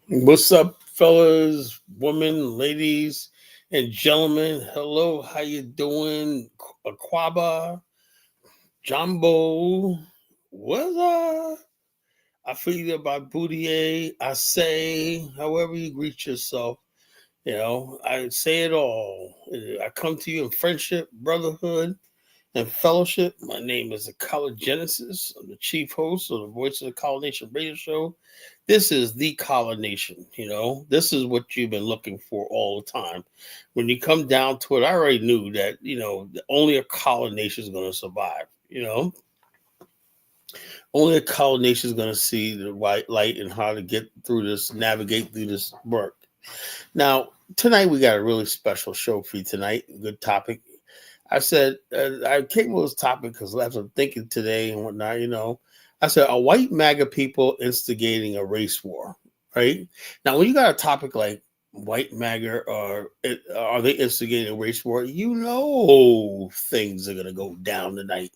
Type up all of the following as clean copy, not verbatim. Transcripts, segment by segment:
What's up, fellas, women, ladies, and gentlemen? Hello, how you doing? Aquaba, Jumbo, what's up? I feel you by Boudier. I say, however you greet yourself. I say it all. I come to you in friendship, brotherhood, and fellowship. My name is the College Genesis. I'm the chief host of the Voice of the College Nation radio show. This is the College Nation. This is what you've been looking for all the time. When you come down to it, I already knew that, only a College Nation is going to survive. Only a College Nation is going to see the white light and how to get through this, navigate through this work. Now, tonight we got a really special show for you tonight. Good topic. I said, I came with this topic because as I'm thinking today and whatnot, I said, are white MAGA people instigating a race war? Right? Now, when you got a topic like white MAGA or are they instigating a race war, things are going to go down tonight.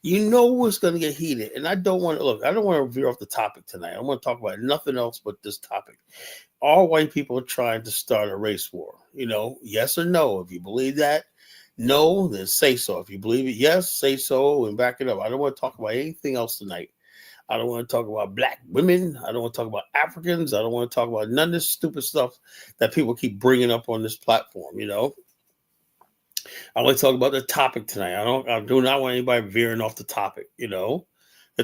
It's going to get heated. And I don't want to veer off the topic tonight. I want to talk about nothing else but this topic. Are white people trying to start a race war? Yes or no? If you believe that, no, then say so. If you believe it, yes, say so and back it up. I don't want to talk about anything else tonight. I don't want to talk about black women. I don't want to talk about Africans. I don't want to talk about none of this stupid stuff that people keep bringing up on this platform. I want to talk about the topic tonight. I do not want anybody veering off the topic. The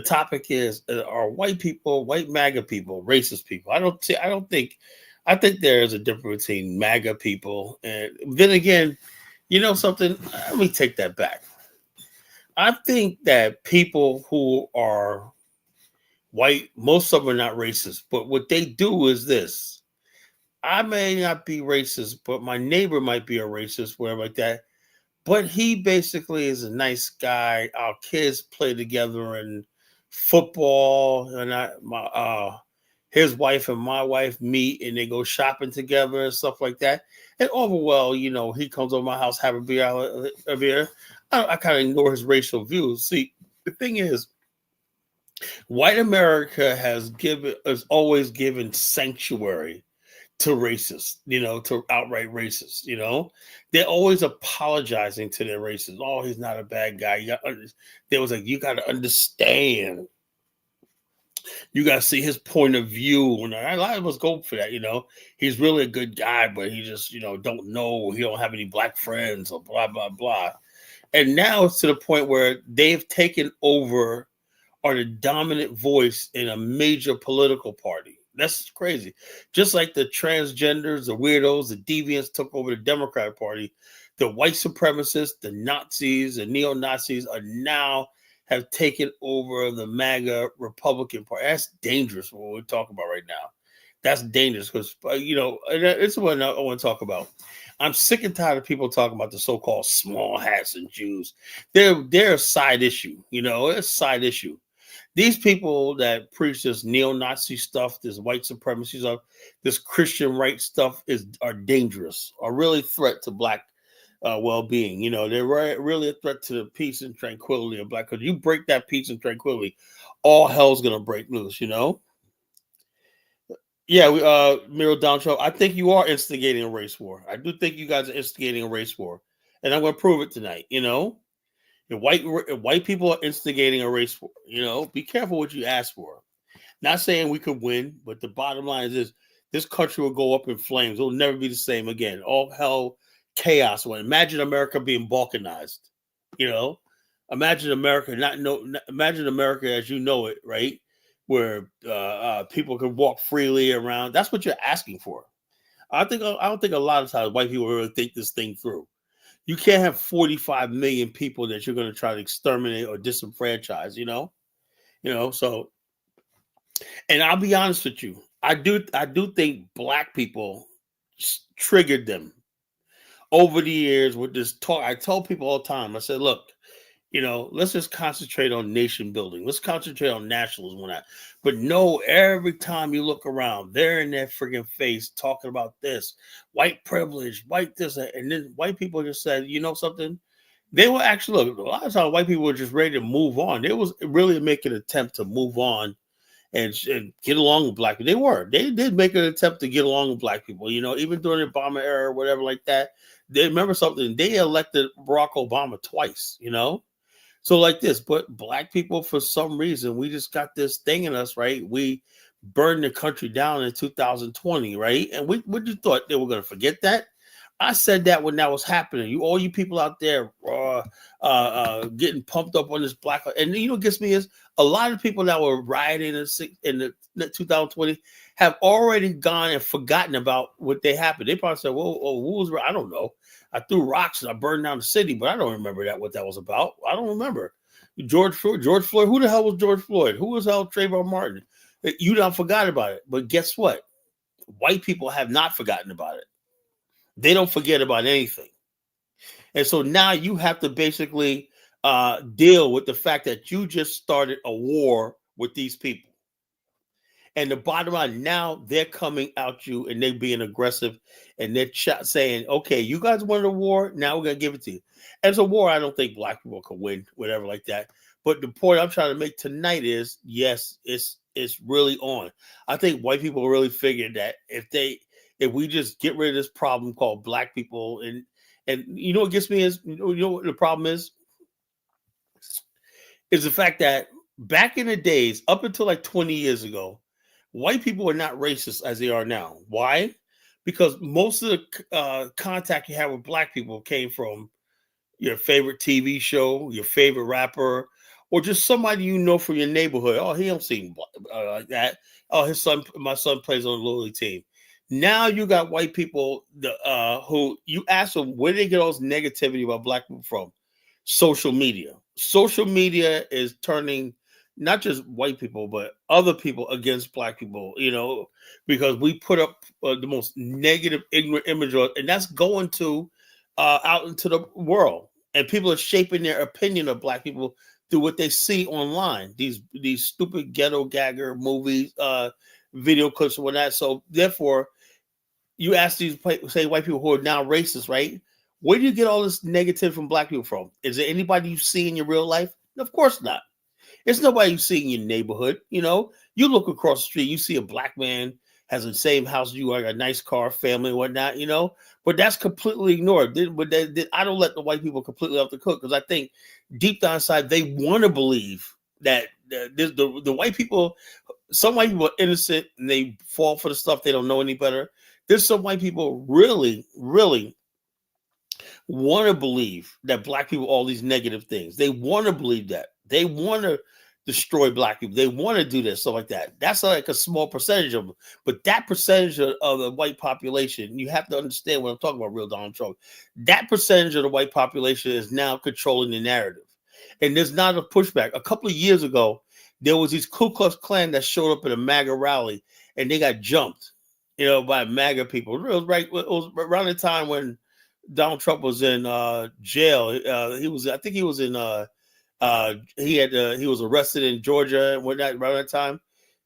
topic is: are white people, white MAGA people, racist people? I think there is a difference between MAGA people and then again. Something? Let me take that back. I think that people who are white, most of them are not racist, but what they do is this. I may not be racist, but my neighbor might be a racist, whatever like that. But he basically is a nice guy. Our kids play together in football, and his wife and my wife meet and they go shopping together and stuff like that. And overall, he comes over my house, have a beer. I kind of ignore his racial views. See, the thing is, white America has always given sanctuary to racists, to outright racists, they're always apologizing to their racists. Oh, he's not a bad guy. You got to understand. You got to see his point of view. And a lot of us go for that, He's really a good guy, but he just, don't know. He don't have any black friends or blah, blah, blah. And now it's to the point where they've taken over are the dominant voice in a major political party. That's crazy. Just like the transgenders, the weirdos, the deviants took over the Democratic Party, the white supremacists, the Nazis, the neo-Nazis are now have taken over the MAGA Republican Party. That's dangerous what we're talking about right now. That's dangerous because, it's what I want to talk about. I'm sick and tired of people talking about the so-called small hats and Jews. They're a side issue, it's a side issue. These people that preach this neo-Nazi stuff, this white supremacy stuff, this Christian right stuff are dangerous, are really a threat to black well-being. They're really a threat to the peace and tranquility of black. Because you break that peace and tranquility, all hell's gonna break loose. Yeah, Miro Downtrow, I think you are instigating a race war. I do think you guys are instigating a race war, and I'm going to prove it tonight. If white people are instigating a race war, be careful what you ask for. Not saying we could win, but the bottom line is this country will go up in flames. It'll never be the same again. All hell, chaos. Imagine America being balkanized. Imagine America imagine America as you know it, right? Where people can walk freely around. That's what you're asking for. I don't think a lot of times white people really think this thing through. You can't have 45 million people that you're going to try to exterminate or disenfranchise, so, and I'll be honest with you. I do think black people triggered them over the years with this talk. I tell people all the time, I said, look, let's just concentrate on nation building. Let's concentrate on nationalism. But no, every time you look around, they're in their friggin' face talking about this, white privilege, white this, and then white people just said, something? They were actually, look, a lot of times white people were just ready to move on. They was really making an attempt to move on and get along with black people. They did make an attempt to get along with black people, even during the Obama era or whatever like that. They remember something, they elected Barack Obama twice. So like this, but black people, for some reason, we just got this thing in us, right? We burned the country down in 2020, right? And what you thought they were going to forget that? I said that when that was happening. All you people out there getting pumped up on this black, and what gets me is a lot of people that were rioting in the 2020 have already gone and forgotten about what they happened. They probably said, "Well, who was? I don't know. I threw rocks and I burned down the city, but I don't remember what that was about. I don't remember." George Floyd. Who the hell was George Floyd? Who was hell Trayvon Martin? You don't forgot about it. But guess what? White people have not forgotten about it. They don't forget about anything. And so now you have to basically deal with the fact that you just started a war with these people. And the bottom line, now they're coming at you and they're being aggressive and they're saying, okay, you guys wanted a war, now we're going to give it to you. As a war, I don't think black people can win, whatever like that. But the point I'm trying to make tonight is, yes, it's really on. I think white people really figured that if we just get rid of this problem called black people, and what gets me is, what the problem is the fact that back in the days, up until like 20 years ago, white people are not racist as they are now. Why? Because most of the contact you have with black people came from your favorite TV show, your favorite rapper, or just somebody from your neighborhood. Oh, he don't seem like that. Oh, my son plays on the Little League team. Now you got white people who you ask them where they get all this negativity about black people from. Social media. Social media is turning not just white people, but other people against black people, because we put up the most negative, ignorant image, and that's going to out into the world. And people are shaping their opinion of black people through what they see online. These stupid ghetto gagger movies, video clips and whatnot. So therefore, you ask these white people who are now racist, right? Where do you get all this negative from black people from? Is there anybody you see in your real life? Of course not. It's nobody you see in your neighborhood. You look across the street, you see a black man has the same house you are, a nice car, family, and whatnot. But that's completely ignored. I don't let the white people completely off the hook, because I think deep down inside they want to believe that the white people. Some white people are innocent and they fall for the stuff. They don't know any better. There's some white people really, really want to believe that black people all these negative things. They want to believe that. They want to destroy black people. They want to do this, stuff like that. That's like a small percentage of them. But that percentage of the white population, you have to understand what I'm talking about, real Donald Trump. That percentage of the white population is now controlling the narrative. And there's not a pushback. A couple of years ago, there was these Ku Klux Klan that showed up at a MAGA rally, and they got jumped, by MAGA people. It was around the time when Donald Trump was in jail. He was arrested in Georgia and whatnot around that time.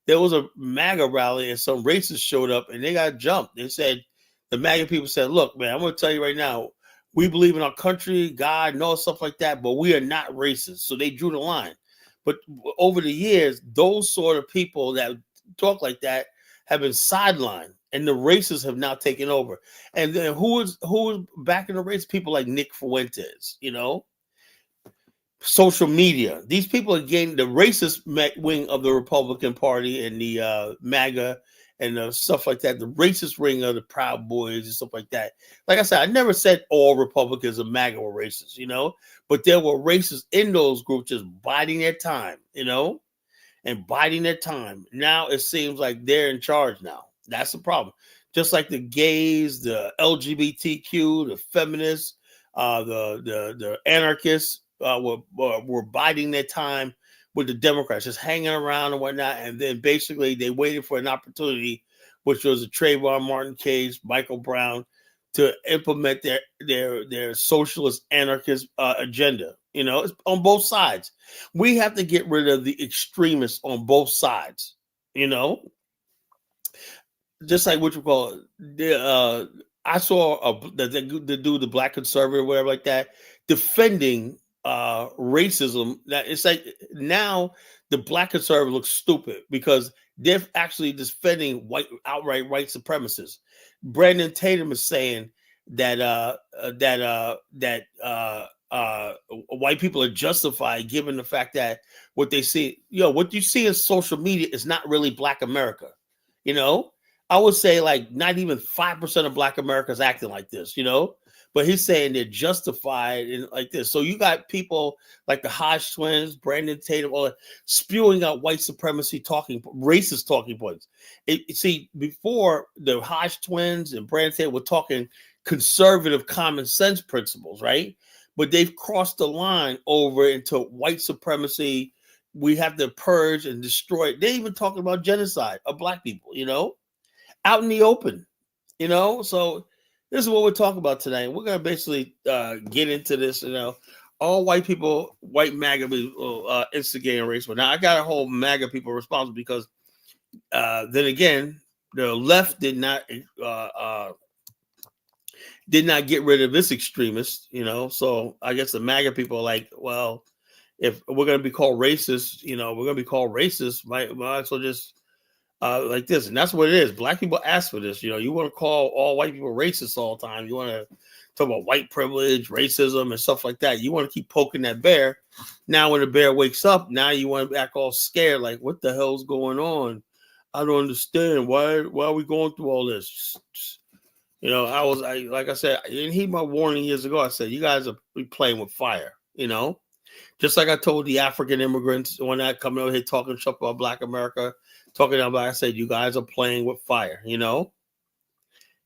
There was a MAGA rally and some racists showed up and they got jumped. They said, the MAGA people said, look, man, I'm going to tell you right now, we believe in our country, God, and all stuff like that, but we are not racist. So they drew the line. But over the years, those sort of people that talk like that have been sidelined, and the racists have now taken over. And then who is backing the race? People like Nick Fuentes, social media. These people are getting the racist wing of the Republican Party and the MAGA and stuff like that. The racist wing of the Proud Boys and stuff like that. Like I said, I never said all Republicans or MAGA were racist, but there were racists in those groups just biding their time, and biding their time. Now it seems like they're in charge now. That's the problem. Just like the gays, the LGBTQ, the feminists, the anarchists were biding their time with the Democrats, just hanging around and whatnot. And then basically they waited for an opportunity, which was the Trayvon Martin case, Michael Brown, to implement their socialist anarchist agenda. It's on both sides. We have to get rid of the extremists on both sides. Just like what you call I saw the dude, the black conservative, whatever like that, defending racism that it's like now the black conservative looks stupid because they're actually defending outright white supremacists. Brandon Tatum is saying that white people are justified given the fact that what they see, what you see in social media is not really Black America. I would say like not even 5% of Black America is acting like this. But he's saying they're justified in like this. So you got people like the Hodge twins, Brandon Tatum, all spewing out white supremacy racist talking points. See, before the Hodge twins and Brandon Tatum were talking conservative common sense principles, right? But they've crossed the line over into white supremacy. We have to purge and destroy. They're even talking about genocide of Black people, out in the open, So this is what we're talking about today. We're going to basically get into this, all white people, white MAGA people instigating race. Now, I got to hold MAGA people responsible because then again, the left did not get rid of this extremist, So I guess the MAGA people are like, well, if we're going to be called racist, we're going to be called racist. Might as well just like this. And that's what it is. Black people ask for this. You want to call all white people racist all the time. You want to talk about white privilege, racism, and stuff like that. You want to keep poking that bear. Now, when the bear wakes up, now you want to act all scared, like, what the hell's going on? I don't understand. Why are we going through all this? Like I said, I didn't heed my warning years ago. I said, you guys are playing with fire, Just like I told the African immigrants when I come over here talking stuff about Black America, talking about, I said, you guys are playing with fire, you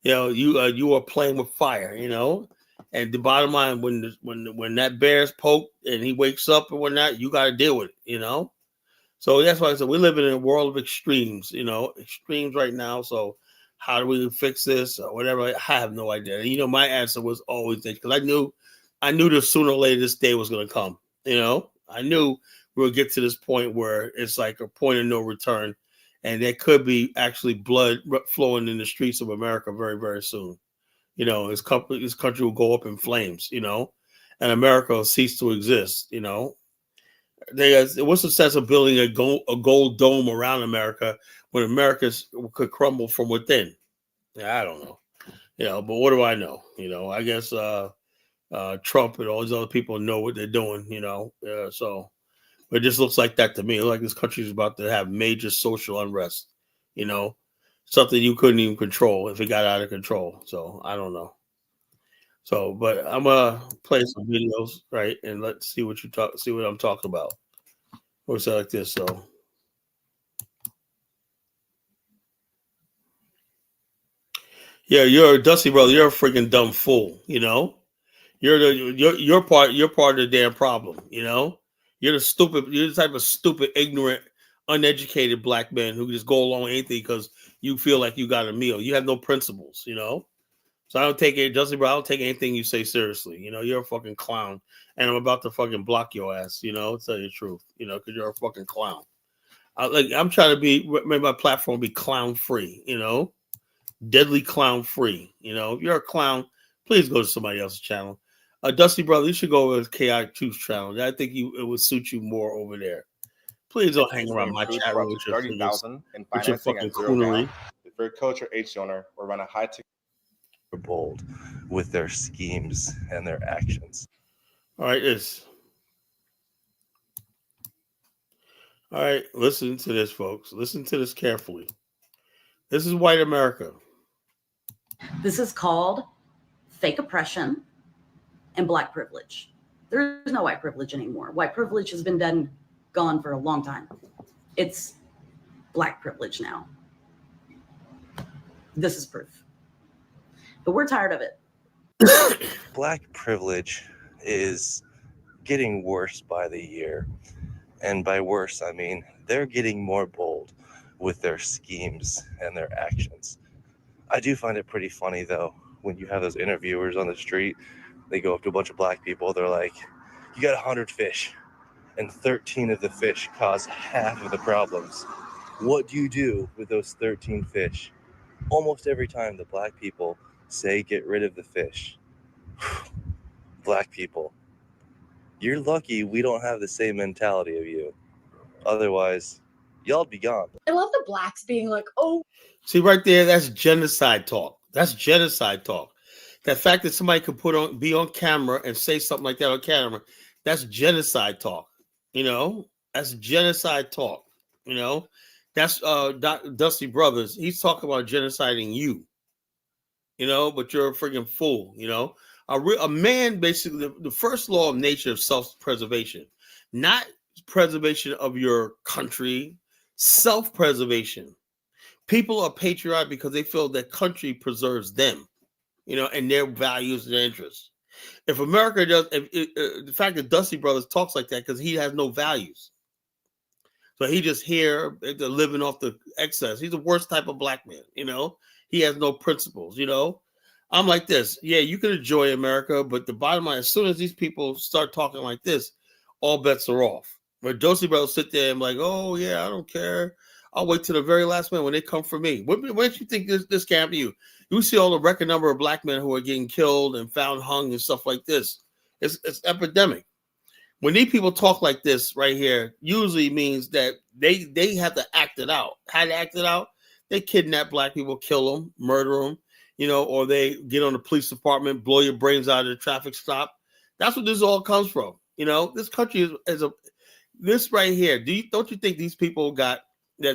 are playing with fire, And the bottom line, when that bear's poked and he wakes up and whatnot, you got to deal with it, So that's why I said we're living in a world of extremes, extremes right now. So how do we fix this or whatever? I have no idea. My answer was always this because I knew that sooner or later this day was going to come. I knew we would get to this point where it's like a point of no return, and there could be actually blood flowing in the streets of America very, very soon. This country will go up in flames, and America will cease to exist. What's the sense of building a gold dome around America when America could crumble from within? Yeah, I don't know. But what do I know? I guess Trump and all these other people know what they're doing, so it just looks like that to me. It looks like this country is about to have major social unrest, something you couldn't even control if it got out of control. So I don't know. So, but I'm gonna play some videos, right, and let's see what I'm talking about. Or something like this. So yeah, you're a Dusty brother, you're a freaking dumb fool, You're part of the damn problem, You're the type of stupid, ignorant, uneducated Black man who just go along with anything because you feel like you got a meal. You have no principles, So I don't take it, Dusty bro. I don't take anything you say seriously. You're a fucking clown, and I'm about to fucking block your ass. Tell you the truth. Because you're a fucking clown. I'm trying to make my platform be clown free. Deadly clown free. If you're a clown, please go to somebody else's channel. Dusty brother, you should go over to Chaotic Truth channel. I think it would suit you more over there. Please don't hang around my chat room with your 30,000 in with your financing fucking at zero coonery. down. If you're a coach or agency owner or run a high ticket, bold with their schemes and their actions. All right, All right, listen to this, folks. Listen to this carefully. This is white America. This is called fake oppression and Black privilege. There is no white privilege anymore. White privilege has been gone for a long time. It's Black privilege now. This is proof. But we're tired of it. Black privilege is getting worse by the year. And by worse, I mean they're getting more bold with their schemes and their actions. I do find it pretty funny, though, when you have those interviewers on the street, they go up to a bunch of Black people, they're like, you got 100 fish, and 13 of the fish cause half of the problems. What do you do with those 13 fish? Almost every time the Black people say get rid of the fish. Black people, You're lucky we don't have the same mentality of you. Otherwise, y'all be gone. I love the blacks being like, oh. See right there, that's genocide talk. That's genocide talk. That fact that somebody could be on camera and say something like that on camera, that's genocide talk. You know, that's genocide talk. You know, that's Dusty Brothers. He's talking about genociding you. You know, but you're a freaking fool. You know, a man basically the first law of nature of self-preservation, not preservation of your country, self-preservation. People are patriotic because they feel that country preserves them, you know, and their values and their interests. If America does, the fact that Dusty Brothers talks like that because he has no values, so he just here living off the excess. He's the worst type of black man, you know. He has no principles, you know. I'm like this. Yeah, you can enjoy America, but the bottom line, as soon as these people start talking like this, all bets are off. Where Dusty Brothers sit there and like, oh yeah, I don't care. I'll wait till the very last minute when they come for me. When do you think this can happen to you? You see all the record number of black men who are getting killed and found hung and stuff like this. It's epidemic. When these people talk like this right here, usually means that they have to act it out. How to act it out? They kidnap black people, kill them, murder them, you know, or they get on the police department, blow your brains out of the traffic stop. That's what this all comes from. You know, this country is this right here. Don't you think these people that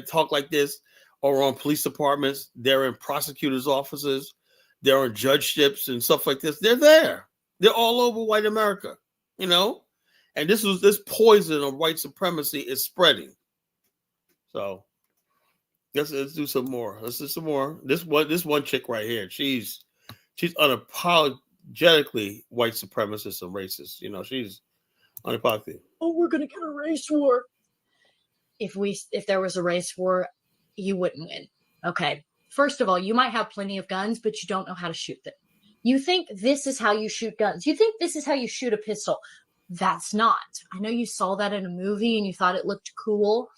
talk like this are on police departments? They're in prosecutors' offices. They're on judgeships and stuff like this. They're there. They're all over white America, you know. And this poison of white supremacy is spreading. So let's do some more. Let's do some more. This one chick right here. She's unapologetically white supremacist and racist. You know, she's unapologetic. Oh, we're gonna get a race war. If there was a race war, you wouldn't win. Okay. First of all, you might have plenty of guns, but you don't know how to shoot them. You think this is how you shoot guns. You think this is how you shoot a pistol. That's not. I know you saw that in a movie and you thought it looked cool.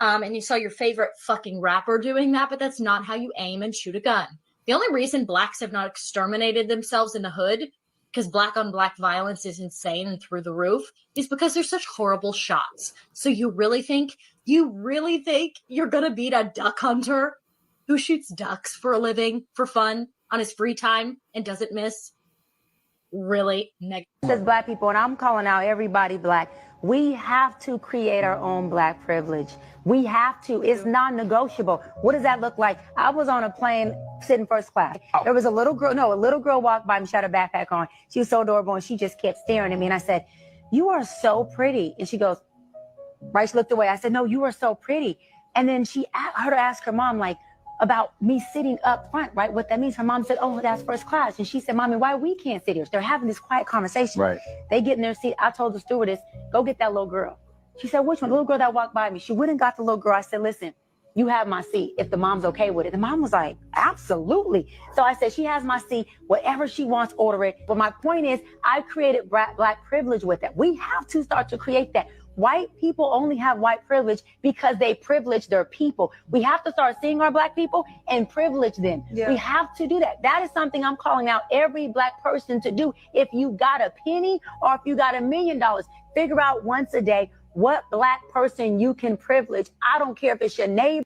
And you saw your favorite fucking rapper doing that, but that's not how you aim and shoot a gun. The only reason blacks have not exterminated themselves in the hood, because black on black violence is insane and through the roof, is because they're such horrible shots. So you really think you're going to beat a duck hunter who shoots ducks for a living, for fun, on his free time and doesn't miss? Really? As black people, and I'm calling out everybody black, we have to create our own black privilege. We have to. It's non-negotiable. What does that look like? I was on a plane sitting first class. There was a little girl walked by me, she had her backpack on. She was so adorable, and she just kept staring at me. And I said, "You are so pretty." And she goes, right, she looked away. I said, "No, you are so pretty." And then I heard her ask her mom, like, about me sitting up front, right? What that means. Her mom said, "Oh, that's first class." And she said, "Mommy, why we can't sit here?" So they're having this quiet conversation. Right. They get in their seat. I told the stewardess, "Go get that little girl." She said, "Which one?" The little girl that walked by me. She went and got the little girl. I said, "Listen, you have my seat if the mom's okay with it." The mom was like, "Absolutely." So I said, "She has my seat. Whatever she wants, order it." But my point is, I created black privilege with that. We have to start to create that. White people only have white privilege because they privilege their people. We have to start seeing our black people and privilege them. Yeah. We have to do that. That is something I'm calling out every black person to do. If you got a penny or if you got $1 million, figure out once a day what black person you can privilege. I don't care if it's your neighbor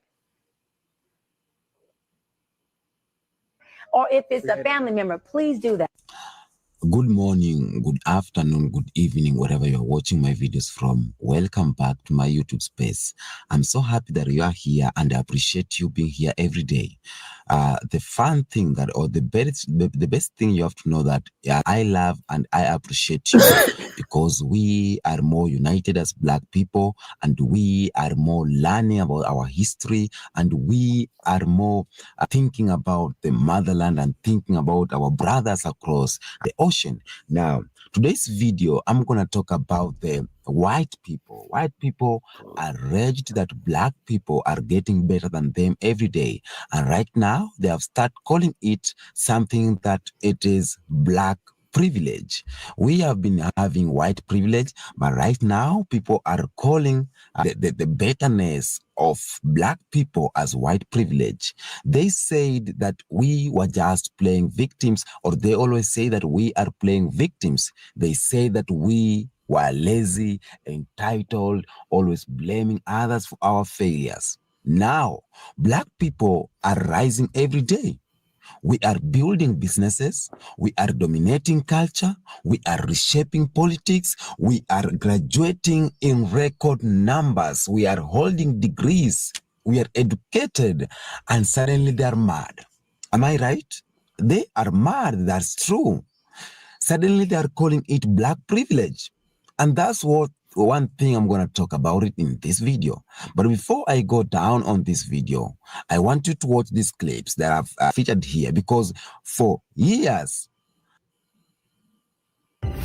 or if it's a family member. Please do that. Good morning, good afternoon, good evening, wherever you're watching my videos from. Welcome back to my YouTube space. I'm so happy that you are here and I appreciate you being here every day. The fun thing the best thing you have to know that I love and I appreciate you because we are more united as black people and we are more learning about our history and we are more thinking about the motherland and thinking about our brothers across the ocean. Now, today's video, I'm going to talk about the white people. White people are raged that black people are getting better than them every day. And right now, they have started calling it something that it is black privilege. We have been having white privilege, but right now people are calling the betterness of black people as white privilege. They said that we were just playing victims, or they always say that we are playing victims. They say that we We're lazy, entitled, always blaming others for our failures. Now, Black people are rising every day. We are building businesses, we are dominating culture, we are reshaping politics, we are graduating in record numbers, we are holding degrees, we are educated, and suddenly they are mad. Am I right? They are mad, that's true. Suddenly they are calling it Black privilege. And that's what one thing I'm going to talk about it in this video. But before I go down on this video, I want you to watch these clips that I've featured here, because for years,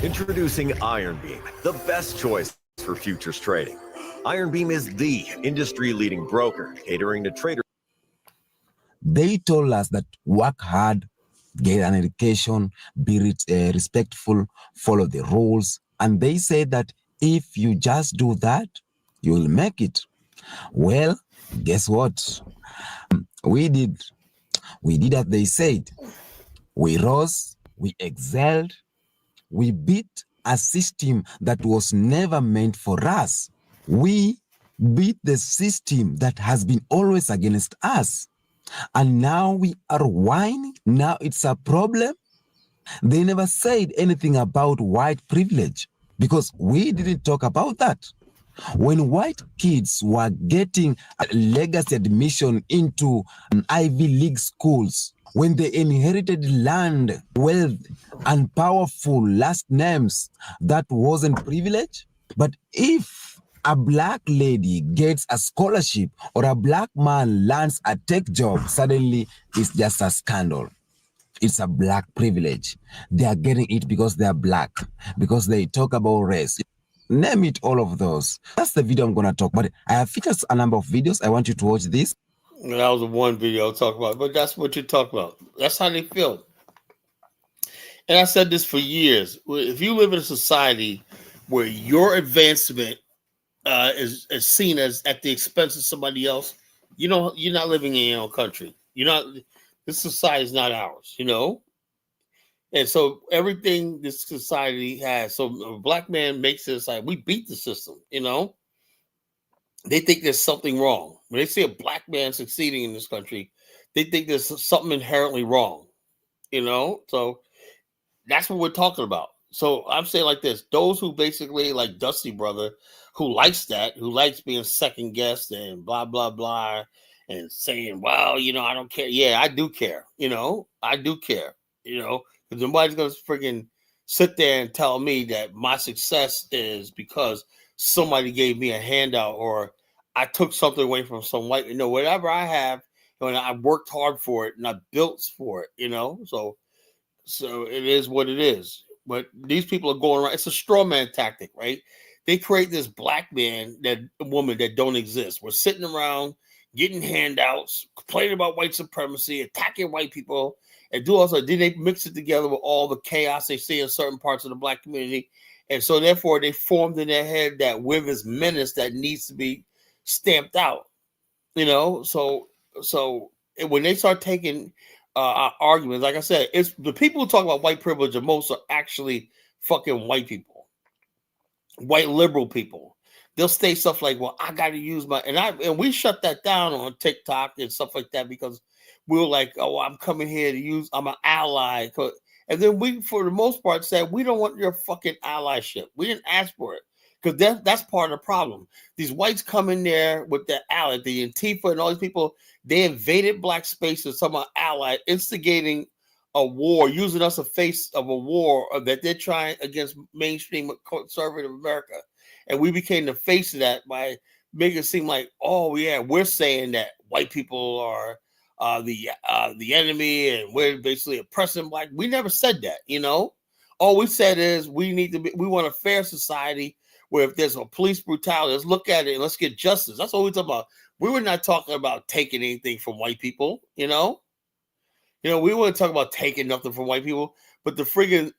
Introducing Iron Beam, the best choice for futures trading. Iron Beam is the industry-leading broker catering to traders. they told us that work hard, get an education, be respectful, follow the rules. And they said that if you just do that, you will make it. Well, guess what? We did as they said. We rose, we excelled, we beat a system that was never meant for us. We beat the system that has been always against us. And now we are whining. Now it's a problem. They never said anything about white privilege because we didn't talk about that. When white kids were getting a legacy admission into Ivy League schools, when they inherited land, wealth, and powerful last names, that wasn't privilege. But if a Black lady gets a scholarship or a Black man lands a tech job, suddenly it's just a scandal. It's a Black privilege. They are getting it because they are Black, because they talk about race. Name it, all of those. That's the video I'm going to talk about. I have featured a number of videos. I want you to watch this. That was the one video I'll talk about, but that's what you talk about. That's how they feel. And I said this for years. If you live in a society where your advancement is seen as at the expense of somebody else, you know, you're not living in your own country. You're not. This society is not ours. You know. And so everything this society has, so a Black man makes it like we beat the system, you know. They think there's something wrong. When they see a Black man succeeding in this country, they think there's something inherently wrong, you know. So that's what we're talking about. So I'm saying like this: those who basically like Dusty Brother, who likes that, who likes being second guessed and blah blah blah, and saying, "Well, you know, I don't care." Yeah, I do care. You know, I do care. You know. Because nobody's going to freaking sit there and tell me that my success is because somebody gave me a handout or I took something away from some white, you know, whatever I have, and I worked hard for it and I built for it, you know. So it is what it is. But these people are going around. It's a straw man tactic, right? They create this Black man, that woman that don't exist. We're sitting around getting handouts, complaining about white supremacy, attacking white people. And do also, then they mix it together with all the chaos they see in certain parts of the Black community. And so therefore they formed in their head that we're this menace that needs to be stamped out, you know? So when they start taking arguments, like I said, it's the people who talk about white privilege the most are actually fucking white people, white liberal people. They'll say stuff like, well, I got to use my, and we shut that down on TikTok and stuff like that because we were like, oh, I'm coming here to use, I'm an ally. And then we, for the most part, said, we don't want your fucking allyship. We didn't ask for it because that's part of the problem. These whites come in there with their ally, the Antifa and all these people, they invaded Black spaces, some are allied, instigating a war, using us a face of a war that they're trying against mainstream conservative America. And we became the face of that by making it seem like, oh yeah, we're saying that white people are the enemy and we're basically oppressing Black. We never said that, you know. All we said is we want a fair society where if there's a police brutality, let's look at it and let's get justice. That's what we're talking about. We were not talking about taking anything from white people, you know. You know, we weren't talking about taking nothing from white people, but the friggin'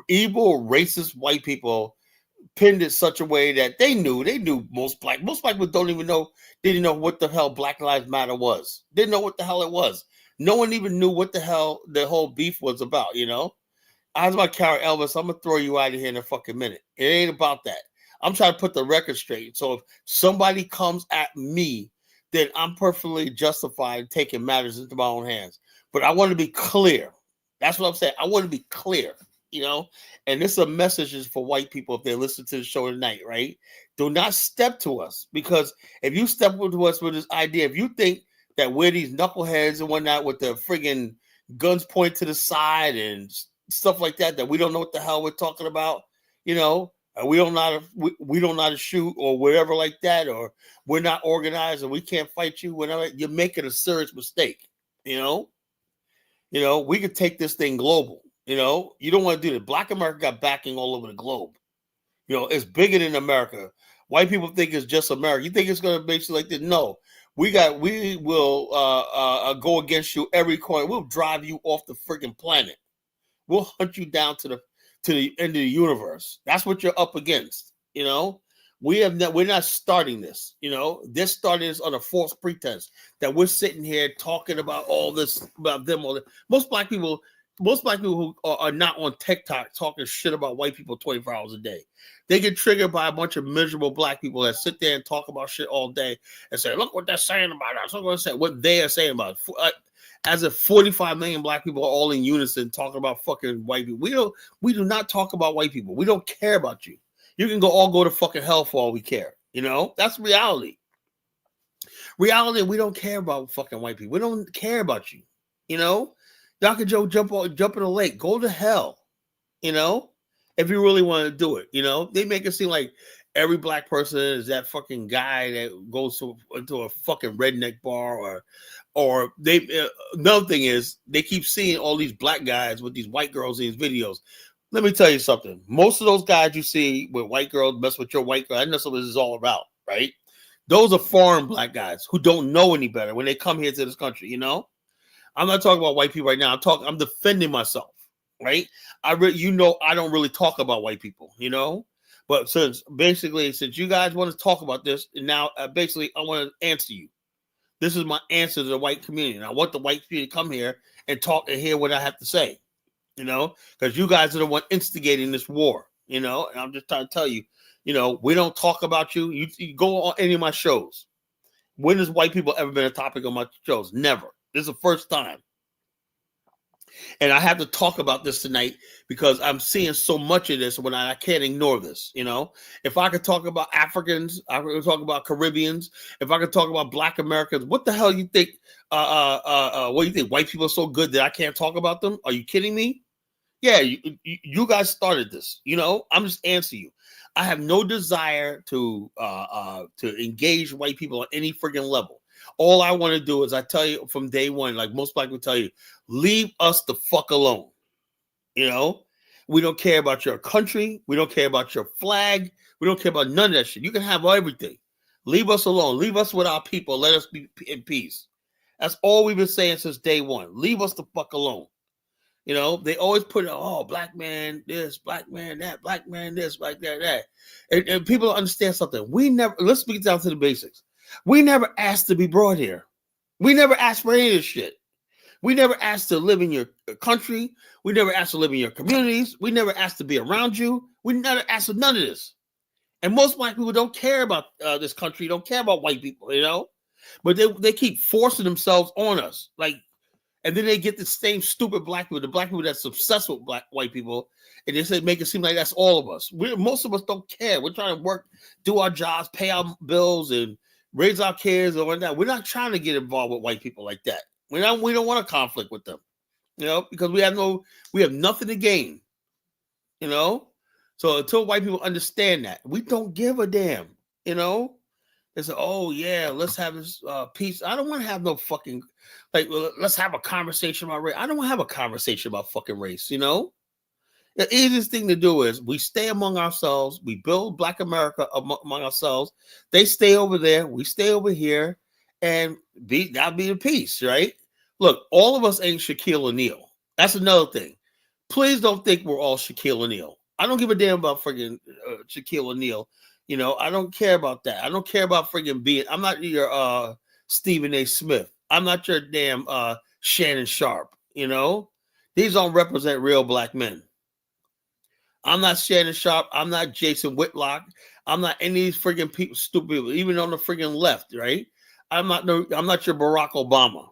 evil, racist white people pinned it such a way that they knew most black people didn't know what the hell Black Lives Matter was. Didn't know what the hell it was. No one even knew what the hell the whole beef was about, you know. I was about Carol Elvis. I'm gonna throw you out of here in a fucking minute. It ain't about that. I'm trying to put the record straight. So if somebody comes at me, then I'm perfectly justified taking matters into my own hands. But I want to be clear. That's what I'm saying. I want to be clear, And this is a message for white people if they listen to the show tonight, right? Do not step to us, because if you step to us with this idea, if you think that we're these knuckleheads and whatnot with the friggin' guns point to the side and stuff like that, that we don't know what the hell we're talking about, we don't know how to, we don't know how to shoot or whatever like that, or we're not organized and we can't fight you, whenever, you're making a serious mistake. We could take this thing global. You don't want to do that. Black America got backing all over the globe. It's bigger than America. White people think it's just America. You think it's going to basically like this? No, we will go against you every corner. We'll drive you off the freaking planet. We'll hunt you down to the end of the universe. That's what you're up against. We're not starting this. They're starting this on a false pretense that we're sitting here talking about all this about them. Most black people who are not on TikTok talking shit about white people 24 hours a day. They get triggered by a bunch of miserable black people that sit there and talk about shit all day and say, look what they're saying about us. Look what they're saying, what they are saying about it. As if 45 million black people are all in unison talking about fucking white people. We do not talk about white people. We don't care about you. You can all go to fucking hell for all we care. That's reality. Reality, we don't care about fucking white people. We don't care about you. Dr. Joe, jump in the lake. Go to hell. If you really want to do it. They make it seem like every black person is that fucking guy that goes into a fucking redneck bar, or they. Another thing is they keep seeing all these black guys with these white girls in these videos. Let me tell you something. Most of those guys you see with white girls mess with your white girl. I know what this is all about, right? Those are foreign black guys who don't know any better when they come here to this country. I'm not talking about white people right now. I'm defending myself, right? I don't really talk about white people, But since you guys want to talk about this, and now basically I want to answer you. This is my answer to the white community. And I want the white community to come here and talk and hear what I have to say, because you guys are the one instigating this war, and I'm just trying to tell you, we don't talk about you. You go on any of my shows. When has white people ever been a topic on my shows? Never. This is the first time. And I have to talk about this tonight because I'm seeing so much of this when I can't ignore this. If I could talk about Africans, I could talk about Caribbeans. If I could talk about Black Americans, what the hell you think? What do you think? White people are so good that I can't talk about them? Are you kidding me? Yeah, you guys started this. I'm just answering you. I have no desire to engage white people on any friggin' level. All I want to do is I tell you from day one, like most black people tell you, leave us the fuck alone. We don't care about your country. We don't care about your flag. We don't care about none of that shit. You can have everything. Leave us alone. Leave us with our people. Let us be in peace. That's all we've been saying since day one. Leave us the fuck alone. They always put, black man this, black man that, black man this, like that. And people don't understand something. Let's speak down to the basics. We never asked to be brought here. We never asked for any of this shit. We never asked to live in your country. We never asked to live in your communities. We never asked to be around you. We never asked for none of this. And most black people don't care about this country, don't care about white people, But they keep forcing themselves on us. And then they get the same stupid black people, the black people that's obsessed with white people, and they say make it seem like that's all of us. Most of us don't care. We're trying to work, do our jobs, pay our bills, and raise our kids or whatnot. We're not trying to get involved with white people like that. We don't want a conflict with them, because we have nothing to gain, So until white people understand that, we don't give a damn, They say, oh yeah, let's have this peace. I don't want to have no fucking let's have a conversation about race. I don't want to have a conversation about fucking race, The easiest thing to do is we stay among ourselves. We build Black America among ourselves. They stay over there. We stay over here, and that'll be the peace, right? Look, all of us ain't Shaquille O'Neal. That's another thing. Please don't think we're all Shaquille O'Neal. I don't give a damn about friggin' Shaquille O'Neal. I don't care about that. I don't care about friggin' being. I'm not your Stephen A. Smith. I'm not your damn Shannon Sharp. These don't represent real black men. I'm not Shannon Sharp. I'm not Jason Whitlock. I'm not any of these friggin' people, stupid people, even on the friggin' left, right? I'm not your Barack Obama.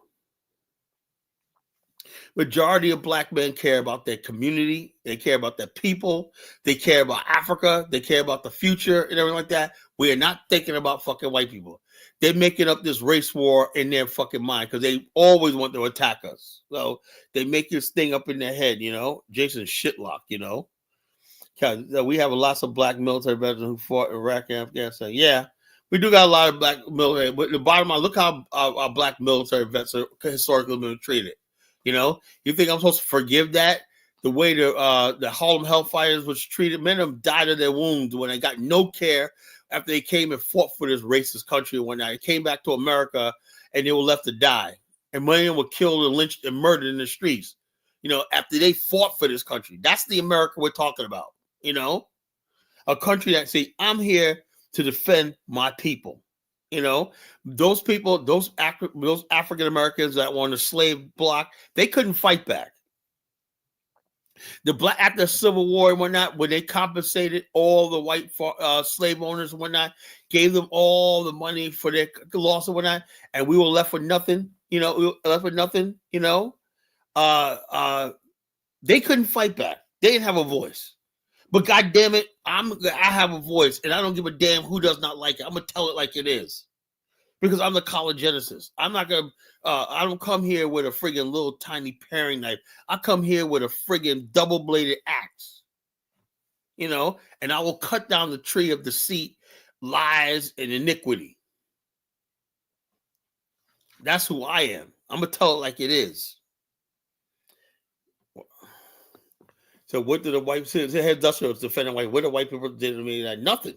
Majority of black men care about their community. They care about their people. They care about Africa. They care about the future and everything like that. We are not thinking about fucking white people. They're making up this race war in their fucking mind because they always want to attack us. So they make this thing up in their head, you know. Jason Shitlock, you know. Because we have lots of black military veterans who fought in Iraq and Afghanistan. Yeah, we do got a lot of black military. But the bottom line, look how our black military vets are historically been treated. You know, you think I'm supposed to forgive that? The way the Harlem Hellfighters was treated, many of them died of their wounds when they got no care after they came and fought for this racist country. When they came back to America and they were left to die, and many of them were killed and lynched and murdered in the streets. You know, after they fought for this country, that's the America we're talking about. You know, a country that say, I'm here to defend my people. You know, those people, those African Americans that were on the slave block, they couldn't fight back. The black after the Civil War and whatnot, when they compensated all the white slave owners and whatnot, gave them all the money for their loss and whatnot, and we were left with nothing. You know, we were left with nothing. You know, they couldn't fight back. They didn't have a voice. But God damn it, I have a voice, and I don't give a damn who does not like it. I'm gonna tell it like it is, because I'm the college genesis. I'm not gonna. I don't come here with a friggin' little tiny paring knife. I come here with a friggin' double-bladed axe. You know, and I will cut down the tree of deceit, lies, and iniquity. That's who I am. I'm gonna tell it like it is. So what did the white industrials defending white? What the white people did to me? Nothing.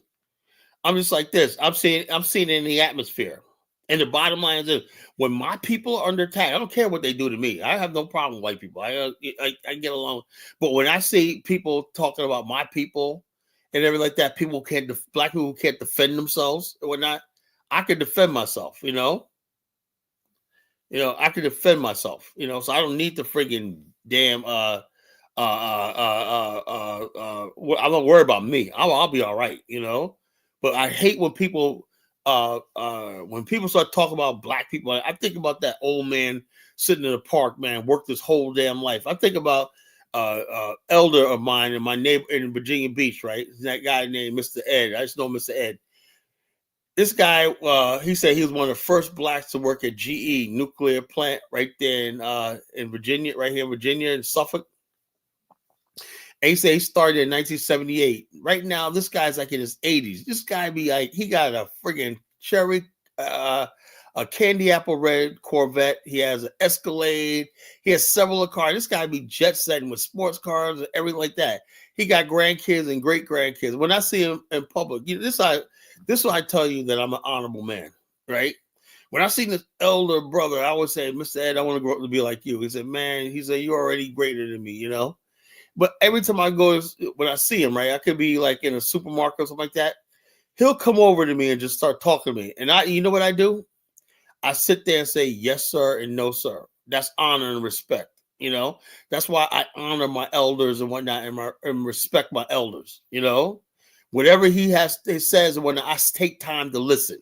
I'm just like this. I'm seeing it in the atmosphere. And the bottom line is this: when my people are under attack, I don't care what they do to me. I have no problem with white people. I get along. But when I see people talking about my people and everything like that, black people can't defend themselves or whatnot. I can defend myself. You know, I can defend myself. You know, so I don't need the friggin' damn. I'm not worried about me. I'll be all right, you know. But I hate when people start talking about black people. I think about that old man sitting in the park, man, worked his whole damn life. I think about elder of mine in my neighbor in Virginia Beach, right? That guy named Mr. Ed. I just know Mr. Ed. This guy, he said he was one of the first blacks to work at GE nuclear plant right there in Virginia, right here in Virginia in Suffolk. And he said he started in 1978. Right now, this guy's like in his 80s. This guy be like, he got a friggin' cherry, a candy apple red Corvette. He has an Escalade. He has several cars. This guy be jet setting with sports cars and everything like that. He got grandkids and great grandkids. When I see him in public, this is why I tell you that I'm an honorable man, right? When I see this elder brother, I always say, Mr. Ed, I want to grow up to be like you. He said, man, you're already greater than me, you know? But every time I go, when I see him, right, I could be like in a supermarket or something like that. He'll come over to me and just start talking to me. And you know what I do? I sit there and say, yes, sir, and no, sir. That's honor and respect. You know, that's why I honor my elders and whatnot and respect my elders. You know, whatever he says and whatnot, I take time to listen.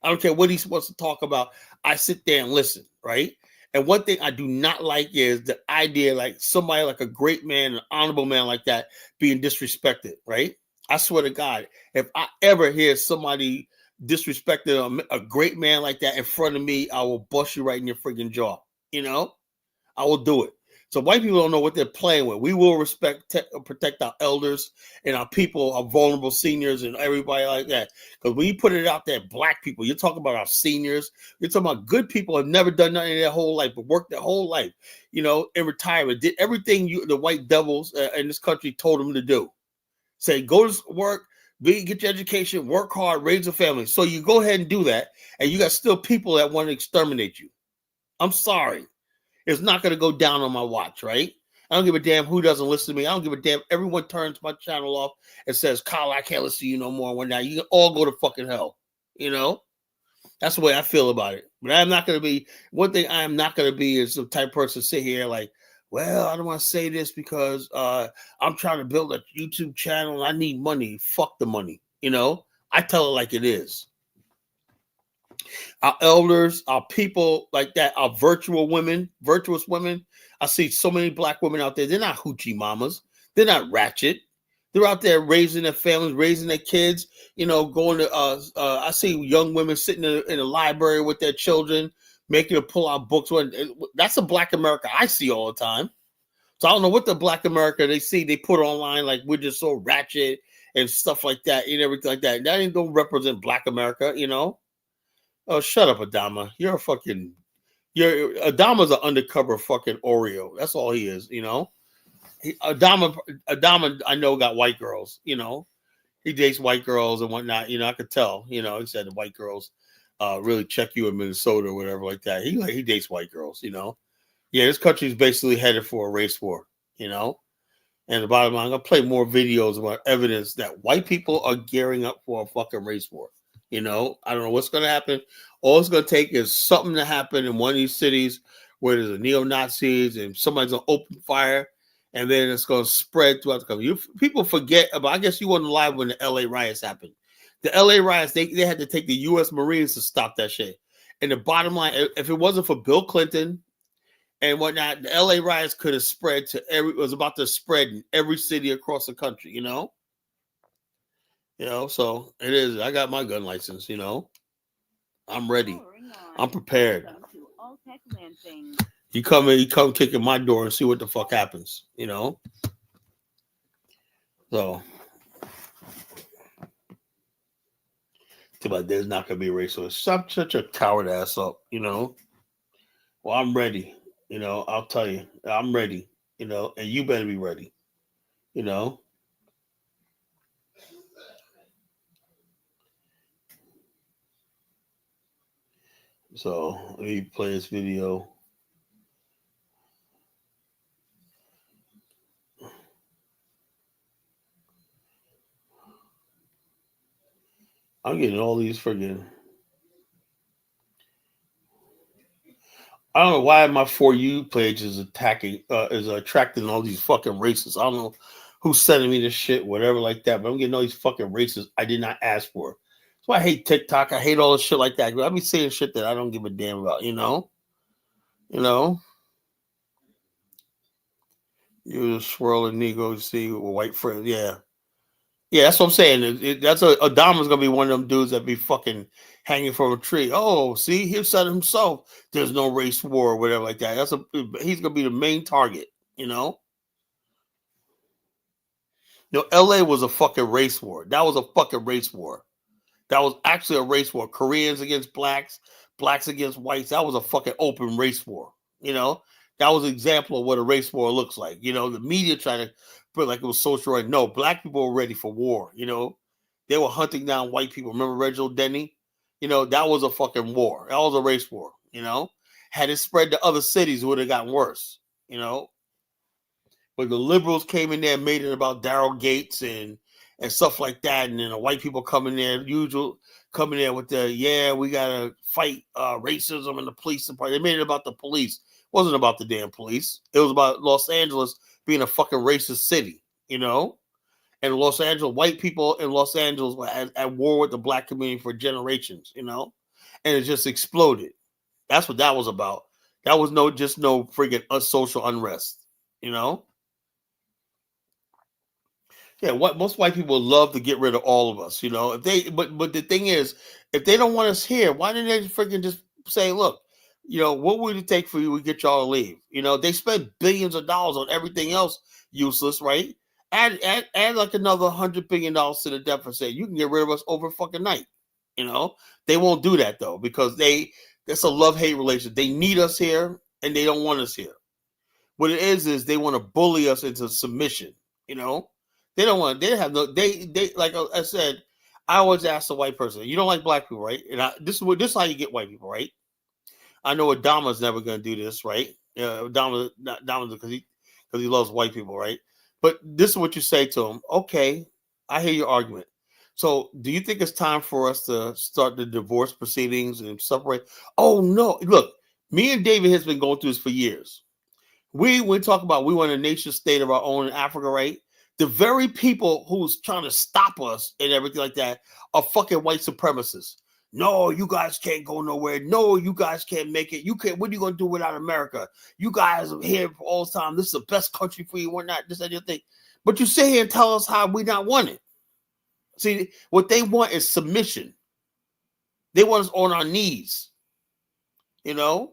I don't care what he's supposed to talk about. I sit there and listen, right? And one thing I do not like is the idea like somebody like a great man, an honorable man like that being disrespected, right? I swear to God, if I ever hear somebody disrespecting a great man like that in front of me, I will bust you right in your freaking jaw. You know, I will do it. So white people don't know what they're playing with. We will protect our elders and our people, our vulnerable seniors and everybody like that. Because when you put it out there, black people, you're talking about our seniors. You're talking about good people who have never done nothing in their whole life, but worked their whole life, you know, in retirement, did everything the white devils in this country told them to do. Say, go to work, get your education, work hard, raise a family. So you go ahead and do that. And you got still people that want to exterminate you. I'm sorry. It's not going to go down on my watch, right? I don't give a damn who doesn't listen to me. I don't give a damn. Everyone turns my channel off and says, Kyle, I can't listen to you no more. When now you can all go to fucking hell. You know? That's the way I feel about it. But I'm not going to be, one thing I am not going to be is the type of person sit here like, well, I don't want to say this because I'm trying to build a YouTube channel and I need money. Fuck the money. I tell it like it is. Our elders, our people like that, our virtuous women. I see so many black women out there. They're not hoochie mamas. They're not ratchet. They're out there raising their families, raising their kids, going to, I see young women sitting in a library with their children, making them pull out books. That's a black America I see all the time. So I don't know what the black America they see, they put online like we're just so ratchet and stuff like that and everything like that. That ain't don't represent black America, Oh, shut up, Adama. Adama's an undercover fucking Oreo. That's all he is, Adama, I know, got white girls, he dates white girls and whatnot, I could tell, he said the white girls really check you in Minnesota or whatever like that. He dates white girls, Yeah, this country is basically headed for a race war, and the bottom line, I'm gonna play more videos about evidence that white people are gearing up for a fucking race war. I don't know what's gonna happen. All it's gonna take is something to happen in one of these cities where there's a neo-Nazis and somebody's gonna open fire, and then it's gonna spread throughout the country. People forget about. I guess you weren't alive when the LA riots happened. The LA riots, they had to take the U.S. Marines to stop that shit. And the bottom line, if it wasn't for Bill Clinton and whatnot, the LA riots could have spread was about to spread in every city across the country, so it is. I got my gun license, I'm ready. I'm prepared. You come kick in my door and see what the fuck happens, So but there's not gonna be a race. So stop such a coward ass up, Well, I'm ready. I'll tell you, I'm ready, and you better be ready, So let me play this video. I'm getting all these friggin'. I don't know why my For You page is attracting all these fucking racists. I don't know who's sending me this shit, whatever like that, but I'm getting all these fucking racists I did not ask for. That's why I hate TikTok. I hate all this shit like that. I be saying shit that I don't give a damn about, You just swirl a Negro, see with white friends. Yeah. Yeah, that's what I'm saying. That's Adama's gonna be one of them dudes that be fucking hanging from a tree. Oh, see, he said himself, there's no race war or whatever like that. He's gonna be the main target, LA was a fucking race war. That was a fucking race war. That was actually a race war. Koreans against blacks, blacks against whites. That was a fucking open race war. That was an example of what a race war looks like. The media tried to put like it was social right. No, black people were ready for war. They were hunting down white people. Remember Reginald Denny? That was a fucking war. That was a race war. Had it spread to other cities, it would have gotten worse. But the liberals came in there and made it about Daryl Gates and stuff like that. And then the white people coming there with we gotta fight racism and the police department. They made it about the police. It wasn't about the damn police. It was about Los Angeles being a fucking racist city, And Los Angeles, white people in Los Angeles were at war with the black community for generations, And it just exploded. That's what that was about. That was no friggin' social unrest, Yeah, most white people would love to get rid of all of us, If they, but the thing is, if they don't want us here, why didn't they freaking just say, look, what would it take for you to get y'all to leave? They spend billions of dollars on everything else useless, right? Add like another $100 billion to the deficit. You can get rid of us over fucking night. They won't do that though because that's a love-hate relationship. They need us here and they don't want us here. What it is they want to bully us into submission. They don't want. They have no. They like I said. I always ask the white person, "You don't like black people, right?" And this is how you get white people, right? I know Adama's never going to do this, right? Adama because he loves white people, right? But this is what you say to him. Okay, I hear your argument. So, do you think it's time for us to start the divorce proceedings and separate? Oh no! Look, me and David has been going through this for years. We talk about we want a nation state of our own in Africa, right? The very people who's trying to stop us and everything like that are fucking white supremacists. No, you guys can't go nowhere. No, you guys can't make it. You can't. What are you gonna do without America? You guys are here for all the time. This is the best country for you. We're not this and your thing. But you sit here and tell us how we not want it. See, what they want is submission. They want us on our knees. You know.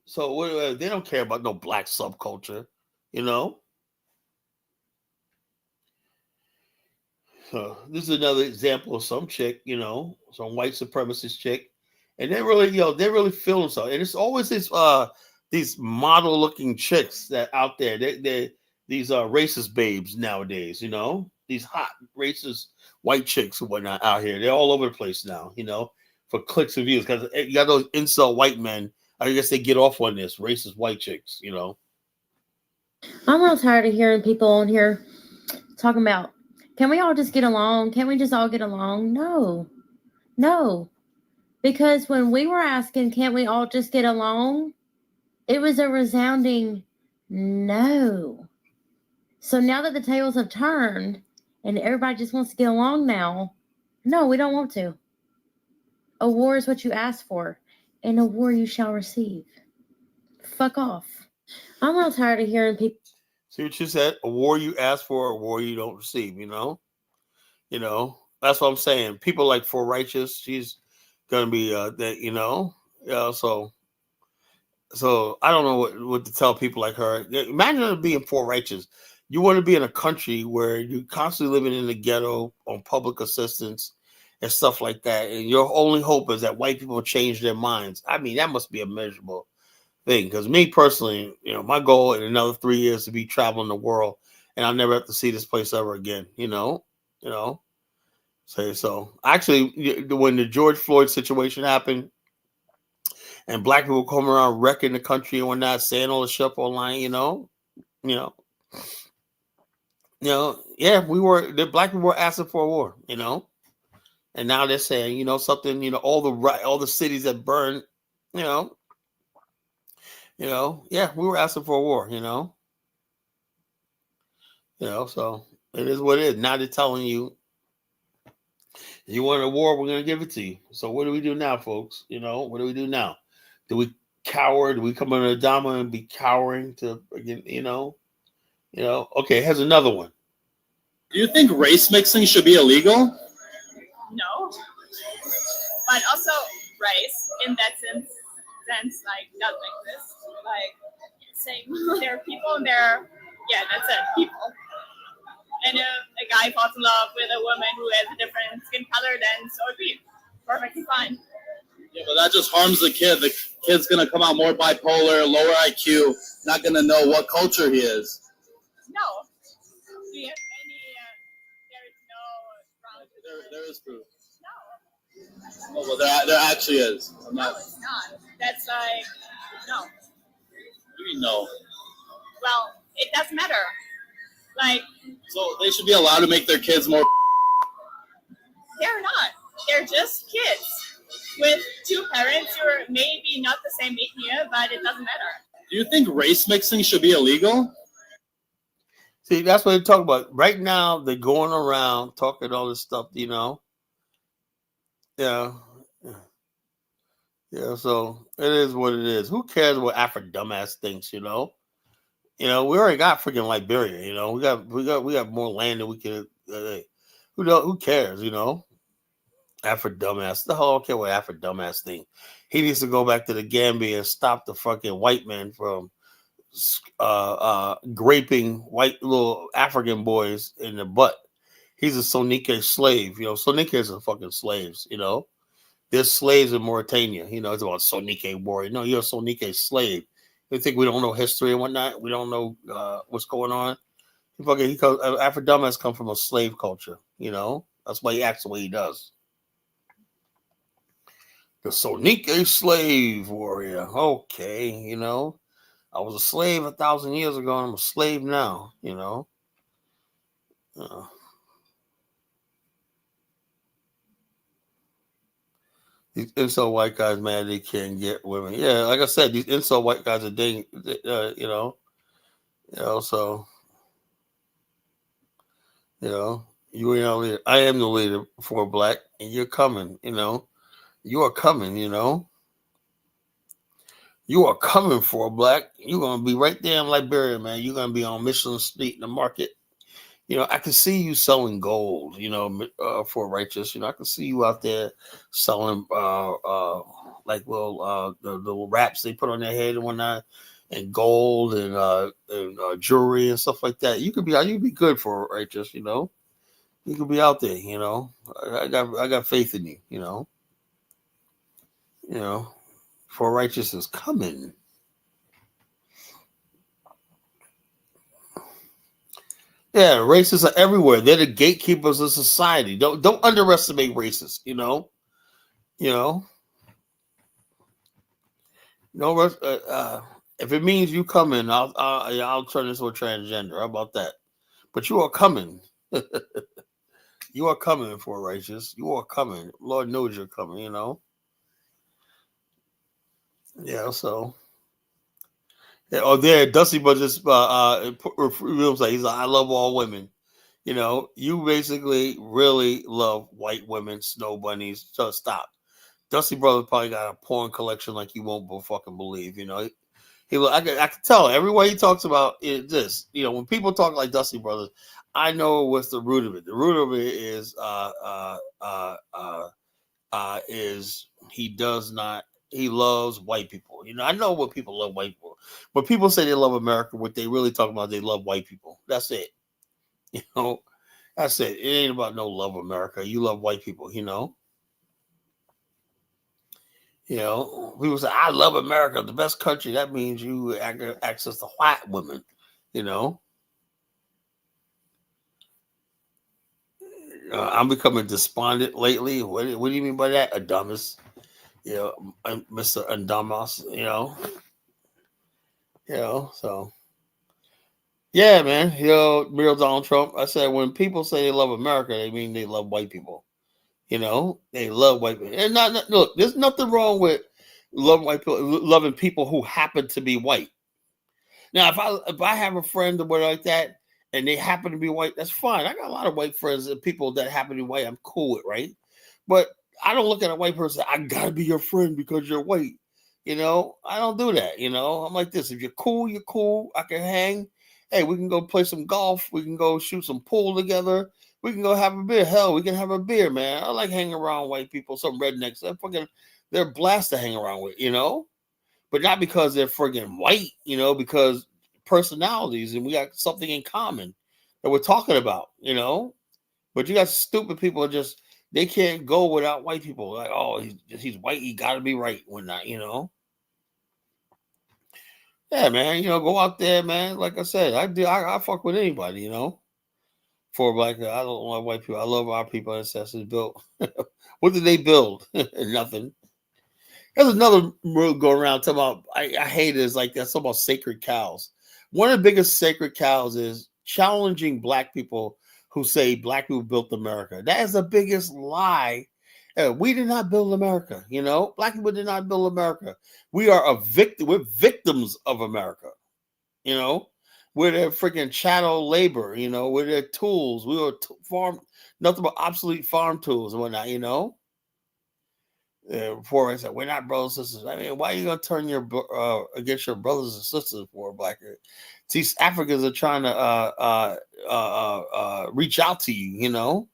So they don't care about no black subculture. You know. So this is another example of some chick, you know, some white supremacist chick, and they're really, they're really feeling so. And it's always these model looking chicks that out there. They these racist babes nowadays, you know, these hot racist white chicks and whatnot out here. They're all over the place now, you know, for clicks and views because you got those incel white men. I guess they get off on this racist white chicks, you know. I'm real tired of hearing people on here talking about, can we all just get along? Can't we just all get along? No. Because when we were asking, can't we all just get along? It was a resounding no. So now that the tables have turned and everybody just wants to get along now, no, we don't want to. A war is what you ask for, and a war you shall receive. Fuck off. I'm real tired of hearing people. See what you said? A war you ask for, a war you don't receive, you know? You know, that's what I'm saying. People like For Righteous, she's gonna be that, you know. Yeah, so I don't know what to tell people like her. Imagine being For Righteous. You want to be in a country where you're constantly living in the ghetto on public assistance and stuff like that, and your only hope is that white people change their minds. I mean, that must be a miserable thing. Because me personally, you know, my goal in another 3 years to be traveling the world, and I'll never have to see this place ever again. You know. So actually, when the George Floyd situation happened, and black people come around wrecking the country and whatnot, saying all the shit online, yeah, the black people were asking for a war, you know, and now they're saying, you know, something, you know, all the cities that burned, yeah, we were asking for a war, so it is what it is. Now they're telling you, you want a war, we're going to give it to you. So what do we do now, folks? What do we do now? Do we cower? Do we come under Adama and be cowering to, again, Okay, here's another one. Do you think race mixing should be illegal? No. But also race, in that sense like, doesn't exist. Like, same. There are people and that's it, people. And if a guy falls in love with a woman who has a different skin color, then so it be. Perfectly fine. Yeah, but that just harms the kid. The kid's going to come out more bipolar, lower IQ, not going to know what culture he is. No. Do you have any, there is no... There is proof. No. Oh, well, there actually is. No, it's not. That's like, no. What do you mean no? Well, it doesn't matter. Like... So they should be allowed to make their kids more... They're not. They're just kids with two parents who are maybe not the same ethnia, but it doesn't matter. Do you think race mixing should be illegal? See, that's what they're talking about. Right now, they're going around talking all this stuff, Yeah. Yeah, so it is what it is. Who cares what Afro dumbass thinks, we already got freaking Liberia, we got more land than we could. Who cares, Afro dumbass. The hell, I don't care what Afro dumbass think. He needs to go back to the Gambia and stop the fucking white man from graping white little African boys in the butt. He's a Sonike slave, Sonikes are fucking slaves, There's slaves in Mauritania, it's about Sonike warrior. No, you're a Sonike slave. You think we don't know history and whatnot? We don't know what's going on? Afro dumbass come from a slave culture, That's why he acts the way he does. The Sonike slave warrior. Okay, I was a slave 1,000 years ago, and I'm a slave now, These insult white guys mad they can't get women. Yeah, like I said, these insult white guys are dating. So you ain't our leader. I am the leader for black, and you're coming. You are coming. You are coming for black. You're gonna be right there in Liberia, man. You're gonna be on Michelin Street in the market. I can see you selling gold, for righteous. I can see you out there selling like the wraps they put on their head and whatnot, and gold and jewelry and stuff like that. You'd be good for righteous. You could be out there. I got faith in you. For righteous is coming. Yeah, racists are everywhere. They're the gatekeepers of society. Don't underestimate racists. No, if it means you coming, I'll turn this to a transgender. How about that? But you are coming. You are coming for righteous. You are coming. Lord knows you're coming. Yeah. So. There, Dusty Budget reveals that he's like, I love all women. You basically really love white women, snow bunnies. So stop. Dusty Brothers probably got a porn collection like you won't fucking believe. I can tell everywhere he talks about this. When people talk like Dusty Brothers, I know what's the root of it. The root of it is he loves white people. I know what people love white people. When people say they love America, what they really talk about, they love white people. That's it. That's it. It ain't about no love America. You love white people. People say, I love America, the best country. That means you access to white women. I'm becoming despondent lately. What do you mean by that, Adamus? Mr. Adamas, so yeah, man. Real Donald Trump. I said when people say they love America, they mean they love white people. They love white people. And look, there's nothing wrong with loving people who happen to be white. Now, if I have a friend or whatever like that, and they happen to be white, that's fine. I got a lot of white friends and people that happen to be white. I'm cool with, right? But I don't look at a white person. I gotta be your friend because you're white. I don't do that. I'm like this. If you're cool, you're cool. I can hang. Hey, we can go play some golf. We can go shoot some pool together. We can go have a beer. Hell, we can have a beer, man. I like hanging around white people. Some rednecks. They're blast to hang around with. But not because they're friggin' white. Because personalities and we got something in common that we're talking about. But you got stupid people just. They can't go without white people. Like, oh, he's white. He got to be right when not, Yeah, man. Go out there, man. Like I said, I fuck with anybody, For black, I don't love white people. I love our people ancestors built. What did they build? Nothing. There's another rule going around talking about. I hate it. It's like that's about sacred cows. One of the biggest sacred cows is challenging black people who say black people built America. That is the biggest lie. We did not build America. Black people did not build America. We are a victim. We're victims of America. We're their freaking chattel labor. We're their tools. We were farm, nothing but obsolete farm tools and whatnot. Before I said we're not brothers and sisters. I mean, why are you gonna turn your against your brothers and sisters for black? These Africans are trying to reach out to you.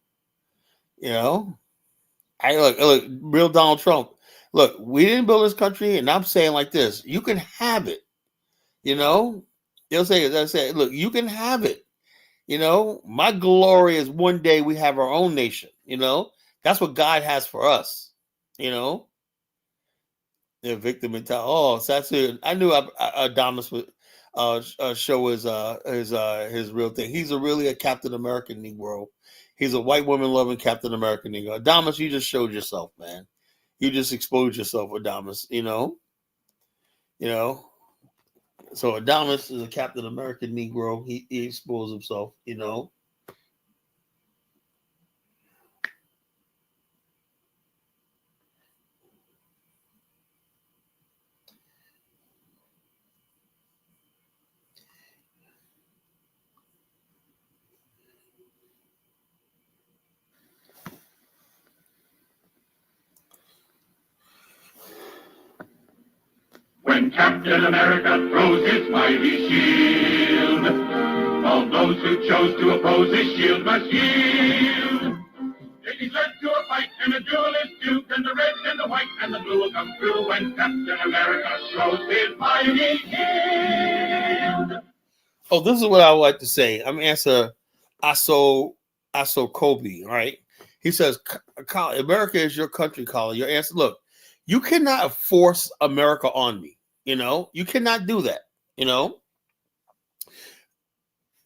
I look, real Donald Trump. Look, we didn't build this country, and I'm saying like this: you can have it. They'll say, look, you can have it. My glory is one day we have our own nation. That's what God has for us. The victim mentality. Oh, so that's it. I knew Adamus would show his real thing. He's really a Captain American Negro. He's a white woman loving Captain American Negro. Adamus, you just showed yourself, man. You just exposed yourself, Adamus. So Adamus is a Captain American Negro. He exposed himself. when Captain America throws his mighty shield. All those who chose to oppose his shield must yield. If he's led to a fight and a duel is due, then the red and the white and the blue will come through when Captain America throws his mighty shield. Oh, this is what I would like to say. I'm answer Aso Kobe, right? He says, America is your country, Colin. Your answer, look, you cannot force America on me. You know, you cannot do that. You know,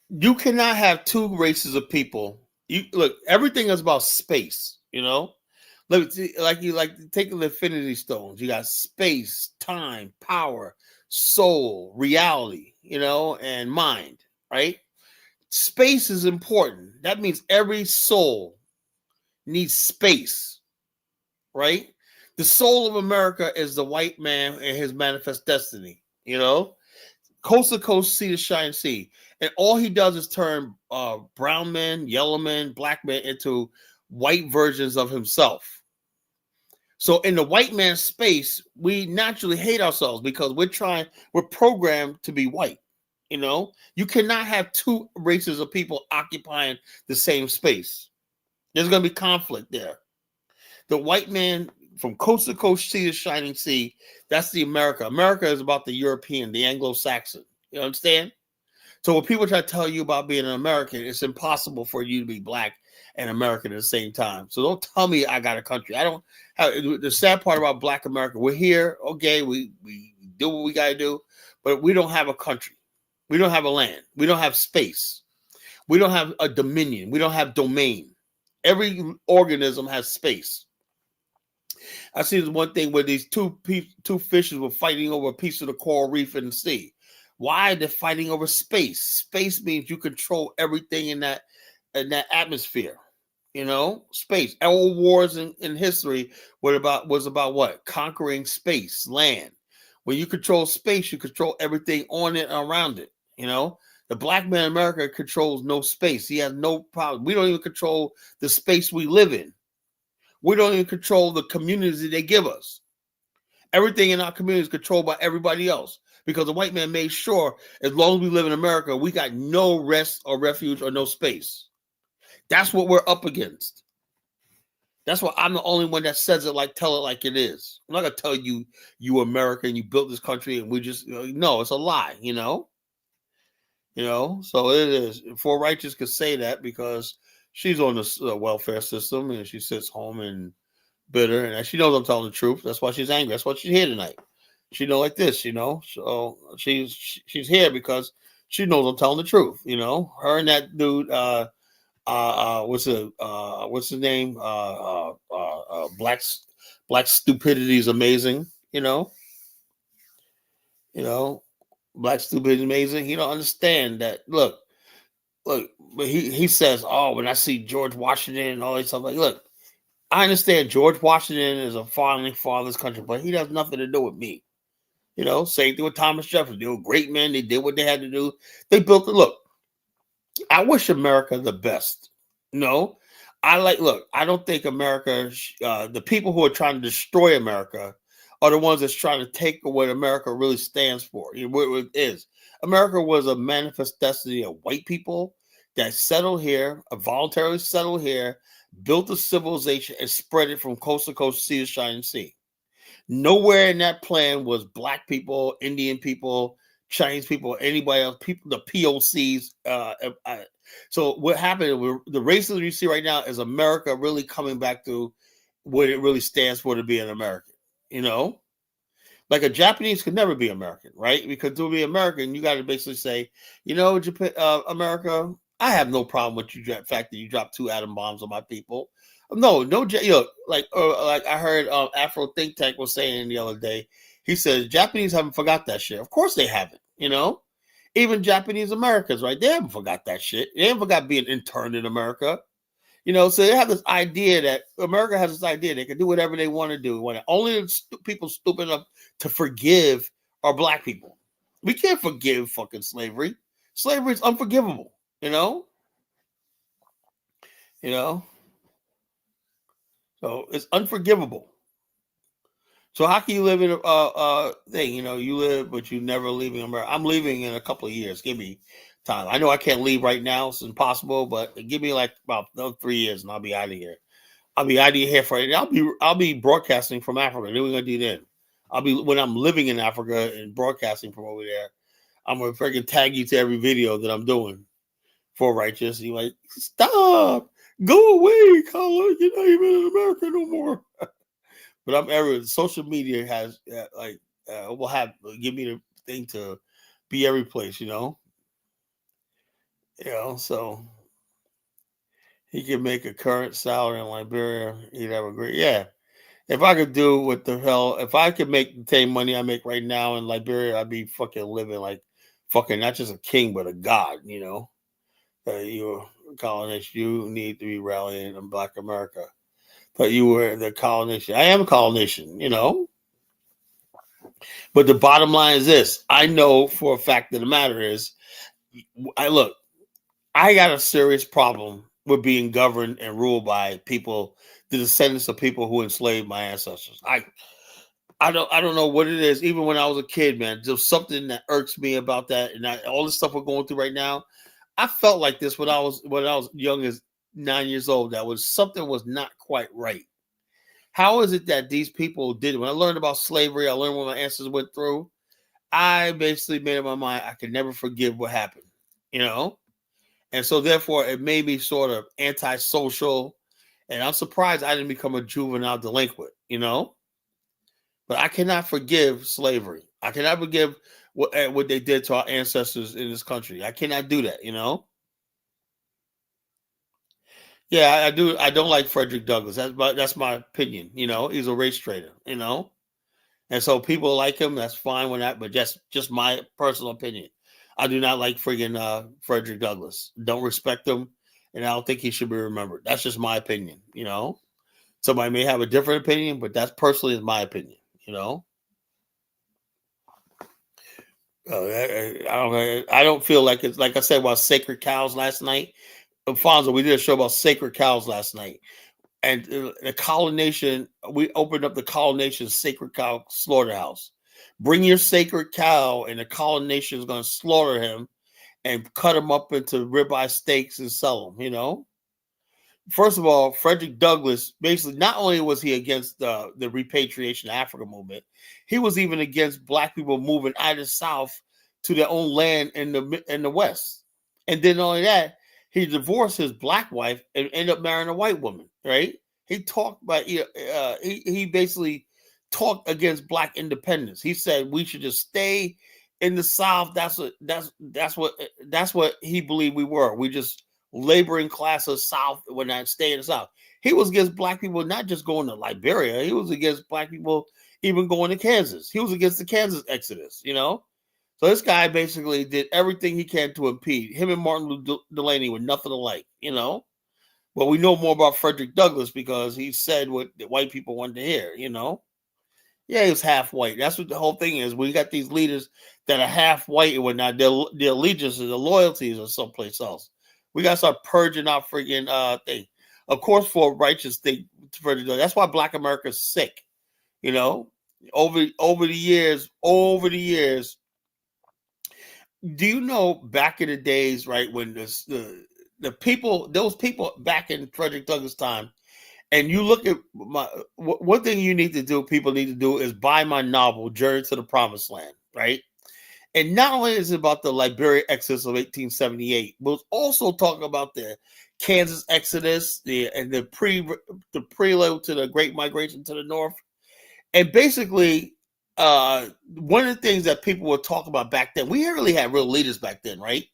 you cannot have two races of people. You look, everything is about space. You know, like take the Infinity Stones. You got space, time, power, soul, reality. You know, and mind. Right? Space is important. That means every soul needs space. Right? The soul of America is the white man and his manifest destiny. You know, coast to coast, sea to shining sea. And all he does is turn brown men, yellow men, black men into white versions of himself. So in the white man's space, we naturally hate ourselves because we're programmed to be white. You know, you cannot have two races of people occupying the same space. There's going to be conflict there. The white man from coast to coast, sea to shining sea, that's the America. America is about the European, the Anglo-Saxon. You understand? So when people try to tell you about being an American, it's impossible for you to be black and American at the same time. So don't tell me I got a country. I don't have. The sad part about black America, we're here, okay, we do what we got to do, but we don't have a country. We don't have a land. We don't have space. We don't have a dominion. We don't have domain. Every organism has space. I see this one thing where these two fishes were fighting over a piece of the coral reef in the sea. Why? They're fighting over space. Space means you control everything in that atmosphere. You know, space. All wars in history was about what? Conquering space, land. When you control space, you control everything on it and around it. You know, the black man in America controls no space. He has no problem. We don't even control the space we live in. We don't even control the communities that they give us. Everything in our community is controlled by everybody else because the white man made sure as long as we live in America, we got no rest or refuge or no space. That's what we're up against. That's why I'm the only one that says it tell it like it is. I'm not going to tell you American, you built this country and we just, no, it's a lie, you know? So it is. For Righteous could say that because she's on the welfare system and she sits home and bitter and she knows I'm telling the truth. That's why she's angry. That's why she's here tonight. She know like this, So she's here because she knows I'm telling the truth, Her and that dude, what's his name? Black stupidity is amazing, Black stupidity is amazing. He don't understand that. Look, but he says, oh, when I see George Washington and all this stuff, look, I understand George Washington is a founding father's country, but he has nothing to do with me. Same thing with Thomas Jefferson. They were great men. They did what they had to do. They built it. Look, I wish America the best. No, I don't think America, the people who are trying to destroy America are the ones that's trying to take what America really stands for. What it is. America was a manifest destiny of white people that settled here, voluntarily settled here, built a civilization and spread it from coast to coast, sea to shining sea. Nowhere in that plan was black people, Indian people, Chinese people, anybody else, people, the POCs. So what happened, the racism you see right now is America really coming back to what it really stands for to be an American, Like a Japanese could never be American, right? Because to be American, you got to basically say, Japan, America, I have no problem with the fact that you dropped 2 atom bombs on my people. No, like I heard Afro Think Tank was saying the other day. He says Japanese haven't forgot that shit. Of course they haven't. Even Japanese Americans, right? They haven't forgot that shit. They haven't forgot being interned in America. So they have this idea that America has this idea they can do whatever they want to do. When only people stupid enough to forgive are black people. We can't forgive fucking slavery. Slavery is unforgivable. So it's unforgivable. So how can you live in a thing? You know, you live, but you never leaving America. I'm leaving in a couple of years. Give me time. I know I can't leave right now. It's impossible, but give me like about 3 years and I'll be out of here. I'll be out of here for it. I'll be broadcasting from Africa. Then we're gonna do then. When I'm living in Africa and broadcasting from over there. I'm gonna freaking tag you to every video that I'm doing for righteous. You like stop, go away, Colin. You're not even in America no more. But I'm everywhere. Social media has will have give me the thing to be every place. You know. So he can make a current salary in Liberia. He'd have a great If I could do what the hell, if I could make the same money I make right now in Liberia, I'd be fucking living like fucking not just a king but a god. You know. You're a colonist. You need to be rallying in Black America. But you were the colonist. I am a colonist, you know. But the bottom line is this. I know for a fact that the matter is, I got a serious problem with being governed and ruled by people, the descendants of people who enslaved my ancestors. I don't know what it is. Even when I was a kid, man, there's something that irks me about that. And all the stuff we're going through right now, I felt like this when I was young as 9 years old. Something was not quite right. How is it that these people did it? When I learned about slavery, I learned what my ancestors went through. I basically made up my mind I could never forgive what happened, you know? And so therefore it made me sort of antisocial. And I'm surprised I didn't become a juvenile delinquent, you know? But I cannot forgive slavery. I cannot forgive what they did to our ancestors in this country. I cannot do that, you know? Yeah, I do. I don't like Frederick Douglass. That's my opinion. You know, he's a race traitor. You know, and so people like him. That's fine with that, but just my personal opinion. I do not like friggin' Frederick Douglass. Don't respect him, and I don't think he should be remembered. That's just my opinion. You know, somebody may have a different opinion, but that's personally my opinion. You know, I don't feel like it's like I said about sacred cows last night. Alfonso, we did a show about sacred cows last night. And the Colonation, we opened up the Colonation Sacred Cow Slaughterhouse. Bring your sacred cow, and the Colonation is going to slaughter him and cut him up into ribeye steaks and sell them, you know? First of all, Frederick Douglass, basically, not only was he against the repatriation of Africa movement, he was even against Black people moving out of the South to their own land in the West. And then not only that, he divorced his Black wife and ended up marrying a white woman, right? He talked about he basically talked against Black independence. He said we should just stay in the South. That's what he believed we were. We just laboring class of South when I stay in the South. He was against Black people not just going to Liberia. He was against Black people even going to Kansas. He was against the Kansas exodus, you know? So this guy basically did everything he can to impede. Him and Martin Luther Delaney were nothing alike, you know? But we know more about Frederick Douglass because he said what the white people wanted to hear, you know? Yeah, he was half white. That's what the whole thing is. We got these leaders that are half white and whatnot. Their allegiances, their loyalties are someplace else. We got to start purging our freaking thing. Of course, for a righteous thing, that's why Black America is sick, you know? Over the years, do you know back in the days, right, when the people, those people back in Frederick Douglass' time, and you look at one thing you need to do, people need to do is buy my novel, Journey to the Promised Land, right? And not only is it about the Liberia exodus of 1878, but it's also talking about the Kansas exodus, the prelude to the Great Migration to the North. And basically, one of the things that people were talking about back then, we really had real leaders back then, right?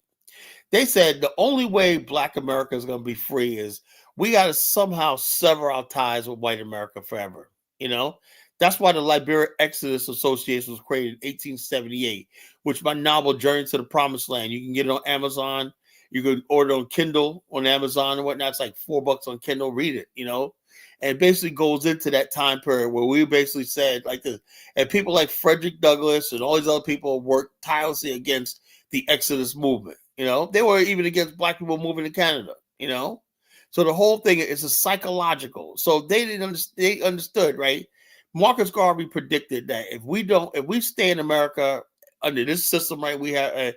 They said the only way Black America is going to be free is we got to somehow sever our ties with white America forever. You know, that's why the Liberia Exodus Association was created in 1878, which my novel Journey to the Promised Land. You can get it on Amazon. You can order it on Kindle on Amazon and whatnot. It's like $4 on Kindle. Read it, you know. And it basically goes into that time period where we basically said like this, and people like Frederick Douglass and all these other people worked tirelessly against the Exodus movement. You know, they were even against Black people moving to Canada, you know. So the whole thing is a psychological. So they understood, right? Marcus Garvey predicted that if we stay in America under this system, right, we have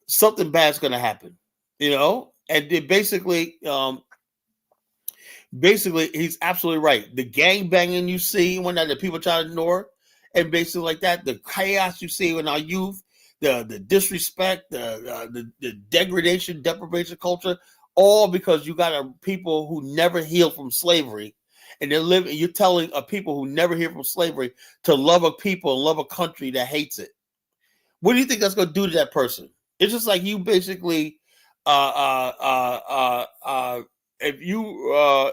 something bad's going to happen, you know. And it basically, he's absolutely right. The gang banging you see when the people try to ignore, and basically like that, the chaos you see in our youth, the disrespect, the degradation, deprivation culture, all because you got people who never healed from slavery. And you're telling people who never healed from slavery to love a people and love a country that hates it. What do you think that's going to do to that person? It's just like you basically, if you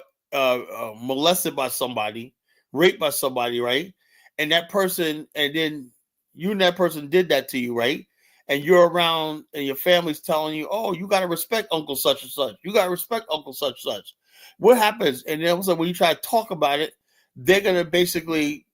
molested by somebody, raped by somebody, right? And that person, and then you and that person did that to you, right? And you're around and your family's telling you, oh, you got to respect Uncle such and such. You got to respect Uncle such and such. What happens? And then also when you try to talk about it, they're going to basically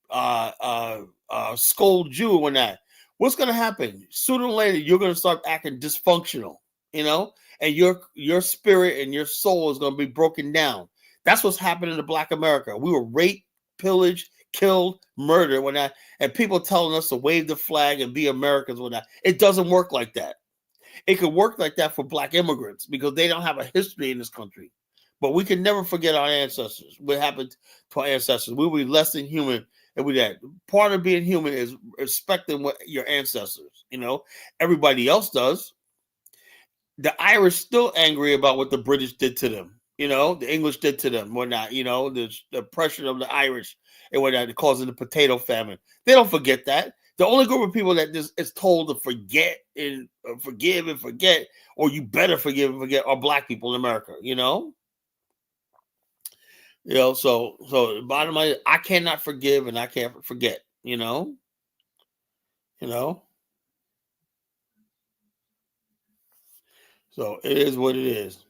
scold you on that. What's going to happen? Sooner or later, you're going to start acting dysfunctional, you know, and your spirit and your soul is going to be broken down. That's what's happening to Black America. We were raped, pillaged, killed, murdered when that, and people telling us to wave the flag and be Americans when that. It doesn't work like that. It could work like that for Black immigrants because they don't have a history in this country. But we can never forget our ancestors. What happened to our ancestors? We will be less than human. And with that, part of being human is respecting what your ancestors, you know, everybody else does. The Irish still angry about what the British did to them, you know, the English did to them, whatnot, you know, the oppression of the Irish and whatnot, causing the potato famine. They don't forget that. The only group of people that is told to forget and forgive and forget, or you better forgive and forget, are Black people in America, you know? You know, so the bottom line, I cannot forgive and I can't forget, you know. So it is what it is.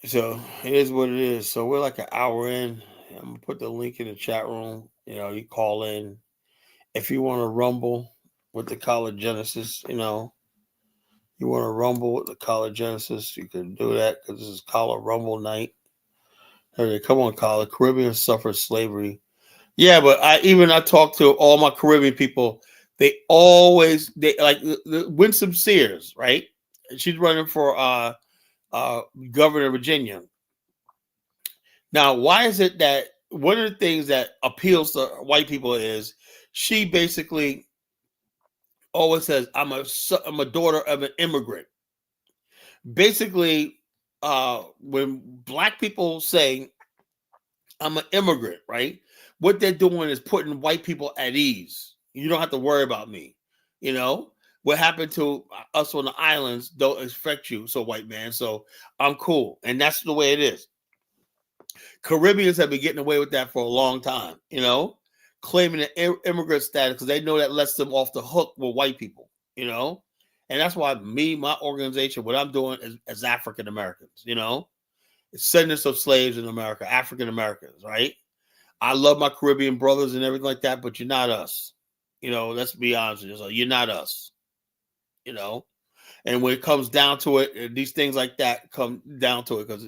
So it is what it is. So we're like an hour in. I'm gonna put the link in the chat room. You know, you call in if you want to rumble with the College Genesis, you know. You want to rumble with the College Genesis, you can do that because this is College Rumble night. Hey, come on, College. Caribbeans suffered slavery. Yeah, but I talked to all my Caribbean people. They like Winsome Sears, right? She's running for governor of Virginia. Now, why is it that one of the things that appeals to white people is she basically always says, I'm a daughter of an immigrant. Basically, when Black people say I'm an immigrant, right? What they're doing is putting white people at ease. You don't have to worry about me. You know, what happened to us on the islands don't affect you, so white man. So I'm cool. And that's the way it is. Caribbeans have been getting away with that for a long time, you know, claiming an immigrant status because they know that lets them off the hook with white people, you know. And that's why my organization, what I'm doing is as African Americans, you know, descendants of slaves in America, African Americans, right? I love my Caribbean brothers and everything like that, but you're not us. You know, let's be honest with you. So you're not us, you know. And when it comes down to it, these things like that come down to it because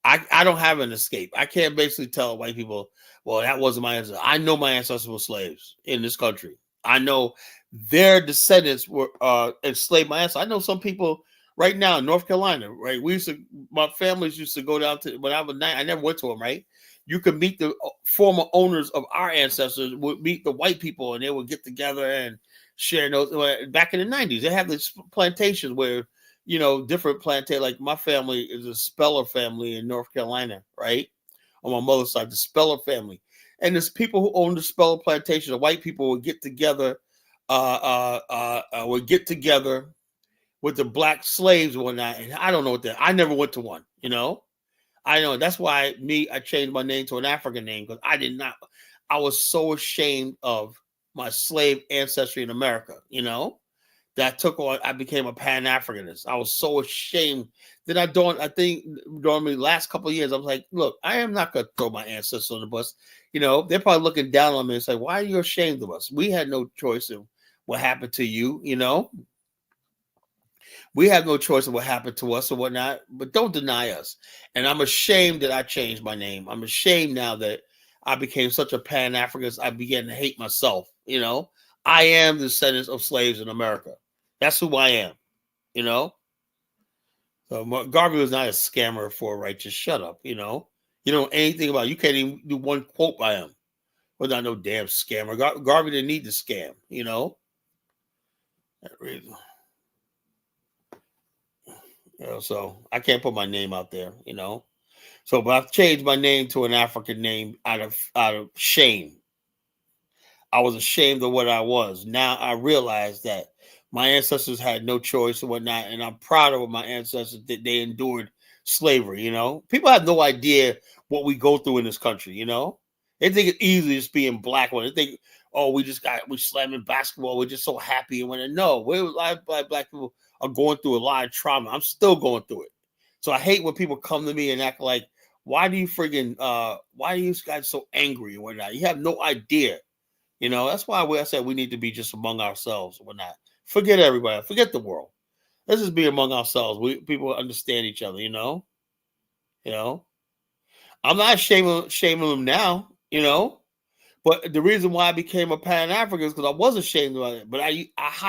I don't have an escape. I can't basically tell white people, well, that wasn't my ancestor. I know my ancestors were slaves in this country. I know their descendants were enslaved my ancestors. I know some people right now in North Carolina, right? My families used to go down to, when I was 9, I never went to them, right? You could meet the former owners of our ancestors, would meet the white people, and they would get together and share those. Back in the 90s, they had this plantations where, you know, different plantation. Like my family is a Speller family in North Carolina, right? On my mother's side, the Speller family. And there's people who own the Speller plantation. The white people would get together, with the Black slaves and whatnot. And I don't know what that. I never went to one, you know. I know that's why I changed my name to an African name because I was so ashamed of my slave ancestry in America, you know, that I became a Pan-Africanist. I was so ashamed that I think during the last couple of years, I was like, look, I am not going to throw my ancestors on the bus. You know, they're probably looking down on me and say, why are you ashamed of us? We had no choice in what happened to you, you know. We have no choice of what happened to us or whatnot, but don't deny us. And I'm ashamed that I changed my name. I'm ashamed now that I became such a Pan-Africanist. I began to hate myself. You know, I am the descendants of slaves in America. That's who I am. You know, so Garvey was not a scammer for a righteous. Shut up. You know anything about it. You can't even do one quote by him. Well, not no damn scammer. Garvey didn't need to scam. You know, that reason. You know, so I can't put my name out there. You know, so but I've changed my name to an African name out of shame. I was ashamed of what I was. Now I realize that my ancestors had no choice and whatnot, and I'm proud of my ancestors that they endured slavery. You know, people have no idea what we go through in this country. You know, they think it's easy just being black. They think, oh, we slamming basketball. We're just so happy. And when no, a lot of black people are going through a lot of trauma. I'm still going through it. So I hate when people come to me and act like, why do you guys so angry and whatnot? You have no idea. You know, that's why I said we need to be just among ourselves and whatnot. Forget everybody. Forget the world. Let's just be among ourselves. People understand each other, you know? You know? I'm not shaming them now, you know? But the reason why I became a Pan-African is because I was ashamed of it. But I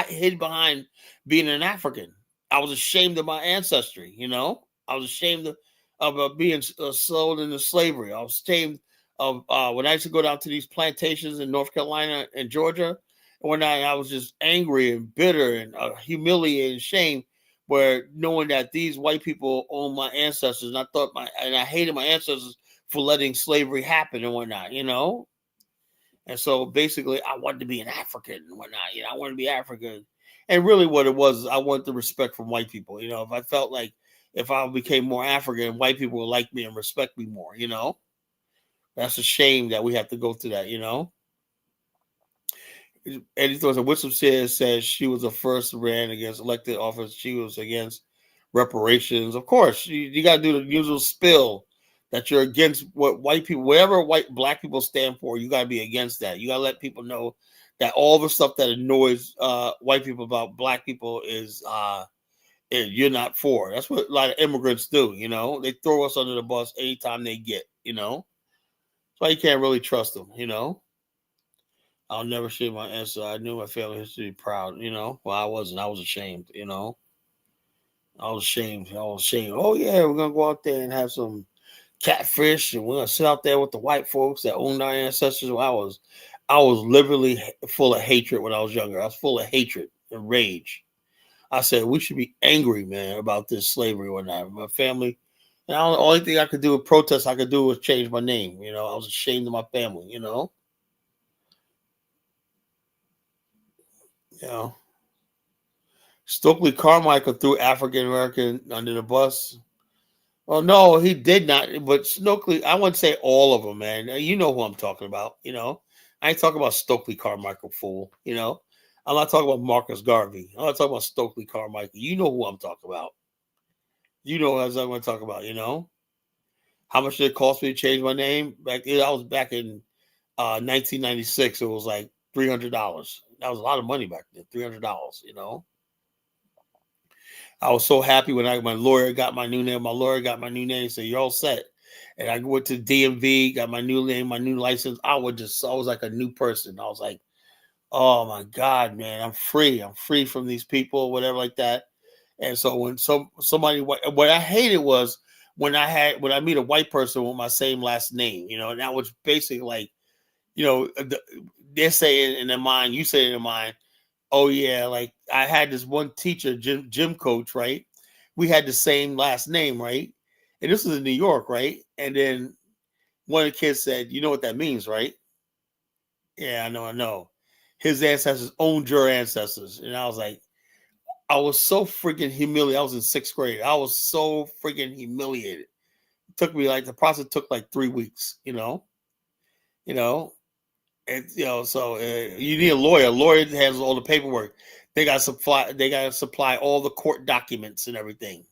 hid behind being an African. I was ashamed of my ancestry, you know? I was ashamed of being sold into slavery. I was ashamed of when I used to go down to these plantations in North Carolina and Georgia, and when I was just angry and bitter and humiliated and ashamed, where knowing that these white people own my ancestors, and I hated my ancestors for letting slavery happen and whatnot, you know. And so basically, I wanted to be an African and whatnot, you know. I wanted to be African, and really, what it was, I wanted the respect from white people, you know. If I felt like if I became more African, white people would like me and respect me more, you know. That's a shame that we have to go through that, you know. Eddie Thorson, Whistle says she was the first ran against elected office. She was against reparations. Of course, you got to do the usual spill that you're against what white people, whatever black people stand for. You got to be against that. You got to let people know that all the stuff that annoys white people about black people is you're not for. That's what a lot of immigrants do. You know, they throw us under the bus anytime they get. You know. So you can't really trust them, you know. I'll never share my answer. I knew my family history proud, you know. Well, I wasn't. I was ashamed, you know. I was ashamed. Oh yeah, we're gonna go out there and have some catfish, and we're gonna sit out there with the white folks that owned our ancestors. Well, I was literally full of hatred when I was younger. I was full of hatred and rage. I said we should be angry, man, about this slavery or not. My family. And the only thing I could do with protest I could do was change my name. You know, I was ashamed of my family, you know. You know. Stokely Carmichael threw African American under the bus. Well, no, he did not. But Stokely, I wouldn't say all of them, man. You know who I'm talking about, you know. I ain't talking about Stokely Carmichael, fool, you know. I'm not talking about Marcus Garvey. I'm not talking about Stokely Carmichael. You know who I'm talking about. You know what I'm going to talk about, you know. How much did it cost me to change my name? I was back in 1996. It was like $300. That was a lot of money back then. $300, you know. I was so happy when my lawyer got my new name. My lawyer got my new name, said you're all set. And I went to DMV, got my new name, my new license. I was like a new person. I was like, oh my God, man, I'm free. I'm free from these people, whatever like that. And so when somebody, what I hated was when I meet a white person with my same last name, you know, and that was basically like, you know, they're saying in their mind, you say in their mind, oh yeah, like I had this one teacher, gym coach, right? We had the same last name, right? And this was in New York, right? And then one of the kids said, you know what that means, right? Yeah, I know. His ancestors owned your ancestors. And I was like, I was so freaking humiliated. I was in 6th grade. I was so freaking humiliated. It took me the process took like 3 weeks, you know, and so you need a lawyer. A lawyer has all the paperwork. They got to supply all the court documents and everything.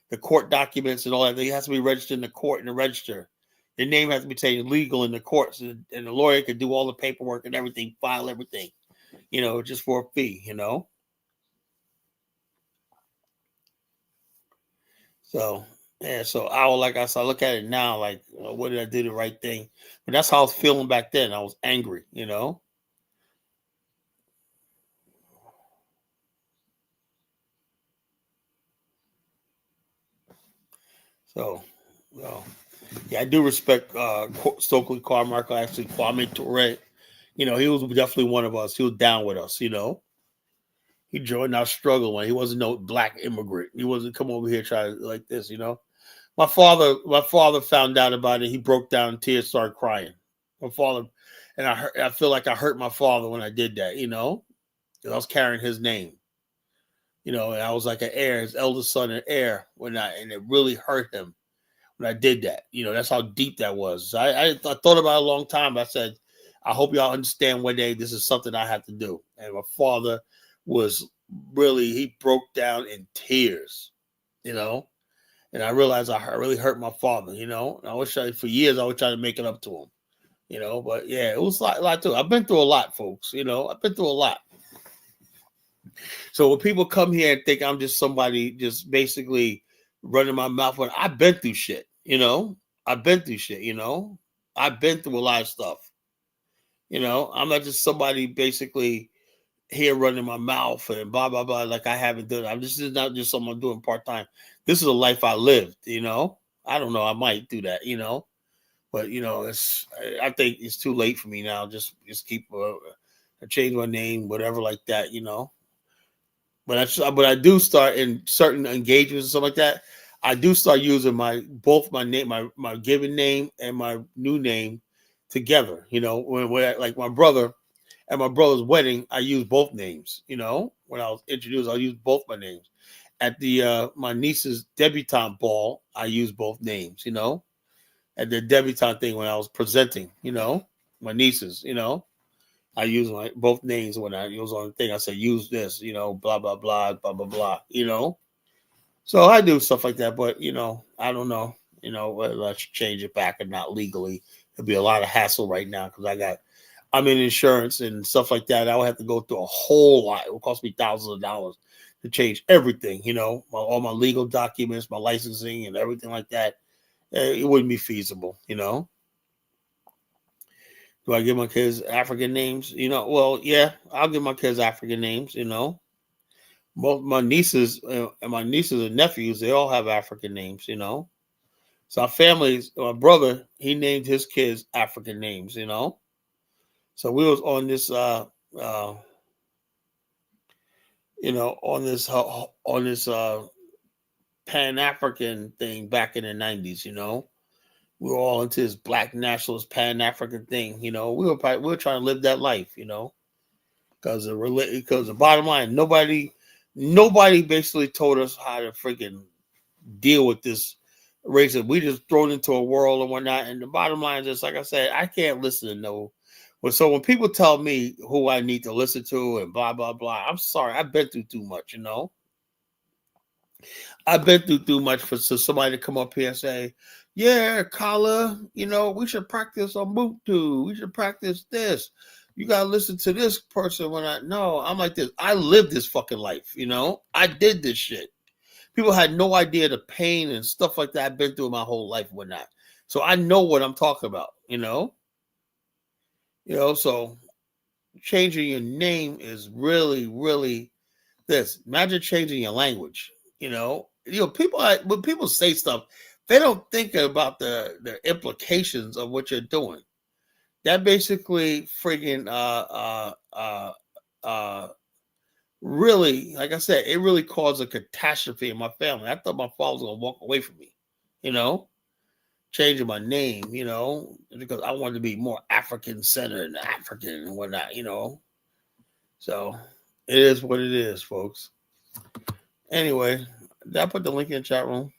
The court documents and all that. They has to be registered in the court and the register. Your name has to be taken legal in the courts, and the lawyer can do all the paperwork and everything, file everything, you know, just for a fee, you know. So yeah, so like I said, I look at it now, like, what did I do the right thing? But that's how I was feeling back then. I was angry, you know. So, well, yeah, I do respect Stokely Carmichael, actually Kwame Ture. You know, he was definitely one of us. He was down with us, you know. He joined our struggle when he wasn't no black immigrant. He wasn't come over here trying like this, you know. My father found out about it. He broke down in tears, started crying. My father, and I feel like I hurt my father when I did that, you know, because I was carrying his name, you know, and I was like an heir, his eldest son and heir and it really hurt him when I did that. You know, that's how deep that was. So I thought about it a long time. I said, I hope y'all understand one day this is something I have to do. And my father he broke down in tears, you know. And I realized I really hurt my father, you know. And for years, I was trying to make it up to him, you know. But yeah, it was a lot too. I've been through a lot, folks, you know. I've been through a lot. So when people come here and think I'm just somebody just basically running my mouth, when I've been through shit, you know. I've been through shit, you know. I've been through a lot of stuff, you know. I'm not just somebody basically here running my mouth and blah blah blah like I haven't done. This is not just something I'm doing part time. This is a life I lived, you know. I don't know, I might do that, you know, but you know, I think it's too late for me now. Just keep change my name, whatever like that, you know. But I do start in certain engagements and stuff like that. I do start using both my name, my given name and my new name together. You know, when like my brother. At my brother's wedding, I used both names. You know, when I was introduced, I used both my names. At my niece's debutante ball, I used both names. You know, at the debutante thing when I was presenting, you know, my nieces, you know, I used both names when I was on the thing. I said, use this, you know, blah blah blah blah blah blah. You know, so I do stuff like that. But you know, I don't know. You know, whether I should change it back or not legally. It'd be a lot of hassle right now because I'm in insurance and stuff like that. I would have to go through a whole lot. It would cost me thousands of dollars to change everything, you know, all my legal documents, my licensing and everything like that. It wouldn't be feasible, you know. Do I give my kids African names? You know, well, yeah, I'll give my kids African names, you know. Both my nieces and nephews, they all have African names, you know. So our families, my brother, he named his kids African names, you know. So we was on this, you know, on this Pan-African thing back in the 90s, you know. We were all into this black nationalist Pan-African thing, you know. We were trying to live that life, you know, because the bottom line, nobody basically told us how to freaking deal with this racism. We just thrown into a world and whatnot. And the bottom line is just like I said, I can't listen to no. Well, so when people tell me who I need to listen to and blah blah blah, I'm sorry, I've been through too much, you know. I've been through too much for somebody to come up here and say, "Yeah, Kala, you know, we should practice on Ubuntu. We should practice this. You gotta listen to this person." I'm like this. I lived this fucking life, you know. I did this shit. People had no idea the pain and stuff like that I've been through my whole life and whatnot. So I know what I'm talking about, you know. You know, so changing your name is really, really this. Imagine changing your language. You know, when people say stuff, they don't think about the implications of what you're doing. That basically friggin' really, like I said, it really caused a catastrophe in my family. I thought my father was gonna walk away from me, you know, changing my name, you know, because I wanted to be more African centered and African and whatnot, you know. So it is what it is, folks. Anyway, did I put the link in the chat room?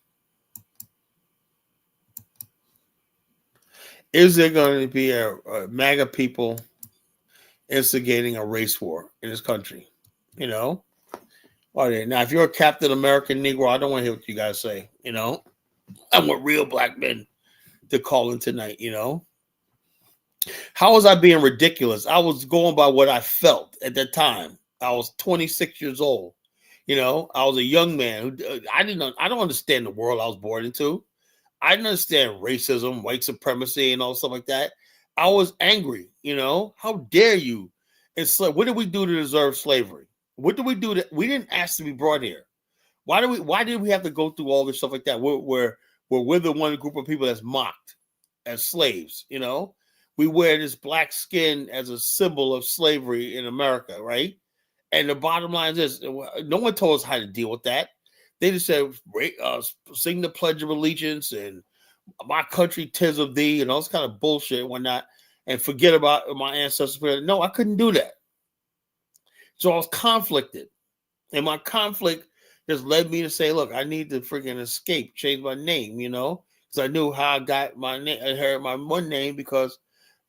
Is there going to be a MAGA people instigating a race war in this country? You know? All right. Now, if you're a Captain American Negro, I don't want to hear what you guys say. You know? I want real black men to call in tonight, you know? How was I being ridiculous? I was going by what I felt at that time. I was 26 years old. You know, I was a young man who I don't understand the world I was born into. I didn't understand racism, white supremacy, and all stuff like that. I was angry. You know, how dare you? It's like, what did we do to deserve slavery? What did we do that we didn't ask to be brought here? Why did we have to go through all this stuff like that? We're the one group of people that's mocked as slaves. You know, we wear this black skin as a symbol of slavery in America, right? And the bottom line is this: no one told us how to deal with that. They just said, sing the Pledge of Allegiance and my country, 'tis of thee, and all this kind of bullshit and whatnot, and forget about my ancestors. No, I couldn't do that. So I was conflicted. And my conflict just led me to say, look, I need to freaking escape, change my name, you know, because I knew how I got my name. I heard my one name because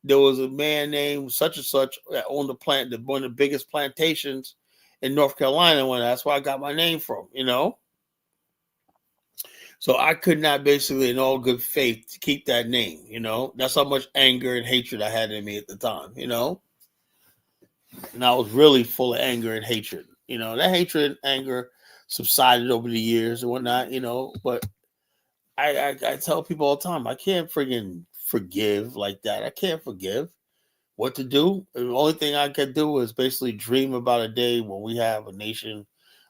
there was a man named such and such that owned one of the biggest plantations in North Carolina. That's where I got my name from, you know. So I could not basically, in all good faith, keep that name, you know. That's how much anger and hatred I had in me at the time, you know. And I was really full of anger and hatred. You know, that hatred and anger subsided over the years and whatnot, you know. But I tell people all the time, I can't friggin' forgive like that. I can't forgive. What to do? The only thing I can do is basically dream about a day when we have a nation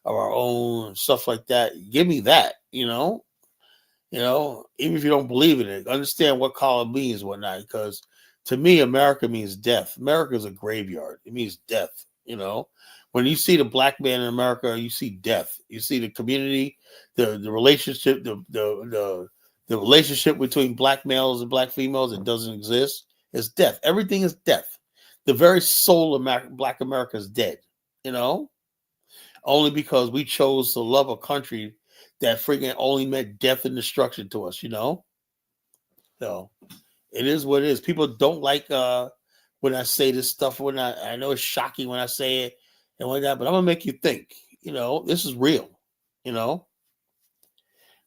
of our own and stuff like that. Give me that, you know. You know, even if you don't believe in it, understand what color means and whatnot. Because to me, America means death. America is a graveyard. It means death, you know. When you see the black man in America, you see death. You see the community, the relationship, the relationship between black males and black females. It doesn't exist. It's death. Everything is death. The very soul of black America is dead. You know, only because we chose to love a country that freaking only meant death and destruction to us. You know, so it is what it is. People don't like when I say this stuff. I know it's shocking when I say it and whatnot, but I'm gonna make you think. You know, this is real. You know,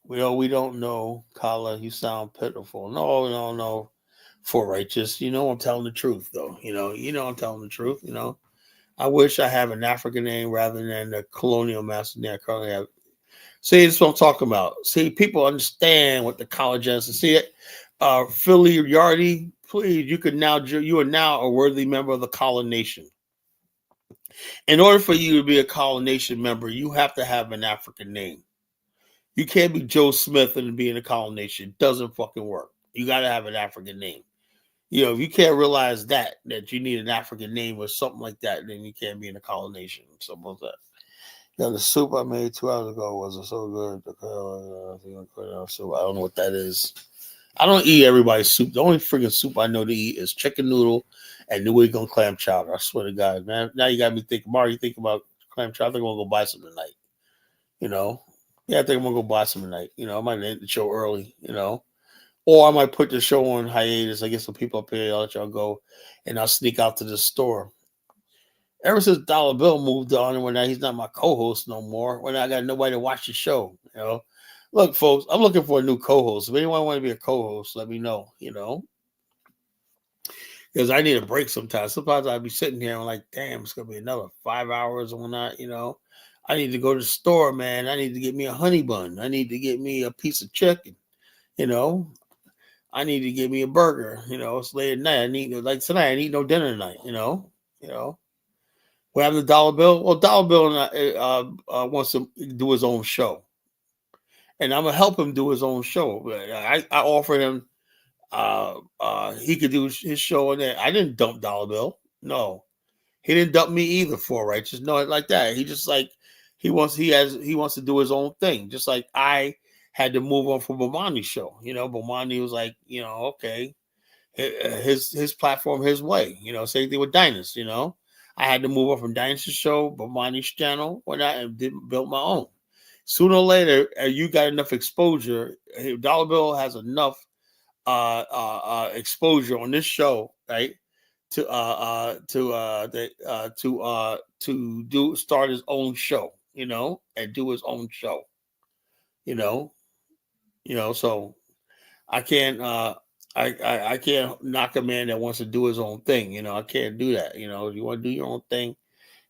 we don't know, Kala. You sound pitiful. No. For righteous, you know, I'm telling the truth, though. You know, I'm telling the truth. You know, I wish I have an African name rather than the colonial master name I currently have. See, that's what I'm talking about. See, people understand what the college is. See it, Philly Yardy. Please, you are now a worthy member of the Colin Nation. In order for you to be a Colin Nation member, you have to have an African name. You can't be Joe Smith and be in the Colin Nation. It doesn't fucking work. You got to have an African name. You know, if you can't realize that you need an African name or something like that, then you can't be in the Colin Nation. Something like that. Yeah, the soup I made 2 hours ago wasn't so good. I don't know what that is. I don't eat everybody's soup. The only freaking soup I know to eat is chicken noodle and New England clam chowder. I swear to God, man. Now you got me thinking, Mario, you think about clam chowder? I think I'm going to go buy some tonight. You know? Yeah, I think I'm going to go buy some tonight. You know, I might end the show early, you know? Or I might put the show on hiatus. I get some people up here. I'll let y'all go. And I'll sneak out to the store. Ever since Dollar Bill moved on and when he's not my co-host no more, when I got nobody to watch the show, you know. Look, folks, I'm looking for a new co-host. If anyone want to be a co-host, let me know, you know. Because I need a break sometimes. Sometimes I'd be sitting here and I'm like, damn, it's going to be another 5 hours or whatnot, you know. I need to go to the store, man. I need to get me a honey bun. I need to get me a piece of chicken, you know. I need to get me a burger, you know. It's late at night. Like tonight, I need no dinner tonight, you know. What happened to Dollar Bill? Well, Dollar Bill wants to do his own show. And I'm going to help him do his own show. I offered him he could do his show on there. I didn't dump Dollar Bill. No. He didn't dump me either for righteous. No, like that. He just like he wants to do his own thing. Just like I had to move on from Bomani's show. You know, Bomani was like, you know, okay. His platform, his way. You know, same thing with Dynas, you know. I had to move on from Dynas' show, Bomani's channel, and built my own. Sooner or later, you got enough exposure. Dollar Bill has enough exposure on this show, right? To start his own show, you know, and do his own show, you know. So I can't I can't knock a man that wants to do his own thing, you know. I can't do that, you know. If you want to do your own thing,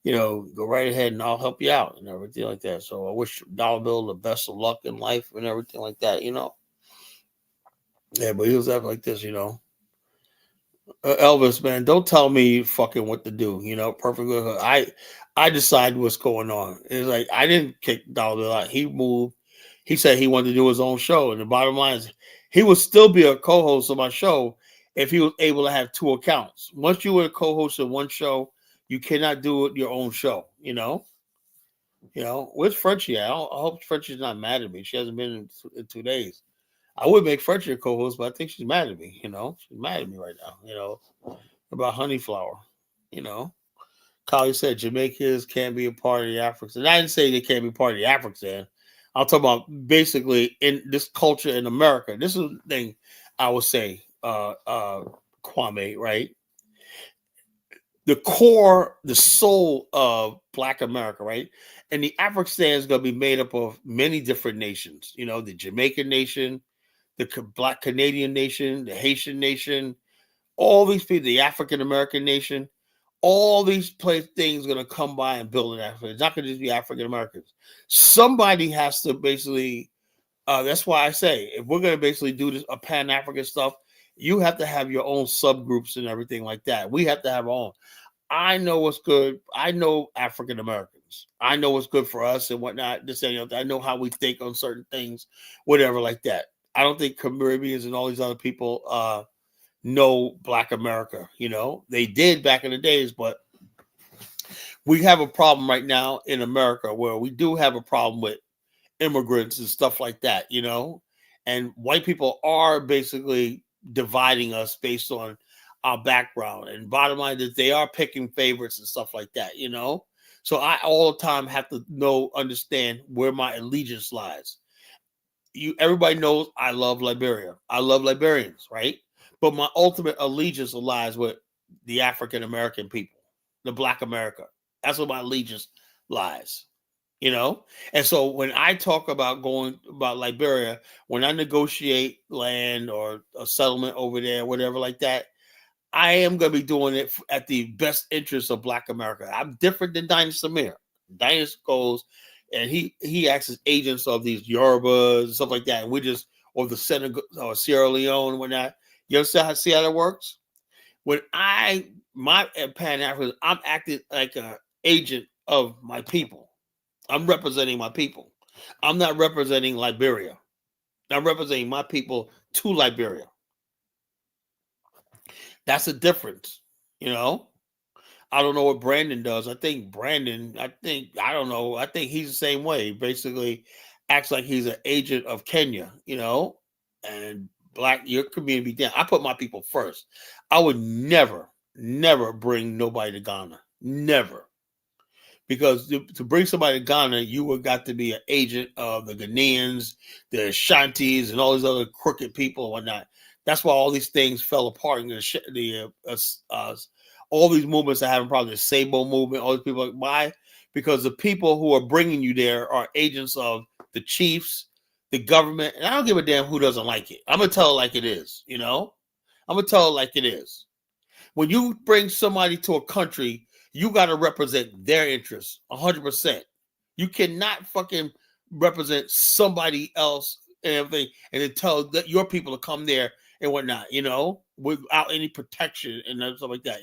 go right ahead and I'll help you out and everything like that. So I wish Dollar Bill the best of luck in life and everything like that. Yeah, but he was acting like this. Elvis, man, don't tell me fucking what to do. Perfectly. I decide what's going on. It's like I didn't kick Dollar Bill out. He moved. He said he wanted to do his own show, and the bottom line is he would still be a co-host of my show if he was able to have two accounts. Once you were a co-host of one show, you cannot do your own show. Where's Frenchie at? I hope Frenchie's not mad at me. She hasn't been in 2 days. I would make Frenchie a co-host, but I think she's mad at me. She's mad at me right now. About Honeyflower. Kali said Jamaicans can't be a part of the Africans. And I didn't say they can't be part of the Africans. I'm talking about basically in this culture in America. This is the thing I would say, Kwame, right? The core, the soul of Black America, right? And the African is going to be made up of many different nations. The Jamaican nation, the Black Canadian nation, the Haitian nation, all these people, the African American nation, all these things are going to come by and build an Africa. It's not going to just be African Americans. Somebody has to basically, that's why I say, if we're going to basically do this, a Pan-African stuff, you have to have your own subgroups and everything like that. We have to have our own. I know what's good. I know African Americans. I know what's good for us and whatnot. I know how we think on certain things, whatever like that. I don't think Caribbeans and all these other people know Black America. They did back in the days, but we have a problem right now in America where we do have a problem with immigrants and stuff like that, and white people are basically dividing us based on our background, and bottom line is they are picking favorites and stuff like that, so I all the time have to understand where my allegiance lies. Everybody knows I love Liberia. I love Liberians, right? But my ultimate allegiance lies with the African American people, the Black America. That's where my allegiance lies, And so when I talk about about Liberia, when I negotiate land or a settlement over there, whatever like that, I am going to be doing it at the best interest of Black America. I'm different than Dynasty Samir. Dynasty goes and he acts as agents of these Yorubas and stuff like that. And or the Senegal or Sierra Leone and whatnot. You understand see how that works? When my Pan-African, I'm acting like an agent of my people. I'm representing my people. I'm not representing Liberia. I'm representing my people to Liberia. That's the difference, I don't know what Brandon does. I think he's the same way. Basically acts like he's an agent of Kenya, and Black, your community down. I put my people first. I would never bring nobody to Ghana. Never. Because to bring somebody to Ghana, you would got to be an agent of the Ghanaians, the Ashantis, and all these other crooked people and whatnot. That's why all these things fell apart. All these movements are having problems. The Sabo movement, all these people. Why? Because the people who are bringing you there are agents of the chiefs, the government, and I don't give a damn who doesn't like it. I'm gonna tell it like it is. I'm gonna tell it like it is. When you bring somebody to a country, you got to represent their interests 100%. You cannot fucking represent somebody else and everything, and then tell that your people to come there and whatnot, without any protection and stuff like that,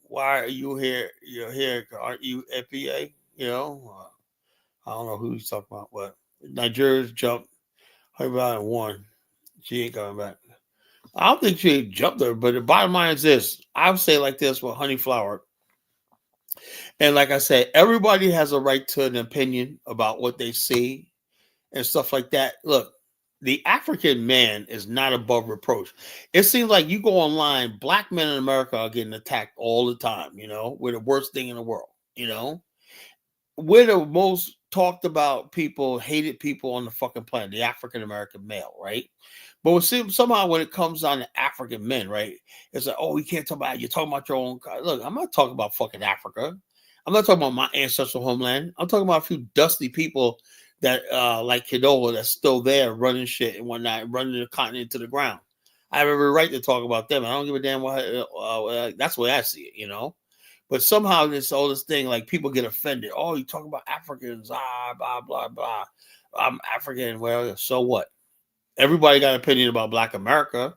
Why are you here? You're here, aren't you FBA? I don't know who he's talking about, but Nigeria's jumped. How about it won? She ain't coming back. I don't think she jumped her, but the bottom line is this. I would say like this with Honeyflower. And like I said, everybody has a right to an opinion about what they see and stuff like that. Look, the African man is not above reproach. It seems like you go online, Black men in America are getting attacked all the time, we're the worst thing in the world, We're the most talked about people, hated people on the fucking planet, the African American male, right? But somehow when it comes down to African men, right, it's like, oh, you can't talk about it. You're talking about your own. Look, I'm not talking about fucking Africa. I'm not talking about my ancestral homeland. I'm talking about a few dusty people that, like Kidola, that's still there running shit and whatnot, running the continent to the ground. I have every right to talk about them. I don't give a damn what. That's the way I see it, But somehow all this thing, like people get offended. Oh, you talk about Africans, blah, blah, blah. I'm African. Well, so what? Everybody got an opinion about Black America.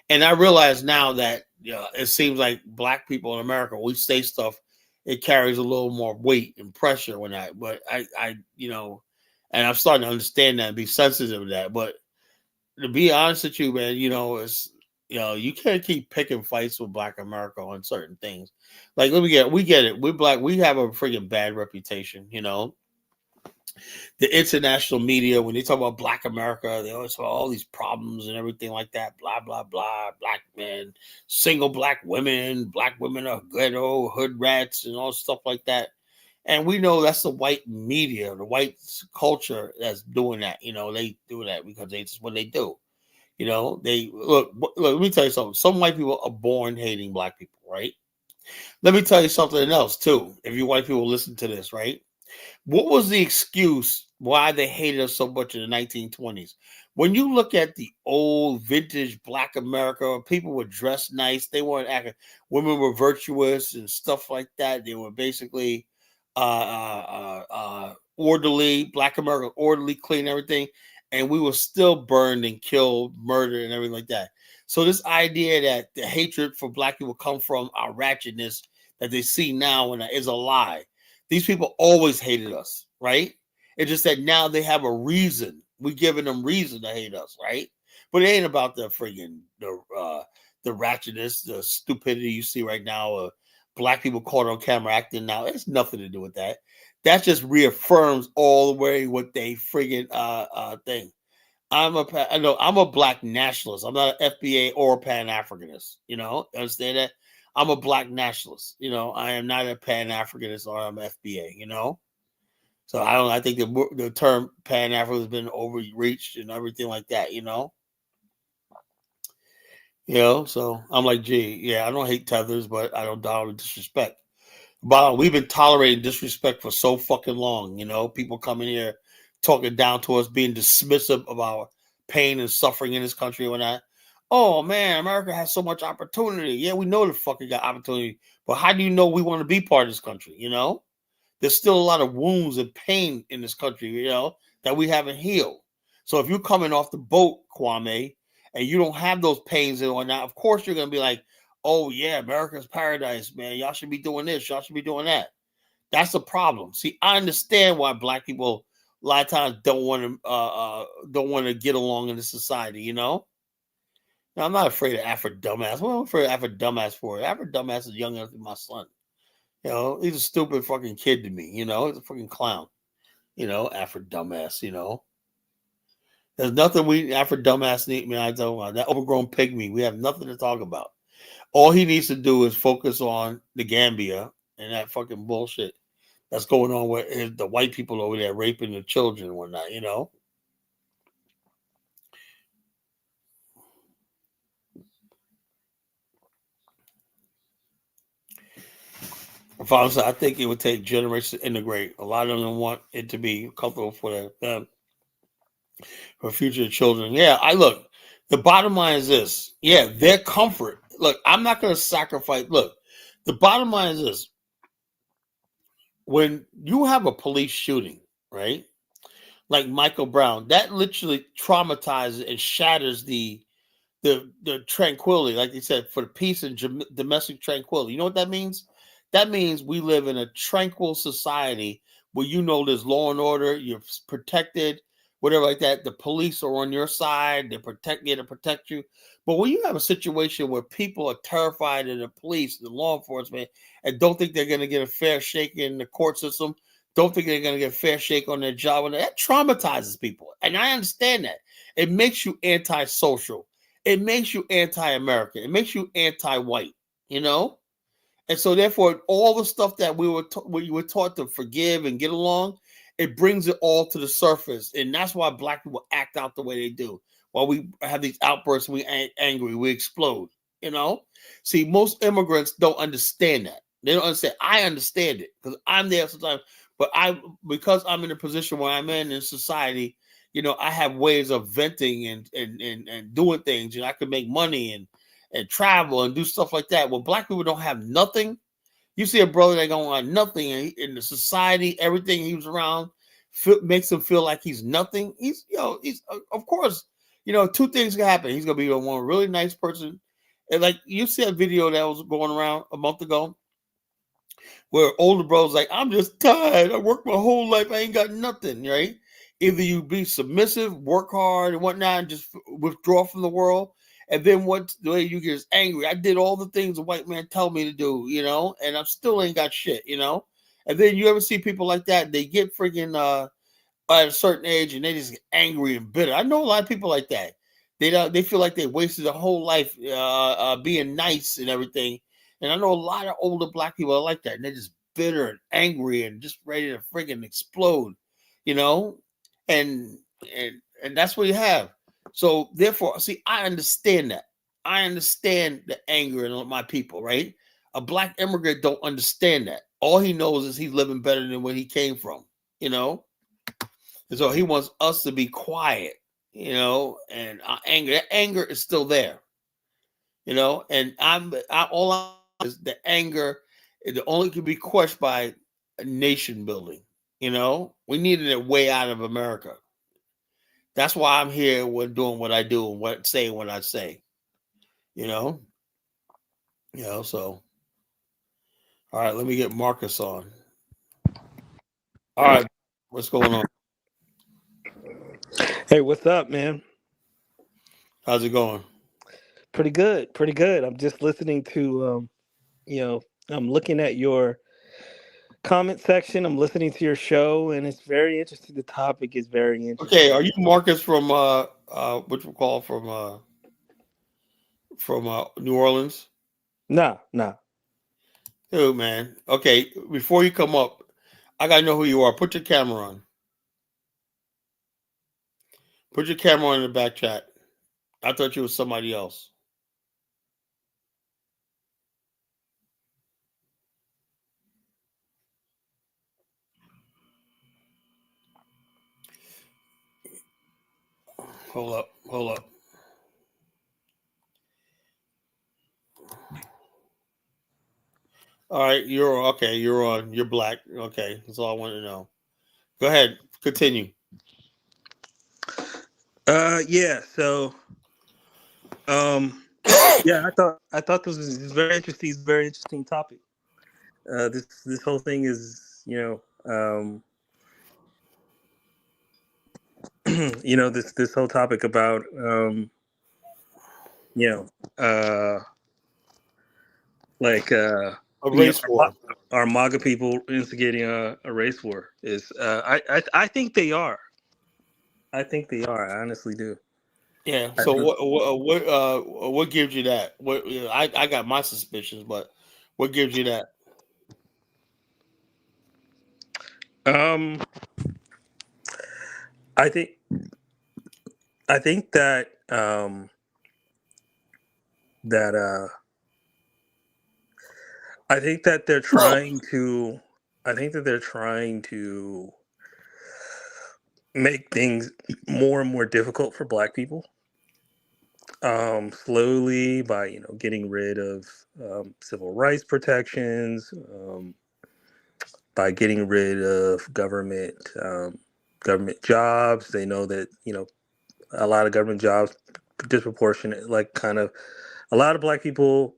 And I realize now that it seems like Black people in America, we say stuff, it carries a little more weight and pressure when but I and I'm starting to understand that and be sensitive to that. But to be honest with you, man, it's, you can't keep picking fights with Black America on certain things. Like, we get it. We're Black. We have a freaking bad reputation, The international media, when they talk about Black America, they always talk about all these problems and everything like that. Blah, blah, blah. Black men, single Black women are ghetto, hood rats, and all stuff like that. And we know that's the white media, the white culture that's doing that. They do that because that's what they do. They look, let me tell you something. Some white people are born hating Black people, right? Let me tell you something else, too. If you white people listen to this, right? What was the excuse why they hated us so much in the 1920s? When you look at the old vintage Black America, people were dressed nice. They weren't acting. Women were virtuous and stuff like that. They were basically orderly. Black America, orderly, clean, everything. And we were still burned and killed, murdered, and everything like that. So this idea that the hatred for Black people come from our ratchetness that they see now is a lie. These people always hated us, right? It's just that now they have a reason. We're giving them reason to hate us, right? But it ain't about the friggin' the ratchetness, the stupidity you see right now. Black people caught on camera acting now. It's nothing to do with that. That just reaffirms all the way what they friggin' thing. I'm a Black nationalist. I'm not an FBA or a Pan-Africanist. Understand that? I'm a Black nationalist. I am not a Pan-Africanist or I'm FBA. So I think the term Pan-African has been overreached and everything like that. So I'm like, gee, yeah, I don't hate tethers, but I don't tolerate disrespect. But we've been tolerating disrespect for so fucking long. People coming here talking down to us, being dismissive of our pain and suffering in this country and whatnot. Oh man, America has so much opportunity. Yeah, we know the fucking got opportunity, but how do you know we want to be part of this country? There's still a lot of wounds and pain in this country, that we haven't healed. So if you're coming off the boat, Kwame, and you don't have those pains and whatnot, of course you're gonna be like, oh yeah, America's paradise, man. Y'all should be doing this, y'all should be doing that. That's the problem. See, I understand why Black people a lot of times don't want to get along in the society, Now, I'm not afraid of Afro dumbass. What am I afraid of Afro dumbass for? Afro dumbass is young enough to be my son. He's a stupid fucking kid to me. He's a fucking clown. Afro dumbass. There's nothing Afro dumbass need. I talk about that overgrown pygmy. We have nothing to talk about. All he needs to do is focus on the Gambia and that fucking bullshit that's going on with the white people over there raping the children and whatnot. I think it would take generations to integrate. A lot of them want it to be comfortable for them, for future children. Yeah, look. The bottom line is this. Yeah, their comfort. Look, I'm not going to sacrifice. Look, the bottom line is this. When you have a police shooting, right, like Michael Brown, that literally traumatizes and shatters the tranquility, like they said, for the peace and domestic tranquility. You know what that means? That means we live in a tranquil society where there's law and order, you're protected, whatever like that. The police are on your side, they're to protect you. But when you have a situation where people are terrified of the police, the law enforcement, and don't think they're going to get a fair shake in the court system, don't think they're going to get a fair shake on their job, and that traumatizes people. And I understand that. It makes you antisocial. It makes you anti-American. It makes you anti-white, And so therefore, all the stuff that we were taught to forgive and get along, it brings it all to the surface. And that's why Black people act out the way they do. While we have these outbursts, we angry, we explode, See, most immigrants don't understand that. They don't understand. I understand it because I'm there sometimes. But because I'm in a position where I'm in society, I have ways of venting and doing things. I can make money and travel and do stuff like that. When Black people don't have nothing, You see a brother that don't want nothing in the society, everything he was around makes him feel like he's nothing. He's, he's of course, two things can happen. He's gonna be one really nice person, and like you see a video that was going around a month ago, where older brothers like, I'm just tired. I worked my whole life. I ain't got nothing, right? Either you be submissive, work hard and whatnot, and just withdraw from the world. And then the way you get is angry. I did all the things the white man tell me to do, and I still ain't got shit, And then you ever see people like that? They get freaking at a certain age and they just get angry and bitter. I know a lot of people like that. They feel like they wasted their whole life being nice and everything. And I know a lot of older black people are like that. And they're just bitter and angry and just ready to freaking explode, And that's what you have. So therefore, see, I understand that. I understand the anger in my people, right? A black immigrant don't understand that. All he knows is he's living better than where he came from, And so he wants us to be quiet, and our anger is still there, and all I is the anger. It only can be quashed by a nation building. We needed a way out of America. That's why I'm here. We're doing what I do and saying what I say. So all right. Let me get Marcus on. All right, what's going on? Hey, what's up, man? How's it going? Pretty good, pretty good. I'm just listening to, I'm looking at your comment section. I'm listening to your show, and it's very interesting. The topic is very interesting. Okay, are you Marcus from what you call from New Orleans? Nah. Dude, man. Okay, before you come up, I gotta know who you are. Put your camera on. Put your camera on in the back chat. I thought you was somebody else. Hold up. All right, you're okay. You're on. You're black. Okay, that's all I want to know. Go ahead. Continue. Yeah. So, yeah, I thought this was very interesting. It's a very interesting topic. This whole thing is, this whole topic about, A race war. Our MAGA people instigating a race war is. I think they are. I think they are. I honestly do. Yeah. So what gives you that? I got my suspicions, but what gives you that? I think that I think that they're trying to. I think that they're trying to make things more and more difficult for Black people. Slowly by getting rid of civil rights protections, by getting rid of government jobs. They know that a lot of government jobs disproportionate, like kind of a lot of Black people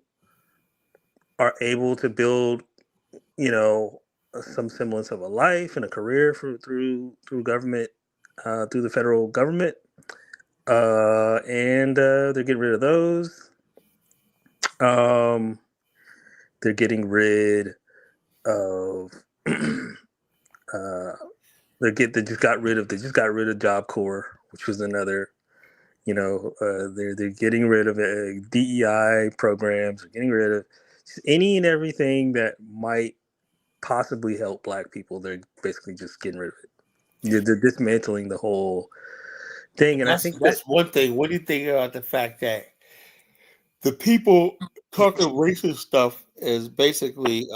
are able to build some semblance of a life and a career through government, through the federal government, and they're getting rid of those. They're getting rid of they just got rid of Job Corps, which was another. They're getting rid of DEI programs. They're getting rid of any and everything that might possibly help Black people. They're basically just getting rid of it. They're dismantling the whole thing, and I think that's one thing. What do you think about the fact that the people talking racist stuff is basically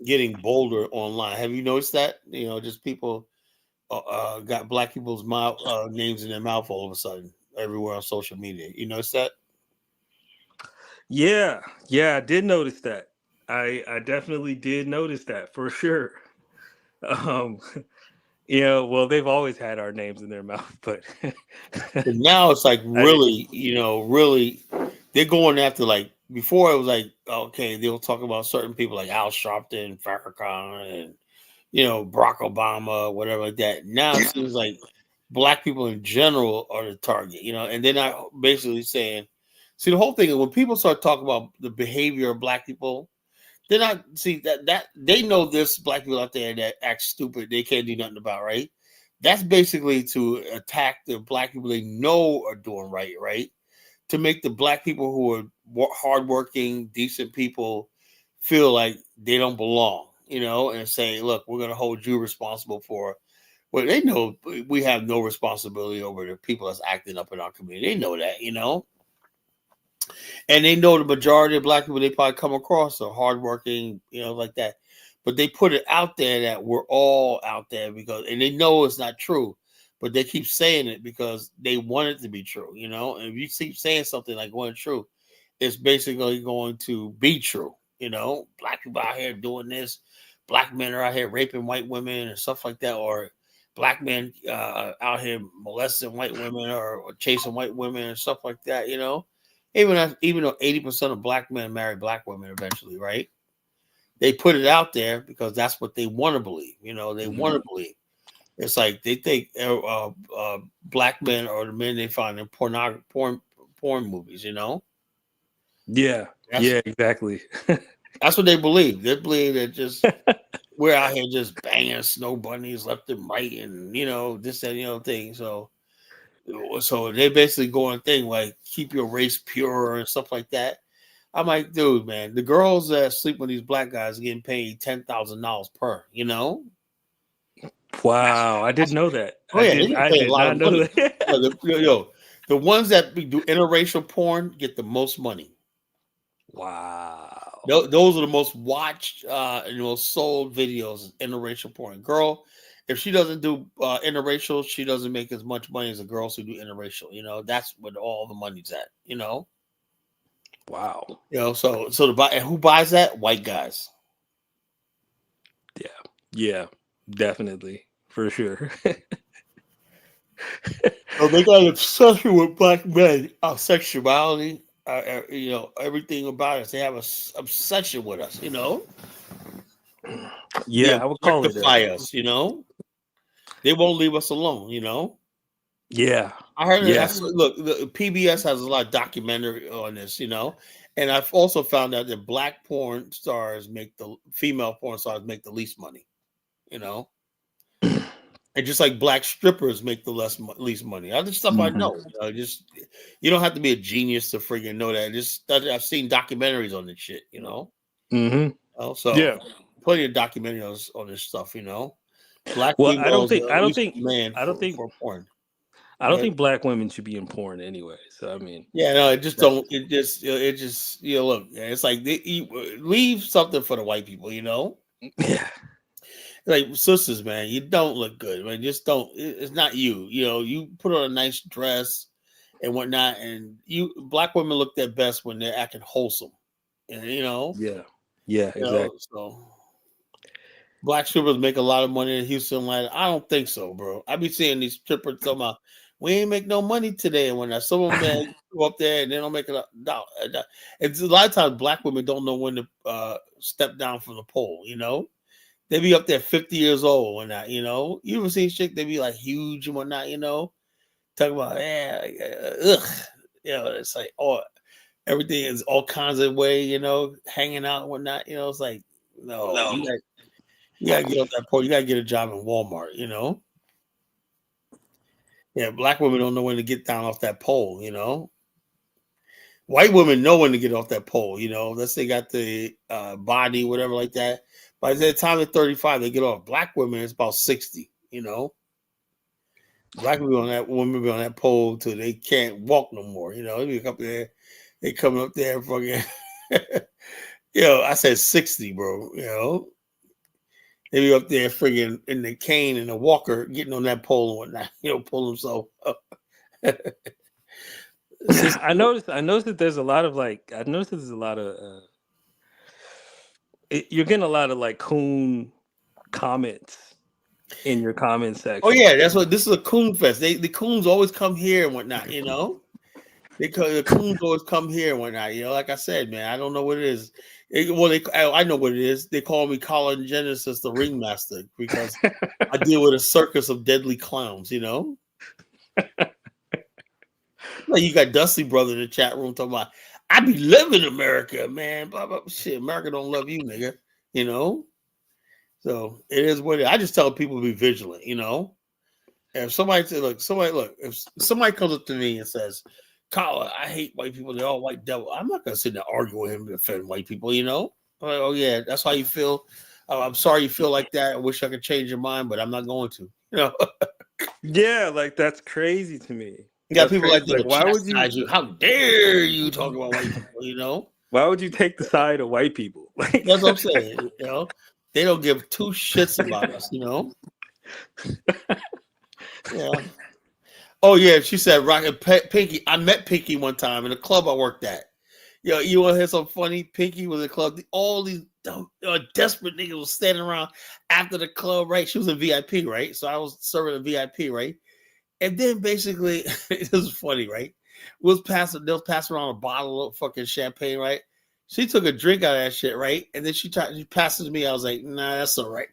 getting bolder online? Have you noticed that? Just people got Black people's names in their mouth all of a sudden everywhere on social media. You notice that? Yeah, I did notice that. I definitely did notice that for sure. Um, well, they've always had our names in their mouth, but But now it's like I didn't. really, really, they're going after like before it was like okay, they'll talk about certain people like Al Sharpton, Farrakhan, and Barack Obama, whatever like that. Now it seems like black people in general are the target, and they're not basically saying. See, the whole thing is when people start talking about the behavior of black people, they're not see that they know there's black people out there that act stupid, they can't do nothing about, right? That's basically to attack the black people they know are doing right? To make the black people who are hardworking, decent people feel like they don't belong, and say, look, we're going to hold you responsible for. Well, they know we have no responsibility over the people that's acting up in our community. They know that, and they know the majority of black people they probably come across are hardworking, like that. But they put it out there that we're all out there and they know it's not true, but they keep saying it because they want it to be true, And if you keep saying something like going true, it's basically going to be true, Black people out here doing this, black men are out here raping white women and stuff like that, or black men out here molesting white women or chasing white women and stuff like that, Even though 80% of black men marry black women eventually, right? They put it out there because that's what they want to believe. They want to believe. It's like they think black men are the men they find in porn movies. Yeah, exactly. That's what they believe. They believe that just we're out here just banging snow bunnies left and right, and this and thing. So they basically go on thing like keep your race pure and stuff like that. I'm like, dude, man, the girls that sleep with these black guys are getting paid $10,000 per, Wow, I didn't know that. Oh yeah, they get I paid a did lot not of know money. that. The ones that do interracial porn get the most money. Wow. Those are the most watched and most sold videos of interracial porn. Girl, if she doesn't do interracial, she doesn't make as much money as the girls who do interracial. That's where all the money's at. Wow. So and who buys that? White guys. Yeah, definitely, for sure. So they got an obsession with black men, our sexuality, everything about us. They have an obsession with us, Yeah, I would call it us, They won't leave us alone, Yeah. I heard Yeah. look, the PBS has a lot of documentary on this, and I've also found out that black porn stars female porn stars make the least money, And just like black strippers make the least money. Other stuff I know. You don't have to be a genius to friggin' know that. I've seen documentaries on this shit, So plenty of documentaries on this stuff, Black Well, females I don't think for porn. I don't think black women should be in porn anyway. So I mean, it just look, it's like leave something for the white people, Yeah. Like sisters, man, you don't look good, man. Just don't. It's not you. You put on a nice dress and whatnot, and black women look their best when they're acting wholesome, and Yeah, exactly. So black strippers make a lot of money in Houston. Like, I don't think so, bro. I be seeing these strippers talking about we ain't make no money today, and when some of them go up there and they don't make it. It's a lot of times black women don't know when to step down from the pole. They be up there 50 years old and that, You ever seen shit? They be like huge and whatnot, Talk about, it's like, everything is all kinds of way, hanging out and whatnot, It's like, no. You gotta get off that pole. You gotta get a job in Walmart, Yeah, black women don't know when to get down off that pole, White women know when to get off that pole, Unless they got the body, whatever like that. By the time they're 35, they get off. Black women, it's about 60, Black women be on that pole till they can't walk no more, They be up there, they coming up there fucking, I said 60, bro, They be up there friggin' in the cane and the walker, getting on that pole and whatnot, pull themselves up. I noticed that there's a lot of you're getting a lot of like coon comments in your comment section. Oh yeah, that's what this is a coon fest. The coons always come here and whatnot, you know. The coons always come here and whatnot, you know. Like I said, man, I don't know what it is. I know what it is. They call me Colin Genesis, the ringmaster, because I deal with a circus of deadly clowns, you know. Like you got Dusty Brother in the chat room talking about, I be living in America, man. Blah, blah, shit, America don't love you, nigga. You know. So it is what it is. I just tell people to be vigilant, you know. And if somebody if somebody comes up to me and says, Colin, I hate white people, they're all white devil. I'm not gonna sit there and argue with him and defend white people, you know. I'm like, oh yeah, that's how you feel. I'm sorry you feel like that. I wish I could change your mind, but I'm not going to. You know. Yeah, like that's crazy to me. You got That's people crazy. like, why would you? How dare you talk about white people? You know. Why would you take the side of white people? That's what I'm saying. You know, they don't give two shits about us. You know. Yeah. Oh yeah, she said Rocket Pinky. I met Pinky one time in a club I worked at. Yo, you want to hear something funny? Pinky was in a club. All these desperate niggas was standing around after the club, right? She was a VIP, right? So I was serving a VIP, right? And then basically, it was funny, right? They'll pass around a bottle of fucking champagne, right? She took a drink out of that shit, right? And then she passed it to me. I was like, nah, that's all right.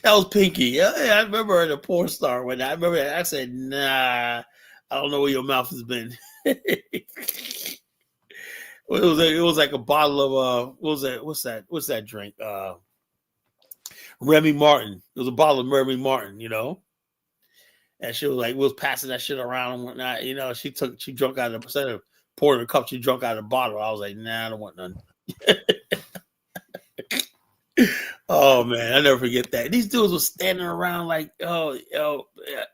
That was Pinky. Yeah, I remember her, the porn star. When I remember that, I said, nah, I don't know where your mouth has been. It was like a bottle of what's that drink? Remy Martin. It was a bottle of Remy Martin, you know. And she was like, we was passing that shit around and whatnot. You know, she drunk out of instead of pouring a cup, she drunk out of the bottle. I was like, nah, I don't want none. Oh man, I never forget that. These dudes were standing around like, oh, yeah.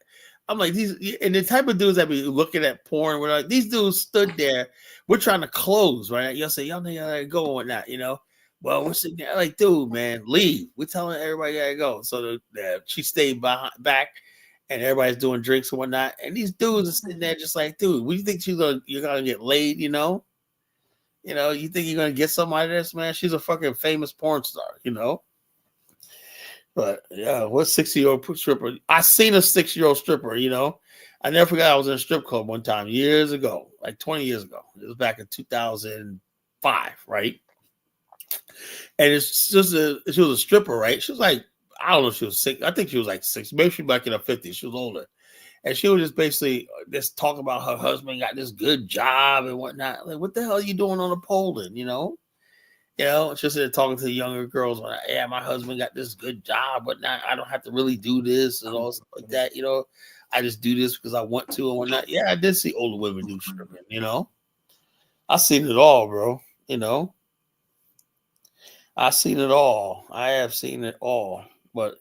I'm like, these, and the type of dudes that be looking at porn, we're like, these dudes stood there. We're trying to close, right? Y'all say, y'all know y'all gotta go and whatnot, you know. Well, we're sitting there like, dude, man, leave. We're telling everybody gotta go. So she stayed back, and everybody's doing drinks and whatnot. And these dudes are sitting there just like, dude, what do you think you're gonna get laid, you know? You know, you think you're gonna get something out of this, man? She's a fucking famous porn star, you know. But yeah, what 60-year-old stripper? I seen a 6-year-old stripper, you know. I never forgot I was in a strip club one time years ago, like 20 years ago. It was back in 2005, right? And it's just she was a stripper, right? She was like, I don't know if she was 6. I think she was like 6. Maybe she was back in her 50s. She was older. And she was just basically just talk about her husband got this good job and whatnot. Like, what the hell are you doing on a pole then, you know? You know, just talking to the younger girls, like, yeah, my husband got this good job, but now I don't have to really do this and all stuff like that. You know, I just do this because I want to and whatnot. Yeah, I did see older women do stripping. You know, I seen it all, bro. You know, I seen it all. I have seen it all. But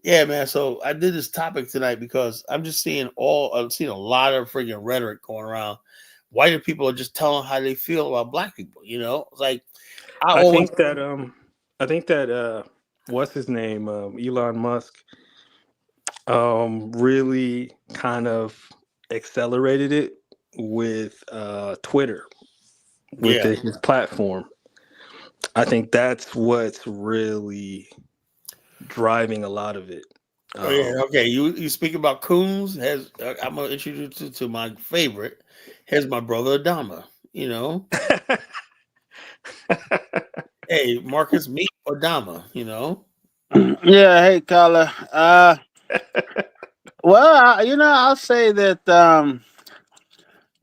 yeah, man. So I did this topic tonight because I'm just seeing I'm seeing a lot of freaking rhetoric going around. White people are just telling how they feel about black people. You know, it's like. I think that what's his name, Elon Musk, really kind of accelerated it with Twitter, with his platform. I think that's what's really driving a lot lot of it. Oh yeah, okay. You speak about coons. I'm gonna introduce you to my favorite. Here's my brother Adama. You know. Hey, Marcus, meet Adama. You know. Yeah. Hey, Carla. Well, I'll say that.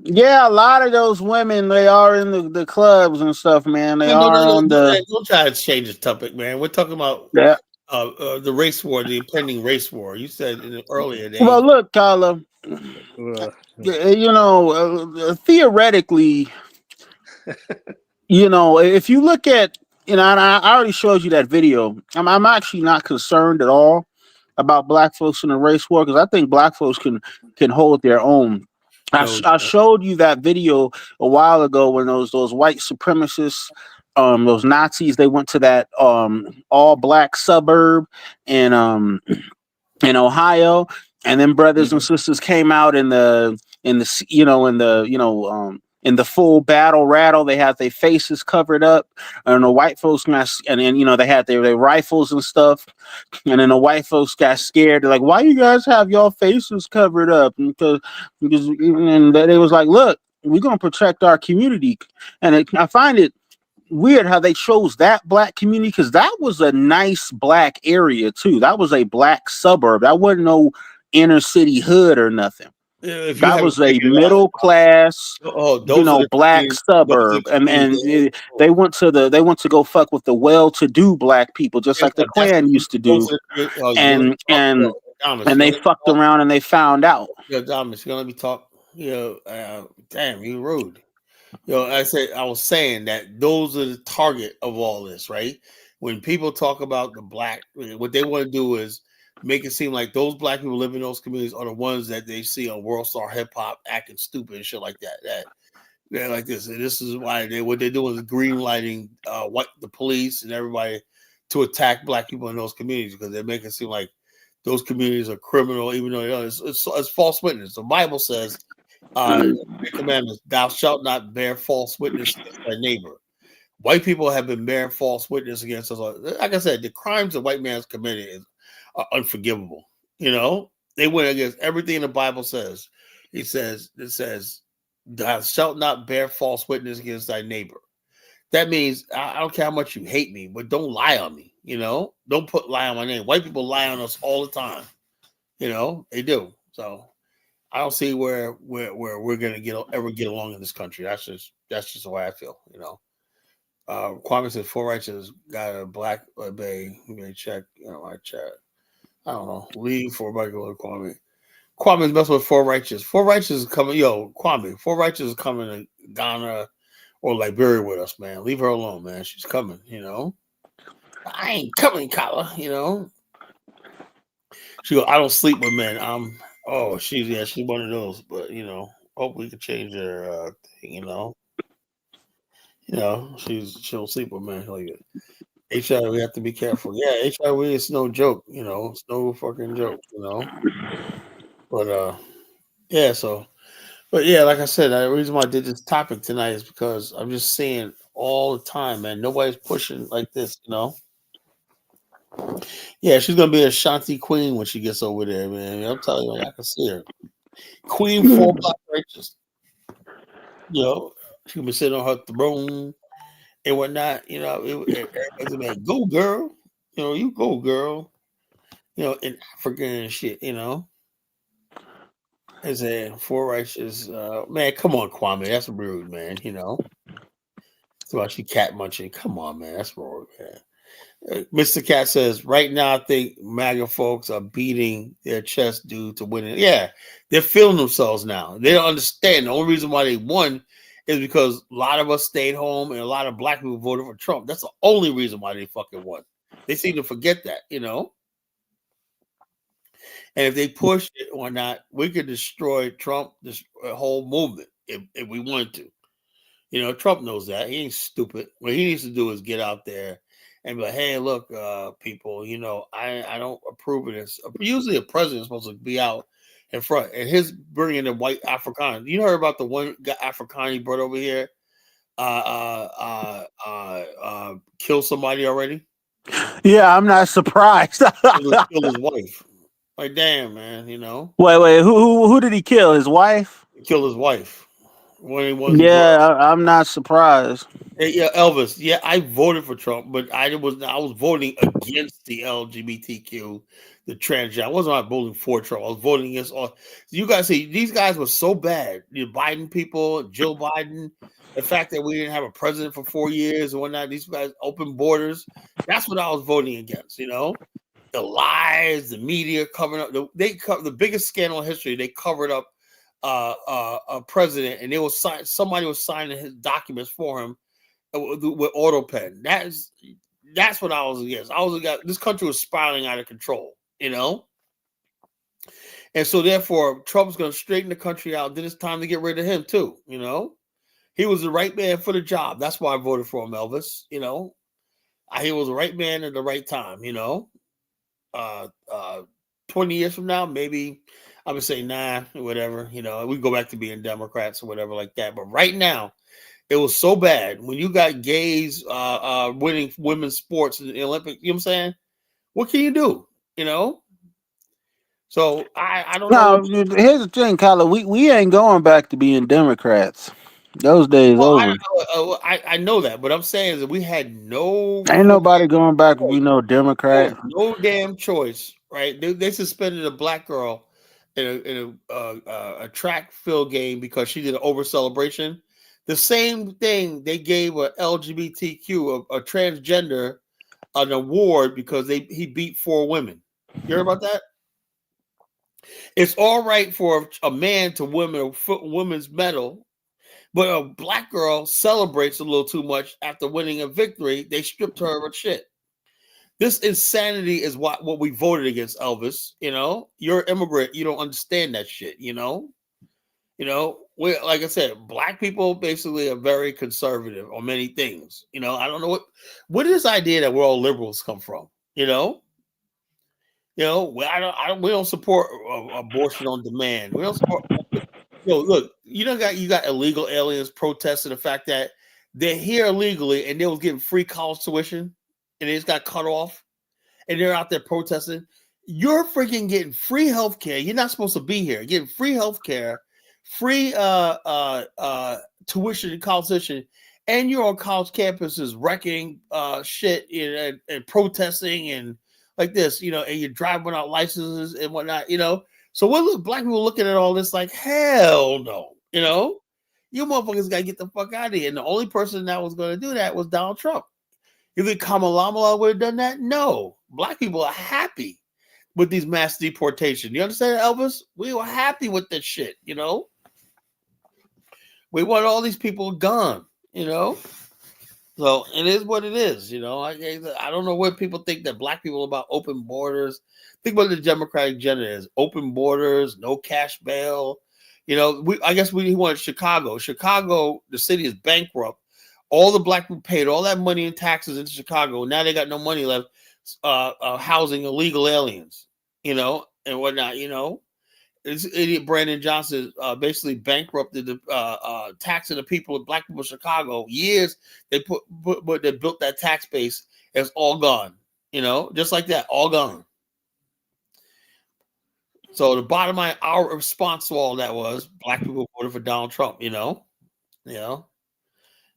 Yeah, a lot of those women, they are in the clubs and stuff, man. They on the. Don't try to change the topic, man. We're talking about the race war, the impending race war. You said in the earlier days. Well, look, Carla. Theoretically, if you look at, and I already showed you that video. I'm actually not concerned at all about black folks in the race war because I think black folks can hold their own. I showed you that video a while ago when those white supremacists, those Nazis, they went to that all black suburb in Ohio, and then brothers and sisters came out in the in the full battle rattle. They had their faces covered up, and the white folks and then they had their rifles and stuff. And then the white folks got scared. They're like, "Why you guys have your faces covered up?" And they was like, "Look, we're gonna protect our community." And I find it weird how they chose that black community, because that was a nice black area too. That was a black suburb. That wasn't no inner city hood or nothing. If you That haven't was a figured it out, middle class, those are the black communities, suburb, and they went to go fuck with the well-to-do black people, just like the Klan used to do, and they fucked around and they found out. Yo, Thomas, you're gonna let me talk. Damn, you rude. I was saying that those are the target of all this, right? When people talk about the black, what they want to do is make it seem like those black people living in those communities are the ones that they see on World Star Hip Hop acting stupid and shit like that. They're like this. And this is why what they're doing is green lighting the police and everybody to attack black people in those communities, because they're making it seem like those communities are criminal, even though it's false witness. The Bible says, the commandments, thou shalt not bear false witness against thy neighbor. White people have been bearing false witness against us. Like I said, the crimes the white man's committed are unforgivable. They went against everything the Bible says. It says, thou shalt not bear false witness against thy neighbor. That means I don't care how much you hate me, but don't lie on me. Don't put lie on my name. White people lie on us all the time. They do. So I don't see where we're gonna ever get along in this country. That's just the way I feel. Kwame said 4 Righteous got a black bay. You may check my chat. I don't know. Leave for regular Kwame. Kwame's messing with 4 Righteous. 4 Righteous is coming. Kwame, 4 Righteous is coming to Ghana or Liberia with us, man. Leave her alone, man. She's coming. I ain't coming, Kala. She go, I don't sleep with men. She's one of those, but hope we can change her thing, she'll sleep with men like it. HIV, we have to be careful. Yeah, HIV is no joke, it's no fucking joke, But like I said, the reason why I did this topic tonight is because I'm just seeing all the time, man. Nobody's pushing like this, Yeah, she's gonna be a Ashanti queen when she gets over there, man. I'm telling you, I can see her. Queen for Black Righteous. She can be sitting on her throne and whatnot. Everybody's like, go girl. You go girl. In Africa and shit. As a 4 Righteous. Man, come on, Kwame. That's rude, man. That's why she cat munching. Come on, man. That's rude, man. Mr. Cat says, right now, I think MAGA folks are beating their chest due to winning. Yeah, they're feeling themselves now. They don't understand. The only reason why they won is because a lot of us stayed home and a lot of black people voted for Trump. That's the only reason why they fucking won. They seem to forget that, And if they push it or not, we could destroy Trump, this whole movement, if we wanted to. Trump knows that. He ain't stupid. What he needs to do is get out there and be like, hey, look, people, I don't approve of this. Usually a president is supposed to be out in front. And his bringing the white Afrikaner. You heard about the one Afrikaner he brought over here? Kill somebody already? Yeah, I'm not surprised. Kill his wife. Like, damn, man, Wait, who did he kill? His wife? He killed his wife. I'm not surprised. Yeah, Elvis. Yeah, I voted for Trump, but I was voting against the LGBTQ, the transgender. I wasn't voting for Trump. I was voting against all. You guys see, these guys were so bad. The Biden people, Joe Biden, the fact that we didn't have a president for 4 years and whatnot. These guys open borders. That's what I was voting against. The lies, the media covering up. They covered the biggest scandal in history. They covered up a president, and somebody was signing his documents for him with auto pen. That's what I was against. I was against. This country was spiraling out of control, and so therefore Trump's going to straighten the country out. Then it's time to get rid of him too. He was the right man for the job. That's why I voted for him, Elvis. He was the right man at the right time. 20 years from now, maybe I would say, nah, whatever. You know, we go back to being Democrats or whatever like that. But right now, it was so bad when you got gays winning women's sports in the Olympics. You know what I'm saying? What can you do? You know? So I don't know Now, what. here's the thing, Kyla. We ain't going back to being Democrats. Those days Well, over. I know that, but I'm saying is that we had no Ain't fucking nobody going back to be no There was Democrat. no damn choice, right? They suspended a black girl in a track field game because she did an over celebration. The same thing they gave a LGBTQ, a transgender, an award because he beat 4 women. You heard about that? It's all right for a man to win a women's medal, but a black girl celebrates a little too much after winning a victory. They stripped her of her shit. This insanity is what we voted against, Elvis. You know, you're an immigrant. You don't understand that shit. You know, we, like I said, black people basically are very conservative on many things. You know, I don't know what is this idea that we're all liberals come from. You know, we don't support abortion on demand. We don't support. Look, you got illegal aliens protesting the fact that they're here illegally and they was getting free college tuition and they just got cut off. And they're out there protesting. You're freaking getting free health care. You're not supposed to be here. Getting free health care, free tuition and college tuition, and you're on college campuses wrecking shit and protesting and like this, you know, and you're driving without licenses and whatnot, you know. So what black people looking at all this like, hell no, you know, you motherfuckers gotta get the fuck out of here. And the only person that was going to do that was Donald Trump. You think Kamala would have done that? No. Black people are happy with these mass deportations. You understand, Elvis? We were happy with this shit, you know? We want all these people gone, you know? So it is what it is, you know? I don't know what people think that black people about open borders. Think about the Democratic agenda is open borders, no cash bail. You know, I guess we wanted Chicago. Chicago, the city is bankrupt. All the black people paid all that money in taxes into Chicago. Now they got no money left housing illegal aliens, you know, and whatnot, you know. This idiot Brandon Johnson basically bankrupted the taxing the people, black people in Chicago. Years they they built that tax base. It's all gone, you know, just like that, all gone. So the bottom line, our response to all that was black people voted for Donald Trump, you know.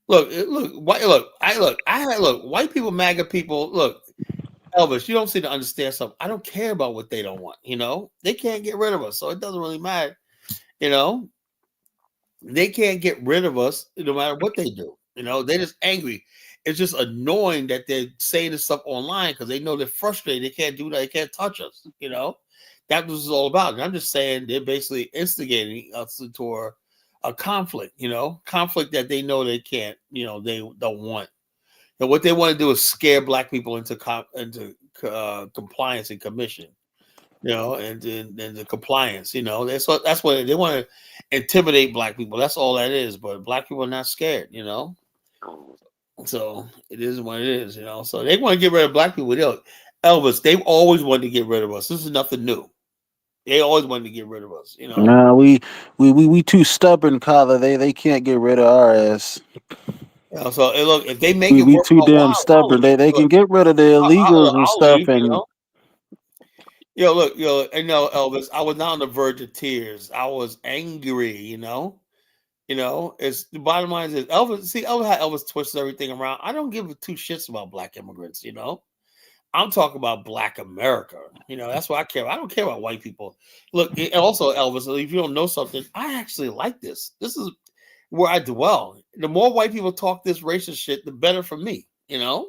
Look, white people, MAGA people, look, Elvis, you don't seem to understand something. I don't care about what they don't want, you know? They can't get rid of us, so it doesn't really matter, you know? They can't get rid of us no matter what they do, you know? They're just angry. It's just annoying that they're saying this stuff online because they know they're frustrated. They can't do that. They can't touch us, you know? That's what it's all about. And I'm just saying they're basically instigating us into a conflict, you know? Conflict that they know they can't, you know, they don't want. And what they want to do is scare black people into compliance and commission, you know, and the compliance, you know. That's what they want to intimidate black people. That's all that is. But black people are not scared, you know. So it is what it is, you know. So they want to get rid of black people. Elvis, they've always wanted to get rid of us. This is nothing new. They always wanted to get rid of us, you know. Nah, we too stubborn, Kyla. They can't get rid of our ass. You know, so look, if they make it We work too for a damn while, stubborn. They can get rid of the illegals and I'll stuff. leave, And you know. Elvis, I was not on the verge of tears. I was angry, you know. It's the bottom line is Elvis. See, Elvis twists everything around. I don't give 2 shits about black immigrants, you know. I'm talking about black America. You know, that's what I care about. I don't care about white people. Look, and also Elvis, if you don't know something, I actually like this. This is where I dwell. The more white people talk this racist shit, the better for me, you know.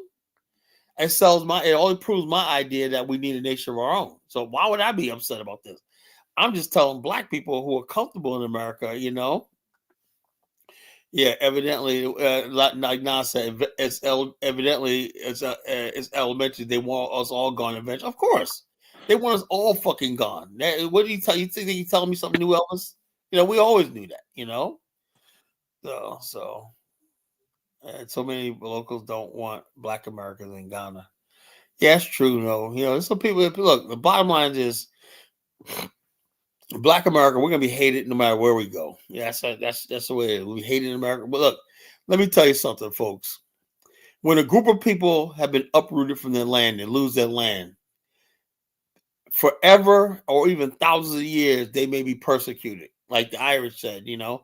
It only proves my idea that we need a nation of our own. So why would I be upset about this? I'm just telling black people who are comfortable in America, you know. Yeah, evidently, like Nas said, it's elementary. They want us all gone eventually. Of course, they want us all fucking gone. What do you tell? You think you telling me something new, Elvis? You know, we always knew that. You know, so so many locals don't want black Americans in Ghana. Yeah, it's true. No, you know, there's some people. Look, the bottom line is Black America, we're gonna be hated no matter where we go. Yeah, that's the way it is. We hated in America. But look, let me tell you something, folks. When a group of people have been uprooted from their land and lose their land, forever or even thousands of years, they may be persecuted. Like the Irish said, the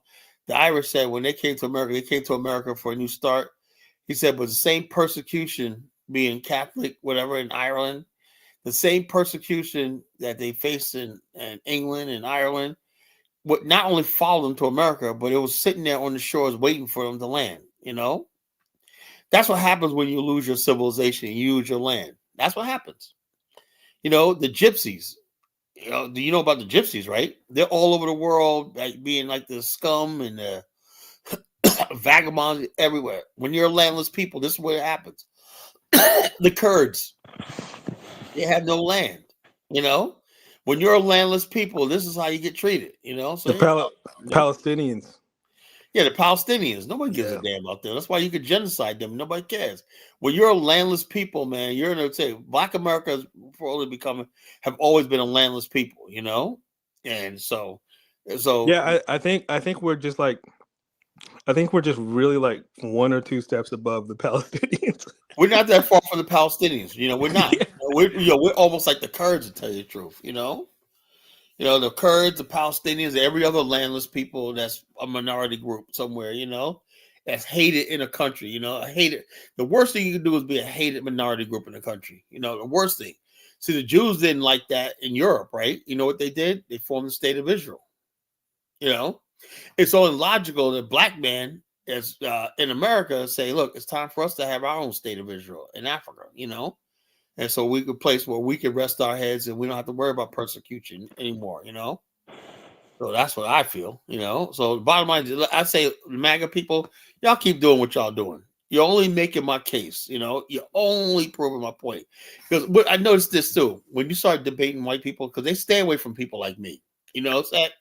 Irish said when they came to America for a new start. He said, but the same persecution, being Catholic, whatever, in Ireland, the same persecution that they faced in England and Ireland, would not only follow them to America, but it was sitting there on the shores waiting for them to land. That's what happens when you lose your civilization and you lose your land. That's what happens. The gypsies, do you know about the gypsies, right? They're all over the world, like being like the scum and the vagabonds everywhere. When you're a landless people, this is what happens. The Kurds, they have no land. When you're a landless people, this is how you get treated. So The Palestinians. Yeah, the Palestinians. Nobody gives a damn about them. That's why you could genocide them. Nobody cares. When you're a landless people, man, you're going to say Black America have always been a landless people, and so yeah, I think we're just like. I think we're just really like one or two steps above the Palestinians. We're not that far from the Palestinians. We're not. Yeah. We're almost like the Kurds, to tell you the truth. The Kurds, the Palestinians, every other landless people that's a minority group somewhere, that's hated in a country. Hated. The worst thing you can do is be a hated minority group in a country. The worst thing. See, the Jews didn't like that in Europe, right? You know what they did? They formed the state of Israel. It's so illogical that black men as in America say, look, it's time for us to have our own state of Israel in Africa, and so we could place where we can rest our heads and we don't have to worry about persecution anymore, So that's what I feel, So the bottom line is, I say, MAGA people, y'all keep doing what y'all doing. You're only making my case, You're only proving my point. Because I noticed this too, when you start debating white people, because they stay away from people like me, it's that.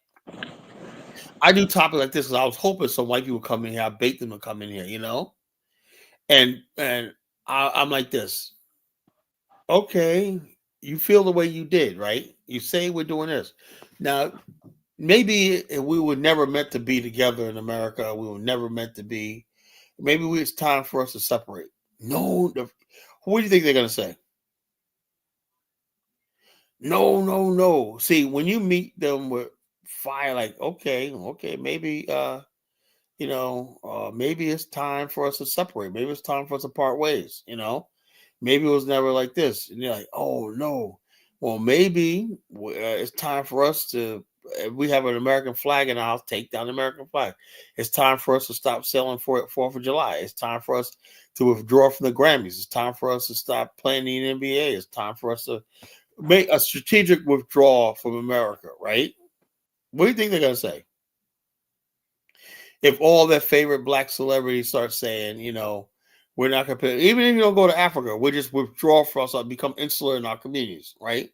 I do topics like this because I was hoping some white people come in here. I bait them to come in here, and I'm like this. Okay, you feel the way you did, right? You say we're doing this. Now, maybe we were never meant to be together in America. We were never meant to be. Maybe it's time for us to separate. No, what do you think they're going to say? No. See, when you meet them with fire, like, okay, maybe, maybe it's time for us to separate. Maybe it's time for us to part ways, Maybe it was never like this. And you're like, oh, no. Well, maybe it's time for us to, if we have an American flag and I'll take down the American flag. It's time for us to stop selling for 4th of July. It's time for us to withdraw from the Grammys. It's time for us to stop playing in the NBA. It's time for us to make a strategic withdrawal from America, right? What do you think they're going to say? If all their favorite black celebrities start saying, we're not going to, even if you don't go to Africa, we just withdraw from us, become insular in our communities, right?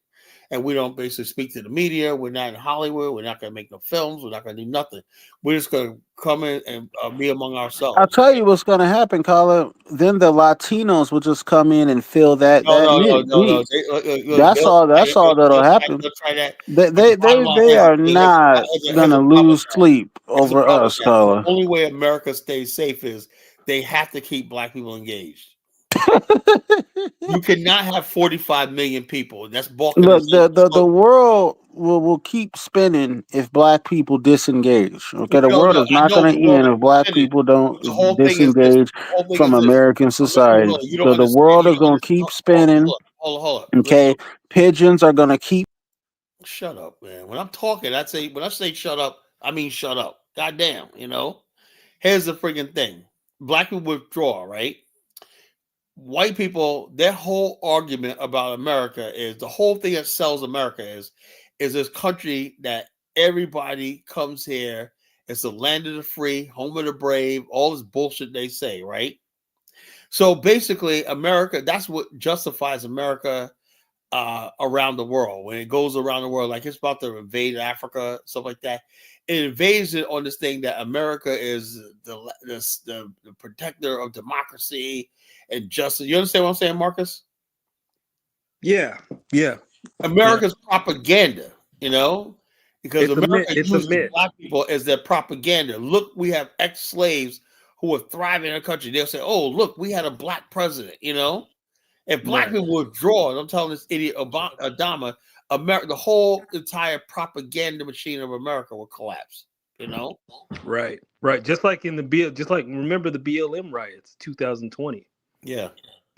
And we don't basically speak to the media. We're not in Hollywood. We're not going to make no films. We're not going to do nothing. We're just going to come in and be among ourselves. I'll tell you what's going to happen, Colin. Then the Latinos will just come in and fill that. No. That's all that'll happen. They'll try that. They are not going to lose sleep over us, Colin. The only way America stays safe is they have to keep black people engaged. You cannot have 45 million people. That's balking. Look, the world will keep spinning if black people disengage. Okay, the world is not going to end if black people don't disengage from American society. So the world is going to keep spinning. Hold up. Okay, pigeons are going to keep. Shut up, man. When I'm talking, when I say shut up, I mean shut up. Goddamn, Here's the freaking thing. Black people withdraw, right? White people, their whole argument about America is the whole thing that sells America is this country that everybody comes here. It's the land of the free, home of the brave, all this bullshit they say, right? So basically, America, that's what justifies America around the world. When it goes around the world, like it's about to invade Africa, stuff like that. It invades it on this thing that America is the protector of democracy and justice. You understand what I'm saying, Marcus? Yeah. America's propaganda, because It's a myth. America It's a uses myth. black people as their propaganda. Look, we have ex-slaves who are thriving in our country. They'll say, "Oh, look, we had a black president." You know, if black Right. people withdraw, I'm telling this idiot Adama, America, the whole entire propaganda machine of America will collapse. You know, Right. Just like remember the BLM riots, 2020. yeah.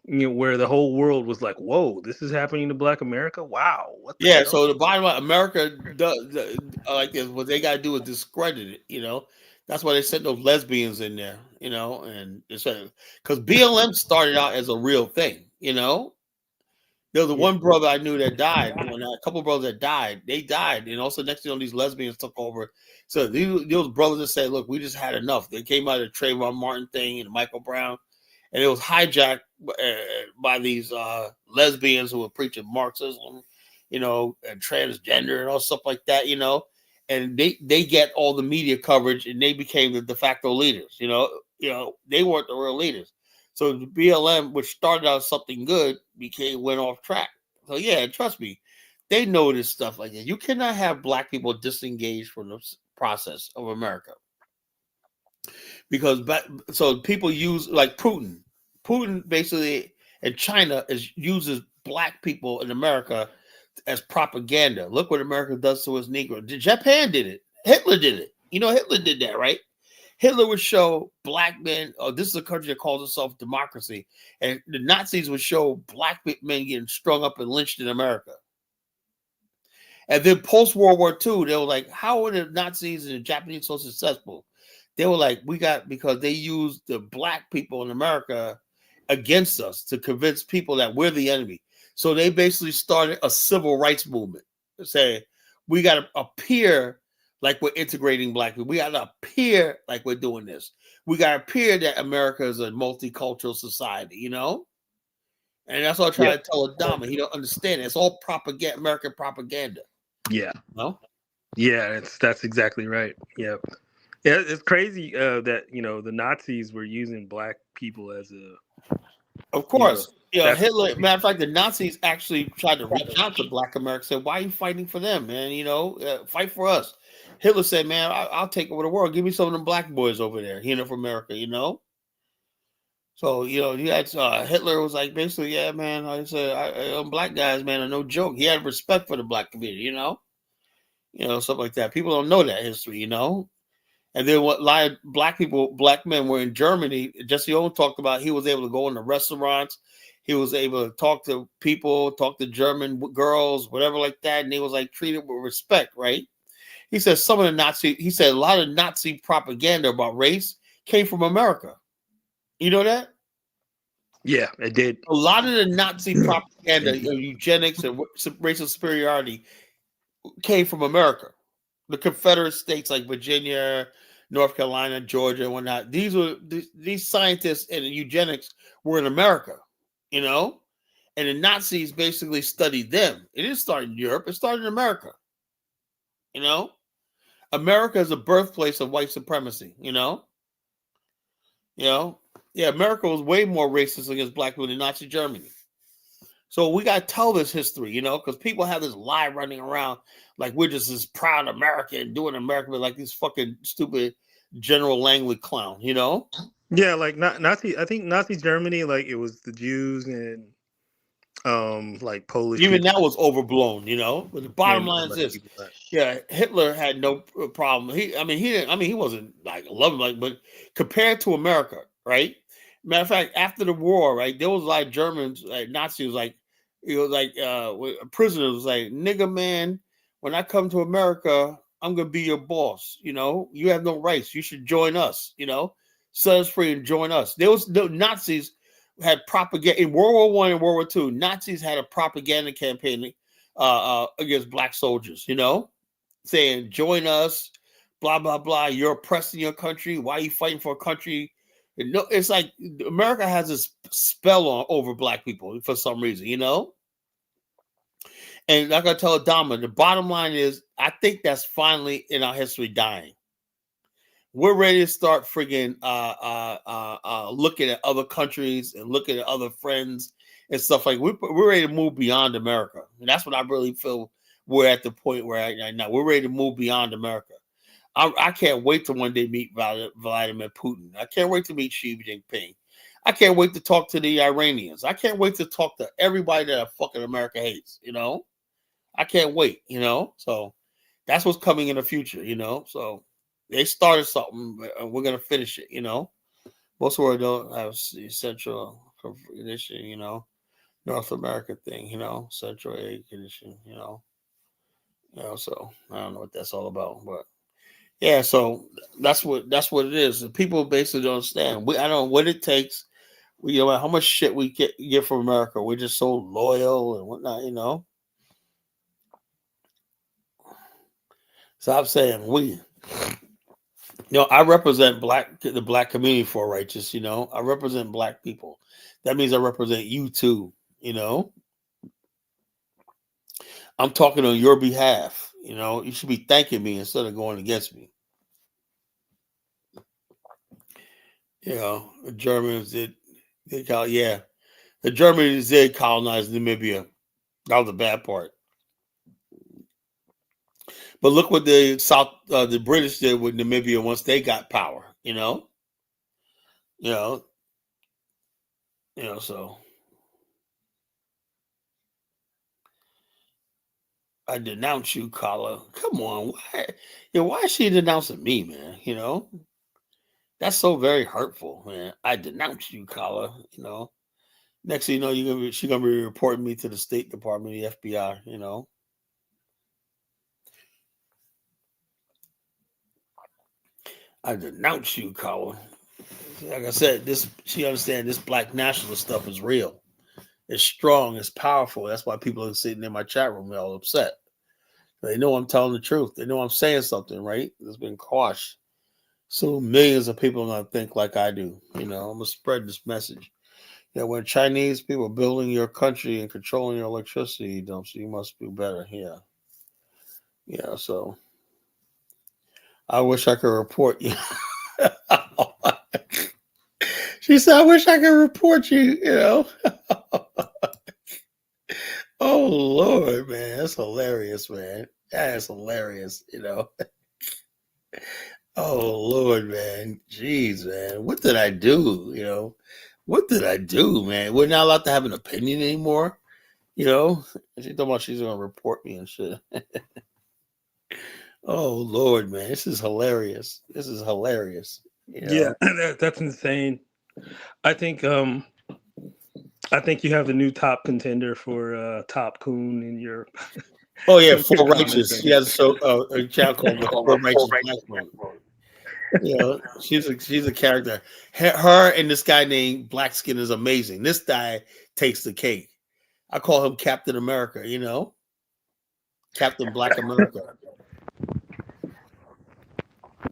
Where the whole world was like, "Whoa, this is happening to Black America! Wow, what the Yeah, hell?" so the bottom line, America does like this. What they got to do is discredit it. You know, that's why they sent those lesbians in there. You know, and because BLM started out as a real thing. You know, there was one brother I knew that died. When a couple of brothers that died, they died, and also next thing you know, these lesbians took over. So those brothers that said, "Look, we just had enough." They came out of the Trayvon Martin thing and Michael Brown, and it was hijacked by these lesbians who were preaching Marxism, you know, and transgender and all stuff like that, you know. And they get all the media coverage, and they became the de facto leaders. You know, they weren't the real leaders. So the BLM, which started out something good, went off track. So yeah, trust me, they know this stuff like that. You cannot have black people disengaged from the process of America. Because so people use like Putin. Putin basically in China uses black people in America as propaganda. Look what America does to its Negro. Japan did it. Hitler did it. You know, Hitler did that, right? Hitler would show black men, oh, this is a country that calls itself democracy. And the Nazis would show black men getting strung up and lynched in America. And then post-World War II, they were like, how were the Nazis and the Japanese so successful? They were like, because they used the black people in America against us to convince people that we're the enemy. So they basically started a civil rights movement, saying we got to appear like we're integrating black people. We got to appear like we're doing this. We got to appear that America is a multicultural society, you know? And that's what I try to tell Adama. He don't understand it. It's all propaganda, American propaganda. Yeah. No? Yeah, that's exactly right. Yeah. Yeah, it's crazy that, the Nazis were using black people as a... Of course. Hitler, crazy. matter of fact, the Nazis actually tried to reach out to black America, said, why are you fighting for them, man? Fight for us. Hitler said, man, I'll take over the world. Give me some of them black boys over there, from America, So, you had Hitler was like, basically, yeah, man, I said, black guys, man, are no joke. He had respect for the black community, stuff like that. People don't know that history, And then black men were in Germany. Jesse Owens talked about he was able to go into restaurants. He was able to talk to people, talk to German girls, whatever like that. And he was like treated with respect, right? He said a lot of Nazi propaganda about race came from America. You know that? Yeah, it did. A lot of the Nazi propaganda, eugenics and racial superiority came from America. The Confederate states like Virginia, North Carolina, Georgia, and whatnot. These scientists and eugenics were in America, and the Nazis basically studied them. It didn't start in Europe; it started in America. America is the birthplace of white supremacy. America was way more racist against black people than Nazi Germany. So we got to tell this history, because people have this lie running around like we're just this proud American doing America, but like this fucking stupid General Langley clown, Yeah, like Nazi. I think Nazi Germany, like it was the Jews and like Polish. Even people. that was overblown, But the bottom And line is this: Hitler had no problem. He wasn't like loving, but compared to America, right? Matter of fact, after the war, right, there was like Germans, like Nazis, prisoners was like, nigga, man, when I come to America, I'm gonna be your boss. You have no rights. You should join us. Set us free and join us. The Nazis had propaganda in World War I and World War II. Nazis had a propaganda campaign against black soldiers. Saying join us, blah blah blah. You're oppressing your country. Why are you fighting for a country? It's like America has this spell over black people for some reason, And like I tell Adama, the bottom line is, I think that's finally in our history dying. We're ready to start friggin' looking at other countries and looking at other friends and stuff like we're ready to move beyond America. And that's what I really feel we're at the point where now we're ready to move beyond America. I can't wait to one day meet Vladimir Putin. I can't wait to meet Xi Jinping. I can't wait to talk to the Iranians. I can't wait to talk to everybody that fucking America hates, you know? I can't wait, you know? So that's what's coming in the future, you know? So they started something, we're going to finish it, you know? Most of the world don't have Central condition, you know? North America thing, you know? Central A condition, you know? So I don't know what that's all about, but yeah, so that's what it is. The people basically don't understand. I don't know what it takes. You know how much shit we get from America. We're just so loyal and whatnot, you know. Stop saying we. You know, I represent the black community for righteous. You know, I represent black people. That means I represent you too. You know, I'm talking on your behalf. You know, you should be thanking me instead of going against me. You know, the Germans the Germans did colonize Namibia. That was the bad part. But look what the British did with Namibia once they got power. You know. So I denounce you, Kala. Come on, why is she denouncing me, man? You know, that's so very hurtful, man. I denounce you, Kala. You know, next thing you know, she's gonna be reporting me to the State Department, the FBI. You know, I denounce you, Kala. Like I said, she understands this black nationalist stuff is real. It's strong. It's powerful. That's why people are sitting in my chat room. They're all upset. They know I'm telling the truth. They know I'm saying something, right? It's been quashed. So millions of people don't think like I do. You know, I'm going to spread this message. When Chinese people are building your country and controlling your electricity dumps, you must do better. Yeah, so I wish I could report you. She said, I wish I could report you, you know. Oh, Lord, man. That's hilarious, man. That is hilarious, you know. Oh, Lord, man. Jeez, man. What did I do, you know? What did I do, man? We're not allowed to have an opinion anymore, you know? She talking about she's going to report me and shit. Oh, Lord, man. This is hilarious. You know? Yeah, that's insane. I think you have the new top contender for top coon in your. Oh yeah, For Righteous. She has a channel called the For Righteous Black Woman. You know, she's a character. Her and this guy named Blackskin is amazing. This guy takes the cake. I call him Captain America. You know, Captain Black America.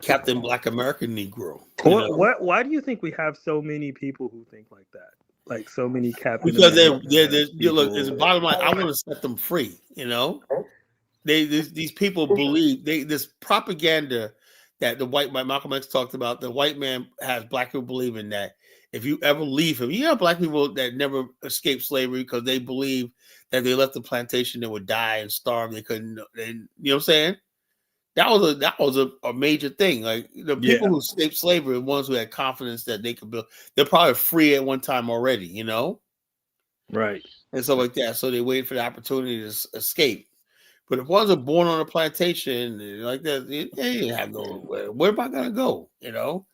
Captain Black American Negro. Why do you think we have so many people who think like that? Like so many Captain Because they're people. Look, it's the bottom line. I want to set them free. You know, these people believe this propaganda that Malcolm X talked about. The white man has black people believing that if you ever leave him, you have black people that never escaped slavery because they believe that they left the plantation, they would die and starve. They couldn't. You know what I'm saying? That was a major thing. Like the people who escaped slavery, the ones who had confidence that they could build, they're probably free at one time already, you know, right, and stuff like that. So they wait for the opportunity to escape. But if ones are born on a plantation like that, they didn't have nowhere. Where am I gonna go? You know,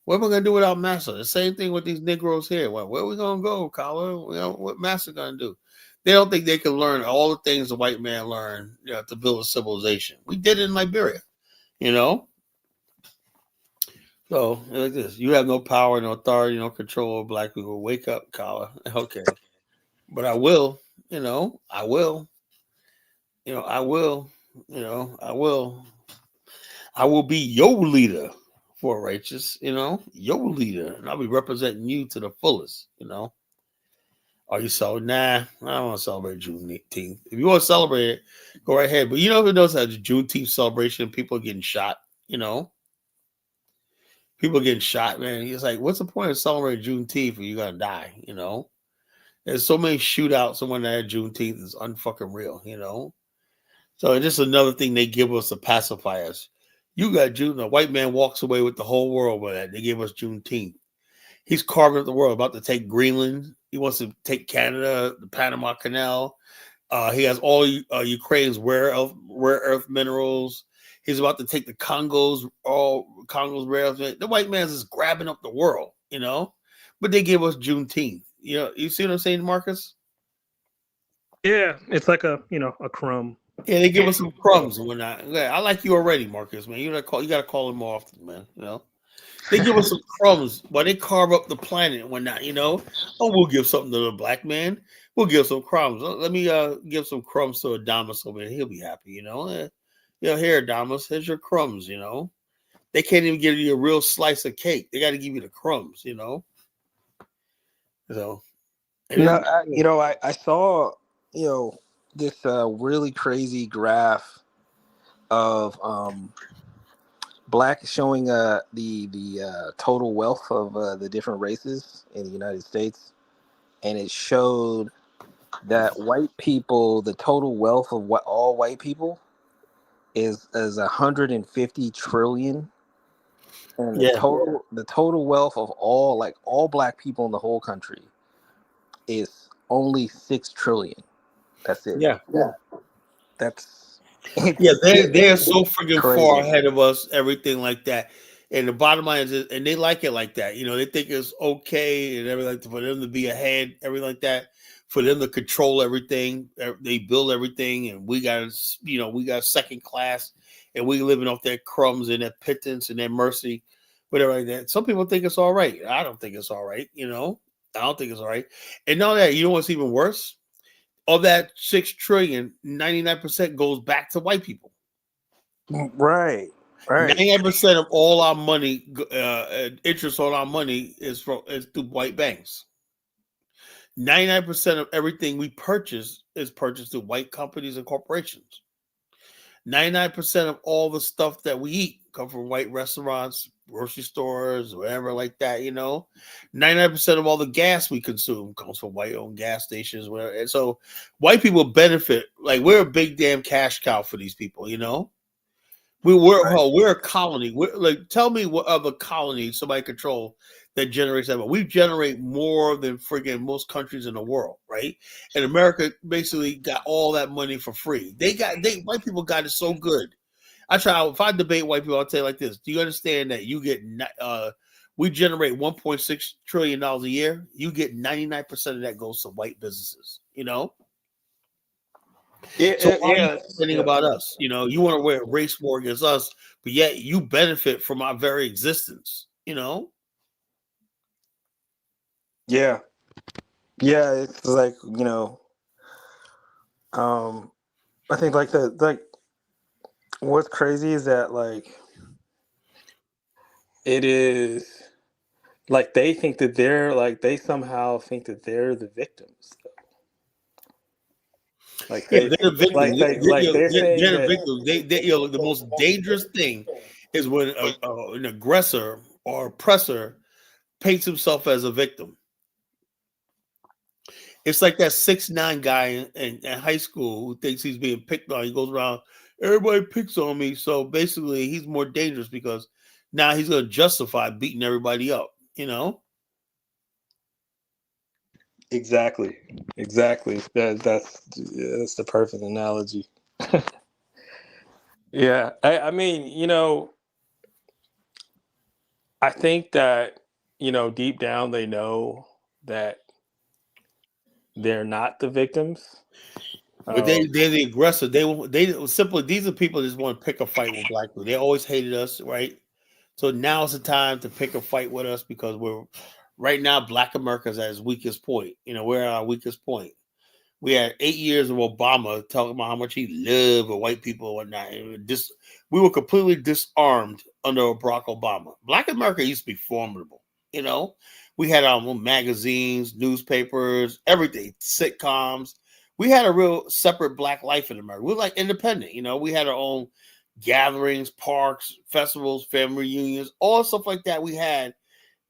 what am I gonna do without Massa? The same thing with these Negroes here. Well, where are we gonna go, Colin? You know, what Massa gonna do? They don't think they can learn all the things the white man learned, you know, to build a civilization. We did it in Liberia, you know. So like this, you have no power, no authority, no control of black people. Wake up, Colin. Okay, but I will. You know, I will. You know, I will. You know, I will. I will be your leader For Righteous. You know, your leader, and I'll be representing you to the fullest. You know. Are you so? Nah, I don't want to celebrate Juneteenth. If you want to celebrate it, go right ahead. But you know who knows how the Juneteenth celebration? People are getting shot. You know, people are getting shot, man. It's like, what's the point of celebrating Juneteenth if you're gonna die? You know, there's so many shootouts. Someone that had Juneteenth is unfucking real. You know, So this is another thing they give us to pacify us. You got June. The white man walks away with the whole world with that. They gave us Juneteenth. He's carving up the world, about to take Greenland. He wants to take Canada, the Panama Canal. He has all Ukraine's rare earth minerals. He's about to take the Congos, all Congos rare earth. The white man's just grabbing up the world, you know. But they give us Juneteenth. You know, you see what I'm saying, Marcus? Yeah, it's like a crumb. Yeah, they give us some crumbs and whatnot. Yeah, I like you already, Marcus, man. You gotta call him more often, man. You know. They give us some crumbs, but they carve up the planet and whatnot, you know. Oh, we'll give something to the black man. We'll give some crumbs. Let me give some crumbs to Adamus over there. He'll be happy, you know. Here, Adamus, here's your crumbs, you know. They can't even give you a real slice of cake. They got to give you the crumbs, you know. So, I saw, this really crazy graph of black showing the total wealth of the different races in the United States, and it showed that white people, the total wealth of all white people is 150 trillion, and the total wealth of all black people in the whole country is only 6 trillion. That's it. Yeah. That's they're so freaking crazy. far ahead of us, everything like that. And the bottom line is, and they like it like that. You know, they think it's okay and everything for them to be ahead, everything like that, for them to control everything. They build everything, and we got second class, and we living off their crumbs and their pittance and their mercy, whatever like that. Some people think it's all right. I don't think it's all right. You know, I don't think it's all right. And all that, you know what's even worse? Of that 6 trillion, 99% goes back to white people. Right. 99% of all our money, interest on our money is through white banks. 99% of everything we purchase is purchased through white companies and corporations. 99% of all the stuff that we eat come from white restaurants, grocery stores, whatever like that, you know. 99% of all the gas we consume comes from white-owned gas stations, whatever. And so white people benefit. Like, we're a big damn cash cow for these people, you know. We're a colony. Tell me what other colony somebody control that generates that. But we generate more than friggin' most countries in the world, right? And America basically got all that money for free. White people got it so good. If I debate white people, I'll tell you like this: do you understand that you get we generate $1.6 trillion a year? You get 99% of that goes to white businesses, you know. So why are you complaining about us? You know, you want to wear a race war against us, but yet you benefit from our very existence, you know? Yeah. It's like, I think what's crazy is that it is like they think that they somehow think that they're the victims. Like they're the victims. They're saying the victims. The most dangerous thing is when an aggressor or oppressor paints himself as a victim. It's like that 6'9" guy in high school who thinks he's being picked on. He goes around, everybody picks on me. So basically, he's more dangerous because now he's going to justify beating everybody up, you know? Exactly. That's the perfect analogy. Yeah. I mean, I think that, deep down they know that they're not the victims. But they're the aggressor. They simply, these are people that just want to pick a fight with black people. They always hated us, right? So now's the time to pick a fight with us because right now, Black America's at its weakest point. You know, we're at our weakest point. We had 8 years of Obama talking about how much he loved white people and whatnot. We were completely disarmed under Barack Obama. Black America used to be formidable. You know, we had our own magazines, newspapers, everything, sitcoms. We had a real separate black life in America. We were like independent. You know, we had our own gatherings, parks, festivals, family reunions, all stuff like that. We had,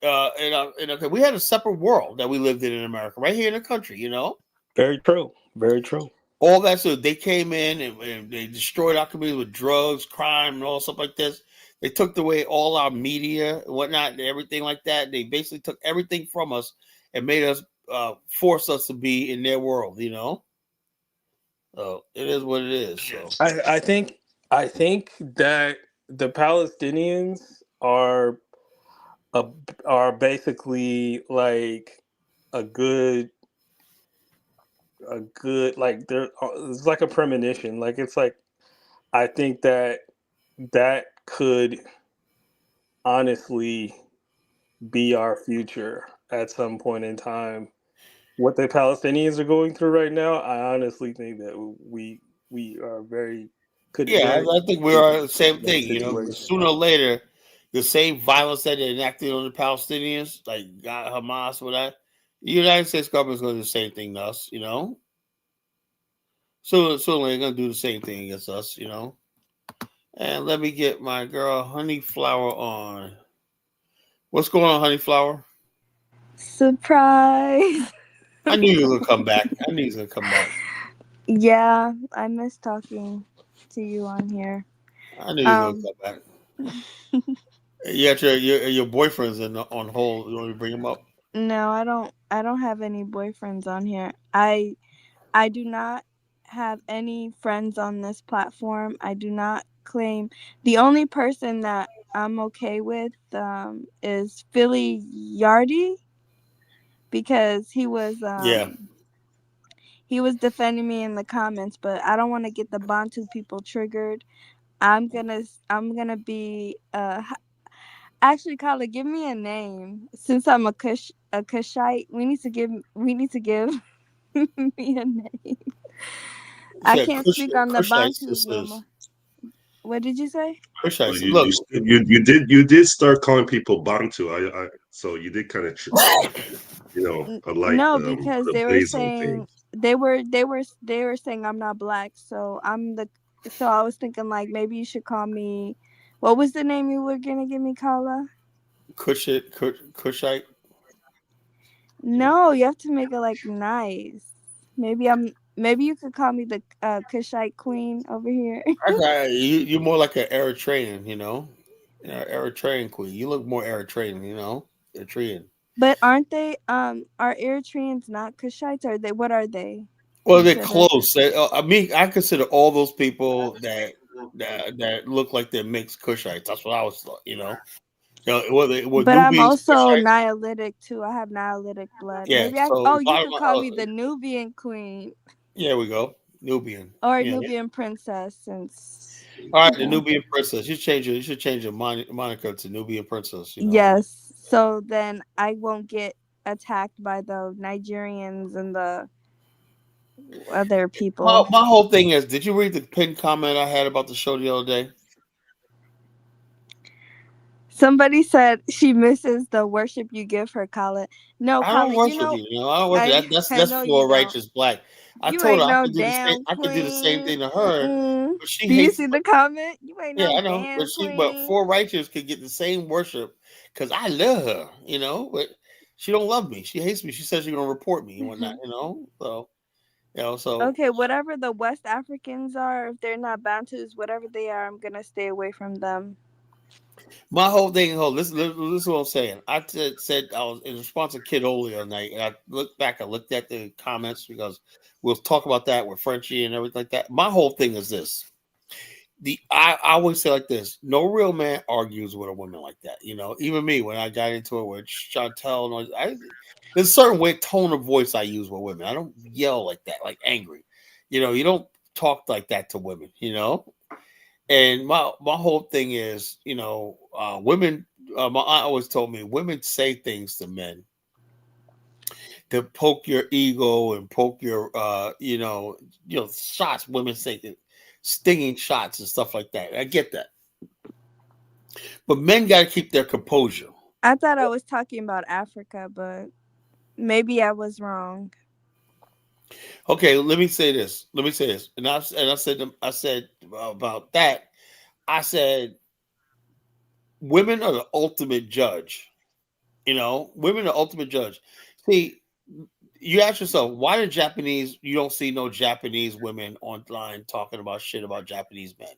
we had a separate world that we lived in America, right here in the country. You know. Very true. Very true. all that. So they came in and they destroyed our community with drugs, crime, and all stuff like this. They took away all our media and whatnot, and everything like that. They basically took everything from us and made us force us to be in their world. You know, so it is what it is. So I think that the Palestinians are basically like a good like they're it's like a premonition. Like it's like I think that could honestly be our future at some point in time. What the Palestinians are going through right now, I honestly think that we are could yeah, very I think we be are the same that thing. You know, situation. sooner or later, the same violence that they enacted on the Palestinians, like Hamas, or that, the United States government is going to do the same thing to us. You know, so they're going to do the same thing against us. You know, and let me get my girl Honey Flower on. What's going on, Honey Flower? Surprise! I knew you were gonna come back. I knew you were gonna come back. Yeah, I miss talking to you on here. I knew you were gonna come back. You got your boyfriends on hold. You want me to bring them up? No, I don't have any boyfriends on here. I do not have any friends on this platform. I do not claim. The only person that I'm okay with is Philly Yardy, because he was defending me in the comments, but I don't want to get the Bantu people triggered. I'm gonna be actually, Carla, give me a name. Since I'm a Kushite, we need to give me a name. I can't speak on the Bantus no more. What did you say? Kushites. Well, you did start calling people Bantu. So you did kind of No, because they were thing. saying they were saying I'm not black, so so I was thinking like maybe you should call me. What was the name you were gonna give me, Carla? Kushite. No, you have to make it like nice. Maybe you could call me the Kushite queen over here. You're more like an Eritrean, you know, Eritrean queen. You look more Eritrean, you know, Eritrean. But aren't they? Are Eritreans not Kushites? Are they? What are they? Well, they're close. I mean, I consider all those people that look like they're mixed Kushites. That's what I was thought, you know. But I'm also Nihilistic too. I have Nihilistic blood. Yeah. Maybe So you could call me the Nubian queen. Yeah, we go. Nubian. Or Nubian princess, since. All right, the Nubian princess. You should change your moniker to Nubian princess. You know? Yes. So then I won't get attacked by the Nigerians and the other people. My whole thing is, did you read the pinned comment I had about the show the other day? Somebody said she misses the worship you give her, Khaled. No, I don't Khaled, worship you. I don't worship that's for righteous black. I told her I could do the same. I could do the same thing to her, but she do hates. You see the comment? You ain't Yeah, no I know, damn but four righteous could get the same worship because I love her, you know. But she don't love me. She hates me. She says she's gonna report me and whatnot, you know. So, okay, whatever the West Africans are, if they're not Bantus, whatever they are, I'm gonna stay away from them. My whole thing, listen is what I'm saying. I said I was in response to Kid Oli the other night, and I looked back. I looked at the comments because we'll talk about that with Frenchie and everything like that. My whole thing is this: I always say like this: no real man argues with a woman like that. You know, even me when I got into it with Chantel, there's a certain tone of voice I use with women. I don't yell like that, like angry. You know, you don't talk like that to women. You know. And my whole thing is, you know, women. My aunt always told me women say things to men to poke your ego and poke your, shots. Women say stinging shots and stuff like that. I get that, but men got to keep their composure. I thought I was talking about Africa, but maybe I was wrong. Okay, let me say this. And I said about that. I said women are the ultimate judge. You know, women are the ultimate judge. See, you ask yourself, why the Japanese? You don't see no Japanese women online talking about shit about Japanese men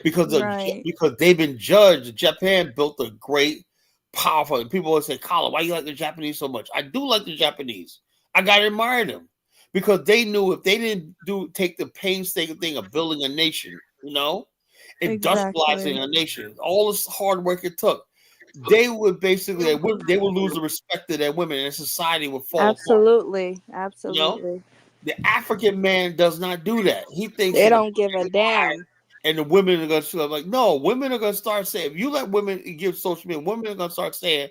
because Right. because they've been judged. Japan built a great, powerful. People always say, "Colin, why you like the Japanese so much?" I do like the Japanese. I gotta admire them because they knew if they didn't take the painstaking thing of building a nation, industrializing Exactly. a nation, all this hard work it took, they would basically they would lose the respect of their women, and society would fall apart. Absolutely. You know, Absolutely. the African man does not do that. He thinks They he can don't give a damn. and the women are going to like, no, women are going to start saying, if you let women give social media, women are going to start saying,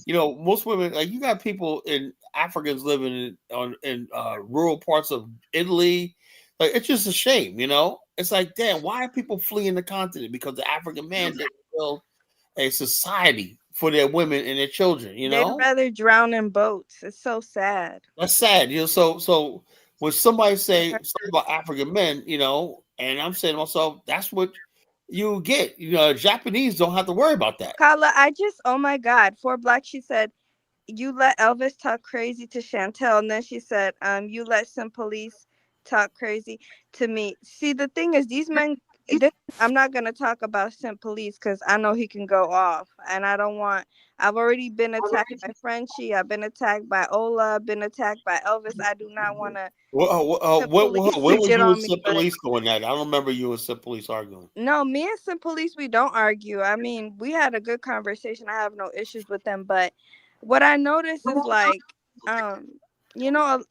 most women, like you got people in Africans living in rural parts of Italy. Like, it's just a shame, it's like, damn, why are people fleeing the continent? Because the African man didn't build a society for their women and their children, They'd rather drown in boats. It's so sad. That's sad, so when somebody say something about African men, and I'm saying to myself, that's what you get. Japanese don't have to worry about that. Kala, oh my God, for Black, she said, you let Elvis talk crazy to Chantel, and then she said, you let some police talk crazy to me. See, the thing is, these men, I'm not going to talk about Simp Police because I know he can go off, and I don't want, I've already been attacked by Frenchie, I've been attacked by Ola, I've been attacked by Elvis. I do not want to When was get you on and me, Simp but Police doing that? I don't remember you and Simp Police arguing. no, me and Simp Police, we don't argue. I mean, we had a good conversation. I have no issues with them, but what I noticed is like, you know,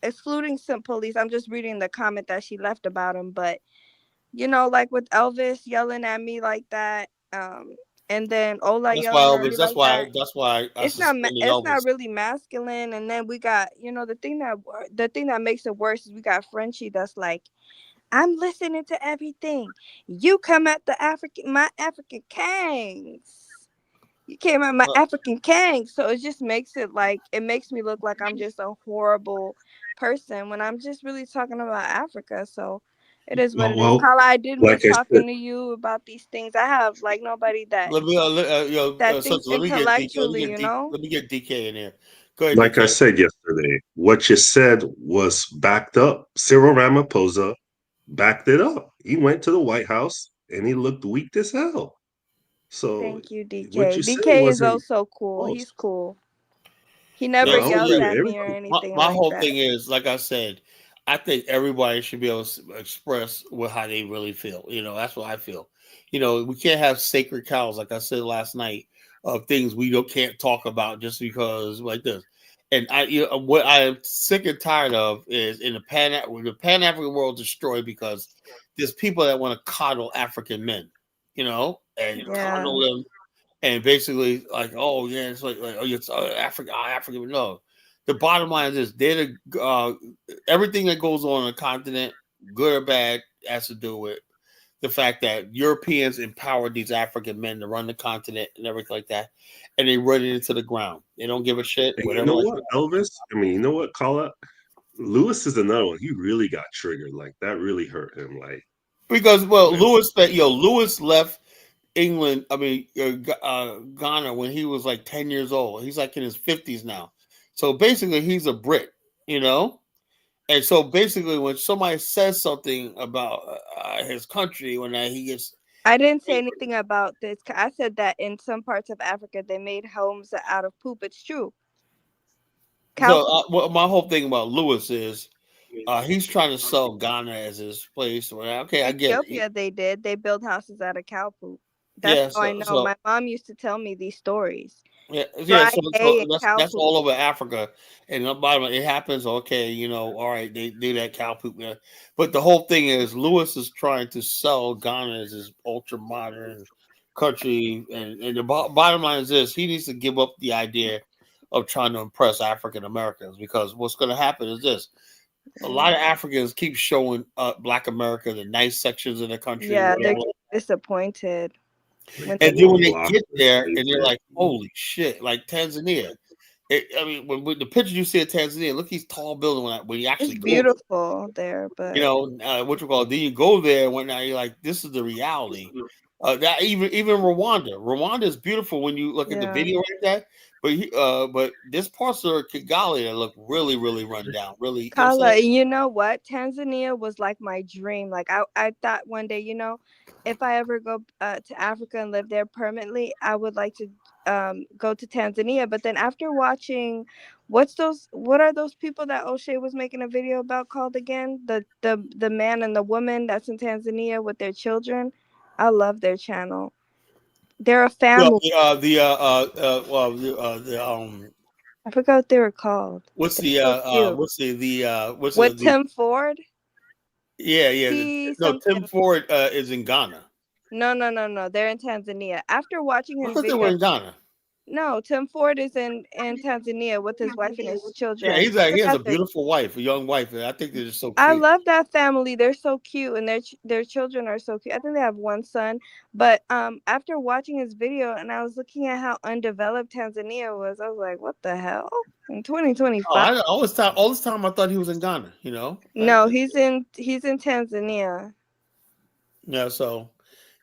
excluding Simp Police, I'm just reading the comment that she left about him, but like with Elvis yelling at me like that, and then Ola That's why yelling at me Elvis. like that. That's why I suspended It's not Elvis. really masculine. And then we got, the thing that makes it worse is we got Frenchie that's like, I'm listening to everything. You come at my African kings. You came at my African king. So it just makes it like, it makes me look like I'm just a horrible person when I'm just really talking about Africa. So it is what it is. Well, Carla, I did like miss I said, talking to you about these things. I have like nobody that Let me, thinks let me get DK. intellectually, Let me get DK in there. Go ahead, like I DK. said yesterday, what you said was backed up. Cyril Ramaphosa backed it up. He went to the White House and he looked weak as hell. So Thank you, what DK. you said DK is wasn't also cool. false. He's cool. He No, never I don't Yes, agree yells with at me or everything. anything my like whole that. thing is, like I said, I think everybody should be able to express how they really feel. That's what I feel. We can't have sacred cows, like I said last night, of things we can't talk about just because like this. And what I am sick and tired of is in the Pan-African world destroyed because there's people that want to coddle African men, and Yeah. coddle them, and basically like, oh yeah, it's like oh, it's African. No, the bottom line is this: they're everything that goes on the continent, good or bad, has to do with the fact that Europeans empowered these African men to run the continent and everything like that, and they run it into the ground. They don't give a shit. And you Whatever. know Like what, Elvis? I mean, you know what, Call Lewis is another one. He really got triggered. Like that really hurt him. Like because Lewis left England. I mean, Ghana when he was like 10 years old. He's like in his 50s now. So basically, he's a Brit. And so basically, when somebody says something about his country, when he gets, I didn't say anything about this. I said that in some parts of Africa, they made homes out of poop. It's true. Cow so my whole thing about Lewis is he's trying to sell Ghana as his place. Okay, I get it. Ethiopia, they did. They built houses out of cow poop. That's Yeah, how I know. My mom used to tell me these stories. Yeah, Dry so hay and cow that's poop. all over Africa, and the bottom it happens. Okay, all right, they do that cow poop, but the whole thing is Lewis is trying to sell Ghana as his ultra modern country, and the bottom line is this: he needs to give up the idea of trying to impress African Americans, because what's going to happen is this: a lot of Africans keep showing Black America the nice sections of the country, Yeah, they're whatever. disappointed. And then when they get there, and they're like, "Holy shit!" Like Tanzania. I mean, when the picture you see of Tanzania, look, these tall buildings when you actually It's go there. beautiful there, but What you call it? Then you go there and whatnot. You're like, this is the reality. That even Rwanda is beautiful when you look at the Yeah. video like that. But this parts of Kigali that look really run down. Really, you know what I'm Kala, saying? you know what? Tanzania was like my dream. Like I thought one day, if I ever go to Africa and live there permanently, I would like to go to Tanzania. But then after watching, what are those people that O'Shea was making a video about called again? The man and the woman that's in Tanzania with their children. I love their channel. They're a family. I forgot what they were called. What's They're so cute. With Tim Ford? Yeah. No, Tim Ford is in Ghana. No. They're in Tanzania. After watching I his thought they video, were in Ghana. no, Tim Ford is in Tanzania with his wife and his children. Yeah, he has a beautiful wife, a young wife, and I think they're just so cute. I love that family. They're so cute, and their children are so cute. I think they have one son. But after watching his video, and I was looking at how undeveloped Tanzania was, I was like, "What the hell?" In 2025. All this time I thought he was in Ghana. No, he's in Tanzania. Yeah. So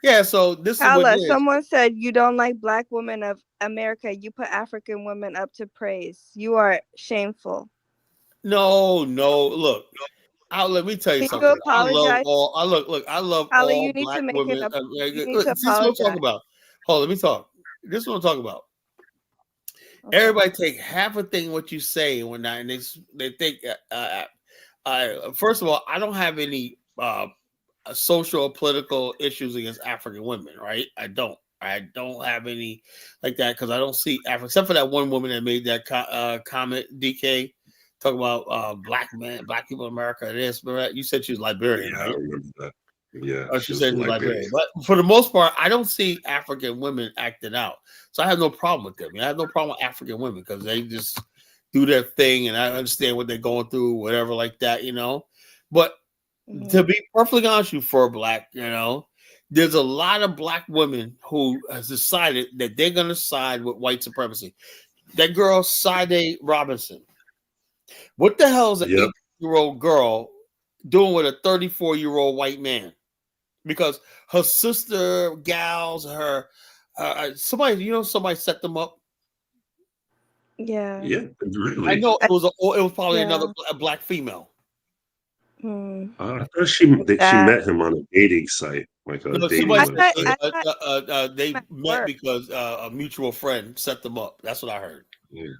this is what it Kala, is. someone said you don't like Black women of America. You put African women up to praise. You are shameful. No. Look, let me tell you Can you something. I love apologize? all. I love Kala, all you need Black to make women. you need to This is what I'm talking apologize. about. Hold on, let me talk. This is what I'm talking about. Okay. Everybody take half a thing what you say and whatnot, and they think. First of all, I don't have any social or political issues against African women, right? I don't have any like that because I don't see Africa except for that one woman that made that comment. DK talking about black people in America. You said she was Liberian, Yeah, right? I remember that. Yeah, Or she she was said she was Liberian. But for the most part, I don't see African women acting out, so I have no problem with them. I have no problem with African women because they just do their thing, and I understand what they're going through, whatever like that, But to be perfectly honest with you, for a Black, there's a lot of Black women who has decided that they're going to side with white supremacy. That girl, Sade Robinson. What the hell is an 18-year-old girl doing with a 34-year-old white man? Because her sister, gals, somebody set them up. Yeah. Yeah, really. I know it was probably another Black female. I thought she met him on a dating site, like a dating website. They met because a mutual friend set them up. That's what I heard. Yeah.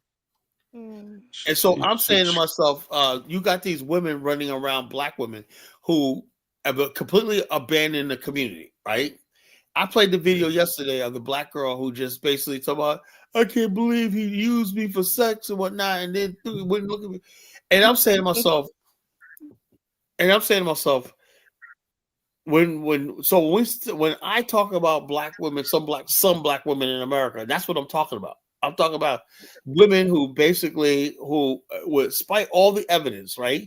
And so I'm saying to myself, you got these women running around, Black women, who have completely abandoned the community, right? I played the video yesterday of the Black girl who just basically talked about, I can't believe he used me for sex and whatnot, and then wouldn't look at me. And I'm saying to myself, when I talk about Black women, some Black women in America, that's what I'm talking about. I'm talking about women who basically, despite all the evidence, right?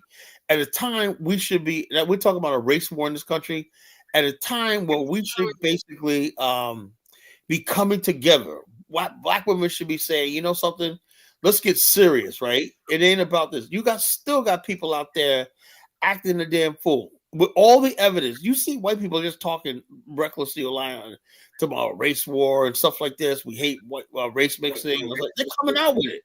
At a time we're talking about a race war in this country, at a time where we should basically be coming together. Black women should be saying, you know something, let's get serious, right? It ain't about this. You still got people out there acting a damn fool. With all the evidence, you see white people just talking recklessly lying about race war and stuff like this. We hate race mixing. They're coming out with it.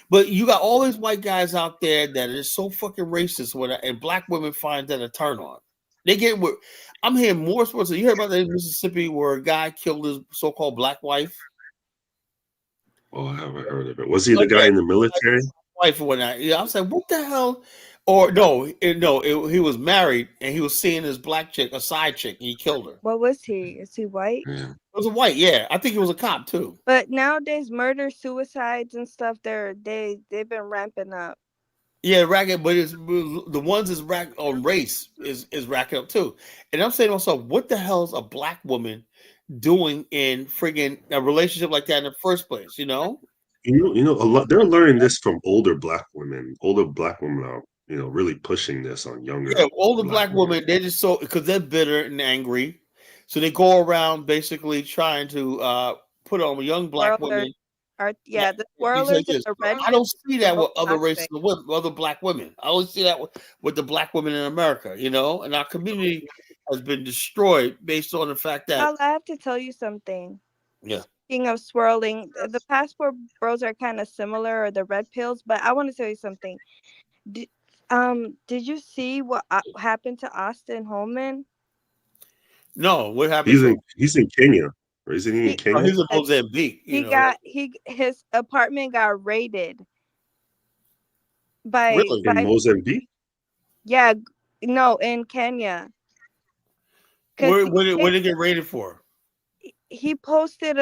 But you got all these white guys out there that is so fucking racist, and Black women find that a turn on. I'm hearing more sports. You heard about that in Mississippi where a guy killed his so-called Black wife? Oh, I haven't heard of it. Was he the guy in the military? Wife or whatnot. Yeah, I was like, what the hell? Or no, he was married and he was seeing his Black chick, a side chick, and he killed her. What was he? Is he white? Yeah. It was a white, yeah. I think he was a cop too. But nowadays, murder, suicides, and stuff, they've been ramping up. Yeah, racking, but it's the ones is rack on race is racking up too. And I'm saying to myself, what the hell is a Black woman doing in friggin' a relationship like that in the first place? A lot. They're learning this from older Black women. Older Black women are, really pushing this on younger. Yeah, older Black women, they're just because they're bitter and angry, so they go around basically trying to put on a young Black woman. The swirlers and the red. I don't see that with other races, other Black women. I only see that with the Black women in America, in our community. has been destroyed based on the fact that I have to tell you something. yeah. Speaking of swirling, the passport bros are kind of similar, or the red pills. But I want to tell you something. Did you see what happened to Austin Holman? No, what happened to him? He's in Kenya. Or isn't he in Oh, Kenya? he's in Mozambique. His apartment got raided Really? In Mozambique? Yeah, no, in Kenya. Where did it get raided for? He posted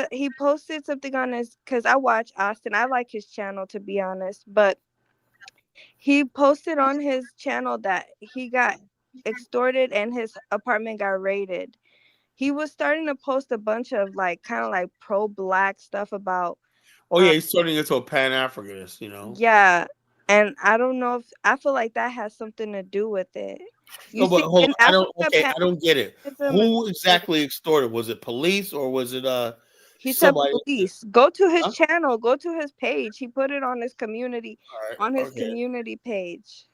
something on his, because I watch Austin. I like his channel, to be honest, but he posted on his channel that he got extorted and his apartment got raided. He was starting to post a bunch of kind of like pro-black stuff about. Oh yeah, he's turning into a Pan-Africanist, you know. Yeah, and I don't know if I feel like that has something to do with it. You No, but see, hold on. in Africa, I don't get it. Who exactly extorted? Was it police or was it he said somebody? police. Go to his Huh? channel. Go to his page. He put it on his community, community page.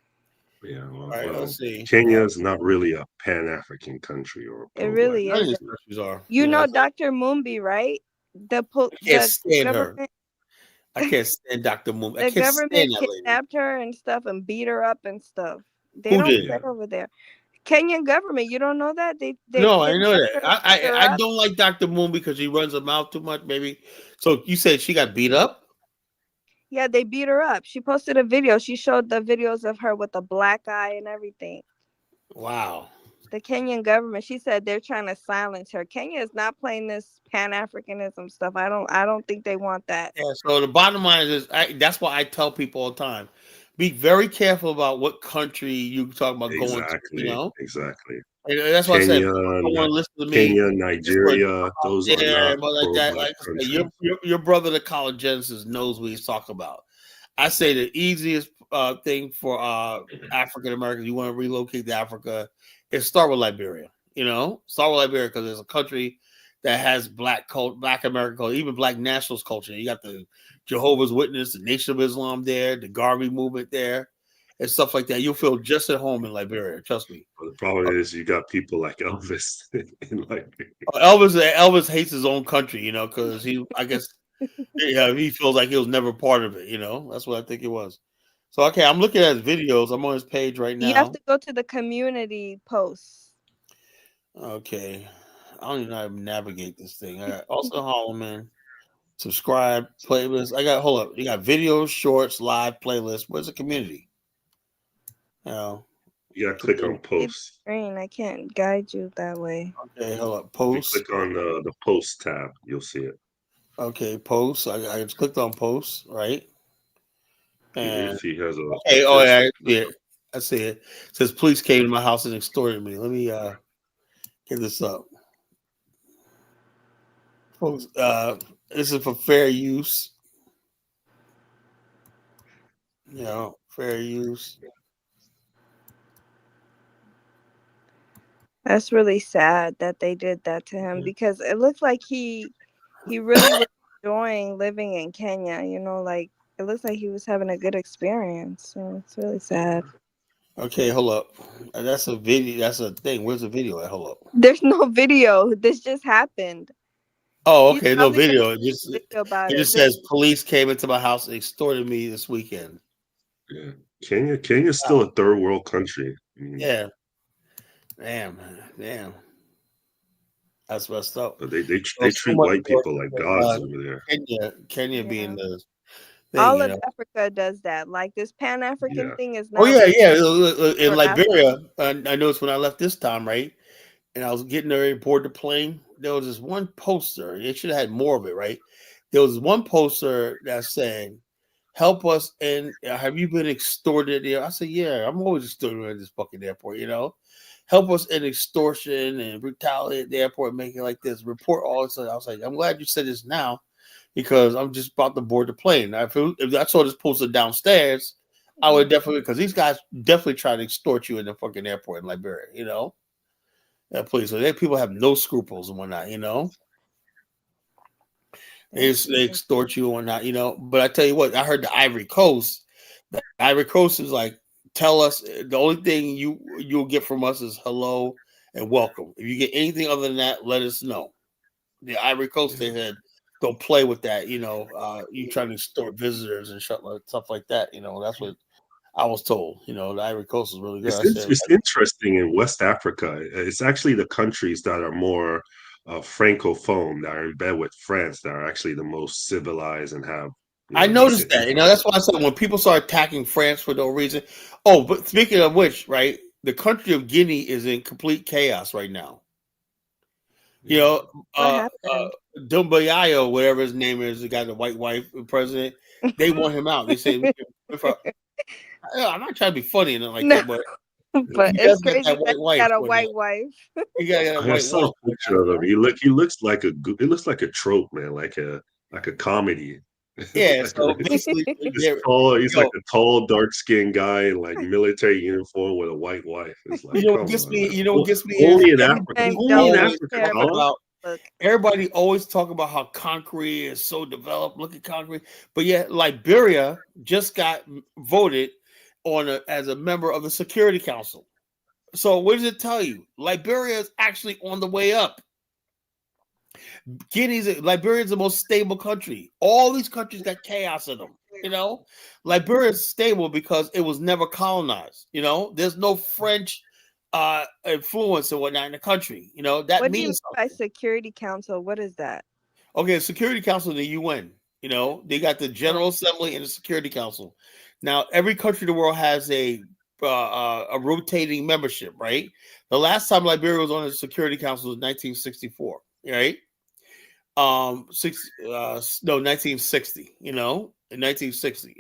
Yeah, All right, let's see. Kenya is not really a Pan-African country or It really None of is. these countries are. You know Dr. Mumbi, right? I can't stand her. Government, I can't stand Dr. Moon. I the can't stand government that lady. kidnapped her and stuff and beat her up and stuff. They Who don't did? play over there. Kenyan government. You don't know that? They No, I know kidnapped that. her, beat her I up. don't like Dr. Moon because she runs her mouth too much, maybe. So you said she got beat up? Yeah, they beat her up. She posted a video. She showed the videos of her with a black eye and everything. Wow. The Kenyan government. She said they're trying to silence her. Kenya is not playing this Pan-Africanism stuff. I don't think they want that. Yeah. So the bottom line is, that's why I tell people all the time: be very careful about what country you talk about going to. You know, Exactly. and that's why I said people don't want to listen to me. Kenya, Nigeria, those are not like that. pro-black Like countries. your brother, the college Genesis, knows what he's talking about. I say the easiest thing for African Americans, you want to relocate to Africa, is start with Liberia. You know, start with Liberia because there's a country that has black American culture, even black nationalist culture. You got the Jehovah's Witness, the Nation of Islam there, the Garvey movement there, and stuff like that. You'll feel just at home in Liberia. Trust me. But the problem is you got people like Elvis in Liberia. Elvis hates his own country, you know, because I guess. Yeah, he feels like he was never part of it, you know. That's what I think it was. So okay, I'm looking at his videos. I'm on his page right now. You have to go to the community posts. Okay. I don't even know how to navigate this thing. I got Austin Holloman, subscribe, playlist. Hold up. You got videos, shorts, live, playlist. Where's the community? You gotta click on posts. Green. I can't guide you that way. Okay, hold up. Posts. Click on the post tab, you'll see it. Okay, posts. I just clicked on posts, right? And if he has a okay, oh yeah, I see it. It says police came to my house and extorted me. Let me get this up. Folks, this is for fair use. You know, fair use. That's really sad that they did that to him, because it looks like he really was enjoying living in Kenya. You know, like it looks like he was having a good experience. So it's really sad. Okay, hold up. That's a video. That's a thing. Where's the video at? Hold up. There's no video. This just happened. Oh, okay. No video. It just This says police came into my house and extorted me this weekend. Yeah. Kenya's still a third world country. Yeah. Damn. That's messed up. But they treat white people like gods over there. Kenya being the thing, all of Africa does that. Like this Pan-African thing is not. Oh yeah. In Liberia, I noticed when I left this time, right? And I was getting ready to board the plane. There was this one poster. It should have had more of it, right? There was one poster that said, "Help us!" And have you been extorted? I said, "Yeah, I'm always extorted at this fucking airport." You know, help us in extortion and brutality at the airport, making like this. Report all this. I was like, I'm glad you said this now, because I'm just about to board the plane. If I saw this poster downstairs, I would definitely, because these guys definitely try to extort you in the fucking airport in Liberia. You know. Please, so people have no scruples and whatnot, you know. They extort you and whatnot, you know. But I tell you what, I heard the Ivory Coast. The Ivory Coast is like, tell us the only thing you'll get from us is hello and welcome. If you get anything other than that, let us know. The Ivory Coast, they said, don't play with that. You trying to extort visitors and stuff like that. That's what I was told. The Ivory Coast is really good. I said, It's interesting in West Africa. It's actually the countries that are more francophone, that are in bed with France, that are actually the most civilized and have I noticed decent that. That's why I said when people start attacking France for no reason. Oh, but speaking of which, right, the country of Guinea is in complete chaos right now. What happened? Dumbayayo, whatever his name is, the guy, the white wife president, they want him out. They say, I'm not trying to be funny and nothing like No, that, but but he it's does got crazy that that white he wife. got a going white on. wife. He got a I white saw wife. a picture of him. He looks like a trope, man, like a comedy. Yeah, Like so basically, he's like a tall, dark-skinned guy in like military uniform with a white wife. It's like, come on, what gets me only is in Africa. And Only in don't Africa, care talk about Colin. about look. everybody always talk about how concrete is so developed. Look at concrete, but yet Liberia just got voted on as a member of the Security Council. So what does it tell you? Liberia is actually on the way up. Liberia is the most stable country. All these countries got chaos in them. Liberia is stable because it was never colonized. There's no French influence and whatnot in the country. That What do you mean means by something. Security Council? What is that? Okay, Security Council of the UN. They got the General Assembly and the Security Council. Now, every country in the world has a rotating membership, right? The last time Liberia was on the Security Council was 1964, right? 1960. In 1960.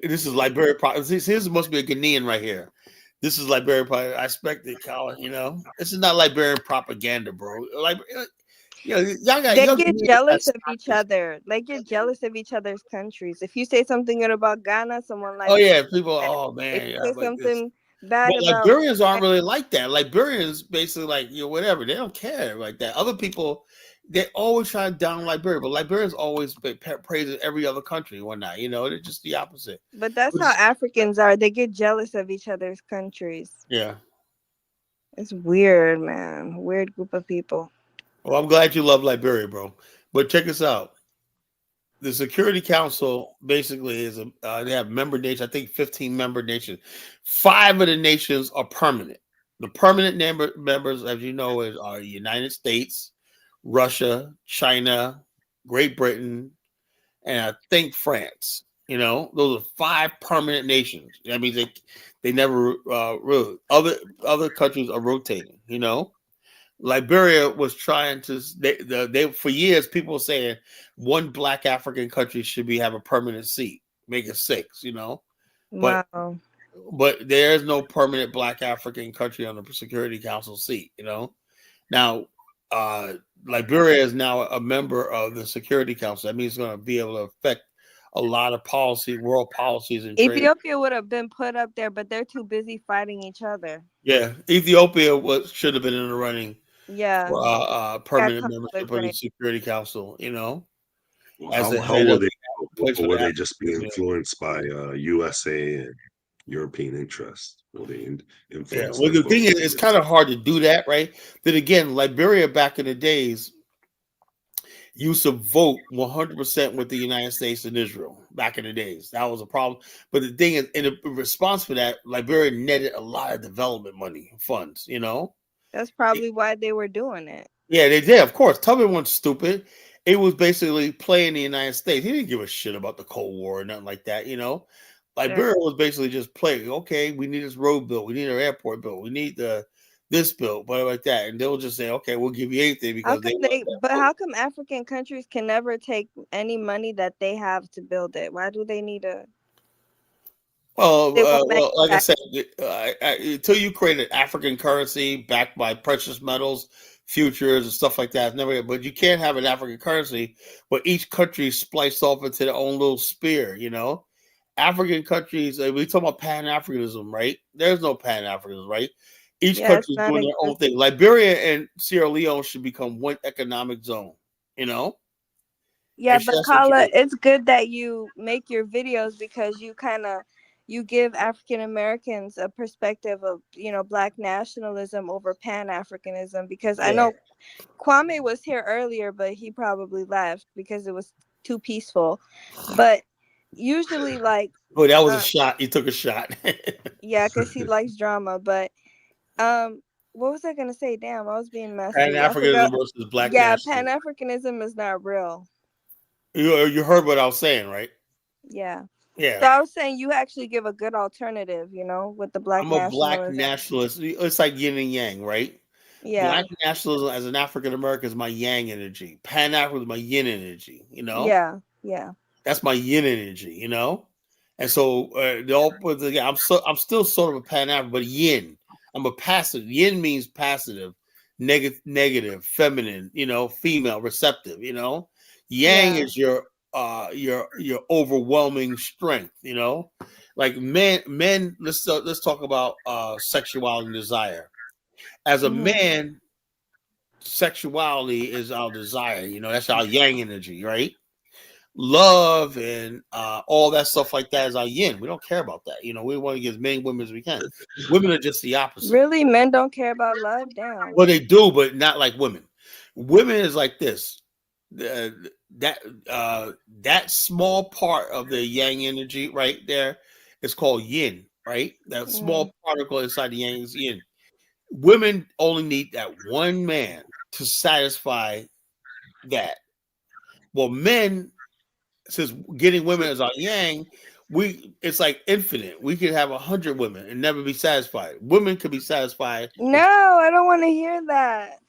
This is Liberia. This must be a Ghanaian right here. This is Liberia. I expect it, Colin. This is not Liberian propaganda, bro. Y'all got They young get Ghanaians jealous got of each other. They get jealous of each other's countries. If you say something good about Ghana, someone Oh likes yeah, people. that. Oh If man, you yeah, say like this. something bad But about Liberians aren't really like that. Liberians basically like whatever. They don't care like that. Other people, they always try to down Liberia, but Liberians always praise every other country and whatnot. They're just the opposite. But that's how Africans are. They get jealous of each other's countries. Yeah. It's weird, man. Weird group of people. Well, I'm glad you love Liberia, bro. But check this out. The Security Council basically is they have member nations. I think 15 member nations. 5 of the nations are permanent. The permanent members, as you know, are the United States, Russia, China, Great Britain, and I think France. Those are 5 permanent nations. That means they never really other countries are rotating. Liberia was trying to they for years people were saying one black African country should have a permanent seat, make it 6, but Wow. but there's no permanent black African country on the Security Council seat. Now Liberia is now a member of the Security Council. That means it's going to be able to affect a lot of world policies and trade. Ethiopia would have been put up there, but they're too busy fighting each other. Yeah, Ethiopia should have been in the running. Yeah. For permanent membership of the Security Council, as a head of will they just be influenced by USA and European interests? Will they influence? Yeah. Well, the thing is, it's kind of hard to do that, right? Then again, Liberia back in the days used to vote 100% with the United States and Israel back in the days. That was a problem. But the thing is, in response for that, Liberia netted a lot of development money funds. That's probably why they were doing it. Yeah, they did. Of course, Tubman wasn't stupid. It was basically playing the United States. He didn't give a shit about the Cold War or nothing like that. Liberia was basically just playing. Okay, we need this road bill. We need our airport bill. We need this bill, but like that. And they'll just say, okay, we'll give you anything because how come African countries can never take any money that they have to build it? Why do they need a? Well, like I said, until you create an African currency backed by precious metals, futures, and stuff like that, never. But you can't have an African currency, but each country is spliced off into their own little sphere. African countries. We talk about Pan-Africanism, right? There's no Pan-Africanism, right? Each country is doing their own thing. Liberia and Sierra Leone should become one economic zone. Yeah, but Kala, it's good that you make your videos because you kind of you give African Americans a perspective of, Black nationalism over Pan-Africanism, because I know Kwame was here earlier, but he probably left because it was too peaceful. But usually, like, Oh, that was a shot. You took a shot. yeah, because he likes drama. But what was I gonna say? Damn, I was being messy. I Pan-Africanism forgot. versus Black Yeah, nationalism. Pan-Africanism is not real. You heard what I was saying, right? Yeah. Yeah. So I was saying you actually give a good alternative, with the Black I'm a Black nationalism. nationalist. It's like yin and yang, right? Yeah. Black nationalism as an African American is my yang energy. Pan-African is my yin energy. Yeah. Yeah. That's my yin energy. And so I'm still sort of a Pan-African, but yin. I'm a passive. Yin means passive, negative, feminine. Female, receptive. Yang is your overwhelming strength. Like men. Let's talk about sexuality and desire. As a man, sexuality is our desire. That's our yang energy, right? Love and all that stuff like that is our yin. We don't care about that. We want to get as many women as we can. Women are just the opposite. Really, men don't care about love? Damn. Well, they do, but not like women. Women is like this. That small part of the yang energy right there is called yin, right? That small particle inside the yang is yin. Women only need that one man to satisfy that. Well, men, since getting women as our yang, it's like infinite. We could have 100 women and never be satisfied. Women could be satisfied. No, I don't want to hear that.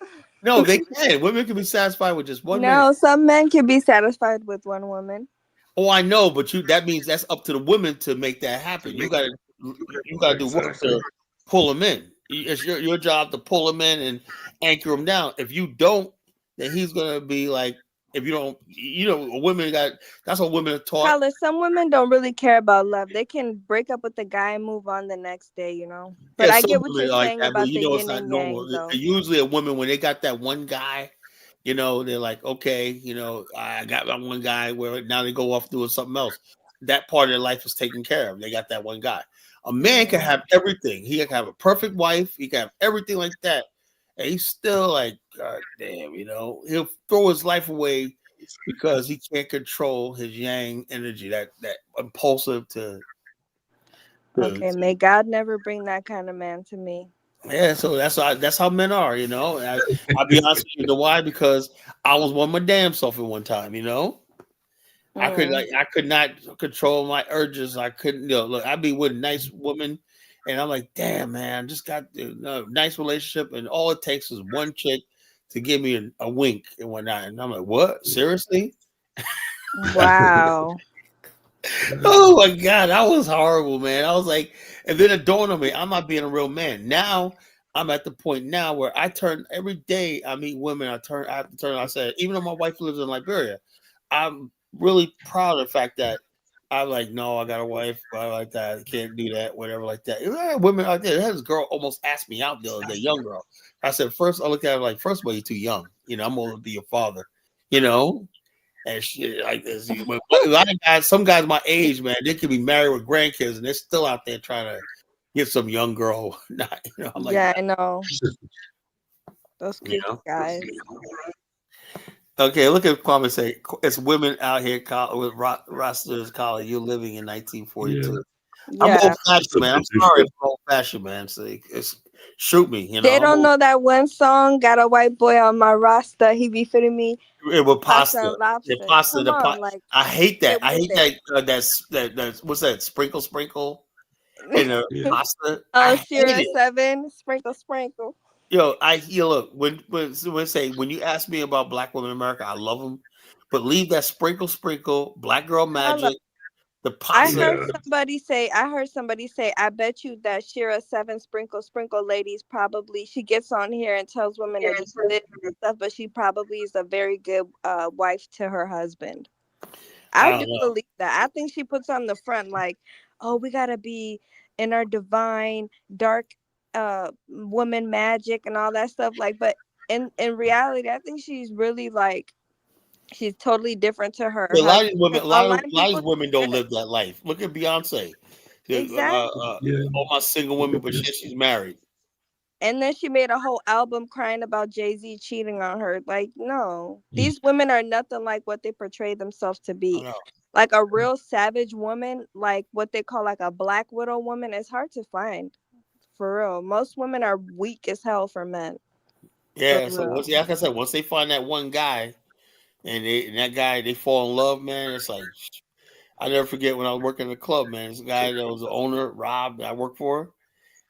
No, they can. Women can be satisfied with just one man. No, some men can be satisfied with one woman. Oh, I know, but that means that's up to the women to make that happen. You gotta do work to pull them in. It's your job to pull them in and anchor them down. If you don't, then he's gonna be like, if you don't, women that's what women are taught. Tyler, some women don't really care about love. They can break up with the guy and move on the next day, But I get what you're saying about the yin and yang, though. Usually a woman, when they got that one guy, they're like, okay, I got that one guy, where now they go off doing something else. That part of their life is taken care of. They got that one guy. A man can have everything. He can have a perfect wife. He can have everything like that. And he's still like, God damn, he'll throw his life away because he can't control his yang energy, that impulsive to. Okay, may God never bring that kind of man to me. Yeah, so that's how men are, I'll be honest with you. You know why? Because I was one my damn self at one time, I could not control my urges. I couldn't, look, I'd be with a nice woman, and I'm like, damn, man, just got a nice relationship, and all it takes is one chick to give me a wink and whatnot, and I'm like, what? Seriously? Wow. Oh my God, that was horrible, man. I was like, and then it dawned on me, I'm not being a real man. Now I'm at the point now where I turn every day I meet women. I said, even though my wife lives in Liberia, I'm really proud of the fact that I'm like, no, I got a wife, I like that, I can't do that, whatever, like that. Women out there. This girl almost asked me out the other day, young girl. I said, first, I looked at her like, first of all, you're too young. I'm going to be your father, and shit like this. Some guys my age, man, they could be married with grandkids, and they're still out there trying to get some young girl. I'm like, yeah, I know. Those cute guys. Okay, look at Kwame say, it's women out here with rosters calling you living in 1942. Yeah. I'm old-fashioned, man. I'm sorry, I'm old-fashioned, man. So shoot me, They don't know that one song, got a white boy on my roster. He be fitting me. It was pasta. Pasta. I hate that. I hate that. That's what's that? Sprinkle. In a pasta. Sierra 7, sprinkle. Look, when you ask me about Black women in America, I love them, but leave that sprinkle, Black girl magic, the pasta. I heard somebody say, I bet you that Shira 7 sprinkle ladies probably, she gets on here and tells women to do this and stuff, but she probably is a very good wife to her husband. I do believe that. I think she puts on the front like, oh, we gotta be in our divine dark woman magic and all that stuff, like, but in reality I think she's really like, she's totally different to her. A lot of women don't live that life. Look at Beyonce. Exactly. Yeah. All my single women, but she's married. And then she made a whole album crying about Jay-Z cheating on her. Like, no, these women are nothing like what they portray themselves to I be. know. Like a real savage woman, like what they call like a black widow woman, is hard to find. For real. Most women are weak as hell for men. For Yeah. So once, real. yeah, like I said, once they find that one guy, and that guy they fall in love, man, it's like I never forget when I was working in the club, man. This guy that was the owner, Rob, that I worked for.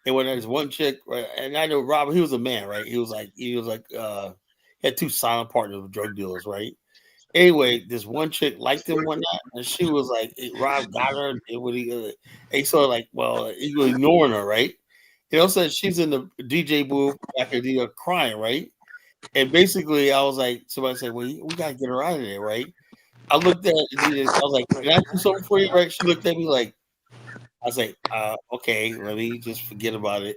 And when there's one chick, right, and I know Rob, he was a man, right? He had two silent partners with drug dealers, right? Anyway, this one chick liked him one night, and she was like, Rob got her, and he sort of like, well, he was ignoring her, right? You know, so she's in the DJ booth back at the crying, right? And basically, I was like, somebody said, well, we got to get her out of there, right? I looked at the DJ, I was like, can I do something for you, right? She looked at me like, I was like, okay, let me just forget about it.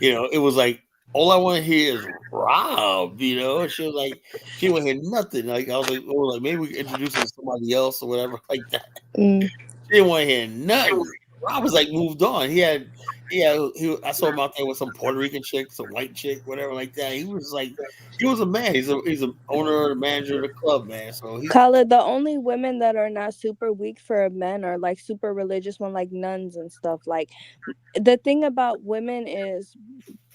You know, it was like all I want to hear is Rob. You know, she was like, she didn't want to hear nothing. Like I was like, oh, like maybe we can introduce her to somebody else or whatever like that. Mm. She didn't want to hear nothing. Rob was like moved on. I saw him out there with some Puerto Rican chick, some white chick, whatever like that. He was like, he was a man. He's a owner, the manager of the club, man. So he. Khaled, the only women that are not super weak for men are like super religious one, like nuns and stuff. Like the thing about women is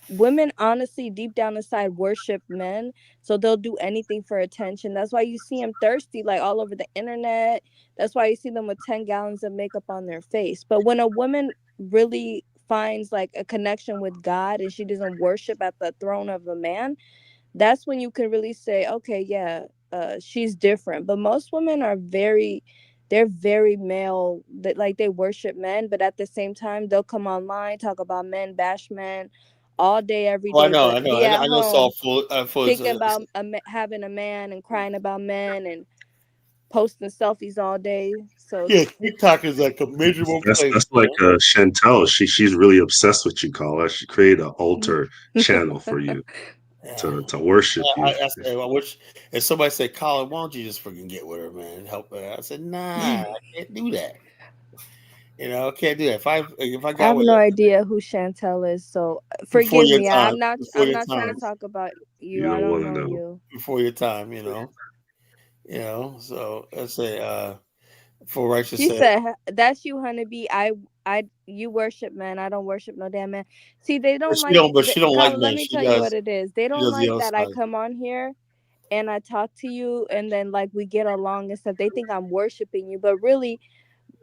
women honestly deep down inside worship men, so they'll do anything for attention. That's why you see them thirsty like all over the internet. That's why you see them with 10 gallons of makeup on their face. But when a woman really finds like a connection with God and she doesn't worship at the throne of a man, that's when you can really say, okay, yeah, she's different. But most women are they're very male, that like they worship men, but at the same time they'll come online, talk about men, bash men all day every Oh, day, but be at I know. It's all home full. thinking about having a man and crying about men and posting selfies all day. So Yeah, TikTok is like a miserable place, That's like man. Chantel. She's really obsessed with you, Carla. She created an altar channel for you Yeah. to worship you. I said, I wish if somebody said, Colin, why don't you just freaking get with her, man, and help her? I said, nah, I can't do that. You know, I can't do that. If I I got have with no her idea who Chantel is, so before forgive your me. time, I'm not trying to talk about you. You I don't don't want to know know. you. before your time, So I say, for righteous She sake. said, "That's you, honeybee. You worship men. I don't worship no damn man." See, they don't like. But she don't like Kyle, let men. me tell you what it is. They She don't does the like other that I side. come on here and I talk to you, and then like we get along and stuff. They think I'm worshiping you, but really,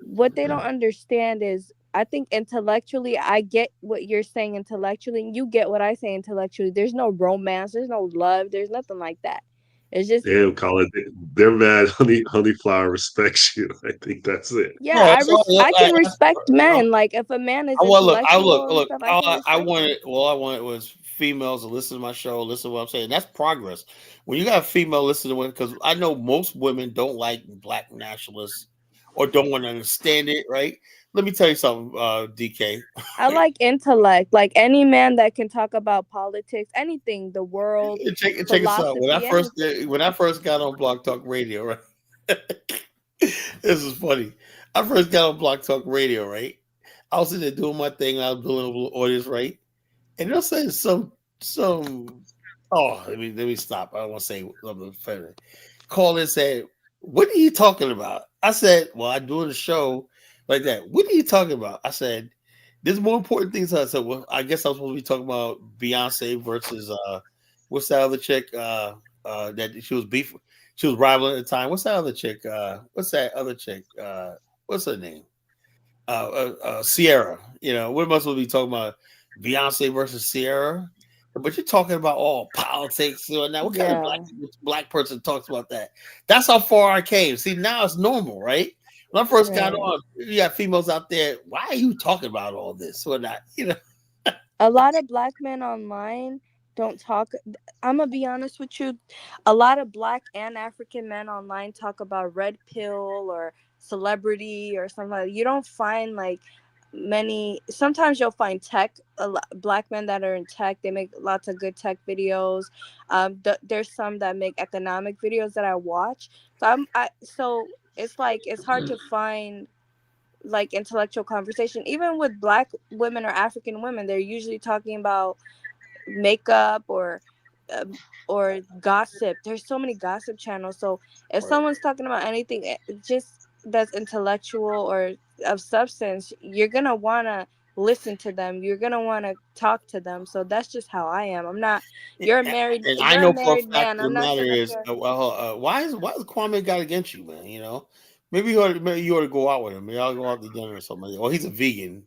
what they don't understand is, I think intellectually, I get what you're saying intellectually, and you get what I say intellectually. There's no romance. There's no love. There's nothing like that. It's just Damn, Colin, they're mad. Honeyflower respects you. I think that's it. yeah. No, that's all. I can respect men. Like if a man is intellectual and Look. stuff, I can I respect him. wanted. All I wanted was females to listen to my show, listen to what I'm saying. That's progress. When you got a female listening to it, because I know most women don't like black nationalists or don't want to understand it. Right? Let me tell you something, DK. I like intellect. Like any man that can talk about politics, anything, the world, Check this out. philosophy, anything. When I first got on Blog Talk Radio, right? This is funny. I first got on Blog Talk Radio, right? I was sitting there doing my thing. I was doing a little audience, right? And they'll say some. Oh, let me stop. I don't want to say something further. Call and said, "What are you talking about?" I said, "Well, I'm doing a show like that. What are you talking about?" I said, "There's more important things." I said, "Well, I guess I'm supposed to be talking about Beyonce versus what's that other chick that she was beef, she was rivaling at the time. What's that other chick? What's that other chick? What's her name? Sierra. You know, what am I supposed to be talking about? Beyonce versus Sierra? But you're talking about all politics. Now, what kind of Yeah. black person talks about that? That's how far I came. See, now it's normal, right? When I first got Right. on, you got females out there. Why are you talking about all this or not? A lot of black men online don't talk. I'm gonna be honest with you. A lot of black and African men online talk about red pill or celebrity or something like that. You don't find like many. Sometimes you'll find tech, black men that are in tech. They make lots of good tech videos. There's some that make economic videos that I watch. So so it's like it's hard to find like intellectual conversation. Even with Black women or African women, they're usually talking about makeup or gossip. There's so many gossip channels. So if someone's talking about anything just that's intellectual or of substance, you're gonna wanna listen to them. You're gonna wanna talk to them. So that's just how I am. I'm not. You're a married. And I You're a know for a married fact man. the I'm not matter gonna. is, why is Kwame got against you, man? You know, maybe you ought to go out with him. Maybe I'll go out to dinner or something. Well, he's a vegan,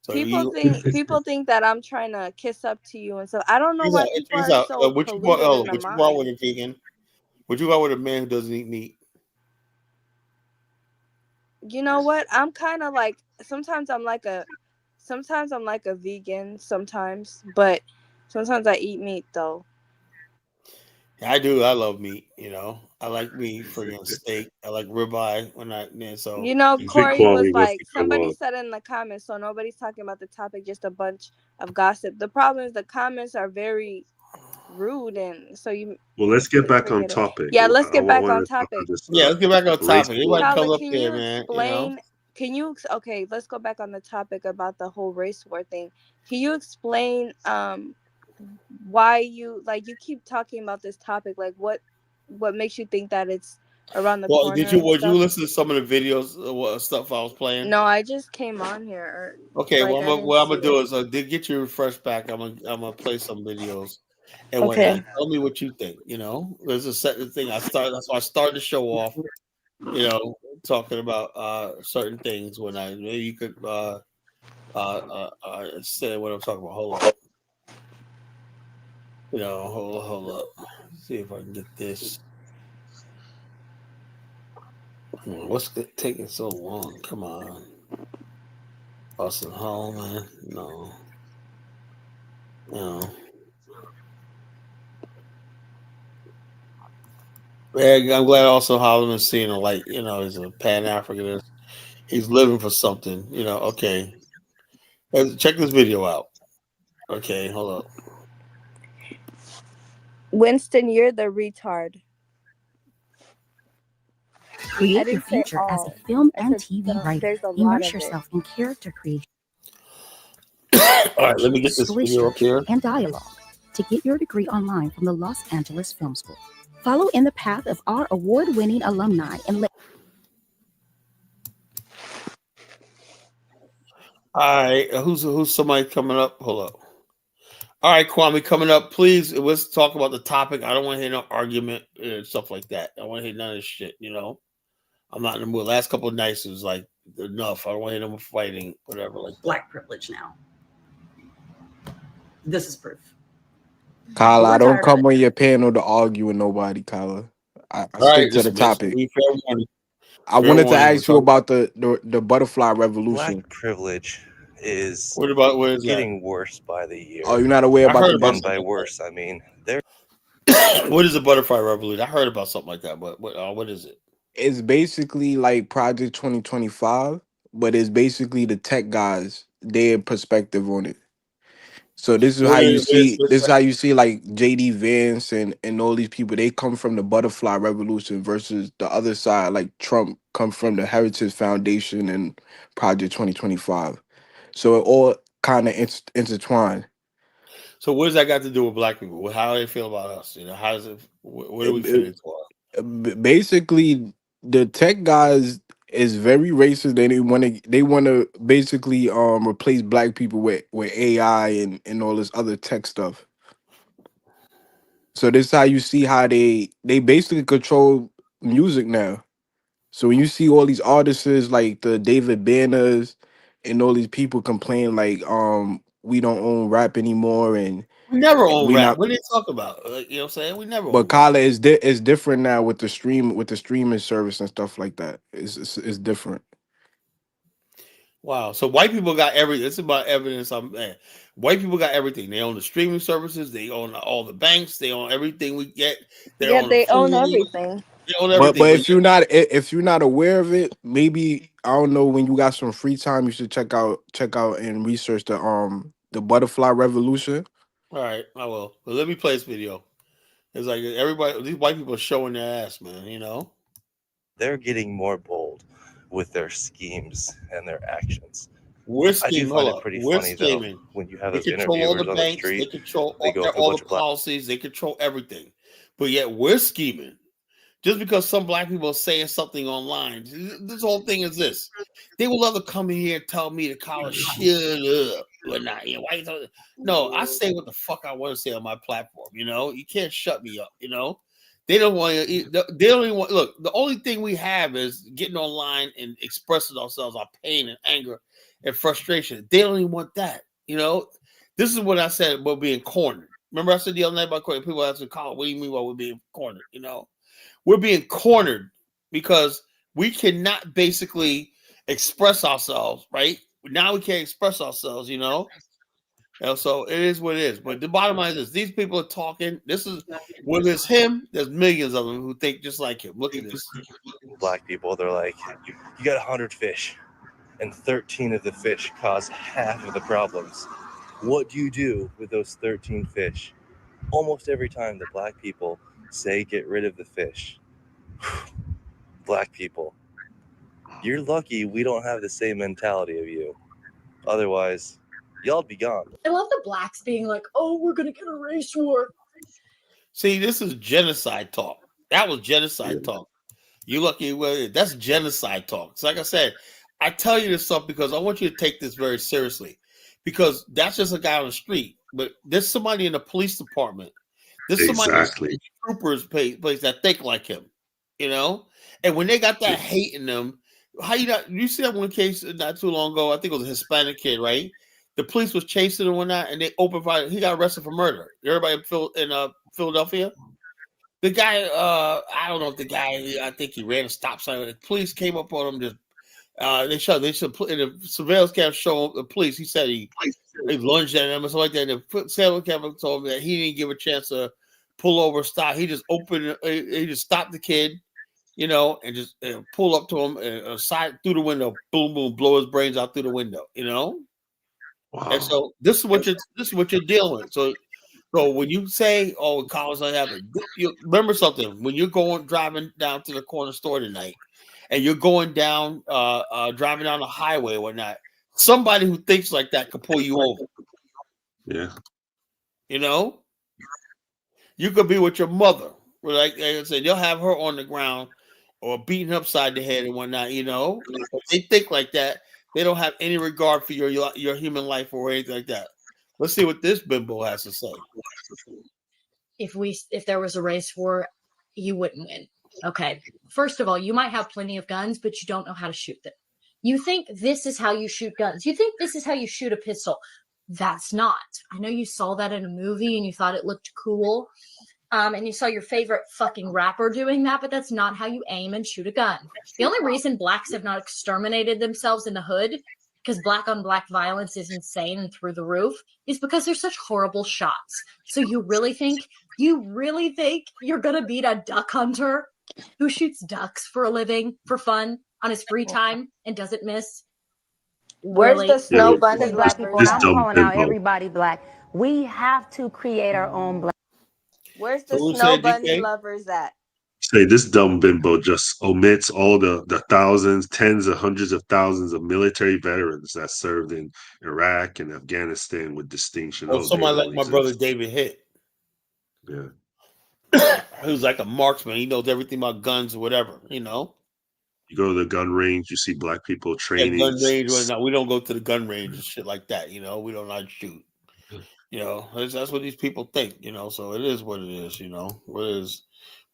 so People think that I'm trying to kiss up to you and stuff. I don't know he's why out. people He's are out. so Would you go? polluted in the Would you go out with mind. a vegan? Would you go out with a man who doesn't eat meat? You know what? I'm kind of like sometimes I'm like a vegan sometimes, but sometimes I eat meat though. Yeah, I do. I love meat. You know, I like meat, friggin' steak. I like ribeye when I man. So You know, I think Corey was Kwame wants like, to come somebody on. said in the comments, so nobody's talking about the topic, just a bunch of gossip. The problem is the comments are very rude, and so you Well, let's get back on forget it. topic. Yeah, let's I get back on wanted to talk about topic. this yeah, let's get back on race topic. Anybody war. come Kala, up can here, you man? You know. explain? Okay, let's go back on the topic about the whole race war thing. Can you explain why you keep talking about this topic? Like what makes you think that it's around the Well, corner and would you stuff? listen to some of the videos, stuff I was playing? No, I just came on here. Okay, Like I didn't what I'm see gonna do it. is to get you refreshed back. I'm gonna play some videos and whatnot. Okay. Tell me what you think. You know, there's a certain thing That's why I started the show off. You know, talking about certain things. When I maybe you could say what I'm talking about. Hold up. You know, hold up. See if I can get this. What's it taking so long? Come on, Austin Hall, man. No, no. Yeah, I'm glad also Holloman's seeing a light. You know, he's a Pan-Africanist. He's living for something. You know, okay. Check this video out. Okay, hold up. Winston, you're the retard. I Create your didn't say future as a all. film I and said TV writer. there's a lot Immerse of it. yourself in character creation, All right, let me get this story video up structure, here. and dialogue to get your degree online from the Los Angeles Film School. Follow in the path of our award-winning alumni and All right, who's somebody coming up? Hold up. All right, Kwame, coming up. Please, let's talk about the topic. I don't want to hear no argument and stuff like that. I don't want to hear none of this shit. You know, I'm not in the mood. Last couple of nights was like enough. I don't want to hear no more fighting, whatever. Like that. Black privilege now. This is proof. Kyla, I We're don't tired of come it. on your panel to argue with nobody, Kyla. I All right, stick to the listen, bitch. topic. Be fair warning. I Fair wanted to warning. We're ask you talking. about the butterfly revolution. Black privilege is What is that? getting worse by the year. Oh, you're not aware I about heard the about And by worse, I mean there. what is the butterfly revolution? I heard about something like that, but what is it? It's basically like Project 2025, but it's basically the tech guys, their perspective on it. So this is how you see this is how you see like JD Vance and all these people, they come from the butterfly revolution versus the other side, like Trump come from the Heritage Foundation and Project 2025. So it all kind of intertwined. So what does that got to do with black people? How do they feel about us? You know, how does it? Where do we fit into our? Basically, the tech guys is very racist. They want to basically replace black people with AI and all this other tech stuff. So this is how you see how they basically control music now. So when you see all these artists like the David Banners and all these people complain like we don't own rap anymore and We never own we rap. not. What are they talk about? Like, you know what I'm saying? We never But own rap. Kyle is different now with the streaming service and stuff like that. It's different. Wow. So white people got everything. It's about evidence. White people got everything. They own the streaming services. They own all the banks. They own everything we get. They Yeah, own the they own food. everything. They own But everything. if you're not aware of it, maybe I don't know, when you got some free time, you should check out and research the butterfly revolution. All right, I will. But let me play this video. It's like everybody, these white people are showing their ass, man. You know. They're getting more bold with their schemes and their actions. We're I do scheming. find Hold it up. pretty We're funny though scheming. when you have They those control all the interviewers on the banks. They street. control They go up to a all bunch the of black. policies. They control everything. But yet we're scheming. Just because some black people are saying something online, this whole thing is this. They will love to come in here and tell me to call it shut up. Or not. You know, why you talking? No, I say what the fuck I want to say on my platform. You know, you can't shut me up. You know, they don't want to. They don't even want. Look, the only thing we have is getting online and expressing ourselves, our pain and anger and frustration. They don't even want that. You know, this is what I said about being cornered. Remember, I said the other night about cornered. People ask me, "Colin, what do you mean by we're being cornered?" You know. We're being cornered because we cannot basically express ourselves, right? Now we can't express ourselves, you know? And so it is what it is. But the bottom line is this. These people are talking. This is, whether it's him, there's millions of them who think just like him. Look at this. Black people, they're like, you got 100 fish, and 13 of the fish cause half of the problems. What do you do with those 13 fish? Almost every time the black people say get rid of the fish, black people, you're lucky we don't have the same mentality of you. Otherwise, y'all be gone. I love the blacks being like, oh, we're going to get a race war. See, this is genocide talk. That was genocide talk. You lucky, well, that's genocide talk. So like I said, I tell you this stuff because I want you to take this very seriously. Because that's just a guy on the street. But there's somebody in the police department. There's somebody in the troopers place that think like him. You know? And when they got that hate in them, how you see that one case not too long ago? I think it was a Hispanic kid, right? The police was chasing him and whatnot, and they opened fire. He got arrested for murder. Everybody in Philadelphia. The guy, I don't know if the guy, I think he ran a stop sign. The police came up on him. Just they should in the surveillance cam show the police. He said he lunged at him or something like that. And the surveillance camera told me that he didn't give a chance to pull over, stop. He just he just stopped the kid, you know, and just pull up to him and side through the window, boom, boom, blow his brains out through the window, you know. Wow. And so this is what you're dealing with. So when you say, "Oh, college not happening," you remember something. When you're driving down to the corner store tonight, and you're going down, driving down the highway or whatnot, somebody who thinks like that could pull you over. Yeah. You know, you could be with your mother. Like I said, they'll have her on the ground or beating upside the head and whatnot. You know, if they think like that, they don't have any regard for your human life or anything like that. Let's see what this bimbo has to say. If there was a race war, you wouldn't win. Okay. First of all, you might have plenty of guns, but you don't know how to shoot them. You think this is how you shoot guns. You think this is how you shoot a pistol. That's not. I know you saw that in a movie and you thought it looked cool. And you saw your favorite fucking rapper doing that, but that's not how you aim and shoot a gun. The only reason blacks have not exterminated themselves in the hood, because black on black violence is insane and through the roof, is because they're such horrible shots. So you really think you're gonna beat a duck hunter who shoots ducks for a living, for fun, on his free time and doesn't miss? Where's the snow bunny Black people, and lovers? I'm calling out everybody black. We have to create our own black. Where's the snow bunny lovers at? Say this dumb bimbo just omits all the thousands, tens of hundreds of thousands of military veterans that served in Iraq and Afghanistan with distinction. Well, somebody like my brother David Hitt. Yeah. Who's like a marksman. He knows everything about guns or whatever, you know. You go to the gun range, you see black people training. Yeah, gun range. No, we don't go to the gun range and shit like that, you know. We don't like shoot. You know, that's what these people think, you know. So it is what it is, you know. What it is.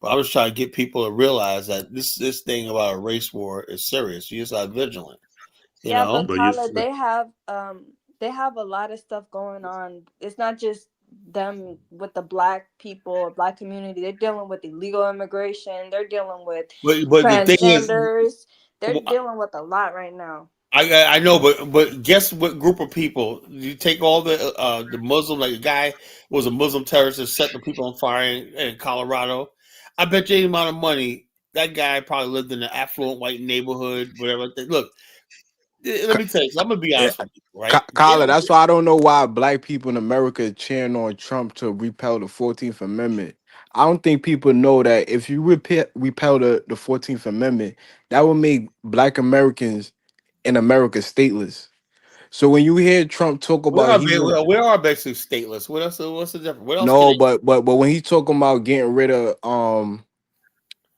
But I was trying to get people to realize that this thing about a race war is serious. You just are vigilant. You know? But Tyler, they have a lot of stuff going on. It's not just them with the black people or black community. They're dealing with illegal immigration. They're dealing with transgenders. They're dealing with a lot right now. I know, but guess what group of people? You take all the Muslim, like a guy was a Muslim terrorist that set the people on fire in Colorado. I bet you any amount of money that guy probably lived in an affluent white neighborhood, whatever. Look, let me tell you, I'm gonna be honest with you, right? Kyler, that's why I don't know why black people in America are cheering on Trump to repeal the 14th Amendment. I don't think people know that if you repeal the 14th Amendment, that would make Black Americans in America stateless. So when you hear Trump talk We about are, he want we are basically stateless. What else? What's the difference? What else can no, they? but when he's talking about getting rid of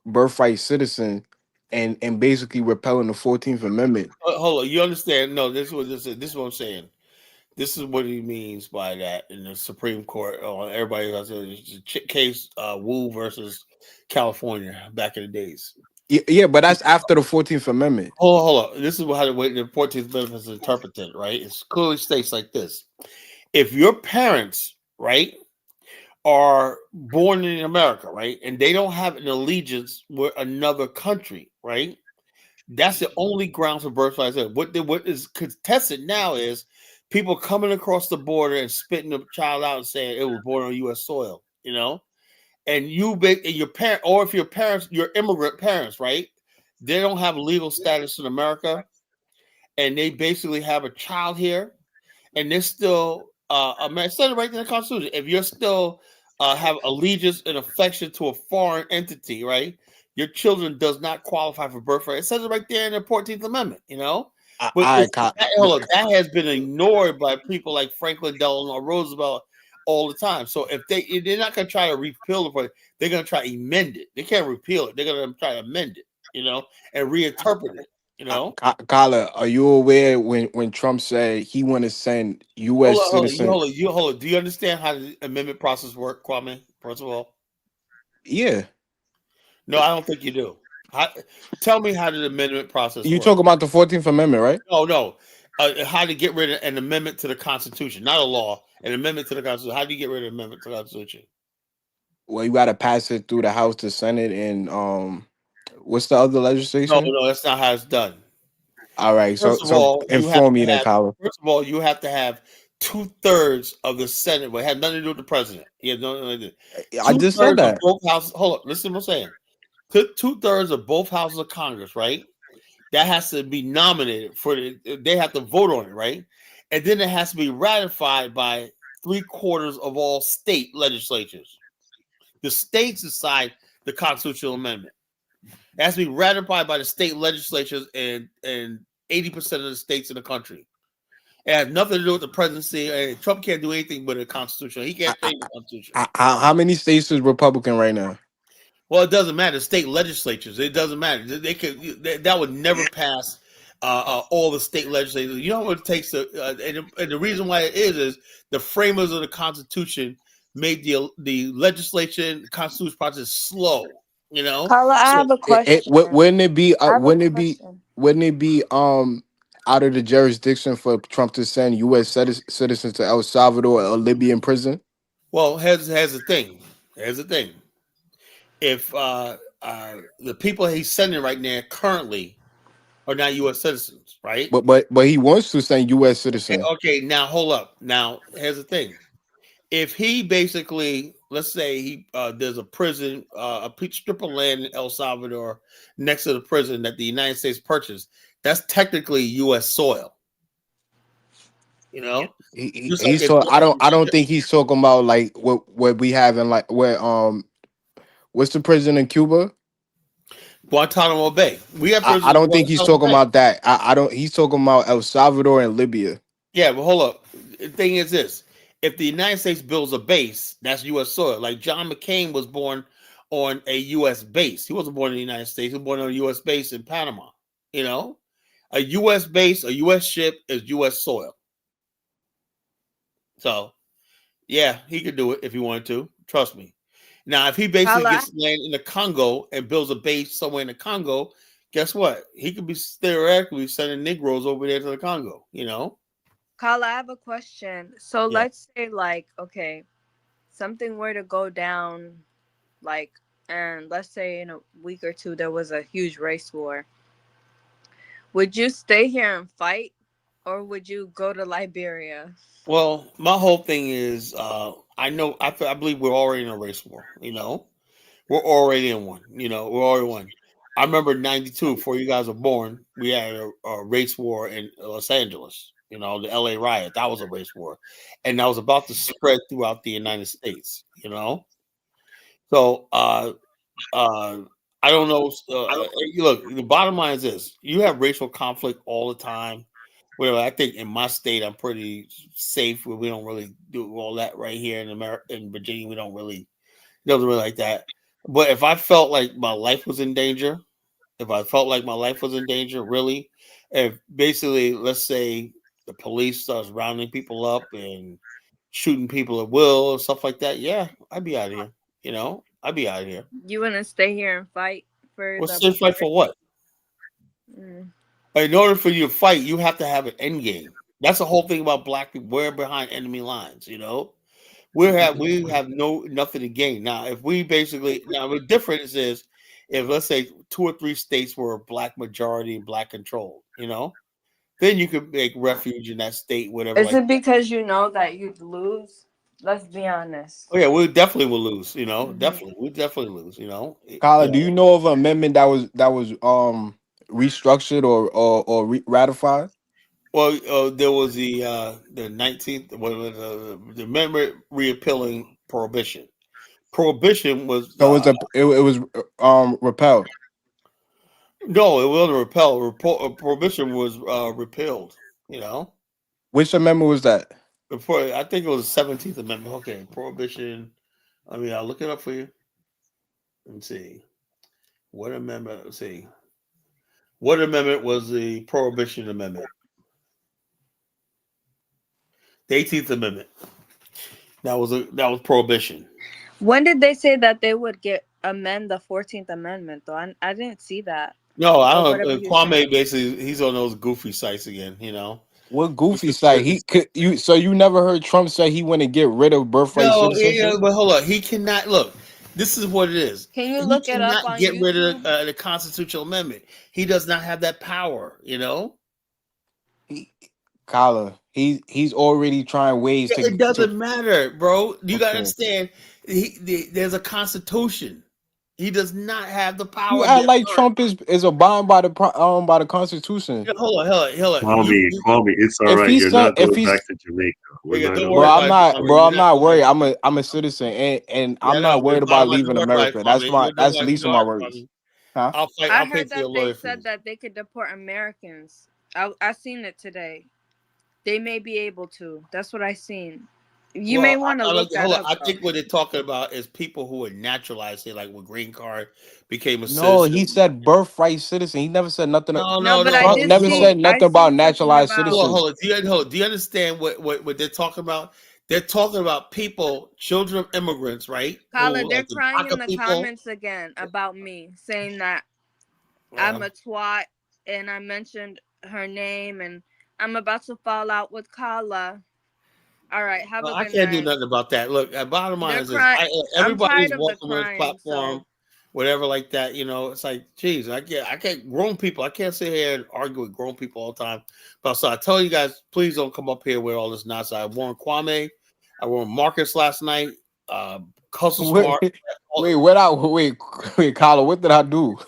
birthright citizen and basically repelling the 14th Amendment. Hold on, you understand? No, this is what I'm saying. This is what he means by that in the Supreme Court. Everybody else, case Wu versus California back in the days. Yeah, but that's after the 14th Amendment. Hold on. This is how the 14th Amendment is interpreted, right? It clearly states like this: if your parents, right, are born in America, right, and they don't have an allegiance with another country, right, that's the only grounds for birthright. What is contested now is people coming across the border and spitting the child out and saying it was born on U.S. soil, you know, and your parent, or if your parents, your immigrant parents, right, they don't have legal status in America, and they basically have a child here, and they're still American. Said it right in the Constitution. If you're still have allegiance and affection to a foreign entity, right, your children does not qualify for birthright. It says it right there in the 14th Amendment, you know. But that has been ignored by people like Franklin Delano Roosevelt all the time. So if they're not going to try to repeal it, they're going to try to amend it. They can't repeal it. They're going to try to amend it, you know, and reinterpret it. You know, Kyla, are you aware when Trump said he want to send U.S. citizens? Hold on. Do you understand how the amendment process works, Kwame? First of all, yeah. No, I don't think you do. Tell me how the amendment process You works. talk about the 14th Amendment, right? No. How to get rid of an amendment to the Constitution, not a law, an amendment to the Constitution. How do you get rid of an amendment to the Constitution? Well, you got to pass it through the House, the Senate, and what's the other legislation? No, that's not how it's done. All right, First of all, inform me then, Kyla. First of all, you have to have 2/3 of the Senate. But it had nothing to do with the president. Yeah, I just said that. Of both houses. Hold up, listen to what I'm saying. 2/3 of both houses of Congress, right? That has to be nominated they have to vote on it, right? And then it has to be ratified by 3/4 of all state legislatures. The states decide the constitutional amendment. It has to be ratified by the state legislatures and 80% of the states in the country. It has nothing to do with the presidency. And Trump can't do anything but a constitution. He can't change the constitution. How many states is Republican right now? Well, it doesn't matter. State legislatures. It doesn't matter. That would never pass all the state legislatures. You know what it takes to, and the reason why it is the framers of the Constitution made the legislation, the Constitution process slow. You know. Carla, I have a question. Wouldn't it be out of the jurisdiction for Trump to send U.S. citizens to El Salvador or Libyan prison? Well, here's the thing. If the people he's sending right now currently are not U.S. citizens, right? But he wants to send U.S. citizens. Okay, now hold up. Now here's the thing. If he basically, let's say there's a prison, a strip of land in El Salvador next to the prison that the United States purchased, that's technically U.S. soil. You know, I don't think he's talking about like what we have in like where what's the prison in Cuba? Guantanamo Bay. We have. I don't think he's talking about that. I don't. He's talking about El Salvador and Libya. Yeah, but hold up. The thing is this: if the United States builds a base, that's U.S. soil. Like John McCain was born on a U.S. base. He wasn't born in the United States. He was born on a U.S. base in Panama. You know, a U.S. base, a U.S. ship is U.S. soil. So, yeah, he could do it if he wanted to. Trust me. Now, if he basically gets land in the Congo and builds a base somewhere in the Congo, guess what? He could be theoretically sending Negroes over there to the Congo, you know? Carla, I have a question. So let's say, like, okay, something were to go down, like, and let's say in a week or two there was a huge race war. Would you stay here and fight, or would you go to Liberia? Well, my whole thing is, I believe we're already in a race war. You know, we're already in one. You know, we're already one. I remember in '92, before you guys were born, we had a race war in Los Angeles. You know, the LA riot. That was a race war, and that was about to spread throughout the United States. You know, So I don't know. Look, the bottom line is this: you have racial conflict all the time. Whatever. I think in my state, I'm pretty safe. Where we don't really do all that right here in America. In Virginia, we don't really doesn't really like that. But if I felt like my life was in danger, if I felt like my life was in danger, really, if basically, let's say the police starts rounding people up and shooting people at will and stuff like that, yeah, I'd be out of here. I'd be out of here. You want to stay here and fight for Well, the still fight for what? Mm. In order for you to fight, you have to have an end game. That's the whole thing about black people. We're behind enemy lines. We have nothing to gain. Now, if we basically the difference is if let's say 2 or 3 states were black majority and black control, then you could make refuge in that state, whatever. Is Like it because you know that you'd lose? Let's be honest. oh yeah, we definitely will lose. Mhm. Definitely we definitely lose. Kyla, do you know of an amendment that was restructured or ratified? Well, there was the 19th, the amendment repealing prohibition. Prohibition was So it was repelled. no, it wasn't repelled. Prohibition was repealed. Which amendment was that? Before I think it was the 17th Amendment. Okay, prohibition. I mean, I'll look it up for you. Let's see what amendment. Let's see what amendment was the Prohibition Amendment. The 18th Amendment. That was prohibition. When did they say that they would amend the 14th Amendment? Though I didn't see that. No, I Or don't whatever know. you're Kwame saying. basically he's on those goofy sites again. What goofy site? So you never heard Trump say he want to get rid of birthright No, citizenship? but hold on. He cannot look. This is what it is. Can you He look it up cannot on get rid of YouTube? the constitutional amendment. He does not have that power. Kyla, he's already trying ways to It doesn't matter, bro. You gotta Okay. understand. There's a constitution. He does not have the You power. act like Trump is abiding by the Constitution. Hold on. Kwame, it's all If right. he's You're saying not if going he's back to Jamaica. We're not Don't going worry bro, back. I'm about it, not Kwame. bro, You're I'm not not going back. worried. I'm a citizen and Yeah, I'm no. not worried Bottom about line, leaving don't worry about it, America. That's Kwame. my Don't that's the worry. least You of know my what, worries. Kwame? Huh? I'll fight. I I'll pay heard for your that they lawyer said fees. that they could deport Americans. I seen it today. They may be able to. That's what I seen. You may Well, want to look that hold on. up I though. think what they're talking about is people who are naturalized here, like with green card, became a No, citizen. he said birthright citizen. He never said nothing. No, but I Trump did never see. said I nothing about seen something naturalized about. citizens. Hold on. Do you understand what they're talking about? They're talking about people, children of immigrants, right? Carla, Who they're like the crying in DACA the people. comments again about me, saying that I'm Yeah. a twat, and I mentioned her name, and I'm about to fall out with Carla. All right, have a I good can't do night. nothing about that. Look, bottom line They're is this: crying. I'm everybody's tired of the welcome on this crying. platform, So whatever like that. It's like, geez, I can't. Grown people, I can't sit here and argue with grown people all the time. But so I tell you guys, please don't come up here with all this nonsense. I warned Kwame, I warned Marcus last night. Hustle Smart. Wait, Kyla, what did I do?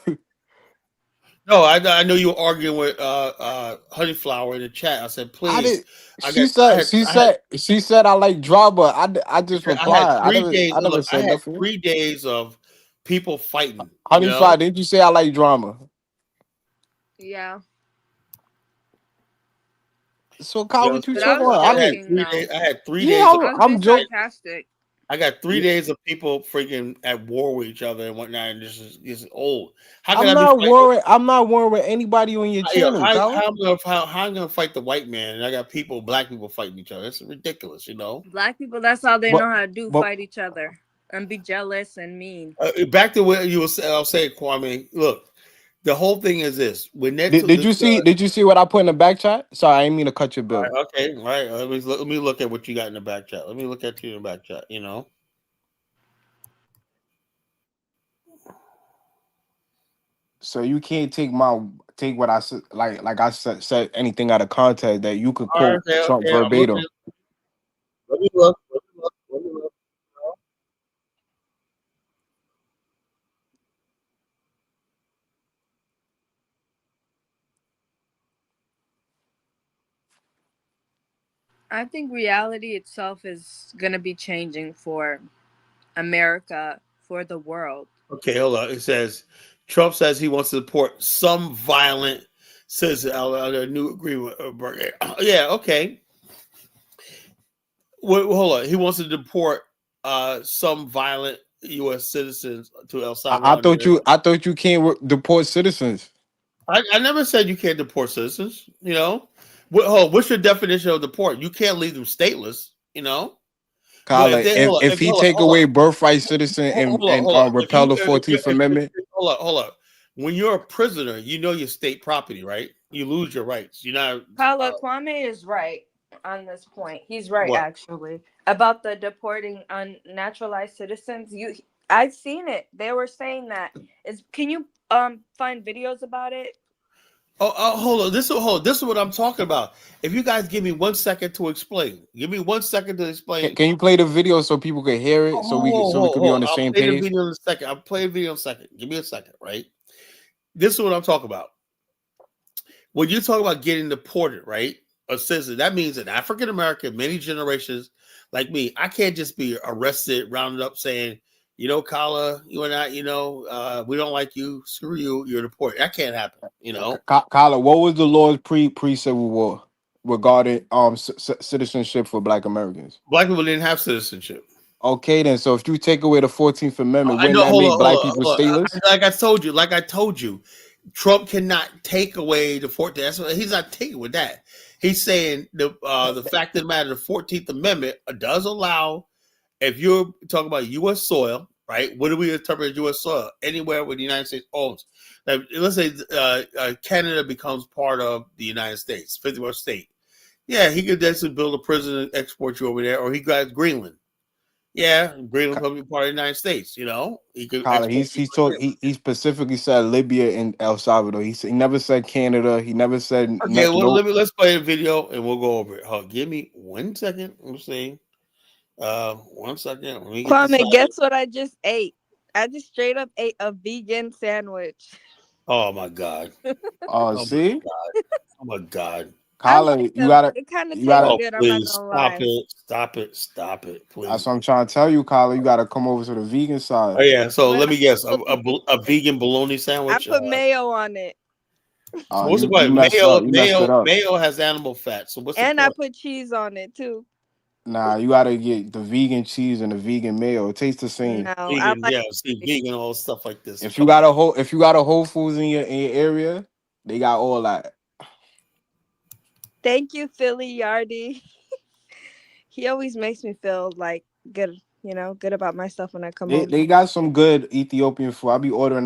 No, I know you were arguing with Honeyflower in the chat. I said, I please. did. She said I like drama. I just I had replied. 3 days. I never Look, I said had nothing. 3 days of people fighting. Honeyflower, didn't you say I like drama? yeah. So Kyle, what you But I talking was about? I joking didn't. though. I had 3 Yeah, days of I was I'm being joking. sarcastic. I got 3 days of people freaking at war with each other and whatnot, and this is old. How can I'm I be not fighting? worried. I'm not worried with anybody on your channel, Kyle. How I'm gonna fight the white man? And I got black people fighting each other. It's ridiculous, Black people, that's all they But know how to do: but fight each other and be jealous and mean. Back to what you were saying, I'll say, Kwame. Look, the whole thing is this: when they took did this, you see what I put in the back chat? Sorry, I didn't mean to cut your bill. okay, all right. Let me look at what you got in the back chat. Let me look at you in the back chat. So you can't take what I said like I said anything out of context that you could quote Trump Okay. I'm looking. verbatim. Let me look. Let me look. I think reality itself is going to be changing for America for the world. Okay, hold on. It says Trump says he wants to deport some violent citizen out of a new agreement. Yeah, okay. Hold on. He wants to deport some violent U.S. citizens to El Salvador. I thought you can't deport citizens. I never said you can't deport citizens. You know, what's your definition of deport? You can't leave them stateless. You know. But Colin, if he take away birthright citizen and repeal the 14th Amendment. Hold up. When you're a prisoner, you know your state property, right? You lose your rights. You're not. Kwame is right on this point. He's right, What? actually, about the deporting unnaturalized citizens. I've seen it. They were saying that. Can you find videos about it? Oh, hold on. This is what I'm talking about. If you guys give me 1 second to explain, give me 1 second to explain. Can you play the video so people can hear it? So we could be on the same page. I'll play the video in a second. I'll play the video in a second. Give me a second, right? This is what I'm talking about. When you talk about getting deported, right? A citizen, that means an African American, many generations like me, I can't just be arrested, rounded up, saying, you know, Kala, you and I, you know, we don't like you. Screw you. You're deported. That can't happen. You know, Kala, what was the laws pre-Civil War regarding citizenship for Black Americans? Black people didn't have citizenship. Okay, then. So if you take away the 14th Amendment, wouldn't that make Black people stateless? Like I told you, Trump cannot take away the 14th. He's not taking with that. He's saying the fact of the matter, the 14th Amendment does allow, if you're talking about U.S. soil, right? What do we interpret as U.S. soil? Anywhere where the United States owns. Now, let's say Canada becomes part of the United States, 51st state. Yeah, he could actually build a prison and export you over there, or he got Greenland. Yeah, Greenland could be part of the United States. You know, he could. He specifically said Libya and El Salvador. He never said Canada. He never said. Okay, let's play a video and we'll go over it. Give me 1 second. Let's see. 1 second. Kwame, guess what I just ate? I just straight up ate a vegan sandwich. Oh my God. See? Oh my God. Colin, you gotta. It kind of tastes good. Please I'm not gonna lie. Stop it, please. That's what I'm trying to tell you, Colin. You gotta come over to the vegan side. Oh yeah. So let me guess. A vegan bologna sandwich. I put mayo on it. What's the point? Mayo has animal fat. So what's the point? I put cheese on it too. Nah, you gotta get the vegan cheese and the vegan mayo. It tastes the same. No, vegan, vegan, all stuff like this. If you got a Whole Foods in your area, they got all that. Thank you, Philly Yardy. He always makes me feel like good, good about myself when I come home. They got some good Ethiopian food. I'll be ordering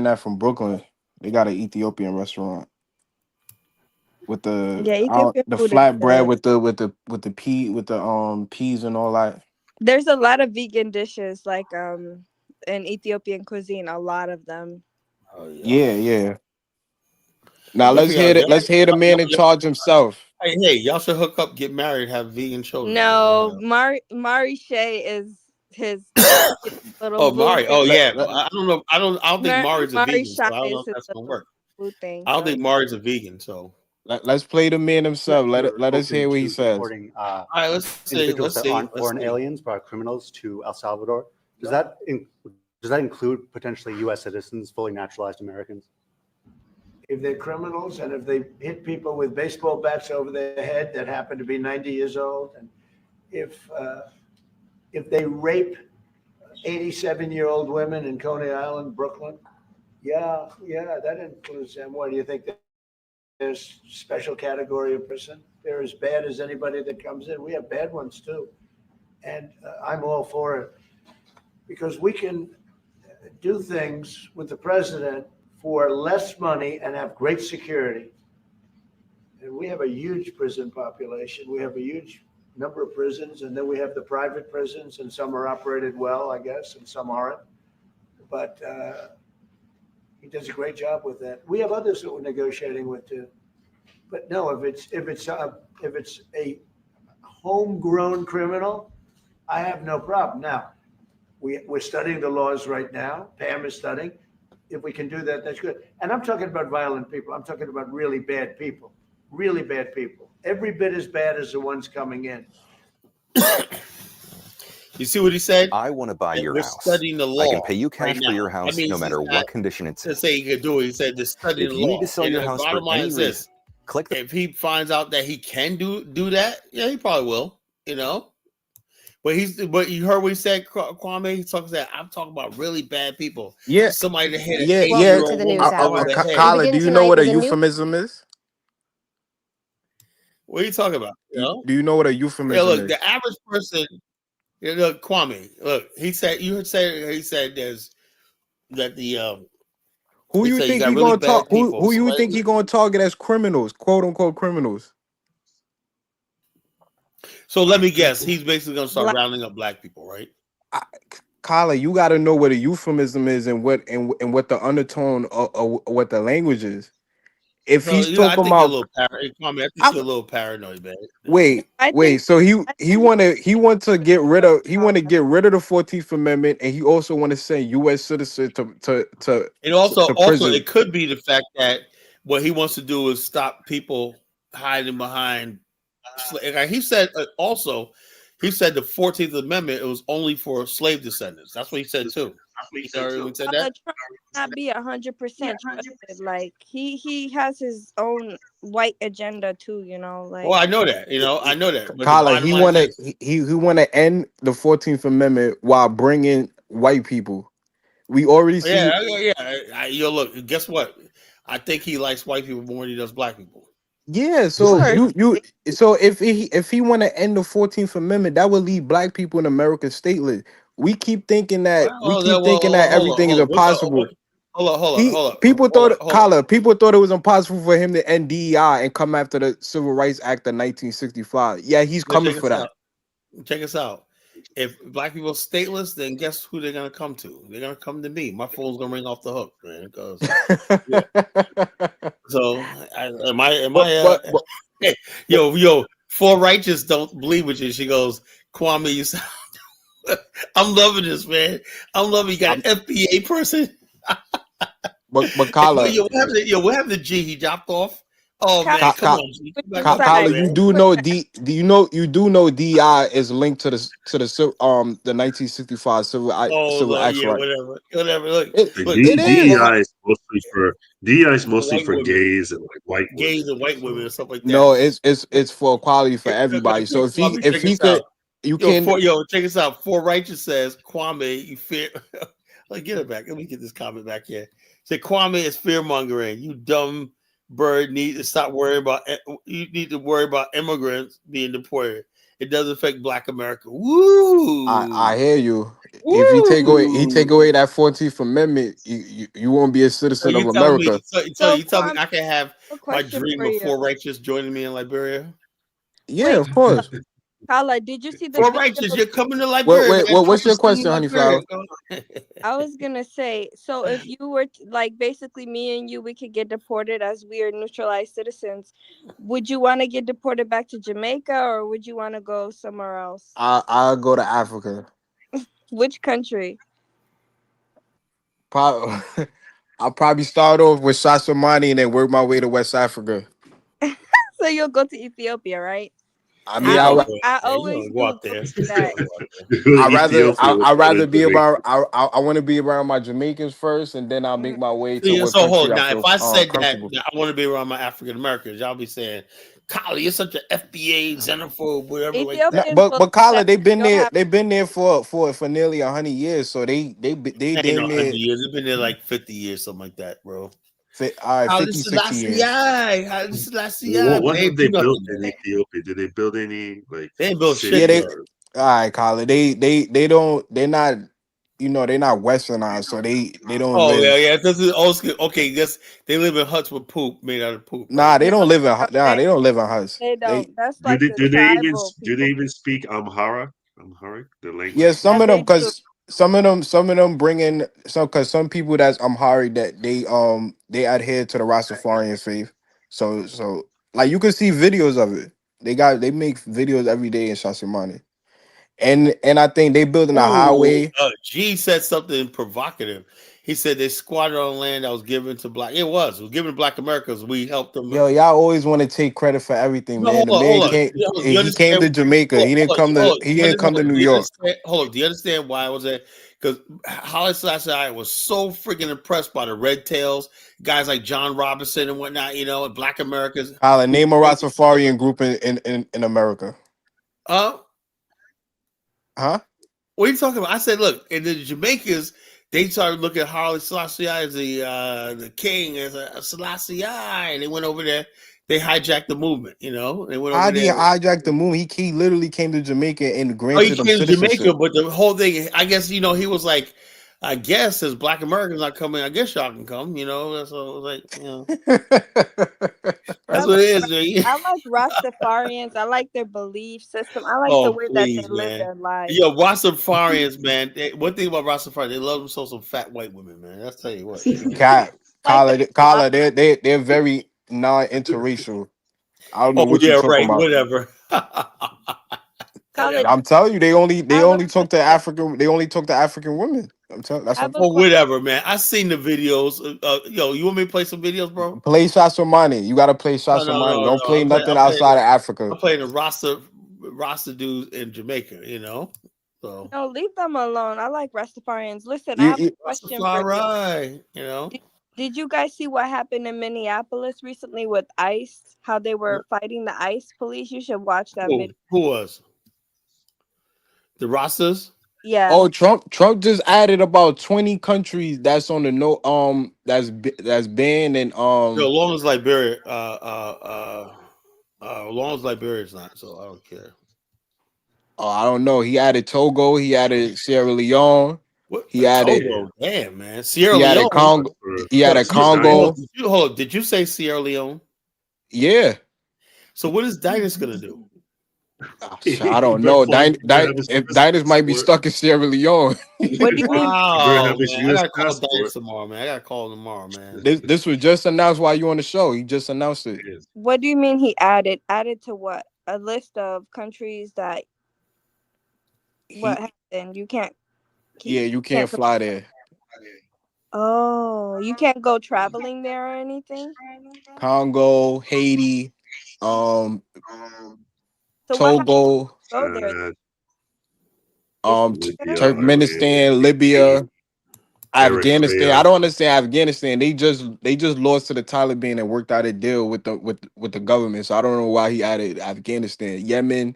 that from Brooklyn. They got an Ethiopian restaurant with the flatbread with the peas and all that. There's a lot of vegan dishes like in Ethiopian cuisine. A lot of them. Oh, yeah. Now let's hear the man in charge himself. Hey, y'all should hook up, get married, have vegan children. No, Mari Shea is his little. Oh, Mari. Oh, yeah. I don't know. I don't think Mari's a vegan, so I don't know if that's gonna work. I don't think Mari's a vegan, so let's play the man himself. Let us hear what he says. All right, let's see. Foreign aliens brought criminals to El Salvador. Does that include potentially U.S. citizens, fully naturalized Americans? If they're criminals and if they hit people with baseball bats over their head that happen to be 90 years old, and if they rape 87-year-old women in Coney Island, Brooklyn, yeah, that includes them. What do you think? There's special category of person. They're as bad as anybody that comes in. We have bad ones too, and I'm all for it because we can do things with the president for less money and have great security. And we have a huge prison population. We have a huge number of prisons, and then we have the private prisons, and some are operated well, I guess, and some aren't. But he does a great job with that. We have others that we're negotiating with too. But no, if it's a homegrown criminal, I have no problem. Now, we're studying the laws right now. Pam is studying. If we can do that, that's good. And I'm talking about violent people. I'm talking about really bad people. Really bad people. Every bit as bad as the ones coming in. You see what he said? I want to buy your We're house. studying the I law can pay you right cash for now. your That house no means he's matter not what condition it's to in. say he could do it. He said they're studying If the you need law. to sell And your the house bottom for line any is reason, this: click the. if he finds out that he can do that, yeah, he probably will. You know. But you heard what he said, Kwame. He talks that I'm talking about really bad people. Yeah, Somebody that hit an yeah, yeah. eight-year-old woman over the head. Kyla, do you know what a euphemism is? What are you talking about? You know? Do you know what a Yeah, euphemism look, is? the average person. Yeah, look, Kwame. Look, he said he said there's that the Who he you said you think got he really gonna talk? bad people. Who you think he gonna target as criminals, quote unquote criminals? So let me guess. He's basically gonna start Black. rounding up black people, right? Kyla, you got to know what a euphemism is and what the undertone of what the language is. If So he's you know, I talking think you're a about, little paranoid. Kwame, I think you're a little paranoid, man. wait, I wait, think so he think want to get rid of the 14th Amendment, and he also want to send U.S. citizens And also prison. it could be the fact that what he wants to do is stop people hiding behind. Like he said also, he said the 14th Amendment it was only for slave descendants. That's what he said too. You heard when he said that? Trump not be 100% trusted. Like he has his own white agenda too. You know, Well, like I know that. You know, I know that. But the Kyla, bottom line is this. he want to end the 14th Amendment while bringing white people. We already see. Yo, look, guess what? I think he likes white people more than he does black people. Yeah, so so if he want to end the 14th Amendment, that would leave black people in America stateless. We keep thinking that Hold on, everything is hold on. impossible. Hold People thought it was impossible for him to end DEI and come after the Civil Rights Act of 1965. Yeah, he's But coming for that. Check us out. If black people are stateless, then guess who they're gonna come to? They're gonna come to me. My phone's gonna ring off the hook, man. Because so yo, Four Righteous don't believe with you. She goes, Kwame, you sound I'm loving this, man. I'm loving you got an FBA person. But Kyla, what happened to G? He dropped off. Oh man, come on, G. Kyla, you do know DI is linked to the 1965 Civil Acts, right? whatever. Look, It is. DEI is mostly for gays and like white women. Gays and white women and stuff like that. No, it's for equality for everybody. So if he could, you can. Check us out. Four Righteous says Kwame, you fear. Like, get it back. Let me get this comment back here. Say Kwame is fear mongering. You dumb bird need to stop worrying about. You need to worry about immigrants being deported. It doesn't affect Black America. Woo! I hear you. Woo! If he take away that 14th Amendment, you won't be a citizen of America. You tell me I can have my dream of Four Righteous joining me in Liberia? Yeah, of course. Carla, did you see the Four Righteous? You're coming to Liberia. What's your question, honey flower? I was gonna say, so if you were like basically me and you, we could get deported as we are neutralized citizens. Would you want to get deported back to Jamaica or would you want to go somewhere else? I'll go to Africa. Which country? I'll probably start off with Shashamani and then work my way to West Africa. So you'll go to Ethiopia, right? I mean, I always knew that. I'd rather be around. I want to be around my Jamaicans first, and then I'll make my way to what country now, I feel if I said comfortable. that I want to be around my African Americans, y'all be saying, "Kyle, you're such an FBA xenophobe, whatever." Like that. But Kyla, they've been there. They've been there for nearly 100 years. So they Ain't damn no near 100 years. They've been there like 50 years, something like that, bro. All right, 50, 60 years. What have they built in Ethiopia? Did they build any like? They ain't built shit. shit. All right, Kyla. They don't. They're not. You know, they're not westernized, so they don't. Oh live. yeah. This is old school. Okay, yes, they live in huts with poop made out of poop. Nah, they don't live in. Nah, they don't live in huts. They don't. That's Do like they even speak Amharic, the language? Yeah, some of them, because some of them bring in because some people that's Amharic that they adhere to the Rastafarian faith. So like you can see videos of it. They make videos every day in Shashamani. And I think they building a highway. G said something provocative. He said they squatted on land that was given to black. It was given to Black Americans. We helped them. Yo, y'all always want to take credit for everything, man. The man came. He came to Jamaica. He didn't come to. He didn't come to New York. Hold on. Do you understand why I was there? Because Haile Selassie was so freaking impressed by the red tails, guys like John Robinson and whatnot. You know, and Black Americans. Name a Rastafarian group in America. Huh? What are you talking about? I said, look, in the Jamaicans, they started looking at Haile Selassie as the king, as a Selassie, and they went over there. They hijacked the movement, you know. They went over How there. did he hijack the movement? He literally came to Jamaica and granted he them came to citizenship. Jamaica, but the whole thing, I guess, you know, he was like, I guess as Black Americans not coming, I guess y'all can come, you know. So it was like, you know. That's what it is, man. I like Rastafarians. I like their belief system. I like the way that they live their life. Yo, Rastafarians, man. One thing about Rastafarians, they love themselves some fat white women, man. That's tell you what. Kala, they're very non-interracial. I don't know what you're talking about. Whatever. I'm telling you, they only talk to African. They only talk to African women. I'm telling. That's whatever, man. I seen the videos. Yo, you want me to play some videos, bro? Play shots for money. You got to play shots for money. Don't play nothing outside of Africa. I'm playing the Rasta dudes in Jamaica. You know. So no, leave them alone. I like Rastafarians. Listen, I have a question for you. You know. Did you guys see what happened in Minneapolis recently with ICE? How they were fighting the ICE police? You should watch that video. Who was? The Rastas? Yeah. Oh, Trump just added about 20 countries that's on the that's banned and As long as Liberia as long as Liberia's not, so I don't care. Oh, I don't know. He added Togo, he added Sierra Leone. He added Togo, damn man. Sierra Leone. Congo. He added Congo. Did you say Sierra Leone? Yeah. So what is Dynas gonna do? I don't know. Dynas might be stuck in Sierra Leone. What do you mean? I gotta call Dynas tomorrow, man. I gotta call him tomorrow, man. This was just announced while you on the show. He just announced it. What do you mean he added? Added to what? A list of countries that what happened? You can't. You can't fly there. Oh, you can't go traveling there or anything? Congo, Haiti, So Togo, Turkmenistan, Libya, Afghanistan. I don't understand Afghanistan. They just lost to the Taliban and worked out a deal with the government. So I don't know why he added Afghanistan. Yemen.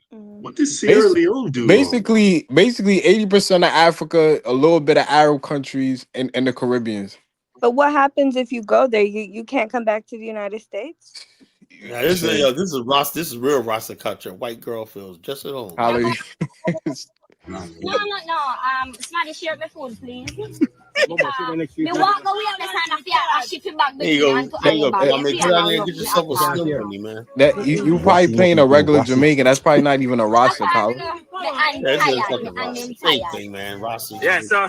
What did Sierra Leone do? Basically 80% of Africa, a little bit of Arab countries, and the Caribbean. But what happens if you go there? You can't come back to the United States? Yeah, this is real Rasta culture. White girl feels just at home. No. Somebody share my food, please. Me walk away on the side of the I ship it back. There you go. Get yourself a slim money, man. That you probably playing a regular Jamaican. That's probably not even a Rasta, Colin. That's a fucking Rasta. Same thing, man. Rasta. Yeah, so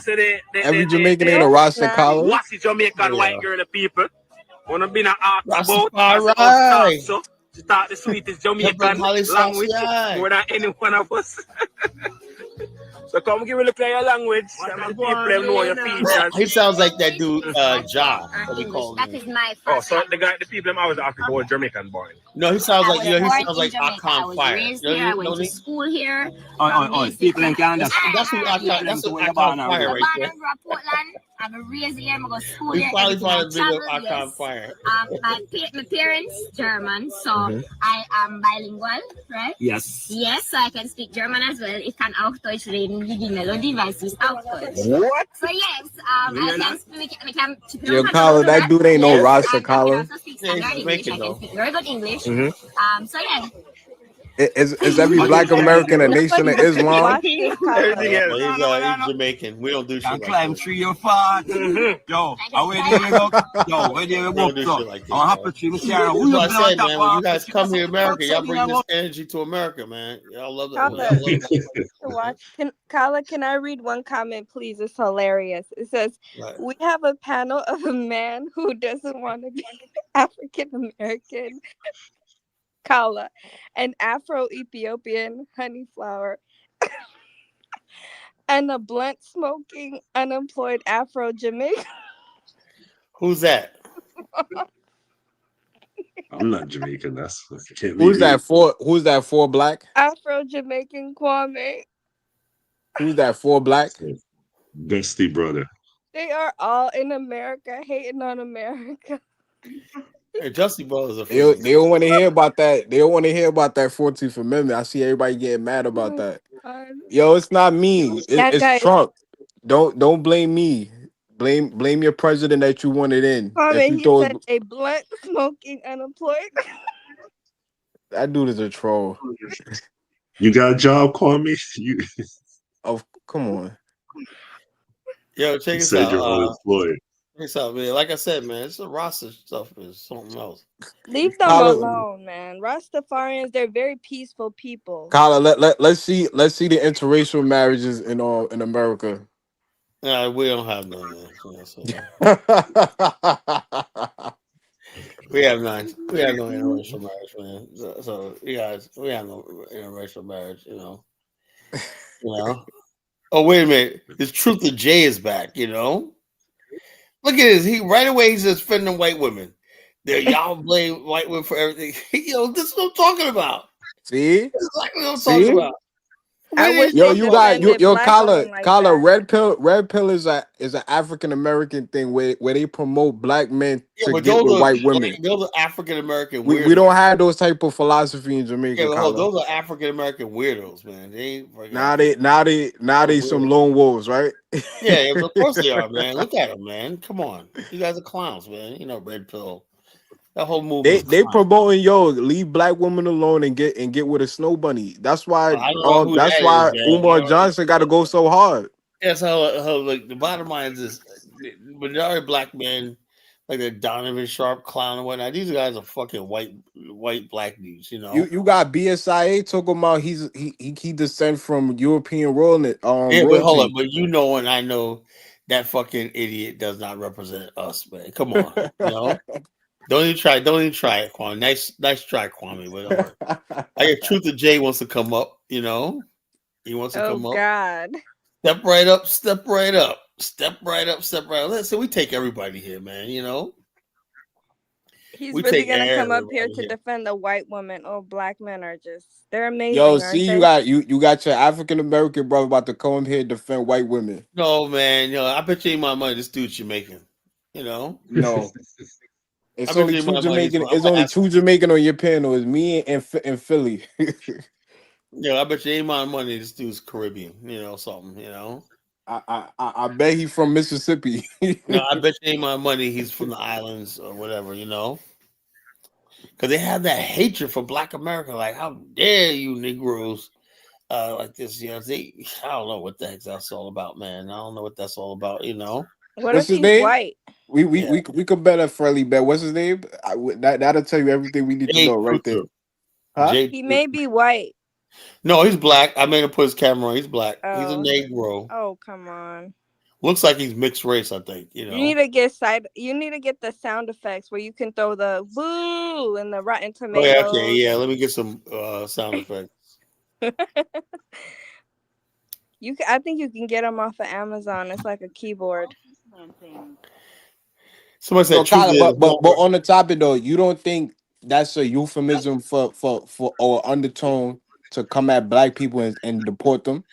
every Jamaican ain't a Rasta, Colin. What's the Jamaican white girl people? Wanna be an art about right. So start the sweetest Jamaican language more than any one of us. So come give a look at your language. People know your features. He sounds like that dude, Ja. That is my first. Oh, so the people them always ask about Jamaican boy. No, he sounds like he sounds like Akon Fire. I went to school here. People in Canada. That's Akon Fire right there. Portland. I'm raised here. I go to school We here. probably found a video of Akon Fire. My parents German, so I am bilingual, right? Yes. Yes, so I can speak German as well. Ich kann auch Deutsch reden, wie die Melodie, weil sie ist auch Deutsch. What? So yes, I can speak. Yo, Colin, that dude ain't no Rasta, Colin. I can speak very good English. So yeah. Is every Black American a nation of Islam? He's Jamaican. We don't do shit like climb tree or far. Yo, where do you go? Yo, where do you go? I'm happy to That's what I said, man. When you guys come here to America, y'all bring this energy to America, man. Y'all love it. Kala, can I read one comment, please? It's hilarious. It says, we have a panel of a man who doesn't want to be African American. Kala, an Afro-Ethiopian honey flower, and a blunt smoking unemployed Afro-Jamaican. Who's that? I'm not Jamaican. That's can't be Who's me. that for? Who's that for black? Afro-Jamaican Kwame. Who's that for black? Dusty brother. They are all in America hating on America. Hey, Justy Brothers are They don't want to hear about that. They don't want to hear about that 14th Amendment. I see everybody getting mad about that. Yo, it's not me. That It's guy, Trump. Don't blame me. Blame your president that you wanted in. If Kwame, you he thought said a blunt smoking unemployed. that dude is a troll. You got a job, Kwame? You Come on. Yo, check you this said out. you're unemployed. Check this out, man. Like I said, man, it's a roster stuff is something else. Leave them alone, man. Rastafarians, they're very peaceful people. Kyla, let's see the interracial marriages in America. Nah, we don't have none, man. We have none. We have no interracial marriage, man. So you guys, we have no interracial marriage, you know. Oh, wait a minute. His Truth of Jay is back, you know. Look at this. He right away he's just defending white women. Y'all blame white women for everything. This is what I'm talking about. See? This is exactly what I'm talking about. Yo, you got Kyla, red pill is an African American thing where they promote black men to but get with those white women. those are African American weirdos. We don't have those type of philosophy in Jamaica. Yeah, but Kyla. those are African American weirdos, man. They ain't Now they some lone wolves, right? Yeah, of course they are, man. Look at them, man. Come on, you guys are clowns, man. You know, red pill. That whole movement. They promoting leave black women alone and get with a snow bunny. That's why I don't know who that's that why is, man. Umar Johnson got to go so hard. That's how like the bottom line is this: majority of black men, like the Donovan Sharp clown and whatnot. These guys are fucking white black dudes, you know. You got BSIA talking about he descend from European royalty. Yeah, but hold up, but you know and I know that fucking idiot does not represent us, man. Come on, you know. Don't even try it, Kwame. Nice try, Kwame, but don't worry. I get Truth of Jay wants to come up, you know. He wants to come up. Oh God. Step right up, step right up, step right up, step right up. Listen, we take everybody here, man, you know. He's really gonna come up here to defend the white woman. Oh, black men are they're amazing. Yo, see, you got your African American brother about to come here and defend white women. No, man, I bet you ain't my money. This dude's Jamaican, you know. No. It's only two Jamaican. It's only two Jamaican on your panel. It's me and Philly. Yeah, I bet you ain't my money. This dude's Caribbean, you know, something, you know. I bet he's from Mississippi. No, I bet you ain't my money. He's from the islands or whatever, you know. Because they have that hatred for Black America. Like, how dare you Negroes like this? You know, I don't know what the heck that's all about, man. I don't know what that's all about, you know. What's his name? White. We could bet a friendly bet. What's his name? That'll tell you everything we need to know right there. Huh? He may be white. No, he's black. I made him put his camera on. He's black. Oh. He's a Negro. Oh, come on. Looks like he's mixed race, I think. You know. You need to get the sound effects where you can throw the boo and the Rotten Tomatoes. Oh, yeah, okay, yeah. Let me get some sound effects. I think you can get them off of Amazon. It's like a keyboard. Somebody said, but on the topic though, you don't think that's a euphemism for or undertone to come at black people and deport them?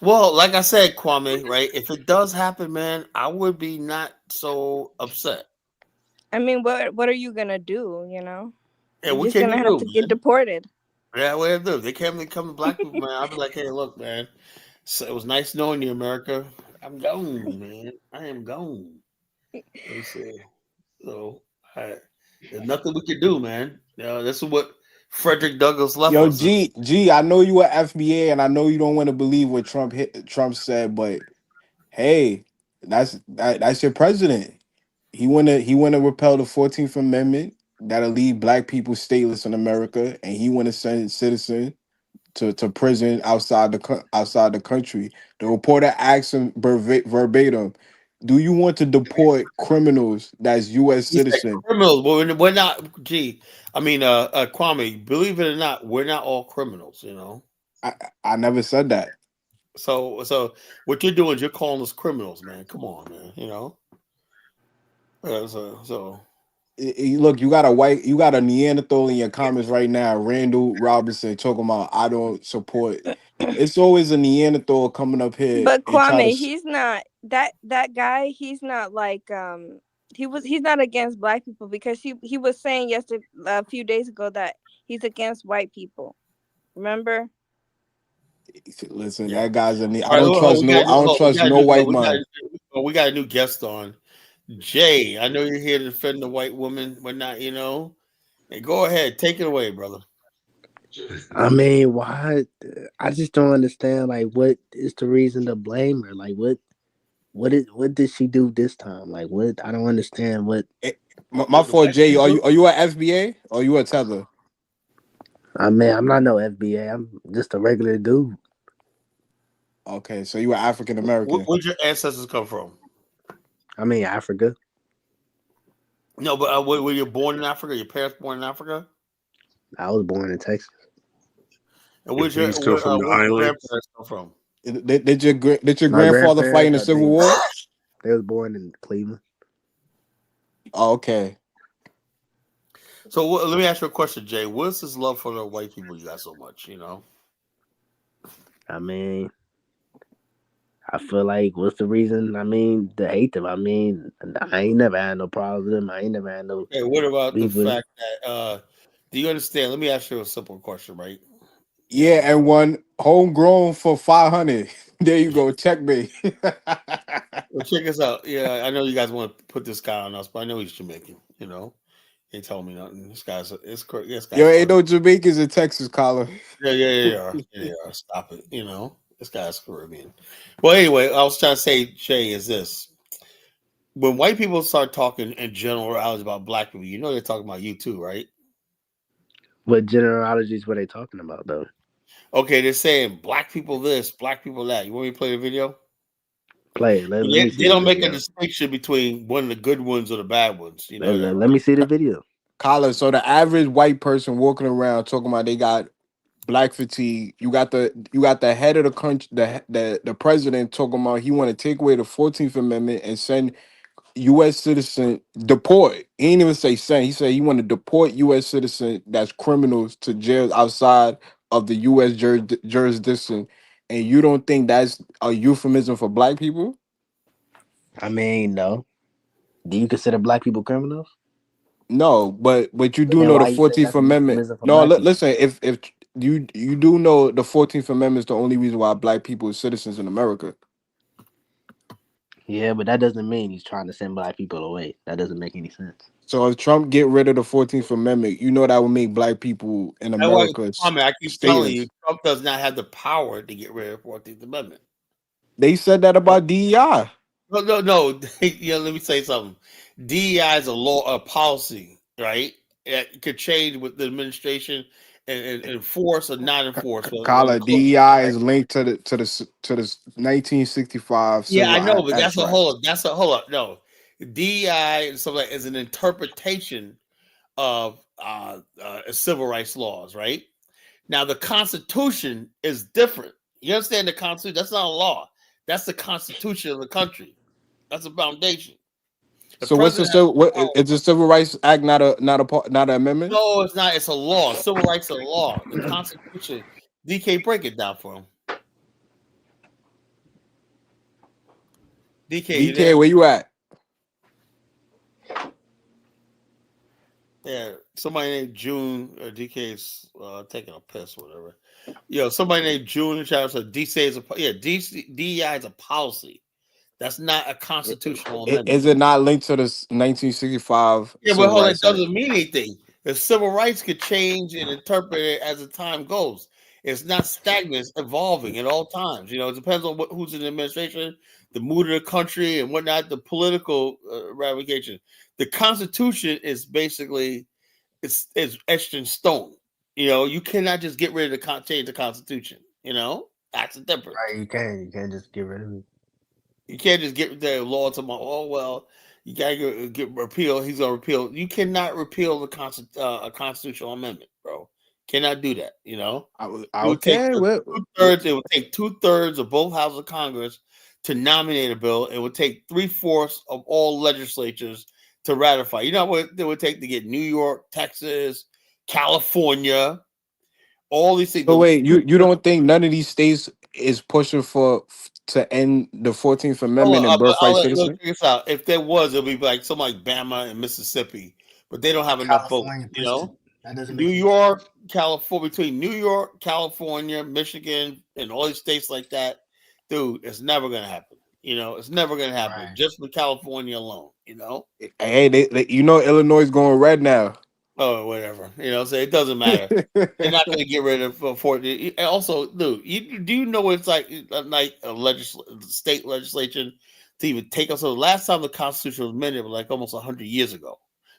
Well, like I said, Kwame, right? If it does happen, man, I would be not so upset. I mean, what are you gonna do? You know, yeah, you're just gonna have to get deported. Yeah, what do? If they come to black people, man, I'll be like, hey, look, man, so it was nice knowing you, America. I'm gone, man. I am gone. They say, so there's nothing we can do, man. This is what Frederick Douglass left us. G, I know you are FBA, and I know you don't want to believe what Trump said, but hey, that's your president. He wanna repeal the 14th Amendment that'll leave black people stateless in America, and he wanna send citizens to prison outside the country. The reporter asked him verbatim, Do you want to deport criminals that's U.S. He said citizen? criminals, but we're not. Kwame, believe it or not, we're not all criminals. I never said that. So what you're doing is you're calling us criminals, man. Come on, man. So Look, you got a Neanderthal in your comments right now, Randall Robinson, talking about I don't support. It's always a Neanderthal coming up here But and try to. Kwame, he's not that guy. He's not like he's not against black people, because he was saying yesterday, a few days ago, that he's against white people. Remember? Listen, that guy's a. all right, I don't trust no white man. we got a new guest on. Jay, I know you're here to defend the white woman, but not, Hey, go ahead, take it away, brother. I mean, why? I just don't understand. Like, what is the reason to blame her? Like, what did she do this time? Like, what? I don't understand. What? My fault, Jay. Are you at FBA or you at Tether? I mean, I'm not no FBA. I'm just a regular dude. Okay, so you are African American. Where'd your ancestors come from? I mean, Africa. No, but were you born in Africa? Your parents born in Africa? I was born in Texas. And where'd your grandparents come from? Did your grandfather fight in the Civil War? They was born in Cleveland. Oh, okay. So let me ask you a question, Jay. What's this love for the white people you got so much? I mean, I feel like, what's the reason? I mean, to hate them. I mean, I ain't never had no problems with them. I ain't never had no. Okay, what about the fact that? Do you understand? Let me ask you a simple question, right? Yeah, and one homegrown for 500. There you go, checkmate. Well, check this out. Yeah, I know you guys want to put this guy on us, but I know he's Jamaican. He told me nothing. This guy's Yo, ain't no Jamaicans in Texas, Colin. Yeah. Stop it. This guy's Caribbean. Well, anyway, I was trying to say, Jay, is this: when white people start talking in generalities about black people, they're talking about you too, right? What generalities were they talking about, though? Okay, they're saying black people this, black people that. You want me to play the video? Play it. Let me see they don't make a video. distinction between one of the good ones or the bad ones. Let me see the video. Colin, so the average white person walking around talking about they got black fatigue. You got the head of the country, the president talking about he want to take away the 14th Amendment and send U.S. citizen deport. He didn't even say send. He said he want to deport U.S. citizen that's criminals to jail outside of the U.S. jurisdiction. And you don't think that's a euphemism for black people? I mean, no. Do you consider black people criminals? No, but you do Then know the why you say 14th that's a Amendment. euphemism for No, black people? listen. If you do know the 14th Amendment is the only reason why black people are citizens in America. Yeah, but that doesn't mean he's trying to send black people away. That doesn't make any sense. So if Trump get rid of the 14th Amendment, that would make black people in America. I keep telling you, Trump does not have the power to get rid of the 14th Amendment. They said that about DEI. No. Let me say something. DEI is a law, a policy, right? It could change with the administration and enforce or not enforce. Colin, DEI is linked to the 1965. Yeah, I know, but that's a hold up. No, DEI and something is an interpretation of civil rights laws, right? Now the Constitution is different. You understand the Constitution? That's not a law. That's the Constitution of the country. That's a foundation. So what's is the Civil Rights Act not an amendment? No, it's not. It's a law. Civil rights are a law. The Constitution. DK, break it down for him. DK, where you at? Yeah, somebody named June. DK's taking a piss, or whatever. Somebody named June in chat said DEI is a policy. That's not a constitutional amendment. Is it not linked to the 1965? Yeah, but hold on, it doesn't mean anything. The civil rights could change and interpret it as the time goes. It's not stagnant; it's evolving at all times. It depends on who's in the administration, the mood of the country, and whatnot. The political ramification. The Constitution is basically it's etched in stone. You cannot just get rid of change the Constitution. Acts of temperance. Right, you can't just get rid of it. You can't just get the law to my. Oh well, you gotta get repeal. He's gonna repeal. You cannot repeal a constitutional amendment, bro. Cannot do that. You know, it would take Okay, well, 2/3. It would take 2/3 of both houses of Congress to nominate a bill. It would take 3/4 of all legislatures to ratify. You know what it would take to get New York, Texas, California, all these things. so wait, you don't think none of these states is pushing to end the 14th Hold Amendment on, and birthright look, citizen? check this out. If there was, it'll be like something like Bama and Mississippi, but they don't have enough votes. California You pushed it. know, That doesn't New make any York, California, between New York, California, Michigan, and all these states like that, dude, it's never gonna happen. You know, it's never gonna happen Right. just for California alone. You know, Hey, you know Illinois is going red now. oh whatever. You know, so it doesn't matter. They're not going to get rid of for and also, dude. Do you know what it's like a state legislation to even take us? So the last time the Constitution was amended was like almost 100 years ago.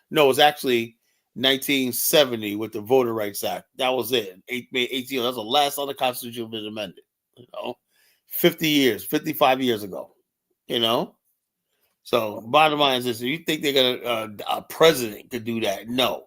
No, it was actually 1970 with the Voter Rights Act. That was it. 18. That's the last time the Constitution was amended. You know, 50 years, 55 years ago. You know. So bottom line is this: you think they're gonna a president could do that? No.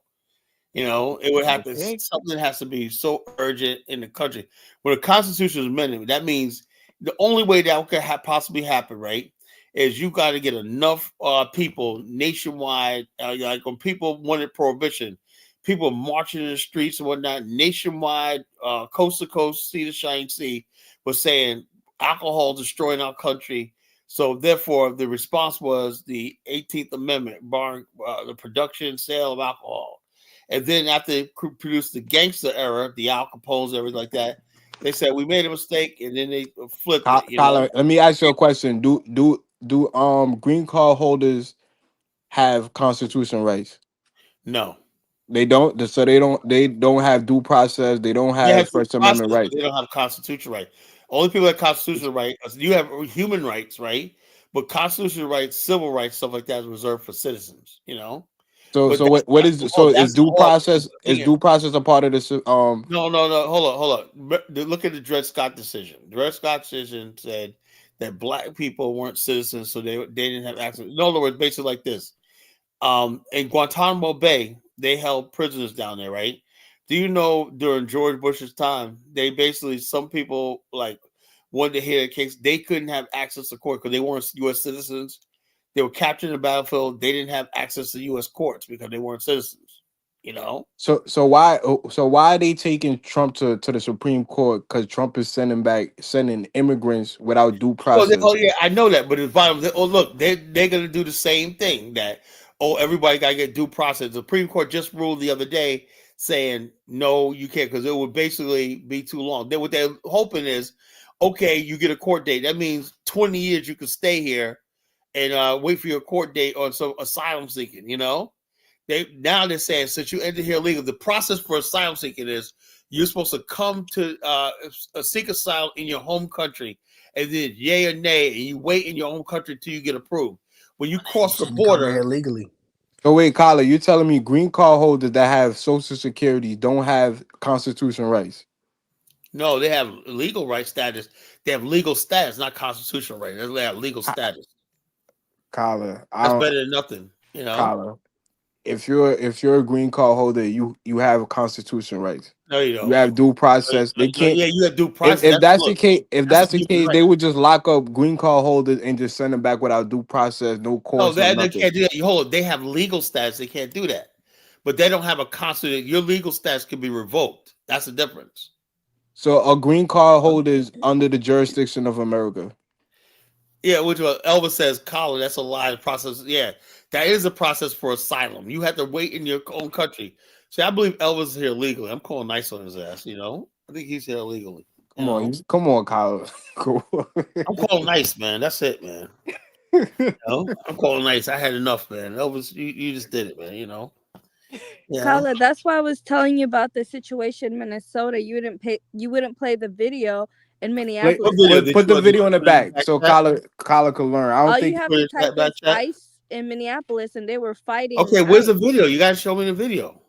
You know, it would have to something has to be so urgent in the country. When the Constitution is amended, that means the only way that could possibly happen, right, is you got to get enough people nationwide. Like when people wanted prohibition, people marching in the streets and whatnot, nationwide, coast to coast, sea to shining sea, was saying alcohol destroying our country. So therefore, the response was the 18th Amendment, barring the production and sale of alcohol. And then after they produced the gangster era, the Al Capones, everything like that, they said we made a mistake, and then they flipped it. You know, Colin, let me ask you a question. Do green card holders have constitutional rights? no, They don't. So they don't have due process. They don't they have have due First process, Amendment but rights. they don't have constitutional right. Only people that have constitutional right. You have human rights, right? But constitutional rights, civil rights, stuff like that is reserved for citizens. You know. So But so what is is that's due all. process a part of this? No. Hold on. Look at the Dred Scott decision. Dred Scott decision said that black people weren't citizens, so they didn't have access. In other words, basically like this. In Guantanamo Bay, they held prisoners down there, right? Do you know during George Bush's time, they basically some people like wanted to hear a case, they couldn't have access to court because they weren't U.S. citizens. They were captured in the battlefield. They didn't have access to U.S. courts because they weren't citizens. You know. So why are they taking Trump to the Supreme Court? Because Trump is sending immigrants without due process. Yeah, I know that, but the bottom. Look, they're gonna do the same thing. That everybody gotta get due process. The Supreme Court just ruled the other day saying no, you can't because it would basically be too long. Then what they're hoping is, okay, you get a court date. That means 20 years you can stay here and wait for your court date on some asylum seeking. You know. They're saying since you enter here legal, the process for asylum seeking is you're supposed to come to seek asylum in your home country, and then yay or nay, and you wait in your home country until you get approved. When you cross the border legally. So wait, Kyla, you're telling me green card holders that have Social Security don't have constitutional rights? No, they have legal right status. They have legal status, not constitutional right. They have legal status. Kyla, That's better than nothing. You know. Kyla, if you're a green card holder, you have constitutional rights. No, you don't. You have due process. They can't. Yeah, you have due process. If that's the case, that's a human right. they would just lock up green card holders and just send them back without due process, no course. No, they can't do that. Hold on, they have legal status. They can't do that, but they don't have a constitution. Your legal status can be revoked. That's the difference. So a green card holder is under the jurisdiction of America. Yeah, which Elvis says, Colin, that's a lie. Process. Yeah, that is a process for asylum. You have to wait in your own country. See, I believe Elvis is here legally. I'm calling nice on his ass. You know, I think he's here illegally. Come on, Colin. I'm calling nice, man. That's it, man. You know? I'm calling nice. I had enough, man. Elvis, you just did it, man. You know. Yeah. Carla, that's why I was telling you about the situation in Minnesota. You wouldn't play the video in Minneapolis. Put the video in the back so Carla could learn. I don't think you have to type is ICE in Minneapolis, and they were fighting. Okay, where's the video? You guys show me the video.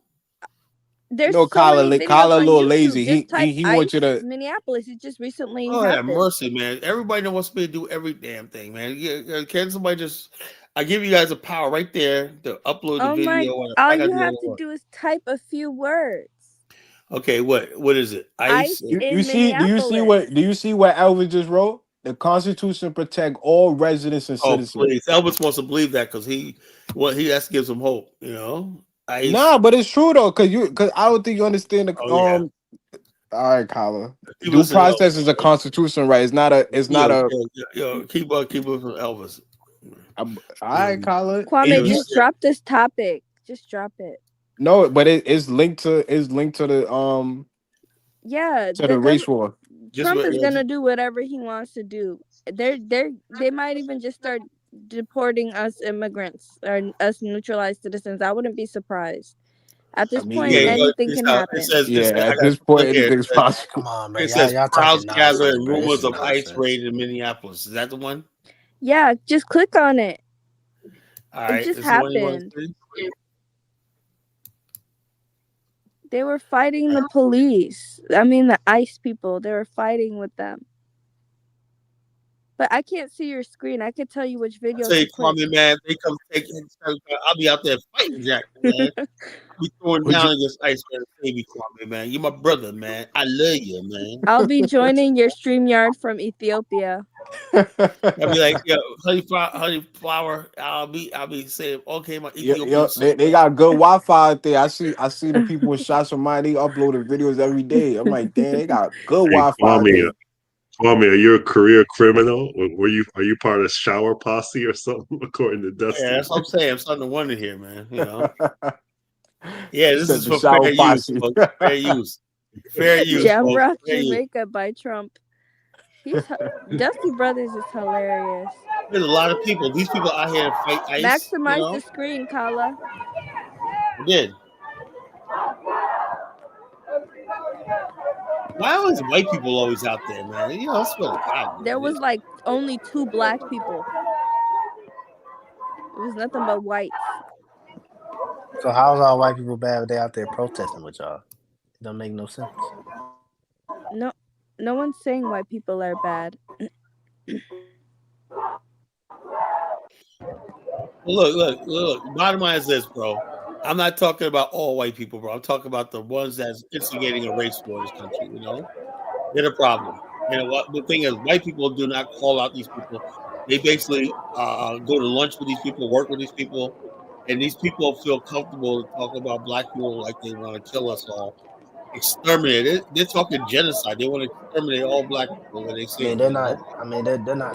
There's No, so many videos Kyla a on little YouTube. lazy. Just type He want ICE you to. Minneapolis. It just recently Oh yeah, happened. mercy, man. Everybody wants me to do every damn thing, man. Can somebody just? I give you guys the power right there to upload the Oh my! video. All I got you to do have all to the work. do is type a few words. Okay, what is it? ICE ICE. in Do you see Minneapolis. what Elvis just wrote? The Constitution protect all residents and Oh citizens. please, Elvis wants to believe that because he that gives him hope. You know, ICE. Nah, but it's true though, because I don't think you understand the Oh yeah. All right, Kyla. Keep Due listening to process is a Elvis. constitution, right? It's not a. It's not a. Keep listening to Elvis. All right, Kyla. Kwame, just drop this topic. Just drop it. No, but it's linked to Yeah, to the race war. Trump is gonna do whatever he wants to do. They might even just start deporting us immigrants or us neutralized citizens. I wouldn't be surprised. At this point, anything can happen. It says, At this point, anything's possible. Come on, man. It says Y'all crowds talking gather nonsense, and bro. This rumors is of ICE nonsense. raid in Minneapolis. Is that the one? Yeah, just click on it. All right, it just this is the one you want happened. to see? They were fighting the police. I mean, the ICE people. They were fighting with them. But I can't see your screen. I could tell you which video Say, to click. Kwame, man, they come take. I'll be out there fighting Jack, man. I'll be throwing down against ICE, man. Baby, Kwame, man. You're my brother, man. I love you, man. I'll be joining your StreamYard from Ethiopia. I'll be like, yo, honey flower. I'll be saying, okay, my Ethiopian. They got good Wi-Fi out there. I see the people with shots from mine. They uploading videos every day. I'm like, damn, they got good Wi-Fi out there. Kwame, are you a career criminal? Are you part of shower posse or something? According to Dusty, Yeah, that's what I'm saying. I'm starting to wonder here, man. You know. Yeah, this is The for fair shower use, posse. folks. Fair use. Fair use, Jamrock folks. Fair use. Jamaica by Trump. Dusty Brothers is hilarious. There's a lot of people. These people out here to fight ICE. Maximize the screen, Kala. I did. Why always white people always out there, man? You know, I swear to God. There was like only 2 black people. It was nothing but whites. So how's all white people bad if they out there protesting with y'all? It don't make no sense. No one's saying white people are bad. Look. Bottom line is this, bro. I'm not talking about all white people, bro. I'm talking about the ones that's instigating a race war in this country. You know, they're the problem. And the thing is, white people do not call out these people. They basically go to lunch with these people, work with these people, and these people feel comfortable talking about black people like they want to kill us all, exterminate. They're talking genocide. They want to exterminate all black people when they see it. They're not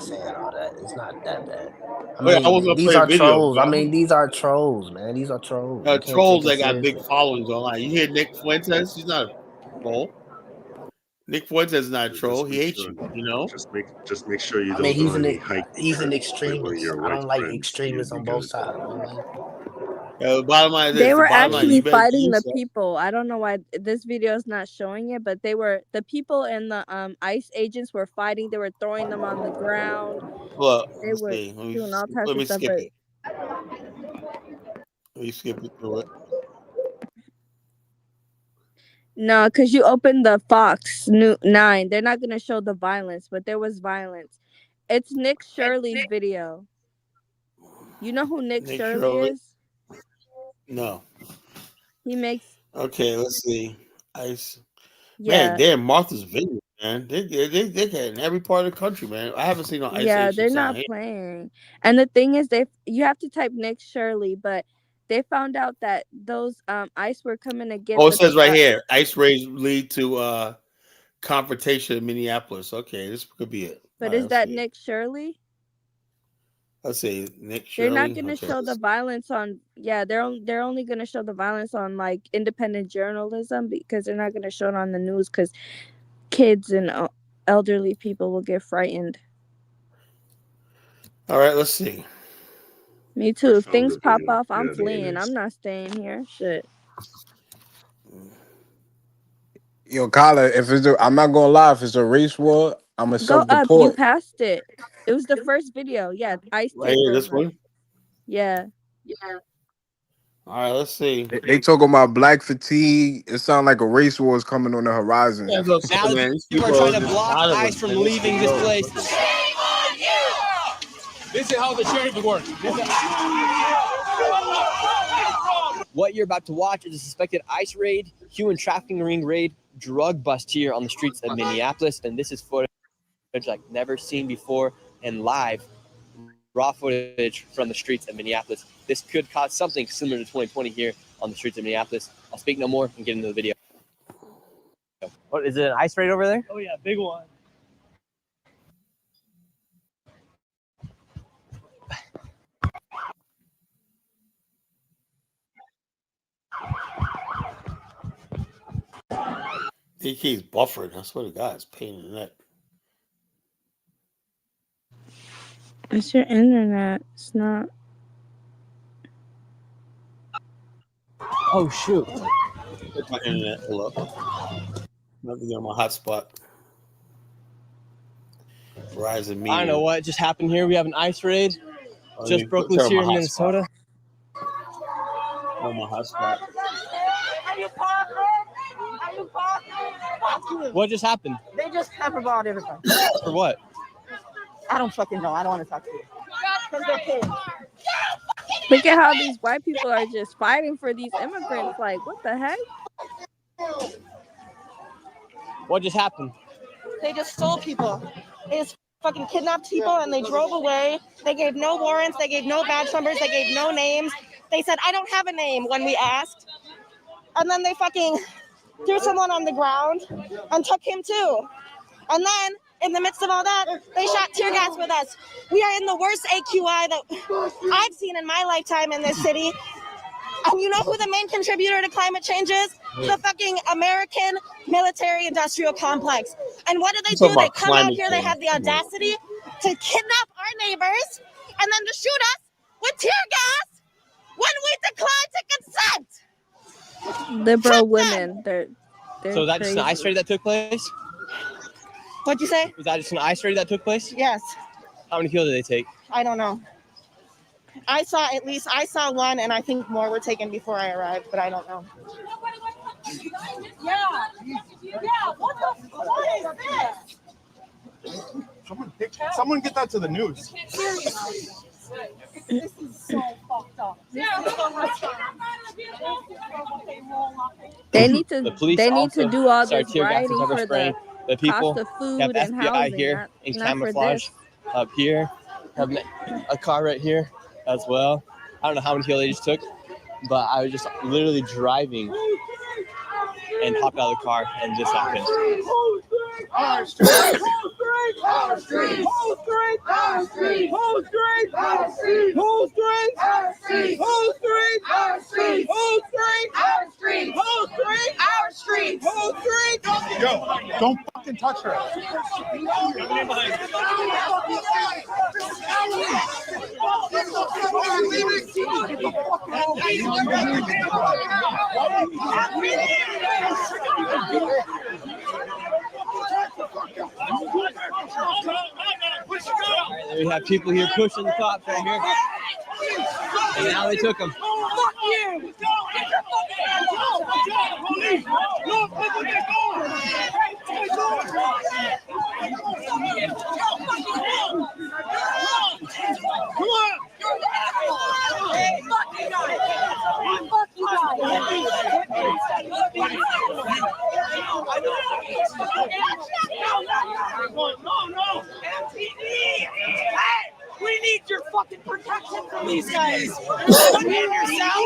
saying all that. It's not that bad. I I was gonna these play a are video, trolls. bro. these are trolls, man. These are trolls. You can't Trolls take that it got big seriously. followings online. You hear Nick Fuentes? He's not a troll. Nick Fuentes is not a troll. He hates you. You know. Just make sure you don't he's go an any hike. he's an extremist. I don't like extremists on both sides. The bottom line is They were actually line, fighting the people. I don't know why this video is not showing it, but the people and the ICE agents were fighting. They were throwing them on the ground. Look, they were doing all types of stuff. Skip it. Let me skip it through it. No, because you opened the Fox 9. They're not going to show the violence, but there was violence. It's Nick Shirley's video. You know who Nick Shirley is? No. He makes... Okay, let's see. ICE. Yeah. Man, they're in Martha's Vineyard, man. They're in every part of the country, man. I haven't seen no ICE. Yeah, they're not playing. And the thing is, you have to type Nick Shirley, but they found out that those ICE were coming against. Oh, it says right here, ICE raids lead to confrontation in Minneapolis. Okay, this could be it. But is that Nick Shirley? Let's see, Nick Shirley. They're not going to show the violence on. Yeah, they're only going to show the violence on like independent journalism because they're not going to show it on the news because kids and elderly people will get frightened. All right, let's see. Me too. If things pop off, I'm fleeing. I'm not staying here. Shit. Yo, Kyla, I'm not gonna lie, if it's a race war, I'm gonna Go up. self-deport. You passed it. It was the first video. Yeah, ICE. Right here, this one. Yeah. All right, let's see. They talking about black fatigue. It sounds like a race war is coming on the horizon. Yeah, go Now man. the people are trying to block ICE from leaving this place. This is how the sheriff works. What you're about to watch is a suspected ICE raid, human trafficking ring raid, drug bust here on the streets of Minneapolis, and this is footage like never seen before and live, raw footage from the streets of Minneapolis. This could cause something similar to 2020 here on the streets of Minneapolis. I'll speak no more and get into the video. What is it? An ICE raid over there? Oh yeah, big one. He keeps buffering. I swear to God, it's a pain in the neck. It's your internet. It's not. Oh shoot! It's my internet. Hello. I'm about to get on my hotspot. Verizon Media. I don't know what just happened here. We have an ICE raid. Just broke loose here in Minnesota. On my hotspot. What just happened? They just pepperballed everything. For what? I don't fucking know. I don't want to talk to you. Because they're kids. Look at how these white people are just fighting for these immigrants. Like, what the heck? What just happened? They just stole people. They just fucking kidnapped people and they drove away. They gave no warrants. They gave no badge numbers. They gave no names. They said, I don't have a name when we asked. And then they fucking threw someone on the ground and took him too. And then, in the midst of all that, they shot tear gas with us. We are in the worst AQI that I've seen in my lifetime in this city. And you know who the main contributor to climate change is? The fucking American military-industrial complex. And what do? They come out here, they have the audacity to kidnap our neighbors and then to shoot us with tear gas when we decline to consent. Liberal women, they're So is that just an ICE raid that took place? What'd you say? Was that just an ICE raid that took place? Yes. How many kills did they take? I don't know. I saw one, and I think more were taken before I arrived, but I don't know. Yeah. What is this? Someone get that to the news. Seriously. This is so fucked up. They need to. The police They need to do all this tear gas and writing pepper for spraying the people. cost of food Have and FBI housing. here in not for camouflage this. up here. Have a car right here as well. I don't know how many kills they just took, but I was just literally driving and hopped out of the car and this happened. Our street, our street, whole street, our street, whole street, our street, whole street, our street, whole street, our street, whole street, our street, whole street, our street, whole street. Yo, don't fucking touch her. We have people here pushing the cops right here. And now they took them. Fuck you! Get your fucking hands off! Police! Look what they're doing! Come on! Hey, fuck you guys! Fuck you guys! No! MTV! Hey! We need your fucking protection from these guys! Put in yourself!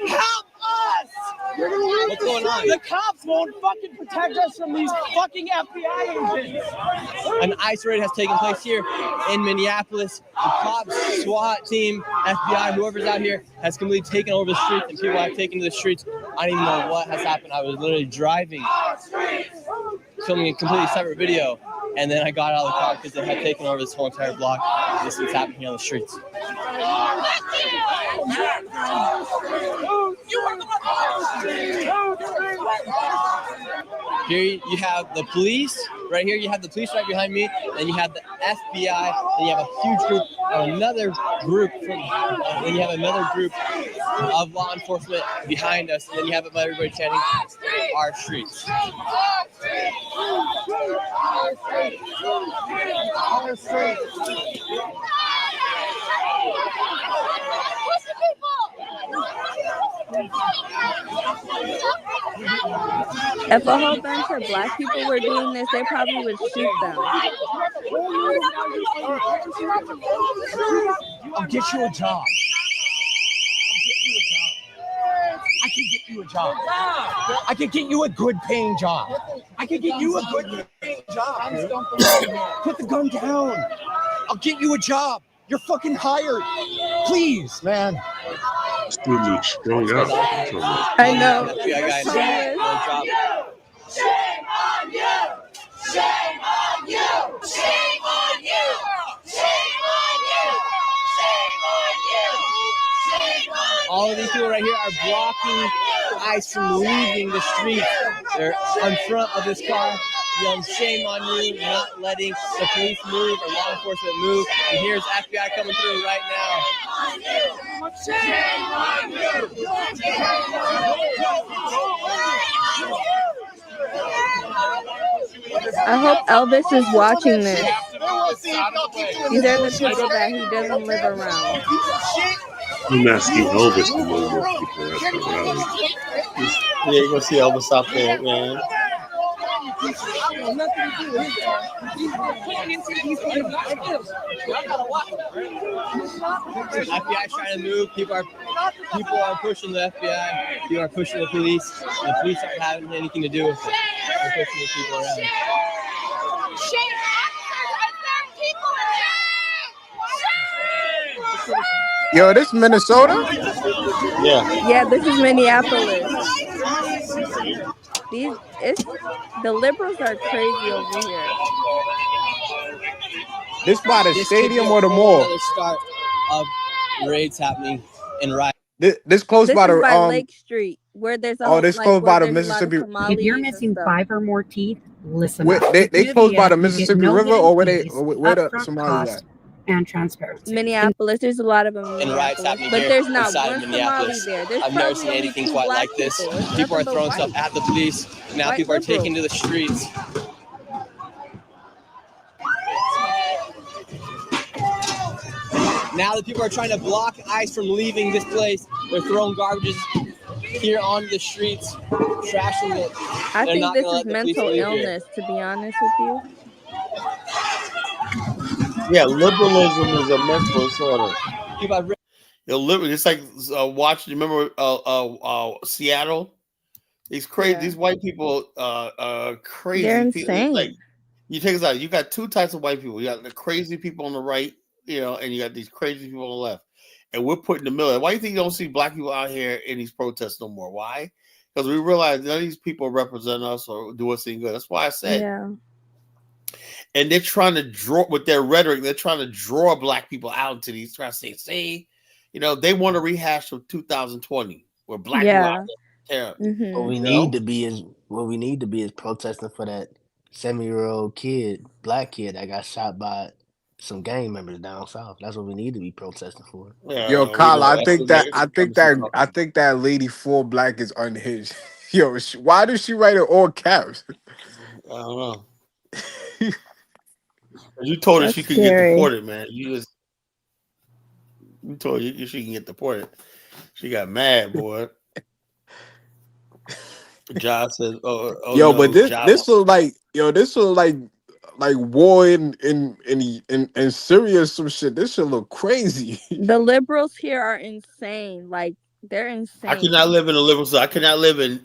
Help us! What's going on? The cops won't fucking protect us from these fucking FBI agents! An ICE raid has taken place here in Minneapolis. The cops, SWAT team, FBI, whoever's out here has completely taken over the streets, and people have taken to the streets. I don't even know what has happened. I was literally driving, filming a completely separate video, and then I got out of the car because they had taken over this whole entire block. This is happening here on the streets. You are the Here you have the police right here. You have the police right behind me, and you have the FBI. And you have a huge group, another group then you have another group of law enforcement behind us. And then you have everybody chanting "Our streets." Our streets. If a whole bunch of black people were doing this, they probably would shoot them. I'll get you a job. I can get you a job. I can get you a good paying job. I can get you a good paying job. Put the gun down. I'll get you a job. You're fucking hired. Please, man. Student strung out. I know. FBI guy Shame on you! Shame on you! Shame on you! Shame on you! Shame on you! Shame on you! All of these people right here are blocking ICE from leaving the street. They're in front of this car, yelling "Shame on you!" not letting the police move or law enforcement move. And here's FBI coming through right now. Shame on you! I hope Elvis is watching this. These are the people that he doesn't live around. I'm asking Elvis to move more people at the rally. Yeah, you're gonna see Elvis out there, man. FBI's trying to move. People are pushing the FBI. People are pushing the police. The police aren't having anything to do with it. They're pushing the people around. Yo, this Minnesota? Yeah. Yeah, this is Minneapolis. The liberals are crazy over here. This by the This stadium could be or the a whole mall? other start of raids happening in riot. This close This by is the by Lake Street, where there's a Oh, whole, this like, close where by the there's a lot of Mississippi. Somalis If you're and missing stuff. 5 or more teeth, listen Where, up. they With close by UVF, the you get Mississippi no River, or where guarantees, the upfront Somalis cost, at? and transparency. Minneapolis, there's a lot of them in And riots Minneapolis, happening but here there's not inside one of Somali Minneapolis. there. There's I've never probably seen only anything 2 quite black like this. people. It's People are nothing but throwing white. stuff at the police. Now White people are liberals. taking to the streets. Now that people are trying to block ICE from leaving this place, they're throwing garbages here on the streets, trashing it. I They're think not this going to is let the police mental leave illness, to be honest with you. Yeah, liberalism is a mental disorder. People have It's like watching. Remember Seattle? These crazy, Yeah. these white people, They're crazy people. Like insane. you take us out. You got 2 types of white people. You got the crazy people on the right, and you got these crazy people on the left. And we're put in the middle. Why do you think you don't see black people out here in these protests no more? Why? Because we realize none of these people represent us or do us any good. That's why I said. Yeah. And they're trying to draw with their rhetoric. They're trying to draw black people out into these. Trying to say, they want to rehash of 2020 where black people out there. Mm-hmm. What we need to be is protesting for that 7-year-old kid, black kid that got shot by some gang members down south. That's what we need to be protesting for. Yo, Kyle, I think that lady full black is unhinged. Yo, why does she write it all caps? I don't know. You told her she could get deported, man. You told her she can get deported. She got mad, boy. Josh says, "Oh, yo, no, but this was like war in Syria or some shit. This should look crazy. The liberals here are insane. Like, they're insane. I cannot live in a liberal zone. I cannot live in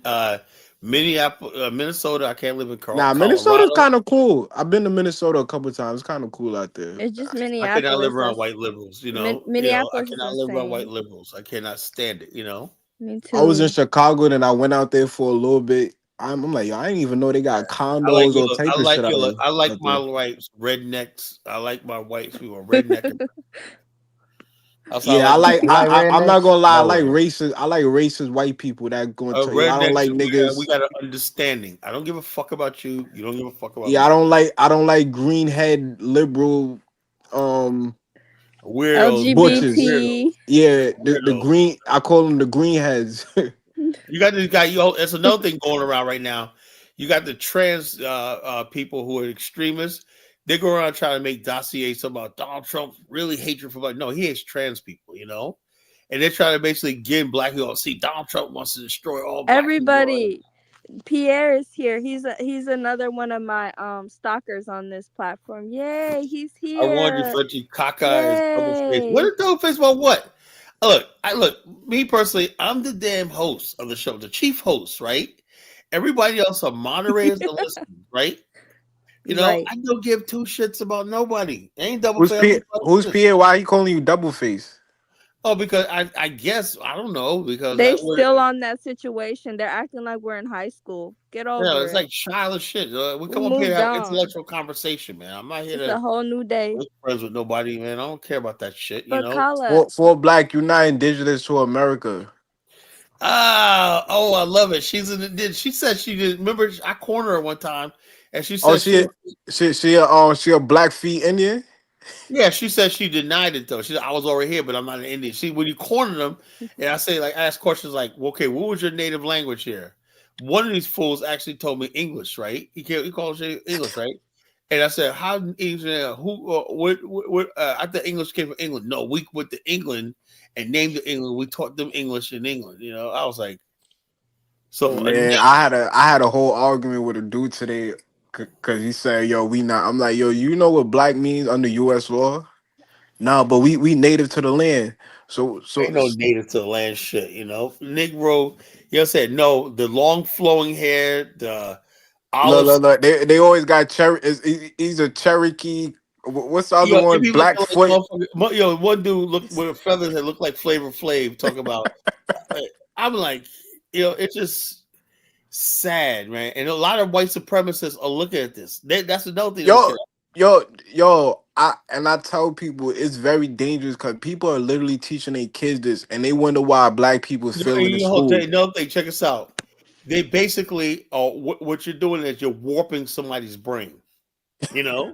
Minneapolis, Minnesota. I can't live in Colorado. Minnesota's kind of cool. I've been to Minnesota a couple of times. It's kind of cool out there. It's just Minneapolis. I cannot live around white liberals. Minneapolis I cannot live around insane. white liberals. I cannot stand it. Me too. I was in Chicago, and I went out there for a little bit. I'm like, yo, I didn't even know they got condos or type of shit. I like my whites rednecks. I like my whites who are redneck. Yeah, I like. You like I'm not rednecks? gonna lie. I No like way. racist. I like racist white people that going to tell you I don't Rednecks, like we niggas. got an understanding. I don't give a fuck about you. You don't give a fuck about Yeah, me. I don't like green head liberal um Weirdos, man. butchers. LGBT. Yeah, the Weirdos. green. I call them the green heads. You got this guy. Yo, it's another thing going around right now. You got the trans people who are extremists. They go around trying to make dossiers about Donald Trump really hatred for black. No, he hates trans people. And they're trying to basically get black people. See, Donald Trump wants to destroy all black people. Everybody, Pierre is here. He's another one of my stalkers on this platform. Yay, he's I warned you, here. Frenchie. Caca is double face. Yay. What is double face about what? Look. Me personally, I'm the damn host of the show, the chief host, right? Everybody else are moderators and listeners, right? Right. I don't give two shits about nobody. Ain't double Who's face. Pierre? Why he calling you double face? Oh, because I guess I don't know because They that word, still on that situation. They're acting like we're in high school. Get over it's it. like childish shit. We come up moved here to have on. intellectual conversation, man. I'm not here It's to a whole new day. make friends with nobody, man. I don't care about that shit. But Kala, For black, you're not indigenous to America. I love it. She said she did. Remember, I cornered her one time, and she said Oh, she a Blackfeet Indian. yeah, she said she denied it though. She said I was over here, but I'm not an Indian. See, when you corner them, and I ask questions like, okay, what was your native language here? One of these fools actually told me English, right? He calls it English, right? And I said, how what I thought English came from England. No, we went to England and named it England. We taught them English in England. I was like, so Man, I had a whole argument with a dude today because he said, "Yo, we not." I'm like, "Yo, you know what black means under U.S. law?" Nah, but we native to the land. So ain't no native to the land shit, Negro, said no, the long flowing hair, the olive. look. They always got he's a Cherokee. What's the other They one? be looking like Blackfoot. one dude looked with feathers that looked like Flavor Flav talking about. I'm like, it's just sad, man. And a lot of white supremacists are looking at this. That's another thing. Yo, I tell people it's very dangerous because people are literally teaching their kids this, and they wonder why black people failing in school. Another thing, check us out. They basically, what you're doing is you're warping somebody's brain. No,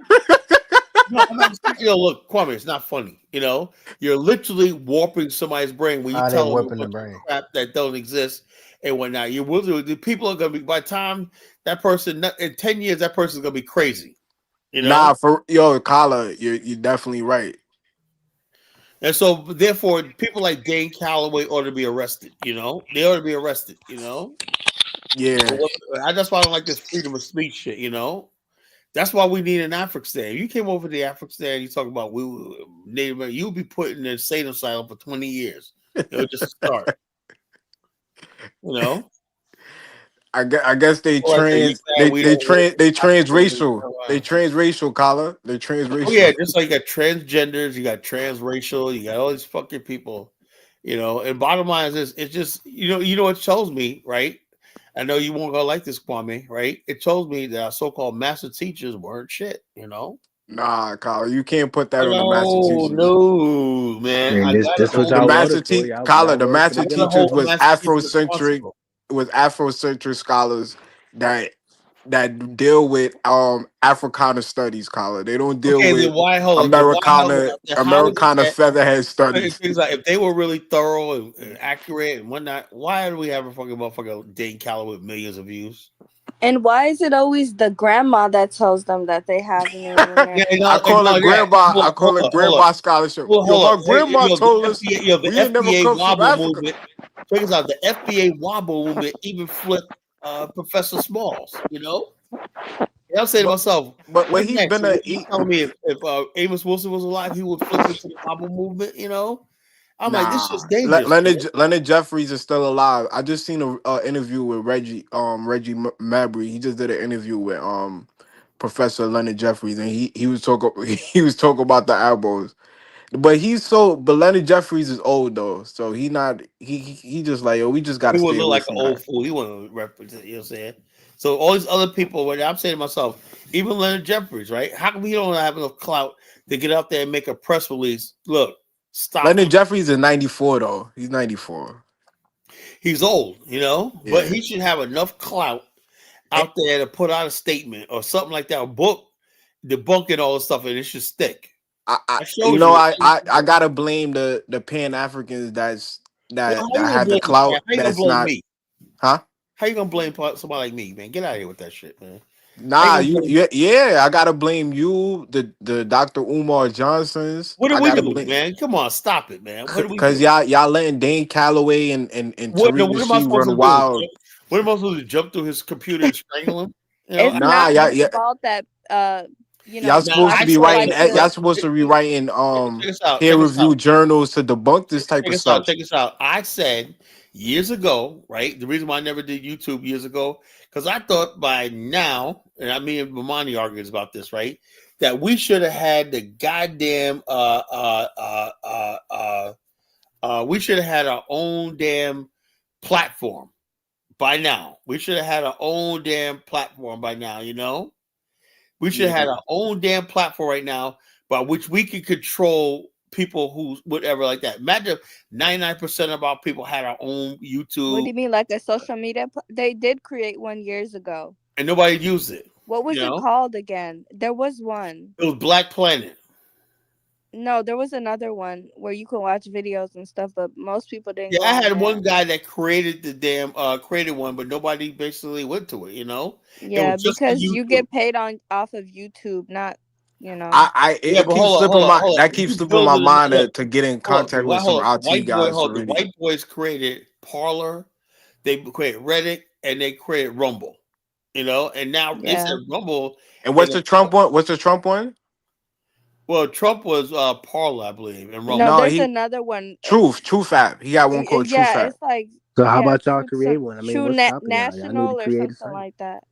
look, Kwame, it's not funny. You're literally warping somebody's brain when you tell them warping the a bunch brain? of crap that don't exist and whatnot. You will do. The people are going to be, by the time that person in 10 years, that person's going to be crazy. Nah, Kala, you're definitely right. And so, therefore, people like Dane Calloway ought to be arrested. They ought to be arrested. Yeah. That's why I don't like this freedom of speech shit. That's why we need an African. If you came over to the African, you talk about Native American, you'll be put in an insane asylum for 20 years. Just start. I guess they transracial. They transracial, Kala. They transracial. Oh yeah, just like you got transgenders, you got transracial, you got all these fucking people. And bottom line is this: it's just you know what it shows me, right? I know you won't go like this, Kwame, right? It shows me that our so-called master teachers weren't shit. Nah, Kala, you can't put that on the master teachers. No, man. I mean, this was The y'all master voted for. Kala, the Y'all voted for master the teachers Democrats. was Afrocentric, scholars that deal with Africana studies, Kala. They don't deal Okay, with then why Americana featherhead studies. Things like if they were really thorough and accurate and whatnot, why do we have a fucking motherfucker Dane Calloway with millions of views? And why is it always the grandma that tells them that they have I call it grandma. I call it grandma scholarship. Well, Yo, my grandma told us the we ain't never FBA come from wobble Africa. movement. Check this out. The FBA wobble movement even flipped Professor Smalls. I'm saying to myself, but what he's next? been You telling me if Amos Wilson was alive, he would flip into the wobble movement? I'm like, this is dangerous. Leonard Jeffries is still alive. I just seen a interview with Reggie Mabry. He just did an interview with Professor Leonard Jeffries, and he was talking about the elbows. But Leonard Jeffries is old though, so he just like, yo, we just gotta He would stay look away like an from old that. fool. He wouldn't represent. You know what I'm saying? So all these other people, when I'm saying to myself, even Leonard Jeffries, right? How come he don't have enough clout to get out there and make a press release? Look, Stop Leonard it. Jeffries is 94 though. He's 94. He's old, but Yeah. he should have enough clout Eh, out there to put out a statement or something like that, a book debunking all this stuff, and it should stick. I That you shows know you. I gotta blame the Pan Africans Well, that how you gonna have the blame me, man? clout How you gonna that's blame not, me? huh? How you gonna blame somebody like me, man? Get out of here with that shit, man. How you Nah, gonna blame? yeah, I gotta blame you, the Dr. Umar Johnsons. What did I we gotta do, blame man? Come on, stop it, man. What did we because do? y'all letting Dane Calloway and What? No, Tariq what am I Nasheed supposed run to do? wild. What am I supposed to jump through his computer and strangle him? It's Nah, not y'all, his fault that y'all Now supposed black to I be people said, writing like to. y'all supposed to be writing check us out. peer Check us out. reviewed journals to debunk this type Check of us out. stuff. Check us out. I said years ago, right? The reason why I never did YouTube years ago, because I thought by now, and I mean Mamani argues about this, right? That we should have had the goddamn we should have had our own damn platform by now. We should have had our own damn platform by now, We should have had Yeah. our own damn platform right now by which we could control people who whatever like that. Imagine 99% of our people had our own What do YouTube you mean, like a social media? They did create one years ago. and nobody used it. What was it called again? There was one. It was Black Planet. No, there was another one where you could watch videos and stuff, but most people didn't Yeah, go I on had there. one guy that created the damn created one, but nobody basically went to it, It Yeah, was just for because you YouTube. get paid off of YouTube, not Yeah, It but keeps slipping hold on. that If keeps you slipping build my it in mind look, to get in hold on, contact with some the IT guys the already. white boys created Parlor, they created Reddit, and they created Rumble, and now they said Yeah. Rumble And is what's the Trump one? What's the Trump one? well, Trump was Parlor, I believe, and No, Rumble. No, there's he another one. Truth App. He got one called Truth Yeah, App. it's like So how about y'all create one? I mean, True what's stopping y'all? Y'all need to National or create a something site. like that.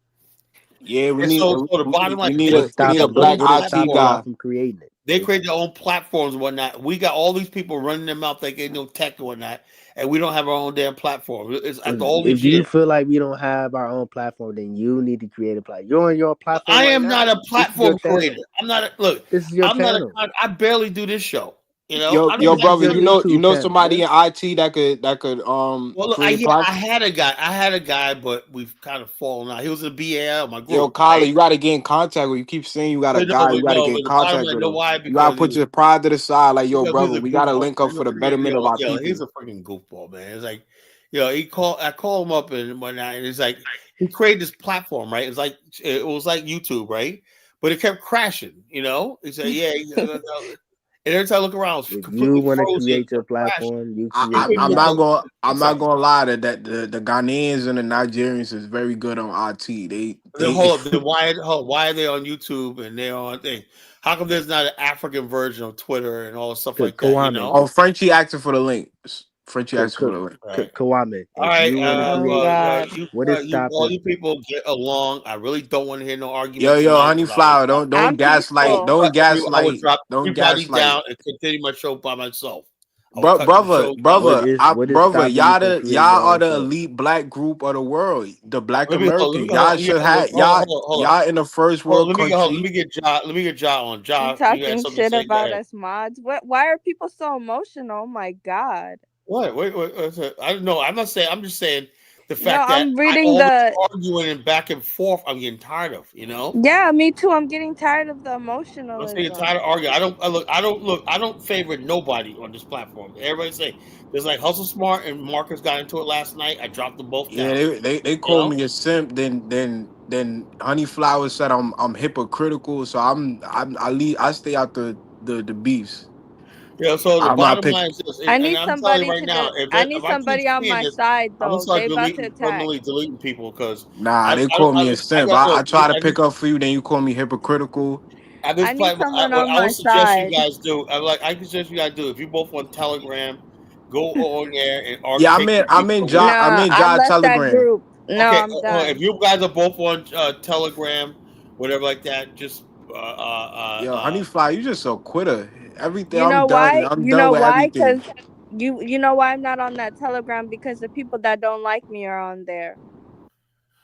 Yeah, And so the bottom line, they What's we need created a their stopping? own black What is IT stopping y'all platform. guy. from creating it? They create their own platforms and whatnot. We got all these people running their mouth like they know tech and whatnot, and we don't have our own damn platform. It's after all If these you years. feel like we don't have our own platform, then you need to create a platform. You're on your platform I right am not now. a This is your platform creator. channel. I'm not. Look, This is your I'm not channel. I barely do this show. Yo, I'm yo, just This is brother, your like you YouTube know channel, somebody man. in IT that could well, look, create I platform. had a guy. But we've kind of fallen out. He was in the BAL, my Yo, group, Kyler, right? you gotta get in contact with. You keep saying you got a But guy, you gotta get in but the bottom contact line, with know him. why? You gotta Because put your pride to the side, like, yo, he's brother, a we gotta goofball. link up for the betterment of our He's people. a freaking goofball, man. It's like, I call him up and whatnot, and it's like he created this platform, right? It was like YouTube, right? But it kept crashing, He said, yeah, and every time I look around, it was If you completely want to frozen, create your crashing. platform, you create your I'm not platform. gonna lie that the Ghanaians and the Nigerians is very good on IT. Then They hold up. Then why are they on YouTube and they're on thing? How come there's not an African version of Twitter and all stuff like that? Kawame. Oh, Frenchie asking for the link. Frenchie asking for the link. All right. Kawame. All If right. you want to create, what is All stopping? you people get along. I really don't want to hear no Yo, argument yo, tonight. honey flower, don't gaslight, I would drop don't everybody gaslight. down and continue my show by myself. I would But cut the show down. What is brother, stopping you from creating your y'all are own the show? elite black group of the world, the Black Let American. me Y'all yeah, should have hold on. y'all in the first world Let country. me get Ja on. You Ja, you had talking something to shit say? Go about ahead. us mods? Why are people so emotional? Oh my god. What? Wait. I don't know. I'm not saying. I'm just saying the No, fact that I'm reading all this the. arguing and back and forth, I'm getting tired of. Yeah, me too. I'm getting tired of the I'm getting emotionalism. tired of arguing. I don't favor nobody on this platform. Everybody say there's like Hustle Smart and Marcus got into it last night. I dropped them both Yeah, down. they called me a simp. Then honey flower said I'm hypocritical. So I stay out the beefs. So the I'm not bottom pick. line is this, I and need I'm telling you somebody right now, I if need I keep somebody on seeing my this, side I'm gonna though. start They about to attack. deleting people because Nah, they I call don't me a I simp. got I look. try to pick up for you, then you call me hypocritical. At this I need platform, someone what on I my would suggest you side. guys do, I suggest you guys do, if you both on Telegram, go on there and Yeah, take the beef away. I'm No, in I John left that Telegram. group. No, Okay, I'm if done. you guys are both on Telegram, whatever like that, just Yo, honey fly, you just a quitter. Everything You know I'm done. why? I'm You done know with why? everything. Cause you know why I'm not on that Telegram, because the people that don't like me are on there.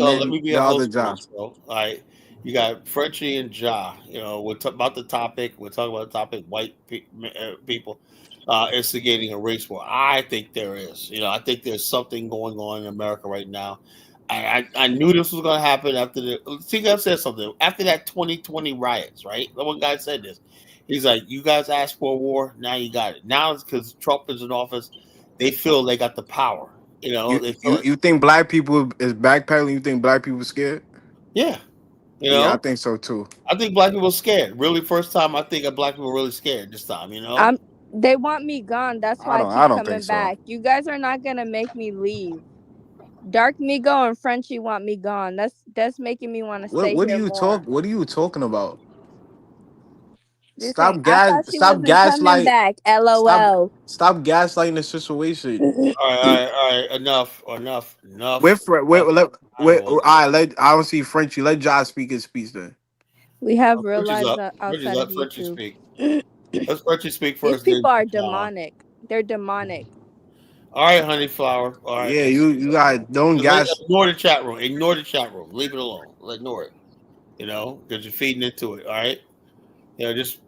be and let then me be the a other host for job. this, bro. All right. You got Frenchie and Ja. We're about the topic. We're talking about the topic: people instigating a race war. I think there is. I think there's something going on in America right now. I knew this was going to happen after the. See, I said something after that 2020 riots. Right, the one guy said this. He's like, "You guys asked for a war. Now you got it. Now it's because Trump is in office. They feel they got the power. You They feel you it. you think black people is backpedaling? You think black people scared? Yeah. You Yeah, I know." think so too. I think black people are scared. Really, first time I think black people are really scared this time. They want me gone. That's why I I keep don't think coming so. back. You guys are not gonna make me leave. Dark Migo and Frenchie want me gone. That's making me want to stay What are here you more. What are you talking about? Listen, I thought she Stop wasn't coming gaslight. back. Stop LOL. stop gaslighting the situation. All right. Enough. With let with All all right, I don't see Frenchie. Let Josh speak his speech then. We have real Frenchie's lives up. Frenchie's outside of up. Frenchie YouTube. speak. Let Frenchie speak These first. Then. people are demonic. They're demonic. All right, honey flower. All right. Yeah, you got don't gas. Ignore the chat room. Ignore the chat room. Leave it alone. Ignore it. Because you're feeding into it. All right. Just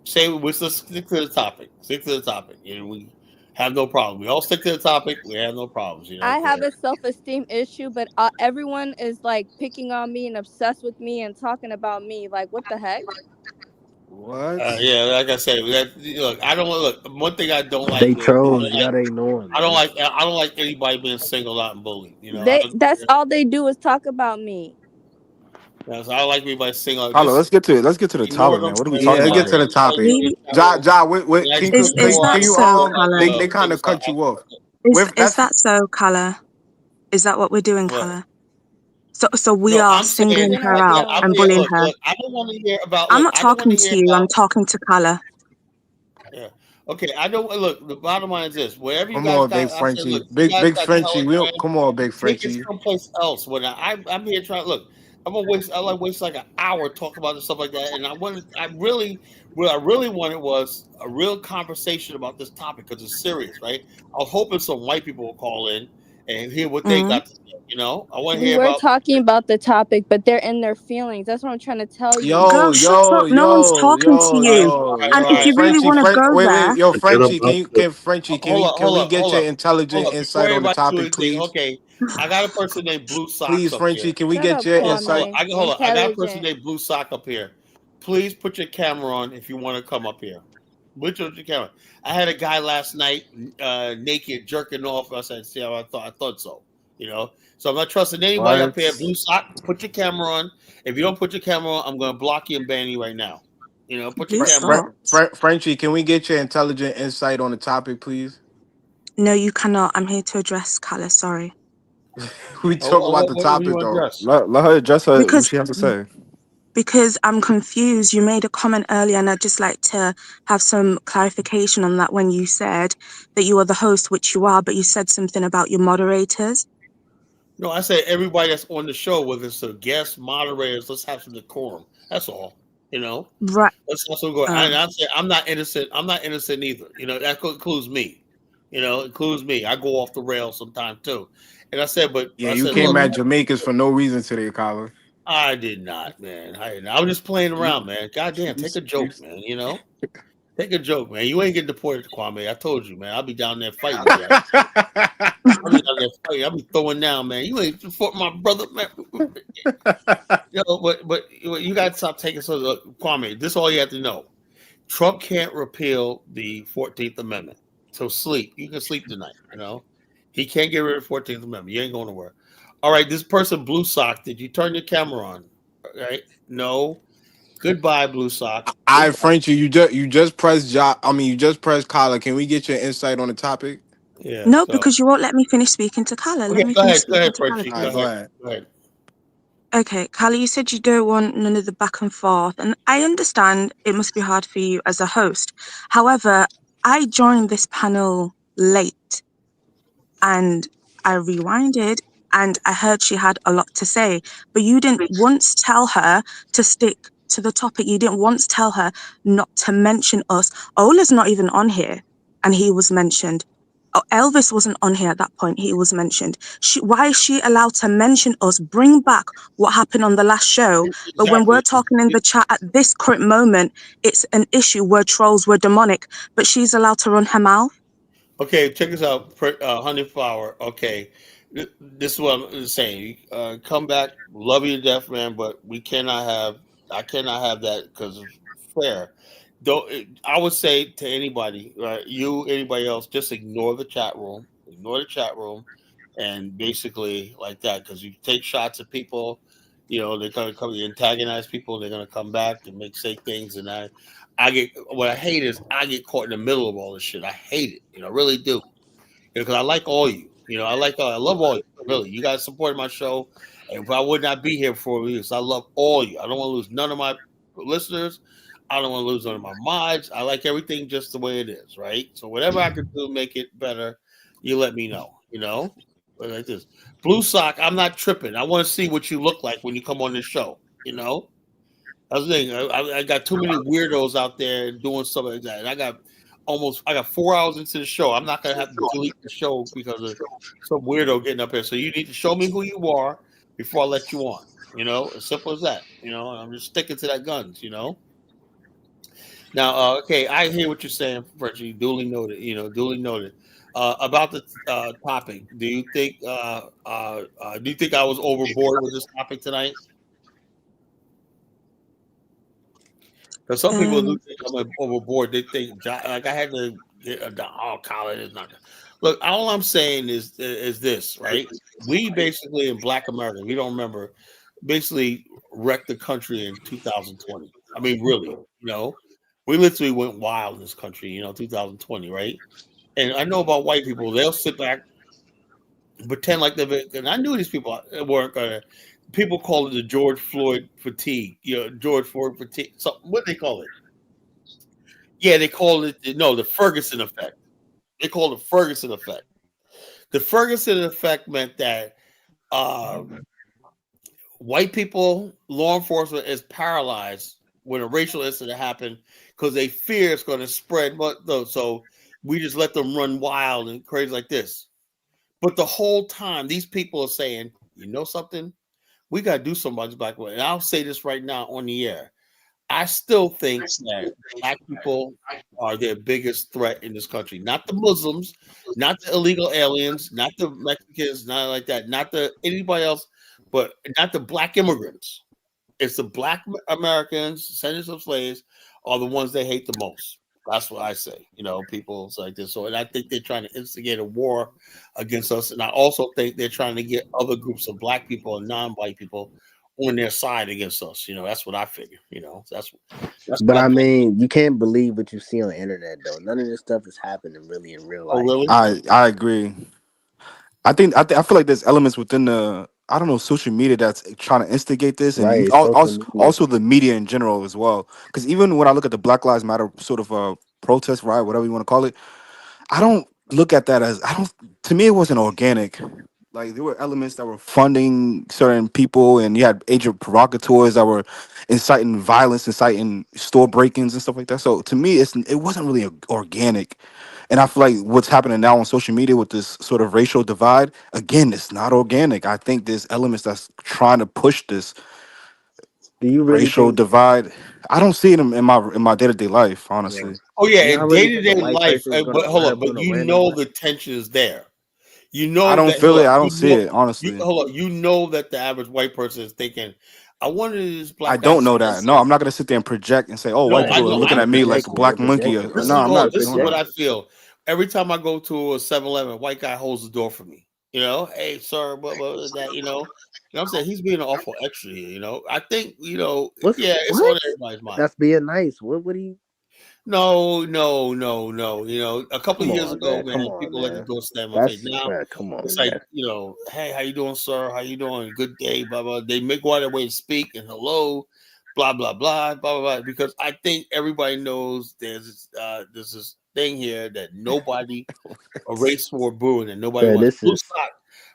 say let's stick to the topic. Stick to the topic. We have no problem. We all stick to the topic. We have no problems. I have a self-esteem issue, but everyone is like picking on me and obsessed with me and talking about me. Like, what the heck? What? Yeah, like I said, look. I don't look. One thing I don't They like is trolls. You gotta ignore them, man. I don't like anybody being singled out and bullied. That's all they do is talk about me. So I don't like anybody singled out. Hold on, Just let's get to the ignore topic, them. man. What are we Yeah, talking let's about get to here? the topic. Maybe Can is that you so, color? they kind of cut you off. Is that so, color? Is that what we're doing, What? color? So we No, are I'm saying, singling her out and bullying look, her. I don't want to hear about, I'm not I don't want talking to to hear you. I'm about, talking to color. yeah. Okay, I don't, look, the bottom line is this. Wherever you Come guys on, big got, I said, Frenchie. look, you guys Big got Frenchie. Telegram, Come on, big take it Frenchie. someplace else. When I'm here trying to, look, I like waste like an hour talking about this stuff like that. And what I really wanted was a real conversation about this topic because it's serious, right? I was hoping some white people will call in and hear what they got to say. I want to We hear were about. talking about the topic, but they're in their feelings. That's what I'm trying to tell you. Girl, shut up. No one's talking to you. And if you really want to go there, Yo, Forget Frenchie, about the can we get your intelligent Before insight on the everybody do topic, anything, please? okay, I got a person named Blue Socks Please, up here. Frenchie, can we Shut get up, your Kwame. Hold on. I got a person Intelligent. named Blue Sock up here. Please put your camera on if you want to come up here. Put your camera. I had a guy last night, naked, jerking off. I said, "See how I thought so." So I'm not trusting anybody up What? here. Blue Sock, put your camera on. If you don't put your camera on, I'm going to block you and ban you right now. Put your blue camera on. socks. Frenchie, can we get your intelligent insight on the topic, please? No, you cannot. I'm here to address color. Sorry. We talk about the What do you topic want to though. address? Let her address her what Because she has to say. I'm confused. You made a comment earlier, and I'd just like to have some clarification on that when you said that you are the host, which you are, but you said something about your moderators. No, I said everybody that's on the show, whether it's a guest, moderators, let's have some decorum. That's all. Right. Let's also go. I say I'm not innocent. I'm not innocent either. That includes me. Includes me. I go off the rails sometimes too. And I said, Yeah, I you said, came look, at Jamaicans for no reason today, Colin. I did not, man. I was just playing around, man. Goddamn, take a joke, man. Take a joke, man. You ain't getting deported, Kwame. I told you, man. I'll be down there fighting with you. I'll be down there fighting. I'll be throwing down, man. You ain't support my brother, man. But you got to stop taking so. Kwame, this is all you have to know. Trump can't repeal the 14th Amendment. So sleep. You can sleep tonight, He can't get rid of the 14th Amendment. You ain't going nowhere. All right, this person, Blue Sock, did you turn your camera on? All right. No. Goodbye, Blue Sock. All right, Frenchie, you just pressed you just pressed Colin. Can we get your insight on the topic? Yeah. No, because you won't let me finish speaking to color. Okay, Let me go finish ahead, speaking to color, Frenchie. please. Go ahead. Go ahead. Okay, Callie, you said you don't want none of the back and forth, and I understand it must be hard for you as a host. However, I joined this panel late and I rewinded and I heard she had a lot to say, but you didn't once tell her to stick to the topic. You didn't once tell her not to mention us. Ola's not even on here and he was mentioned. Elvis wasn't on here at that point. He was mentioned. Why is she allowed to mention us, bring back what happened on the last show? But when we're talking in the chat at this current moment, it's an issue. We're trolls, we're demonic, but she's allowed to run her mouth. Okay, check this out, Honey Flower. Okay, this is what I'm saying. Come back, love you to death, man. But I cannot have that because it's fair. Don't. I would say to anybody, right? You, anybody else, just ignore the chat room. Ignore the chat room, and basically like that, because you take shots at people. They're gonna come, you antagonize people. They're gonna come back and say things, and I get what I hate is I get caught in the middle of all this shit. I hate it, I really do. Because I like all you. I love all you. Really, you guys supported my show, and if I would not be here for you, I love all you. I don't want to lose none of my listeners. I don't want to lose none of my mods. I like everything just the way it is, right? So whatever I can do to make it better, you let me know. But like this, Blue Sock, I'm not tripping. I want to see what you look like when you come on this show. That's the thing. I got too many weirdos out there doing stuff like that. And I got 4 hours into the show. I'm not gonna have to delete the show because of some weirdo getting up here. So you need to show me who you are before I let you on. As simple as that. And I'm just sticking to that guns. Now, okay, I hear what you're saying, Frenchie. Duly noted. Duly noted. About the topic, do you think I was overboard with this topic tonight? Because some people do think I'm overboard. They think like I had to get college is not. Look, all I'm saying is this, right? We basically in Black America, we don't remember, basically wrecked the country in 2020. I mean, really, we literally went wild in this country, 2020, right? And I know about white people; they'll sit back, pretend like they've. And I knew these people weren't gonna. People call it the George Floyd fatigue. George Floyd fatigue. So what do they call it? Yeah, they call it the Ferguson effect. They call it the Ferguson effect. The Ferguson effect meant that white people, law enforcement is paralyzed when a racial incident happened because they fear it's going to spread. So we just let them run wild and crazy like this. But the whole time, these people are saying, you know something? We got to do something about this black way. And I'll say this right now on the air. I still think that black people are their biggest threat in this country. Not the Muslims, not the illegal aliens, not the Mexicans, not like that, not the anybody else, but not the black immigrants. It's the black Americans, descendants of slaves, are the ones they hate the most. That's what I say. People like this. So, and I think they're trying to instigate a war against us. And I also think they're trying to get other groups of black people and non-white people on their side against us. That's what I figure. That's But what I I think. mean, you can't believe what you see on the internet, though. None of this stuff is happening really in real life. Oh, really? I agree. I feel like there's elements within the social media that's trying to instigate this, and Right? It's social media. also the media in general as well. Because even when I look at the Black Lives Matter sort of protest, right, whatever you want to call it, I don't look at that as To me, it wasn't organic. Like there were elements that were funding certain people, and you had agent provocateurs that were inciting violence, inciting store break-ins and stuff like that. So to me, it wasn't really organic. And I feel like what's happening now on social media with this sort of racial divide, again, it's not organic. I think there's elements that's trying to push this Do you really racial think? divide. I don't see it in my day-to-day life, Yeah. honestly. Oh yeah, Do y'all in really day to think a day white life. person is gonna But run hold up on, but on a random black? the tension is there. I don't That feel hold it. up, I don't see it, honestly. hold on. That the average white person is thinking, I wonder if this I black guy don't know saying that. No, I'm not gonna sit there and project and say, "Oh, white no, I people are know. looking I at me like a black You're monkey." projecting, This No, is I'm bro. hold on, not You're this is doing what that. I projecting. feel. Every time I go to a 7-Eleven, a white guy holds the door for me. Hey sir, blah, that. What I'm saying? He's being an awful extra here. I think What's yeah, it's on what? everybody's mind. That's being nice. What would he? No. A couple of Come years on, ago, man. man, Come on, people let the man. door slam in my face. That's Now man. Come on, it's like, man. hey, how you doing, sir? How you doing? Good day, blah blah. They make go out of their way to speak and hello, blah blah blah blah blah. Because I think everybody knows there's this thing here that nobody a race war brewing and nobody Man, wants.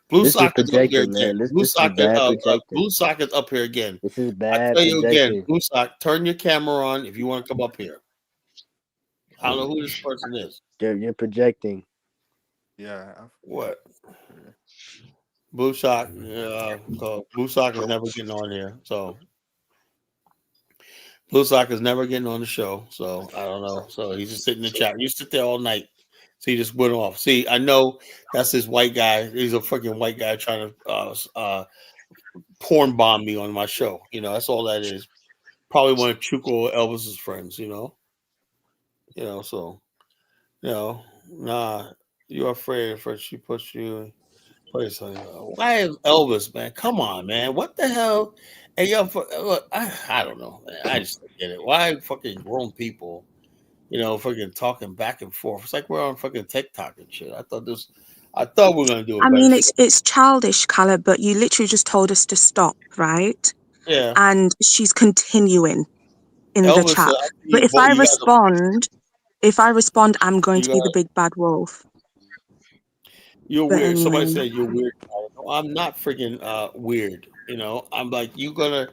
Blue this is sock is up here projecting, again. man. This is bad projecting. Blue sock is up here again. This is I bad tell you again, projecting. blue sock, turn your camera on if you want to come up here. I don't know Um, who this person is. you're projecting. Yeah. What? Blue Sock. So Blue Sock is never getting on here. So Blue Sock is never getting on the show. So I don't know. So he's just sitting in the chat. You sit there all night. So he just went off. See, I know that's this white guy. He's a freaking white guy trying to porn bomb me on my show. You know, that's all that is. Probably one of Chuko or Elvis's friends. You know. So nah. You're afraid for she puts you. Why is Elvis, man? Come on, man. What the hell? And look, I don't know, man. I just don't get it. Why fucking grown people, fucking talking back and forth? It's like we're on fucking TikTok and shit. I thought we were gonna do a I better mean, show. it's childish, Calla, but you literally just told us to stop, right? Yeah. And she's continuing in the Elvis, chat. But if I respond, I'm going to be the big bad wolf. You're But weird. Somebody anyway. said you're weird. No, I'm not freaking weird. I'm like, you're gonna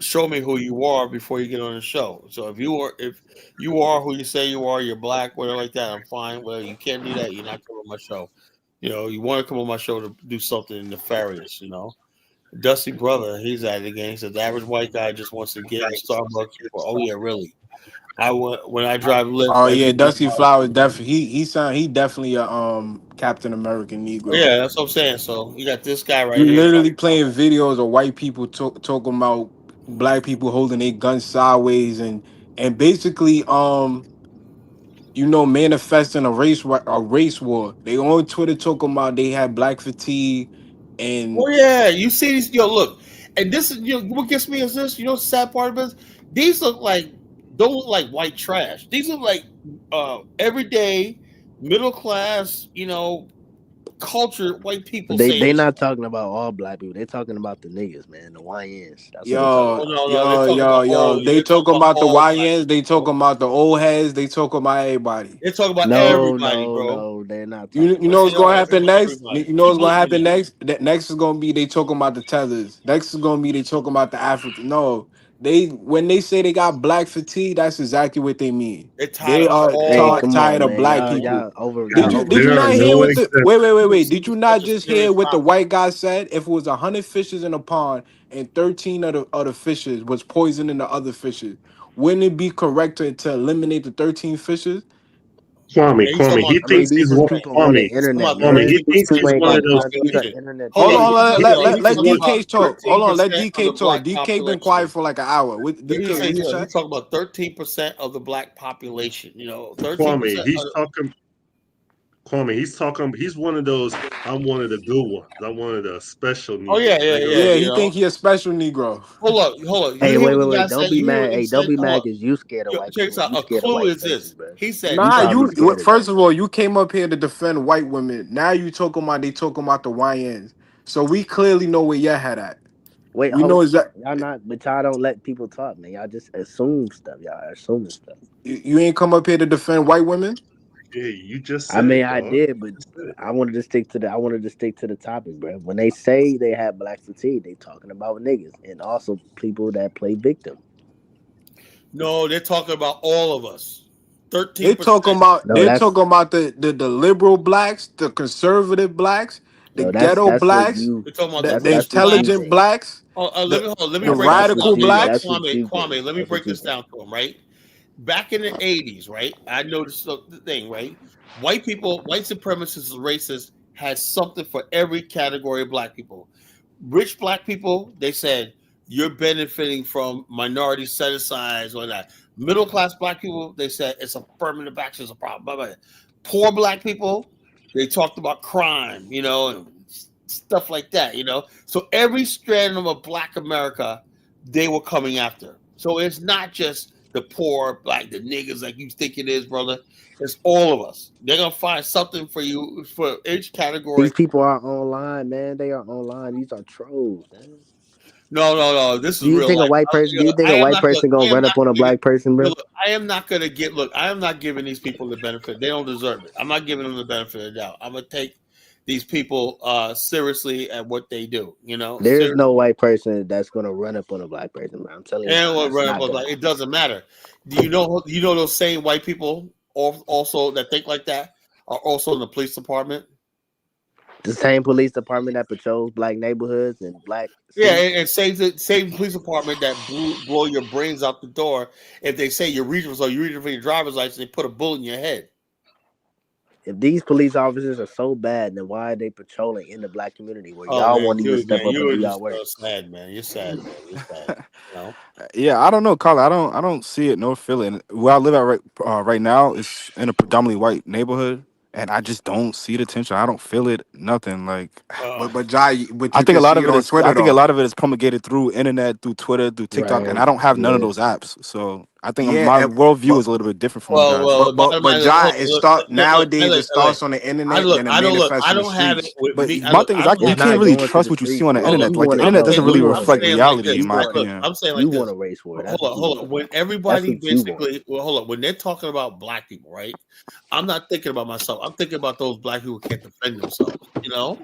show me who you are before you get on the show. So if you are who you say you are, you're black, whatever like that, I'm fine. Well, you can't do that. You're not coming on my show. You want to come on my show to do something nefarious. Dusty brother, he's at it again. He says the average white guy just wants to get in Starbucks. Oh yeah, really. When I drive Lyft. Oh yeah, Dusty Flowers definitely he definitely a Captain American Negro. Yeah, that's what I'm saying. So you got this guy right You here. literally playing videos of white people talking about black people holding their guns sideways and basically manifesting a race war. They on Twitter talking about they had black fatigue and Oh yeah, you see these. Look, and this is what gets me is this. The sad part of this. These don't look like white trash. These look like everyday middle class, culture white people. They not talking about all black people. They talking about the niggas, man, the YNs. That's what they talking about. No, they talking about all. They talking about the all YNs. They talking about the old heads. They talking about everybody. They talking about everybody, bro. No, they're not. You know what's gonna happen next? Everybody. You know what's gonna happen next? Next is gonna be they talking about the tethers. Next is gonna be they talking about the African. No, when they say they got black fatigue, that's exactly what they mean. They are tired of black people. Did you There are not hear no what the exceptions. wait? Did you not just hear what the white guy said? If it was 100 fishes in a pond and 13 of the fishes was poisoning the other fishes, wouldn't it be correct to eliminate the 13 fishes? Kwame, he thinks he's one. Kwame, he thinks he's one of those. Hold on, let talking about DK talk. Hold on, let 13% of the DK talk. black DK been quiet for like an hour. What He DK? What you say? he's talking about 13% of the black population. 13%. Kwame, he's one of those. I'm one of the good ones. I'm one of the special Negroes. Oh yeah. He think he a special Negro. Hold up. Hey, wait. Don't be mad. Hey, don't be mad because you scared of white people. Check this out. A clue is this. He said, First of all, you came up here to defend white women. Now you talking about the YNs. So we clearly know where your head at. Wait, we know is that y'all not, but y'all don't let people talk, man. Y'all just assume stuff. Y'all are assuming stuff. You ain't come up here to defend white women. Yeah, you just said I mean, it, I did, but I wanted to stick to the topic, bro. When they say they have black fatigue, they talking about niggas and also people that play victim. No, they're talking about all of us. 13%. They're talking about the liberal blacks, the conservative blacks, the ghetto blacks, the intelligent blacks, the radical blacks. Kwame, let me break this down to him, right? Back in the 80s, right? I noticed the thing, right? White people, white supremacists, racists had something for every category of black people. Rich black people, they said, you're benefiting from minority set-asides or that. Middle class black people, they said it's affirmative action is a problem. Blah, blah, blah. Poor black people, they talked about crime, and stuff like that, So every strand of a black America, they were coming after. So it's not just the poor, black, the niggas like you think it is, brother. It's all of us. They're gonna find something for you for each category. These people are online, man. They are online. These are trolls, man. No. This is do you real think life. A white person? Do you think a white person gonna run up on a black person, bro? Look, I am not gonna get. Look, I am not giving these people the benefit. They don't deserve it. I'm not giving them the benefit of the doubt. I'm gonna take these people seriously at what they do. There's no white person that's gonna run up on a black person, bro. I'm telling you. It doesn't matter. Do you know those same white people also that think like that are also in the police department? The same police department that patrols black neighborhoods and black Yeah, cities. and same police department that blow your brains out the door if they say you're reaching for your driver's license, they put a bullet in your head. If these police officers are so bad, then why are they patrolling in the black community where Oh y'all man, won't even step up you and were do y'all just work? sad, man. You're sad, man. You're sad. You know? Yeah, I don't know, Carla. I don't see it nor feel it. Where I live at right now is in a predominantly white neighborhood, and I just don't see the tension. I don't feel it. Nothing like. But Jai, but I you think can a lot see of it it on is. I Twitter think a though. lot of it is promulgated through internet, through Twitter, through TikTok, and Right. I don't have none of Yeah. those apps. So I think Yeah, my worldview but is a little bit different from you guys. Well, the bottom but line. Look, Jai, hold on, it start look, nowadays. It starts on the internet, then it manifests I in the don't have it streets. with But me. my thing is, I don't you It's have it. can't not really going to trust the what you see streets, on the bro. internet. You Like want the to. internet No, doesn't you really want I'm to reflect race. saying like reality, this. in my Look, opinion. I'm saying like You this. want a race war. That's Hold what on, you hold want. on. When That's everybody what you want. basically, well, hold on. When they're talking about black people, right? I'm not thinking about myself. I'm thinking about those black people who can't defend themselves. You know,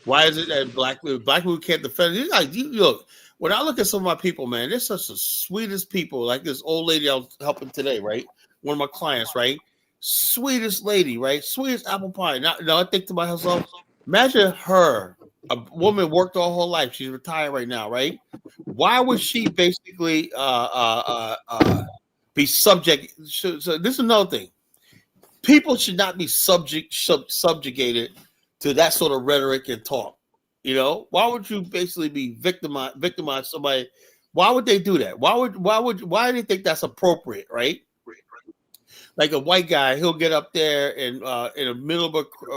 why is it that black people can't defend? You look. When I look at some of my people, man, they're such the sweetest people. Like this old lady I was helping today, right? One of my clients, right? Sweetest lady, right? Sweetest apple pie. Now I think to myself, imagine her, a woman worked all her life. She's retired right now, right? Why would she basically be subject? So this is another thing. People should not be subjugated to that sort of rhetoric and talk. You know, why would you basically be victimize somebody? Why would they do that? Why do they think that's appropriate, right? Like a white guy, he'll get up there and in the middle of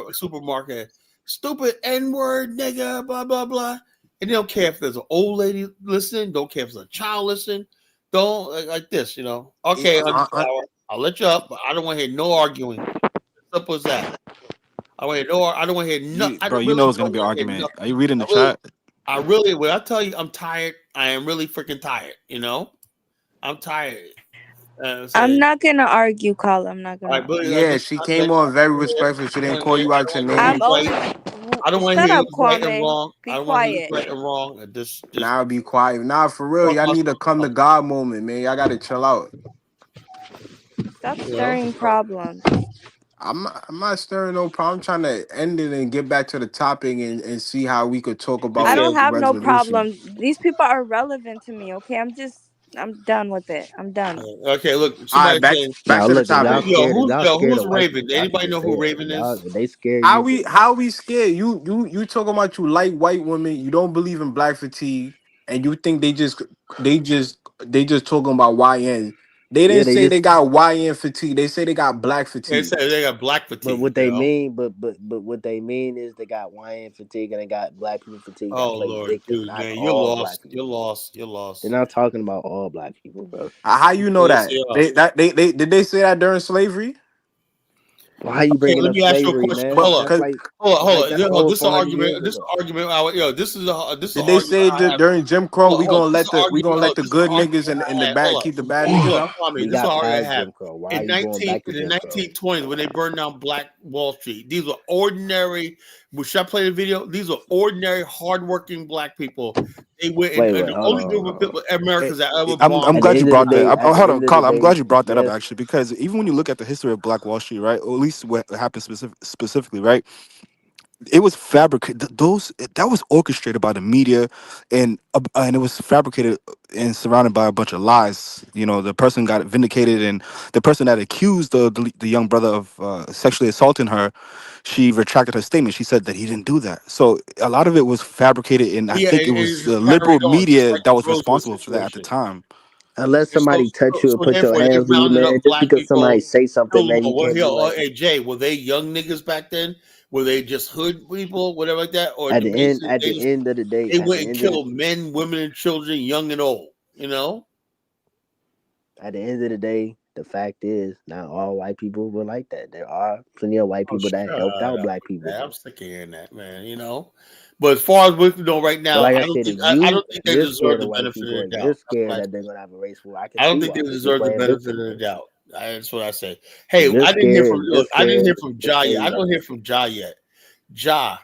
a supermarket, stupid N-word nigga, blah blah blah, and they don't care if there's an old lady listening, don't care if there's a child listening, don't like this, you know. Okay, I'll let you up, but I don't want to hear no arguing. Simple as that. I don't want to hear nothing. I Bro, you really know it's gonna don't be an want to hear argument. Are nothing. you reading the chat? When I tell you I'm tired, I am really freaking tired. You know, I'm tired. I'm not gonna argue, Carl. I'm not gonna. Yeah, she came on very respectful. She didn't call you out your I'm name. only. I don't want to Shut hear up, who's right and Kwame. wrong. Be I don't want to hear quiet. who's right and wrong. Just Now be quiet. Nah, for real, talk y'all about need to come to God moment, man. Y'all gotta chill out. Stop stirring problems. I'm not stirring no problem. I'm trying to end it and get back to the topic and see how we could talk about I don't have no resolution. problem. These people are relevant to me. Okay, I'm done with it. I'm done. Okay, look, All somebody right, back saying, to the Look, if topic. y'all scared who's of white Raven? people, y'all can Anybody know just say who it. Raven is? If they scare you, How we scared? You talking about you like white women, you don't believe in black fatigue, and you think they just talking about YN. They yeah, didn't they say just. they got YN fatigue. They say they got black They fatigue. say they got black But fatigue. what You they know? mean, but what they mean is they got YN fatigue and they got black people fatigue that Oh play Lord, victim, dude, not man, you're all black lost. people. You're lost. You're They're lost. not talking about all black people, bro. How you know Yes, that? they are. They did they say that during slavery? Why are you Okay, bringing let up me ask you a slavery, question. man? Hold on, That's like that's hold on. old This is an 400 argument. years This is ago. an argument. This is an Did they argument say I have. during Jim Crow Hold on. This is an we gonna argument. let the This is an good argument niggas and I the have. Hold bad on. keep the bad Hold niggas on, out? We Kwame. This is an got argument I past have. Jim Crow. Why are you going back to In the Jim Crow? 1920s, when they burned down Black Wall Street, these were ordinary. Should I play the video? These are ordinary, hardworking black people. They went Wait, and the hold only on, group of people, Americans that ever I'm bombed. At the glad you end of the brought that. day, at the Hold on, end of the Carla. I'm day, glad you brought that up yes, actually, because even when you look at the history of Black Wall Street, right, or at least what happened specifically, right, it was fabricated. That was orchestrated by the media, and it was fabricated and surrounded by a bunch of lies. You know, the person got vindicated, and the person that accused the young brother of sexually assaulting her, she retracted her statement. She said that he didn't do that. So a lot of it was fabricated, and I Yeah, think it and was it's the liberal carried on just media like that the was Rosewood responsible for that at the situation. time. unless And somebody touch you and so put your therefore they hands on you, rounded man. up Just black because somebody people. say something, man, you Well, can't here, be like. hey Jay, were they young niggas back then? Were they just hood people, whatever like that, or At the the end, basically at the end of the day, they at went the and end of the killed men, women, and children, young and old? You know? at the end of the day, the fact is, not all white people were like that. There are plenty of white Oh, people that shut helped out up black with people, that. I'm bro. sick of hearing that, man. You know. But as far as we know right But now, like I I don't said, think if I don't think they you're deserve scared the of white benefit of people the and doubt. you're That's what scared I that they're say. gonna have a race war, I can I don't see think why, they because you're deserve the playing benefit victim, of the bro. doubt. That's what I say. If Hey, you're I didn't hear from scared, you're I didn't hear scared from to Ja say yet. I don't hear nothing. from Ja yet. Ja,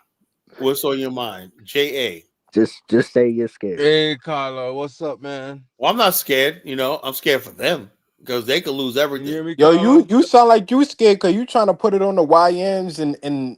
what's on your mind? J.A. Just say you're scared. Hey, Carlo, what's up, man? Well, I'm not scared. You know, I'm scared for them. because they could lose everything. Yo, you sound like you scared because you trying to put it on the YNs and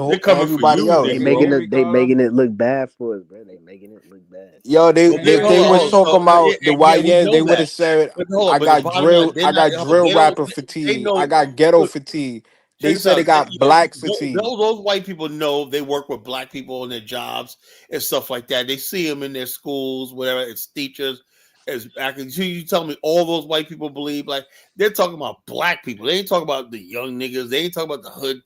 They're coming for everybody you, else. They Negro. making it look bad for us, bro. They making it look bad. Yo, But they, they was hold on. talking about the Yeah, we YNs. They know would that. have said, But hold on. I But the got bottom line, drill, they're I not. got drill They rapper don't. They fatigue. know. I got ghetto Look, fatigue. check They this said they out. got black fatigue. Those white people know they work with black people in their jobs and stuff like that. They see them in their schools, whatever. It's teachers. As acting, you tell me all those white people believe like they're talking about black people. They ain't talking about the young niggas. They ain't talking about the hood.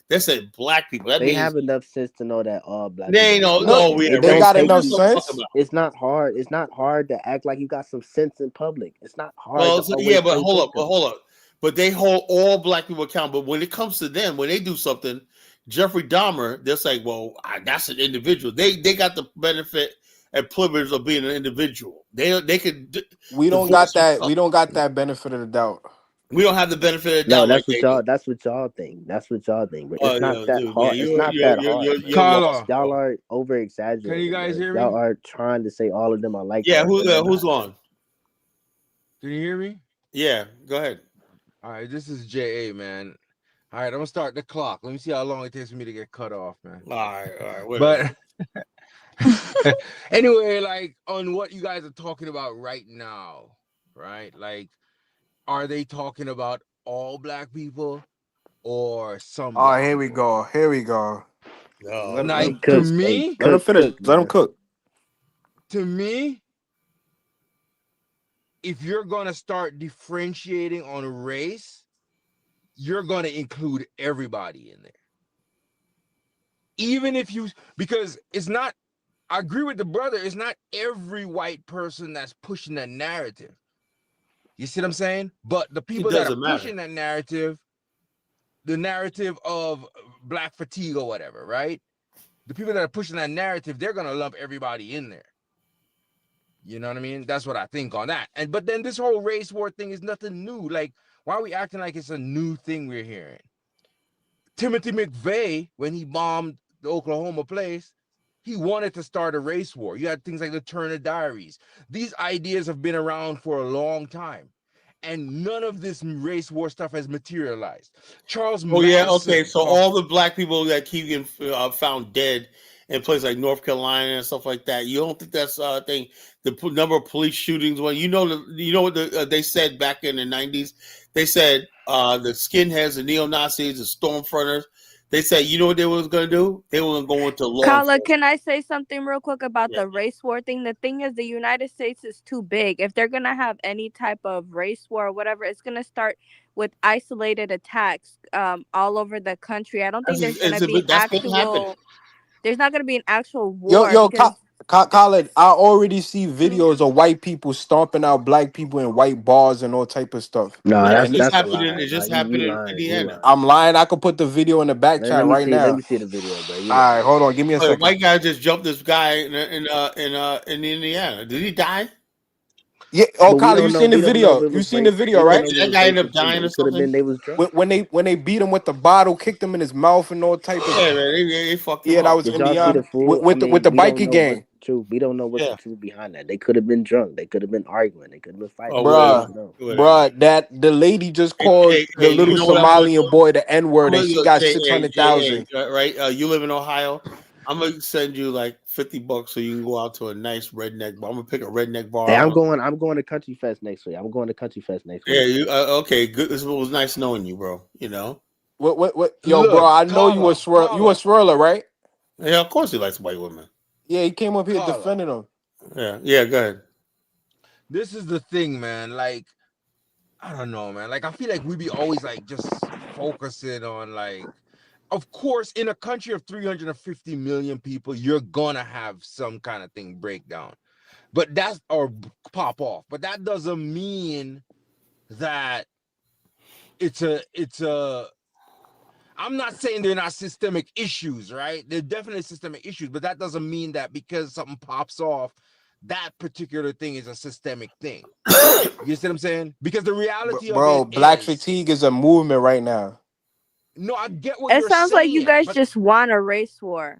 They said black people. That They means have enough sense to know that all black they people ain't are no. black. Oh yeah, It They don't race. got take What enough you you. talking sense. about? It's not hard. It's not hard to act like you got some sense in public. It's not hard Well, to so, yeah, always but play victim. hold up. But they hold all black people accountable. But when it comes to them, when they do something, Jeffrey Dahmer, they're like, well, that's an individual. They got the benefit and privilege of being an individual. They could We don't got divorce that. themselves. We don't got that benefit of the doubt. We don't have the benefit of the No, doubt like that's what they do. y'all. That's what y'all think. That's what y'all think. But Oh, it's not yeah, that dude, man, hard. It's not that hard, man. you're lost, Y'all bro. are over Can you exaggerating, guys bro. hear Y'all me? are trying to say all of them are like Yeah, that, bro. They're who's not. on? Can you hear me? Yeah, go ahead. All right, this is JA, man. All right, I'm gonna start the clock. Let me see how long it takes for me to get cut off, man. All right, whatever. But anyway, like on what you guys are talking about right now, right? Like, are they talking about all black people or some Oh, black here we people? go. Here we go. Oh, Like Cook, to me, Let him finish. Let him man. cook. to me, if you're gonna start differentiating on race, you're gonna include everybody in there. Even if you, because it's not, I agree with the brother, it's not every white person that's pushing that narrative. You see what I'm saying? But the people that are doesn't matter. pushing that narrative, the narrative of black fatigue or whatever, right? The people that are pushing that narrative, they're gonna lump everybody in there. You know what I mean? That's what I think on that. And but then this whole race war thing is nothing new. Like, why are we acting like it's a new thing we're hearing? Timothy McVeigh, when he bombed the Oklahoma place, he wanted to start a race war. You had things like the Turner Diaries. These ideas have been around for a long time, and none of this race war stuff has materialized. Charles Oh yeah, Manson okay. So talked. all the black people that keep getting found dead in places like North Carolina and stuff like that, you don't think that's thing? The number of police shootings. When you know what they said back in the 90s, they said the skinheads, the neo Nazis, the Stormfronters. They said, you know what they was gonna do? They were gonna go into law Kala, enforcement. can I say something real quick about Yeah. the race war thing? The thing is, the United States is too big. If they're gonna have any type of race war or whatever, it's gonna start with isolated attacks all over the country. I don't think there's gonna be an That's been happening. actual. There's not gonna be an actual Yo, war because Khaled, I already see videos of white people stomping out black people in white bars and all type of stuff. No, Yeah, that's it just a happened. lie. It Nah, just you happened in lying. You Indiana. lying. I'm lying. I could put the video in the back Let chat me right see. Let now. me see the video, bro. You All lying. right, hold on. Give me a Oh, the second. white guy just jumped this guy in Indiana. Did he die? Yeah. But Oh, we Khaled, don't you know. seen the We don't know if video? it You was seen the race. video, We don't right? know Did if it that was guy end up racist or dying not. or It could have been something? they was drunk. When they beat him with the bottle, kicked him in his mouth and all type of. Yeah, man, they fucked him Yeah, that up. was Did y'all see the Indiana full? I with mean, the we don't bikie know what's gang, the truth. We don't know what's the Yeah. truth behind that. They could have been drunk. They could have been arguing. They could have been fighting. Oh, We whatever. don't know. That the lady just called the You little know what I'm gonna do? Somalian boy the N word, I'm and gonna she go, got J.A., 600,000. right? You live in Ohio. I'm gonna send you like $50 so you can go out to a nice redneck bar. I'm gonna pick a redneck bar. Hey, I'm going to Country Fest next week. I'm going to Country Fest next week. Yeah, you okay? Good. This was nice knowing you, bro. You know. What? Yo, bro, Look, I know you a Kala, swirler, right? Yeah, of course he likes white women. Yeah, he came up here Kala. defending them. Yeah. Go ahead. This is the thing, man. Like, I don't know, man. Like, I feel like we be always like just focusing on like, of course, in a country of 350 million people, you're gonna have some kind of thing break down, but that's or pop off. But that doesn't mean that it's a. I'm not saying they're not systemic issues, right? They're definitely systemic issues, but that doesn't mean that because something pops off, that particular thing is a systemic thing. You see what I'm saying? Because the reality of Bro, it black is, fatigue is a movement right now. no, I get what it you're sounds like you saying, guys but just want a race war.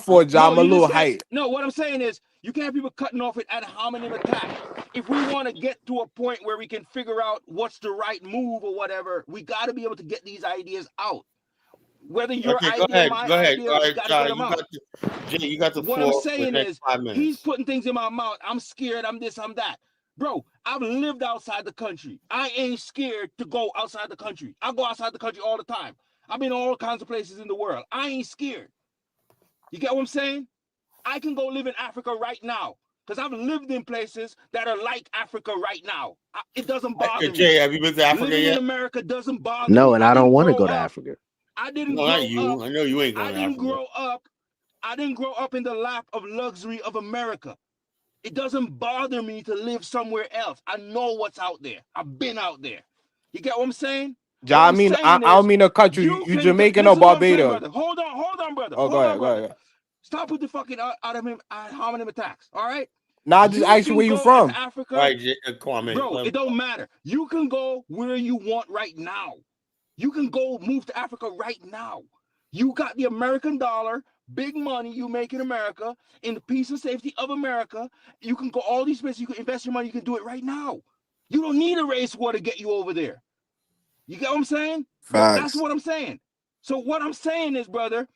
fault, John. I'm a you little just can't- hype. No, what I'm saying is you can't have people cutting off it at how many attacks. if we want to get to a point where we can figure out what's the right move or whatever, we got to be able to get these ideas out. Whether your Okay, idea, my go ahead. idea, All we right, got to get them out. Jay, you got the What I'm floor for the saying next is, 5 he's minutes. putting things in my mouth. I'm scared. I'm this, I'm that. Bro, I've lived outside the country. I ain't scared to go outside the country. I go outside the country all the time. I've been all kinds of places in the world. I ain't scared. You get what I'm saying? I can go live in Africa right now because I've lived in places that are like Africa right now. It doesn't bother me. Jay, have you been to Africa Living yet? in America doesn't bother me. No, and I don't didn't want to grow go to up- Africa. I didn't No, grow not you. up. I know you ain't going I to didn't Africa. grow up. I didn't grow up in the lap of luxury of America. It doesn't bother me to live somewhere else. I know what's out there. I've been out there. You get what I'm saying? Ja, I mean, I don't mean to cut you. You Jamaican or Barbados? Hold on, brother. Oh, go ahead, go ahead. Stop with the fucking hominem attacks. All right. Nah, I just asked you where you from. Africa, all right, Jay, Kwame. bro, it don't matter. You can go where you want right now. You can go move to Africa right now. You got the American dollar, big money you make in America, in the peace and safety of America. You can go all these places. You can invest your money. You can do it right now. You don't need a race war to get you over there. You get what I'm saying? Facts. That's what I'm saying. So what I'm saying is, brother,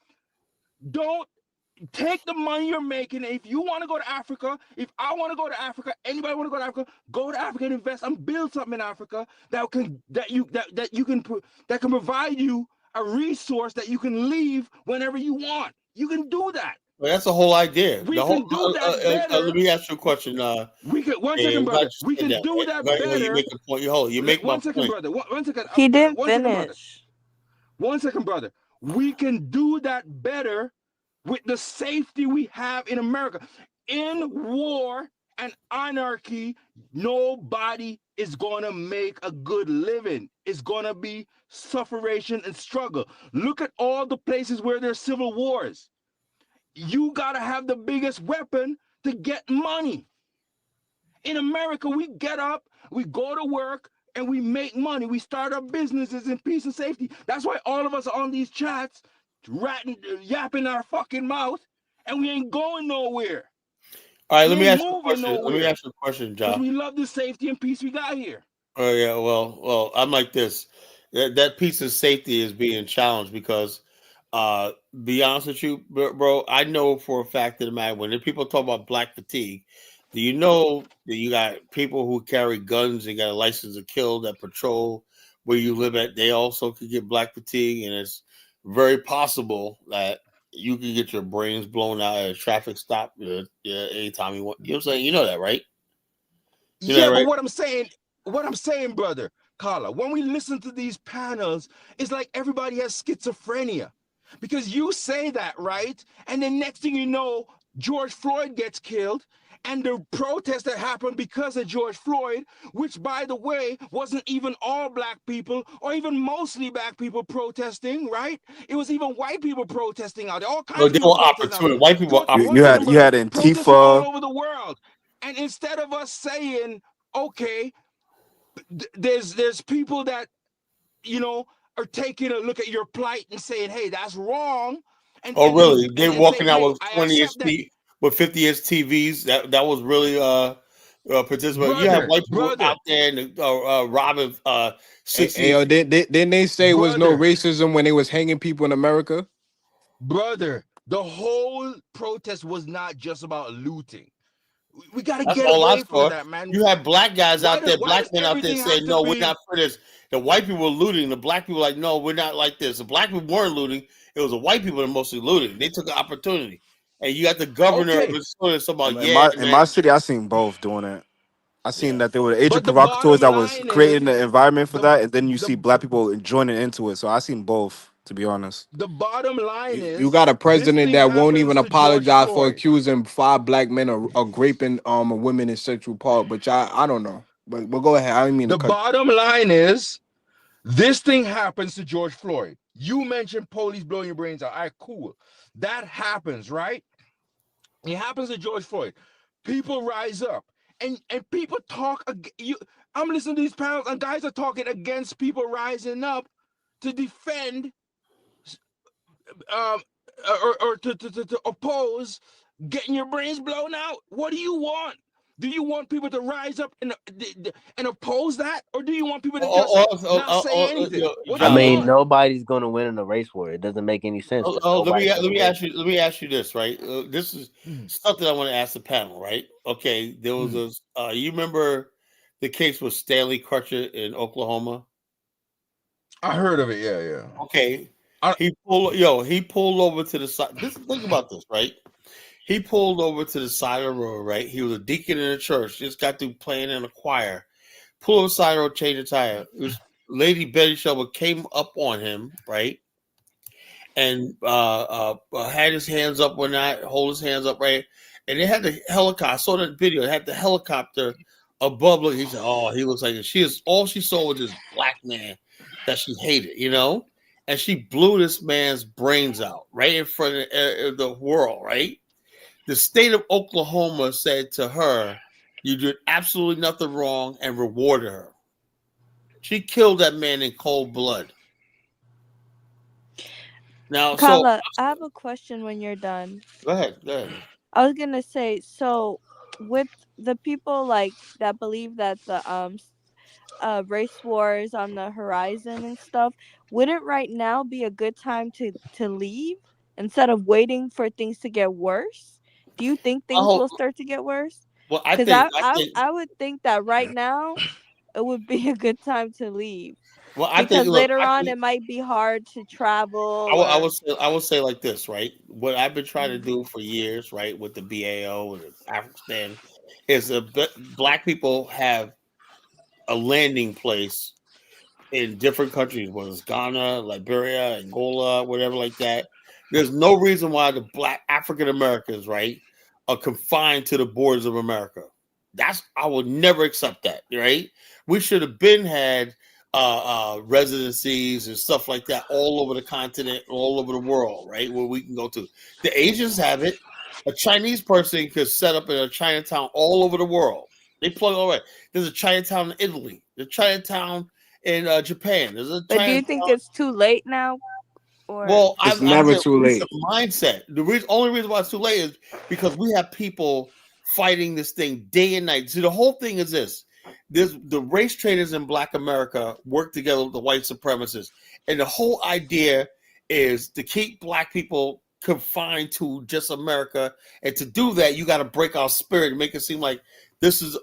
don't take the money you're making. If you want to go to Africa, if I want to go to Africa, anybody want to go to Africa and invest and build something in Africa that can provide you a resource that you can leave whenever you want. You can do that. Well, that's the whole idea. We can do that better. Let me ask you a question. We can one second, brother. We can do that better. You make a point. You make one my second, point. brother. One second. He didn't one second, brother. finish. 1 second, brother. We can do that better with the safety we have in America. In war and anarchy, nobody is going to make a good living. It's going to be sufferation and struggle. Look at all the places where there's civil wars. You got to have the biggest weapon to get money. In America, we get up, we go to work, and we make money. We start our businesses in peace and safety. That's why all of us are on these chats, yapping our fucking mouth, and we ain't going nowhere. All right, let me ask you a question. Let me ask you a question, John. We love the safety and peace we got here. Oh yeah, well, I'm like this. That piece of safety is being challenged because, be honest with you, bro, I know for a fact that when people talk about black fatigue, do you know that you got people who carry guns and got a license to kill that patrol where you live at? They also could get black fatigue, and it's very possible that you can get your brains blown out at a traffic stop anytime you want. You know what I'm saying? You know that, right? But what I'm saying, brother, Carla, when we listen to these panels, it's like everybody has schizophrenia. Because you say that, right? And then next thing you know, George Floyd gets killed, and the protest that happened because of George Floyd, which, by the way, wasn't even all black people or even mostly black people protesting, right? It was even white people protesting out there. All kinds of people protesting. White people. You had protesting all Antifa. over the world. And instead of us saying, okay, there's people that, are taking a look at your plight and saying, hey, that's wrong. Really? They're walking out with 20-inch with 50-inch TVs. That was really participant. You have white people out there and robbing 60. Hey, didn't they say it was no racism when they was hanging people in America? Brother, the whole protest was not just about looting. We got to That's get all away I from saw. that, man. You have black guys out there, black men out there everything saying, have no, to we're be- not for this. The white people were looting. The black people were like, no, we're not like this. The black people weren't looting. It was the white people that mostly looting. They took an opportunity. And you got the governor of Minnesota talking about, in my city, I seen both doing it. I seen that there were agent But the provocateurs that bottom was line creating is- the environment for that, and then you see black people joining into it. So I seen both, to be honest. The bottom line is You got a president that won't even happens to apologize George for Floyd. accusing 5 black men of raping women in Central Park. But I don't know. But go ahead. I didn't mean to The cut. bottom line is, this thing happens to George Floyd. You mentioned police blowing your brains out. All right, cool. That happens, right? It happens to George Floyd. People rise up, and people talk. I'm listening to these panels, and guys are talking against people rising up to defend, or to oppose getting your brains blown out. What do you want? Do you want people to rise up and oppose that, or do you want people to just not say anything? What do I you mean, want? nobody's going to win in a race war. It doesn't make any sense. Let me ask you this, right? This is something I want to ask the panel, right? Okay, there was a you remember the case with Stanley Crutcher in Oklahoma? I heard of it. Yeah. Okay, he pulled over to the side. Think about this, right? He pulled over to the side of the road, right? He was a deacon in a church, just got through playing in a choir. Pulled over the side of the road, changed a tire. It was Lady Betty Shovel came up on him, right? And had his hands up or not, hold his hands up, right? And they had the helicopter. I saw that video. They had the helicopter above. Look, he said, "Oh, he looks like it." All she saw was this black man that she hated, and she blew this man's brains out right in front of the world, right? The state of Oklahoma said to her, "You did absolutely nothing wrong," and rewarded her. She killed that man in cold blood. Now, Carla, I have a question when you're done. Go ahead. I was gonna say, so with the people that believe that the race war is on the horizon and stuff, wouldn't right now be a good time to leave instead of waiting for things to get worse? Do you think things will start to get worse? Well, I would think that right now it would be a good time to leave. Well, because later on it might be hard to travel. I would say like this, right? What I've been trying to do for years, right, with the BAO and the African is black people have a landing place in different countries, whether it's Ghana, Liberia, Angola, whatever like that. There's no reason why the black African Americans, right, are confined to the borders of America. I would never accept that, right? We should have had residencies and stuff like that all over the continent, all over the world, right? Where we can go to. The Asians have it. A Chinese person could set up in a Chinatown all over the world. They plug all right. There's a Chinatown in Italy. There's a Chinatown in Japan. There's a Chinatown. But do you think it's too late now? Or? Well, it's never too late. The mindset. Only reason why it's too late is because we have people fighting this thing day and night. See, the whole thing is this. The race traitors in Black America work together with the white supremacists. And the whole idea is to keep Black people confined to just America. And to do that, you got to break our spirit and make it seem like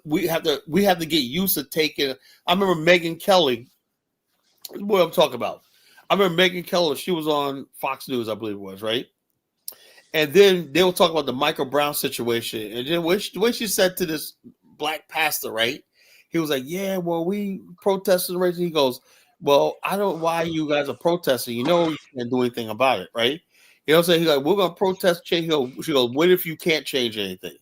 we have to get used to taking. I remember Megyn Kelly, what I'm talking about. I remember Megyn Kelly, she was on Fox News, I believe it was, right? And then they were talking about the Michael Brown situation. And then when she said to this black pastor, right? He was like, yeah, well, we protested the race. He goes, well, I don't know why you guys are protesting. You can't do anything about it, right? You know what I'm saying? He's like, we're going to protest change. She goes, what if you can't change anything?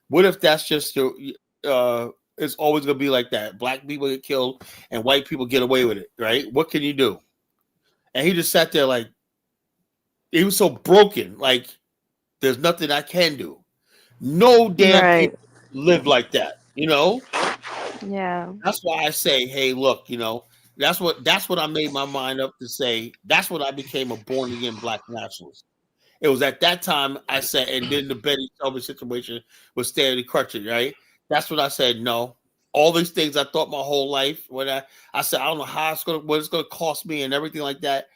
What if that's just it's always going to be like that? Black people get killed and white people get away with it, right? What can you do? And he just sat there like, he was so broken, like, there's nothing I can do. No damn people live like that, Yeah. That's why I say, hey, look, that's what I made my mind up to say. That's what I became a born again Black nationalist. It was at that time I said, and then the Betty Shelby situation with Stanley Crutcher, right? That's what I said. No, all these things I thought my whole life. When I said I don't know what it's gonna cost me and everything like that.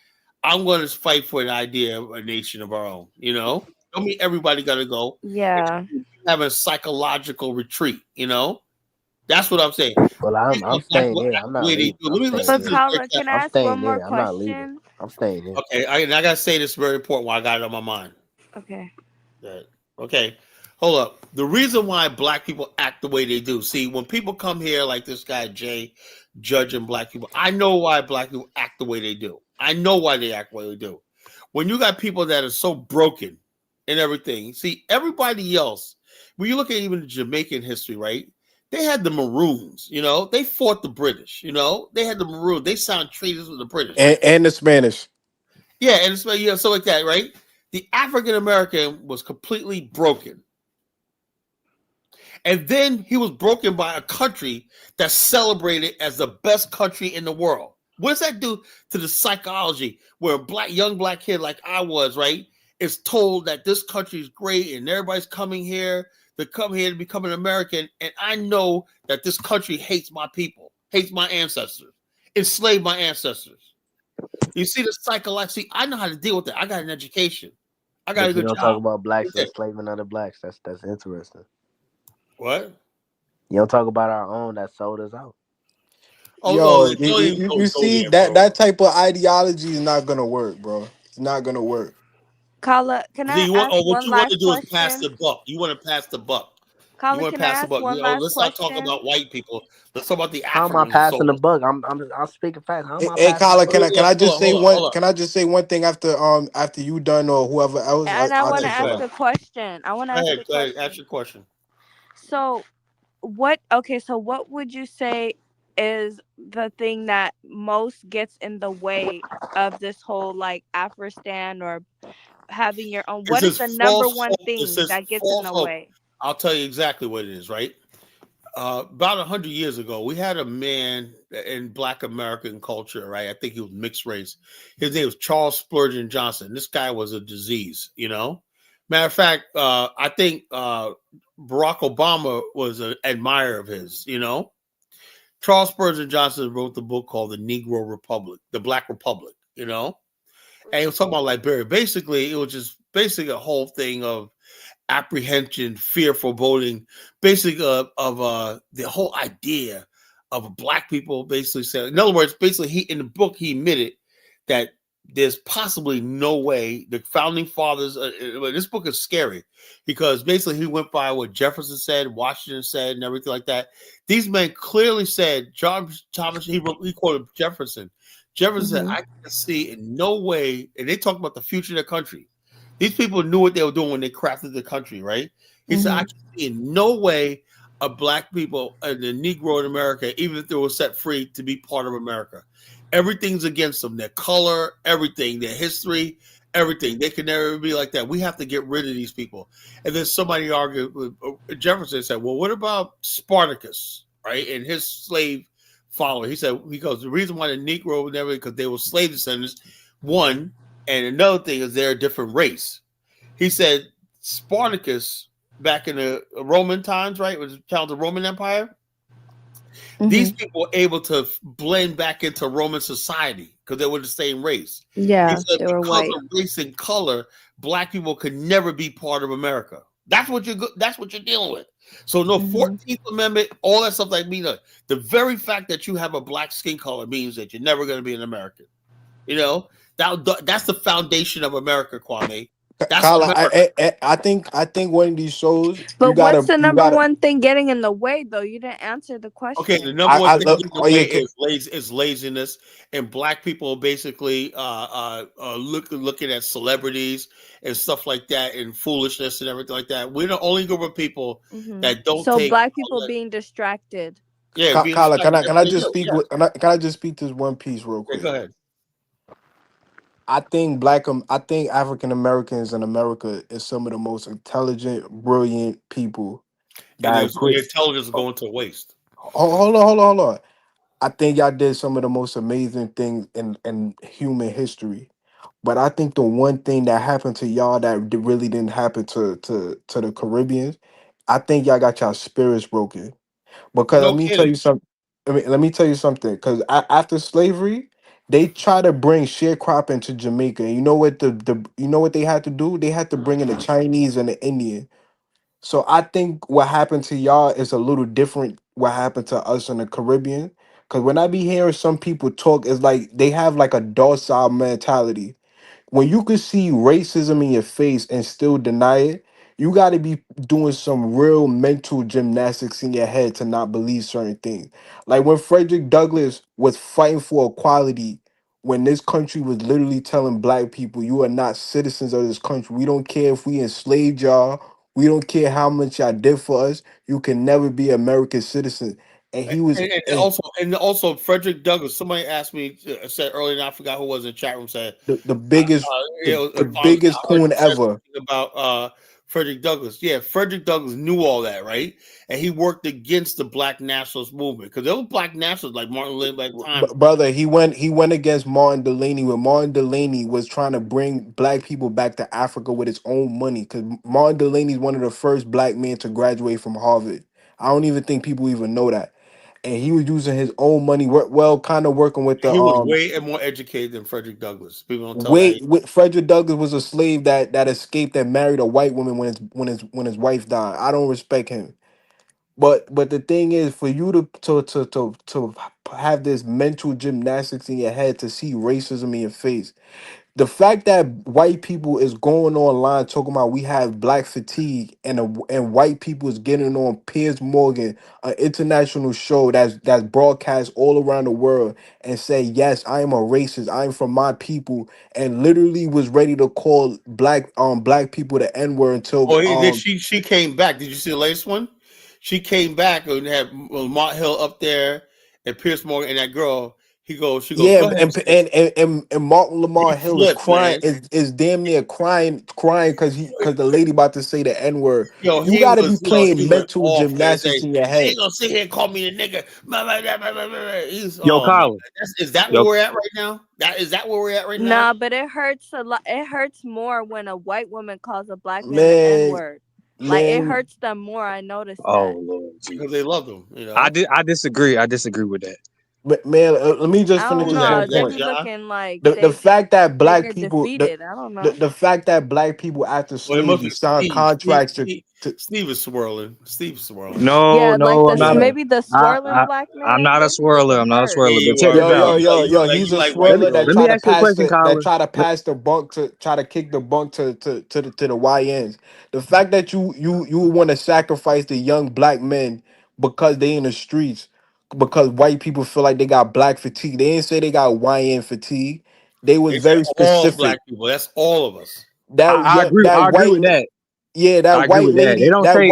I'm going to fight for the idea of a nation of our own. Don't mean everybody got to go. Yeah. Have a psychological retreat. That's what I'm saying. Well, I'm staying there. I'm not leaving. But Carla, can I ask one more question? I'm not leaving. I'm staying there. Okay, I got to say this very important. Why I got it on my mind. Okay. Okay, hold up. The reason why Black people act the way they do. See, when people come here like this guy Jay, judging Black people, I know why Black people act the way they do. I know why they act the way they do. When you got people that are so broken and everything, see, everybody else, when you look at even the Jamaican history, right? They had the Maroons, they fought the British, they had the Maroons. They signed treaties with the British. And the Spanish. Yeah, and it's so like that, right? The African American was completely broken. And then he was broken by a country that's celebrated as the best country in the world. What does that do to the psychology where a young black kid like I was, right, is told that this country is great and everybody's coming here. to come here to become an American, and I know that this country hates my people, hates my ancestors, enslaved my ancestors. You see the cycle. See, I know how to deal with that. I got an education. I got But a you good don't talk job. about blacks enslaving other blacks. That's interesting. What? You don't talk about our own that sold us out. Yo, Don't even you go see there, bro. that type of ideology is not gonna work, bro. It's not gonna work. Kala, can See, I ask what one you want to last do is pass question? the buck. You want to pass the buck. You Kala, want to can I pass the ask buck. one last Let's not talk question? about white people. Let's talk about the How am I Africans that passing sold the us. buck? I'm speaking facts. How am I Hey, passing the Kyla, buck? can I just say one? Hold up. Can I just say one thing after you done or whoever else? And I I'll want to take it ask back. a question. I want to Go ask ahead. a Go ahead. Ask question. your question. So, what would you say is the thing that most gets in the way of this whole like Afristan or having your own? It's What is this the number false one hope. It's thing this that gets in false the hope. way? I'll tell you exactly what it is, right? About 100 years ago, we had a man in Black American culture, right? I think he was mixed race. His name was Charles Spurgeon Johnson. This guy was a disease, you know? Matter of fact, I think Barack Obama was an admirer of his, you know? Charles Spurgeon Johnson wrote the book called The Negro Republic, The Black Republic, you know? And he was talking about Liberia. Basically, it was just basically a whole thing of apprehension, fear, foreboding, basically of the whole idea of black people basically said. In other words, basically, he in the book he admitted that there's possibly no way the founding fathers. This book is scary because basically he went by what Jefferson said, Washington said, and everything like that. These men clearly said. John Thomas he quoted Jefferson. Jefferson said, "I can see in no way," and they talk about the future of the country. These people knew what they were doing when they crafted the country, right? He said, I can see in no way a black people and the Negro in America, even if they were set free, to be part of America. Everything's against them. Their color, everything, their history, everything. They can never be like that. We have to get rid of these people. And then somebody argued with Jefferson said, well, what about Spartacus, right? And his slave follower. He said, because the reason why the Negro and everything, because they were slave descendants, one, and another thing is they're a different race. He said Spartacus back in the Roman times, right? It was the Roman Empire. These people were able to blend back into Roman society because they were the same race. Yeah, he said they were because white. of race and color, black people could never be part of America. That's what you're dealing with. So no 14th Amendment, all that stuff like me. The very fact that you have a black skin color means that you're never going to be an American. You know, that's the foundation of America, Kwame. That's Kyla, America. I think one of these shows But what's the number one thing getting in the way, though? You didn't answer the question. Okay, the number one thing in the way is laziness, and black people basically looking at celebrities and stuff like that, and foolishness and everything like that. We're the only group of people that don't So take black people being distracted. Yeah, being Kyla, can I just distracted. speak? Yes. Can I just speak this one piece real quick? Go ahead. I think African Americans in America is some of the most intelligent, brilliant people. And their intelligence is going to waste. Hold on. I think y'all did some of the most amazing things in human history. But I think the one thing that happened to y'all that really didn't happen to the Caribbeans, I think y'all got y'all spirits broken. Because No let me tell kidding. you something. Let me tell you something. Because after slavery, they try to bring sharecropping to Jamaica. And you know what you know what they had to do? They had to bring in the Chinese and the Indian. So I think what happened to y'all is a little different. What happened to us in the Caribbean? Because when I be hearing some people talk, it's like they have like a docile mentality. When you could see racism in your face and still deny it, you got to be doing some real mental gymnastics in your head to not believe certain things. Like when Frederick Douglass was fighting for equality, when this country was literally telling black people, you are not citizens of this country. We don't care if we enslaved y'all. We don't care how much y'all did for us. You can never be American citizens. And he was And also Frederick Douglass. Somebody asked me, said earlier, and I forgot who was in the chat room. Said the biggest it was the Fonzie. biggest I heard coon you said ever. something about Frederick Douglass. Yeah, Frederick Douglass knew all that, right? And he worked against the Black nationalist movement because there were Black nationalists like Martin Luther King at the time. Brother, he went against Martin Delaney when Martin Delaney was trying to bring Black people back to Africa with his own money. Because Martin Delaney is one of the first Black men to graduate from Harvard. I don't even think people even know that. And he was using his own money, kind of working with the He was way more educated than Frederick Douglass. People don't tell Wait, that. Frederick Douglass was a slave that escaped and married a white woman when his wife died. I don't respect him. But the thing is, for you to have this mental gymnastics in your head to see racism in your face, the fact that white people is going online talking about we have black fatigue and white people is getting on Piers Morgan, an international show that's broadcast all around the world, and say, yes, I am a racist, I am from my people, and literally was ready to call black people the N-word until She came back. Did you see the latest one? She came back and had Lamont Hill up there and Pierce Morgan and that girl. She goes, yeah, go ahead. and Martin Lamar He Hill is flipped, crying, man. is damn near crying because the lady about to say the N-word. Yo, You he got to be was, playing he went mental off, man. gymnastics in your She head. ain't gonna sit here and call me a nigga. He's, Yo, oh my Kyle. God. Is that Yo, where we're at right now? Is that where we're at right now? Nah, but it hurts a lot. It hurts more when a white woman calls a black man the Man, N-word. Like, it man, hurts them more. I noticed oh that. Lord, Because they love them, you know. I disagree. I disagree with that. but man, let me just I finish don't this know. one Is that They point. be John? looking like The fact that black they're people defeated. I don't know. the fact that black people after Well, it must slavery be signed Steve. contracts Steve is swirling. Steve's swirling. No, Yeah, like no, I'm not. maybe the swirling I, black I'm man. not a His look swirler. I'm not a hurt. swirler. Yeah, But you check are, this Yo, out. bro. he's You a like white swirler girls. that Let try me to ask you a pass question, that Kyler. try to pass the bunk to try to kick the bunk to the YNs. The fact that you want to sacrifice the young black men because they in the streets because white people feel like they got black fatigue. They didn't say they got YN fatigue. They was They said very all black specific. people. That's all of us. I agree. I agree with that. I That agree with that. They don't say.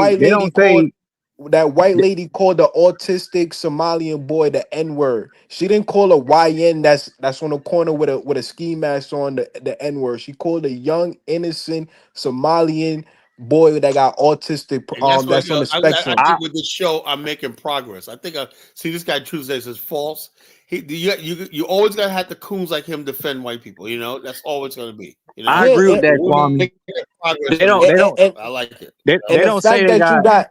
white lady called the autistic Somalian boy the N-word. She didn't call a YN that's on the corner with a ski mask on the N-word. She called a young innocent Somalian boy that got autistic And that's what that's on the I spectrum. think with this show, I'm making progress. I think I see this guy Tuesday says false. You always gotta have the coons like him defend white people. You know that's always gonna be. You I know, Yeah, agree with but that, we're Kwame. making progress They in don't. this. They don't. I like it. They, You they and know? the don't say fact they that you got. got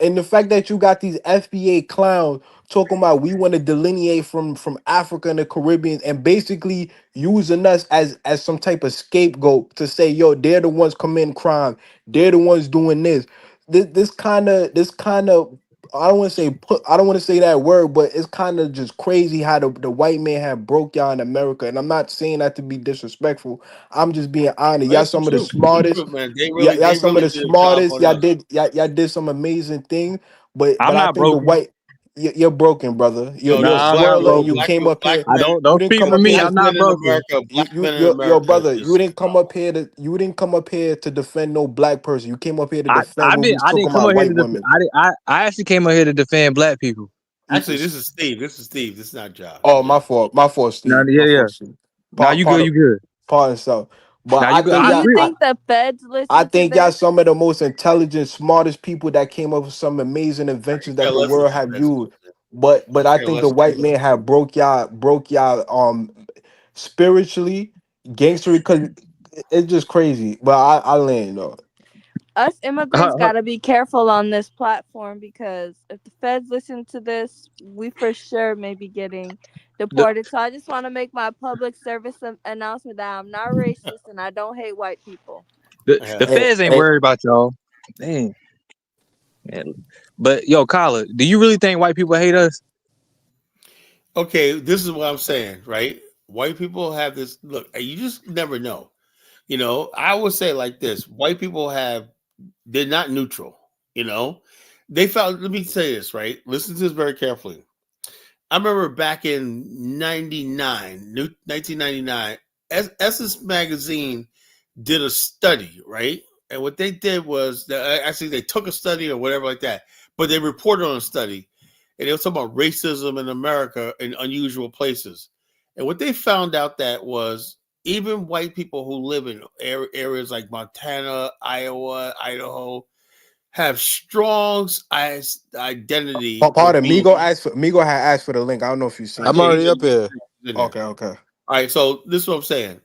and the fact that you got these FBA clowns talking about we want to delineate from Africa and the Caribbean and basically using us as some type of scapegoat to say, yo, they're the ones committing crime, they're the ones doing this. This kind of I don't want to say that word, but it's kind of just crazy how the white man have broke y'all in America. And I'm not saying that to be disrespectful. I'm just being honest. Y'all That's the some of the truth. It's the smartest. truth, man. They Y'all some of really the did a job smartest. on us. Y'all did some amazing things, but I'm I not think the broken. white you're broken, brother. Yo, You're a yo, Nah, I'm not swirler. You broken. came up black here. I men, You don't didn't speak come for up me. here black I'm to not men in broken. America, black men in your America brother. is You didn't come up here to defend no black person. You came up here to I defend I when we did was I talking didn't come about out here to white defend. women. I actually came out here to defend black people. actually this is Steve. This is Steve. This is not Josh. Oh, Yeah. my fault, No, Steve. yeah, My yeah. fault, Steve. Now you good. You good. Part of stuff. But Now I you good. think Do I you agree. think the feds I listen to think y'all this? some of the most intelligent, smartest people that came up with some amazing inventions Yeah, that the less than world the have feds. used. But I Yeah, think the less white man have broke y'all spiritually, gangster because it's just crazy. But I land though. Us immigrants got to be careful on this platform because if the feds listen to this, we for sure may be getting The deported. So I just want to make my public service announcement that I'm not racist and I don't hate white people. the Yeah. feds ain't worried about y'all. Dang. Man. But yo, Kyler, do you really think white people hate us? Okay, this is what I'm saying, right? White people have this look, you just never know. You know, I would say like this: white people they're not neutral. You know, they felt. Let me say this, right? Listen to this very carefully. I remember back in 1999, Essence Magazine did a study, right? And what they did was that actually they took a study or whatever like that, but they reported on a study, and it was talking about racism in America in unusual places. And what they found out that was even white people who live in areas like Montana, Iowa, Idaho, have strong identity. Pardon, Migo had asked for the link. I don't know if you've seen I'm it. already up here. Okay. All right, so this is what I'm saying.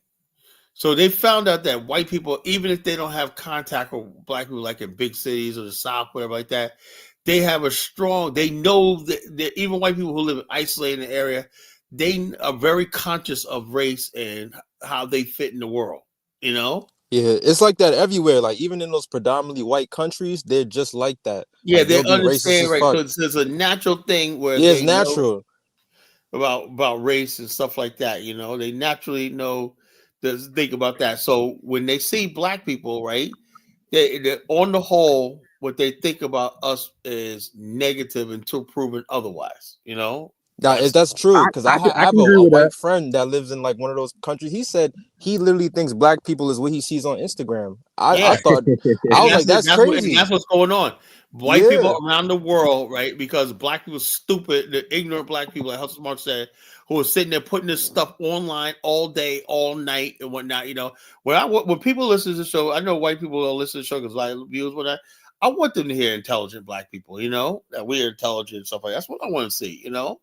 So they found out that white people, even if they don't have contact with black people, like in big cities or the South, whatever like that, they have a strong. They know that even white people who live in isolated area, they are very conscious of race and how they fit in the world. You know. Yeah, it's like that everywhere. Like even in those predominantly white countries, they're just like that. Yeah, Like they they'll be racist understand, as right? fuck. So it's a natural thing where Yeah, it's they know natural. about race and stuff like that. You know, they naturally know to think about that. So when they see black people, right, they on the whole, what they think about us is negative until proven otherwise. You know, That's true. Because I I have can agree a with that. white friend that lives in like one of those countries. He said he literally thinks black people is what he sees on Instagram. I thought I and was like, that's crazy. that's what's going on. White people Yeah. around the world, right? Because black people stupid, the ignorant black people, like Hudson Mark said, who are sitting there putting this stuff online all day, all night, and whatnot. You know, when people listen to the show, I know white people will listen to the show because like views, whatnot. I want them to hear intelligent black people. You know, that we're intelligent and stuff like that. That's what I want to see. You know,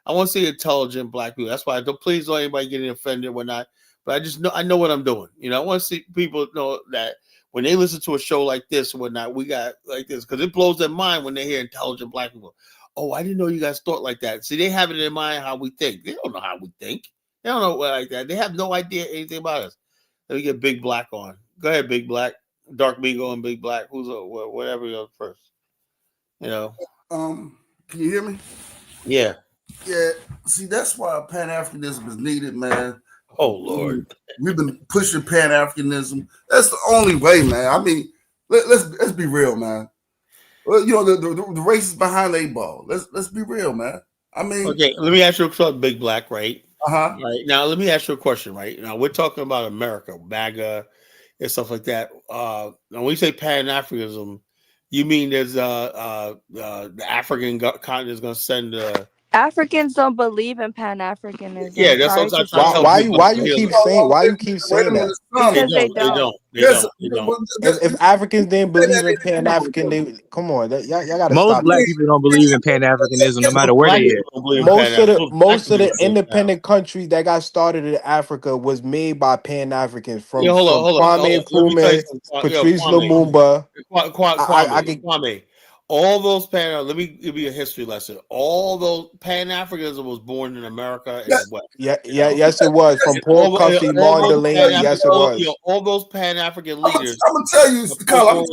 I want to see intelligent black people. That's why I don't please don't anybody getting offended or whatnot. But I know what I'm doing. You know, I want to see people know that when they listen to a show like this or whatnot, we got like this because it blows their mind when they hear intelligent black people. Oh, I didn't know you guys thought like that. See, they have it in mind how we think. They don't know how we think. They don't know like that. They have no idea anything about us. Let me get Big Black on. Go ahead, Big Black, Dark Migo, and Big Black. Who's whatever you're first. You know. Can you hear me? Yeah. Yeah. See, that's why Pan-Africanism is needed, man. Oh Lord. We've been pushing Pan-Africanism. That's the only way, man. I mean, let's be real, man. Well, you know, the race is behind the ball. Let's be real, man. I mean, okay, let me ask you a question, Big Black, right? Uh-huh. Right. Now, let me ask you a question, right? Now, we're talking about America, MAGA, and stuff like that. Now, when we say Pan-Africanism, you mean there's the African continent is going to send Africans don't believe in Pan-Africanism. yeah, that's what I'm trying to tell people. Why you keep saying that? Because they don't. They don't. If Africans didn't believe in Pan-African, they come on, y'all gotta Most stop black this. people don't believe in Pan-Africanism, no matter where they at. Most of the independent countries that got started in Africa was made by Pan-Africans from Hold on. Kwame Let me tell you Nkrumah, something. Patrice Lumumba. Kwame. All those let me give you a history lesson. All those Pan-Africanism was born in America and the West. Yes, it was. From Paul Cuffey, Martin Delaney. Yes, it was. All those Pan-African leaders. I'm gonna tell you, Kyle.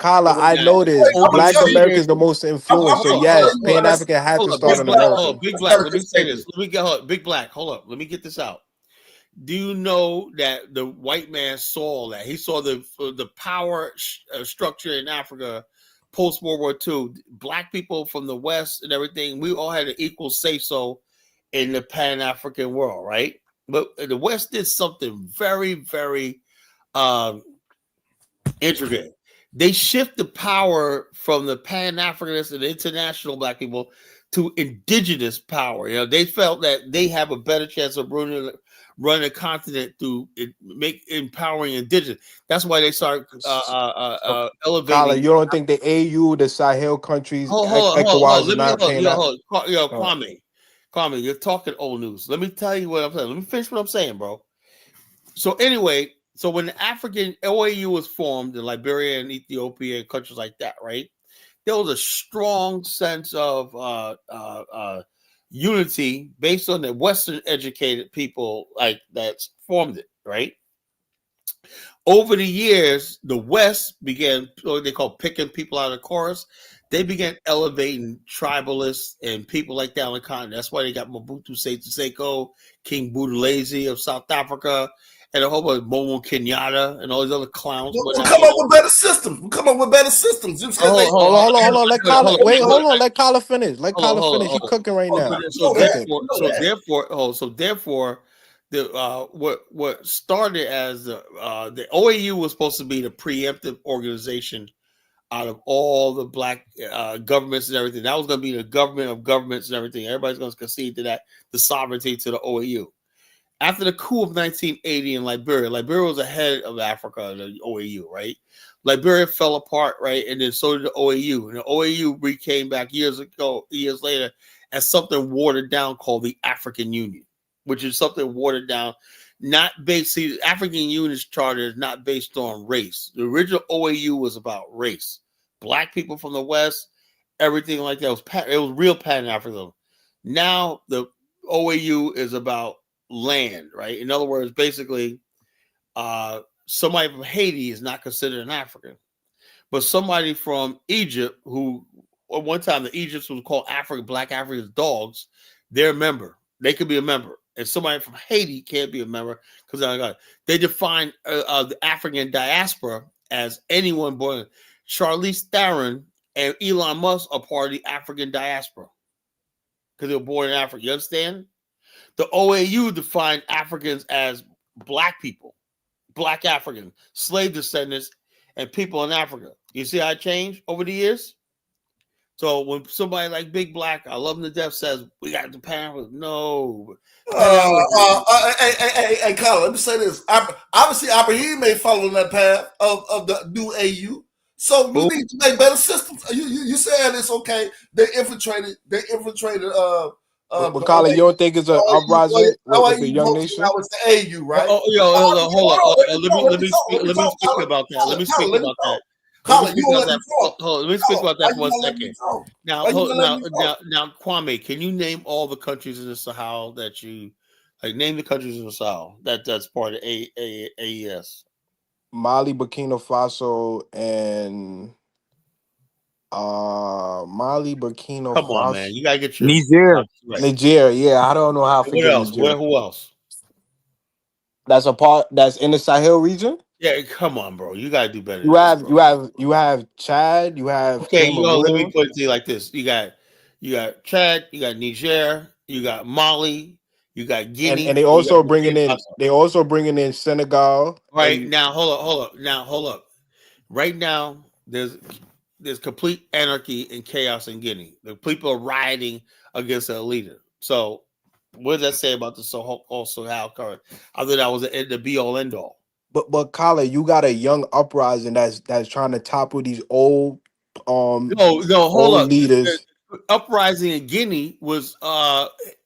Kyle, I know this. Black Americans the most influenced. So yes, Pan-African had to start in America. Big Black. Let me say this. Big Black. Hold up. Let me get this out. Do you know that the white man saw that? He saw the power structure in Africa post World War II. Black people from the West and everything, we all had an equal say-so in the Pan-African world, right? But the West did something very, very intricate. They shift the power from the Pan-Africanists and the international black people to indigenous power. You know, they felt that they have a better chance of run a continent through empowering indigenous. That's why they start elevating. Kyle, you don't think the AU, the Sahel countries, ECOWAS is not paying that? Kwame, you're talking old news. Let me tell you what I'm saying. Let me finish what I'm saying, bro. So anyway, so when the African OAU was formed in Liberia and Ethiopia and countries like that, right? There was a strong sense of unity based on the Western educated people like that formed it, right? Over the years, the West began what they call picking people out of the chorus. They began elevating tribalists and people like that on the continent. That's why they got Mobutu Sese Seko, King Buthelezi of South Africa, and a whole bunch of Momo Kenyatta and all these other clowns. We'll come up with better systems. Hold on. Let Kyla finish. Let Kyla finish. He's cooking right now. So therefore, the what started as the OAU was supposed to be the preemptive organization out of all the black governments and everything. That was going to be the government of governments and everything. Everybody's going to concede to that, the sovereignty to the OAU. After the coup of 1980 in Liberia was ahead of Africa, the OAU, right? Liberia fell apart, right? And then so did the OAU. And the OAU came back years later, as something watered down called the African Union, which is something watered down, not based. See, the African Union's charter is not based on race. The original OAU was about race. Black people from the West, everything like that. It was real Pan-Africanism. Now the OAU is about land, right? In other words, basically, somebody from Haiti is not considered an African, but somebody from Egypt, who at one time the Egypts was called Black Africans dogs, they're a member. They could be a member, and somebody from Haiti can't be a member because they define the African diaspora as anyone born. Charlize Theron and Elon Musk are part of the African diaspora because they were born in Africa. You understand? The OAU defined Africans as black people, black Africans, slave descendants, and people in Africa. You see how it changed over the years? So when somebody like Big Black, I love him to death, says we got the Pan, no. Hey, Colin, let me say this. Obviously, Ibrahim may follow that path of the new AU. So we need to make better systems. You said it's okay. They infiltrated. But Colin, you don't think it's an uprising with the young nation? That was the AU, right? Hold on. Let me speak about that. Let me speak about that. Let me speak about that for 1 second. Now, Kwame, can you name all the countries in the Sahel that you like? Name the countries in the Sahel that's part of AES. Mali, Burkina Faso, and Mali, Burkina Faso. Come on, man, you gotta get your Niger. right. Niger, yeah, I don't know how. What else? Who else? That's a part that's in the Sahel region. Yeah, come on, bro. You gotta do better. You have Chad. You have let me put it to you like this: you got Chad, you got Niger, you got Mali, you got Guinea, and they also bringing in Senegal. Right now, hold up. Right now, there's complete anarchy and chaos in Guinea. The people are rioting against their leader. So, what does that say about the Sahel current? Other than that was the be all end all. But Kyle, you got a young uprising that's trying to topple these old hold up. leaders. The uprising in Guinea was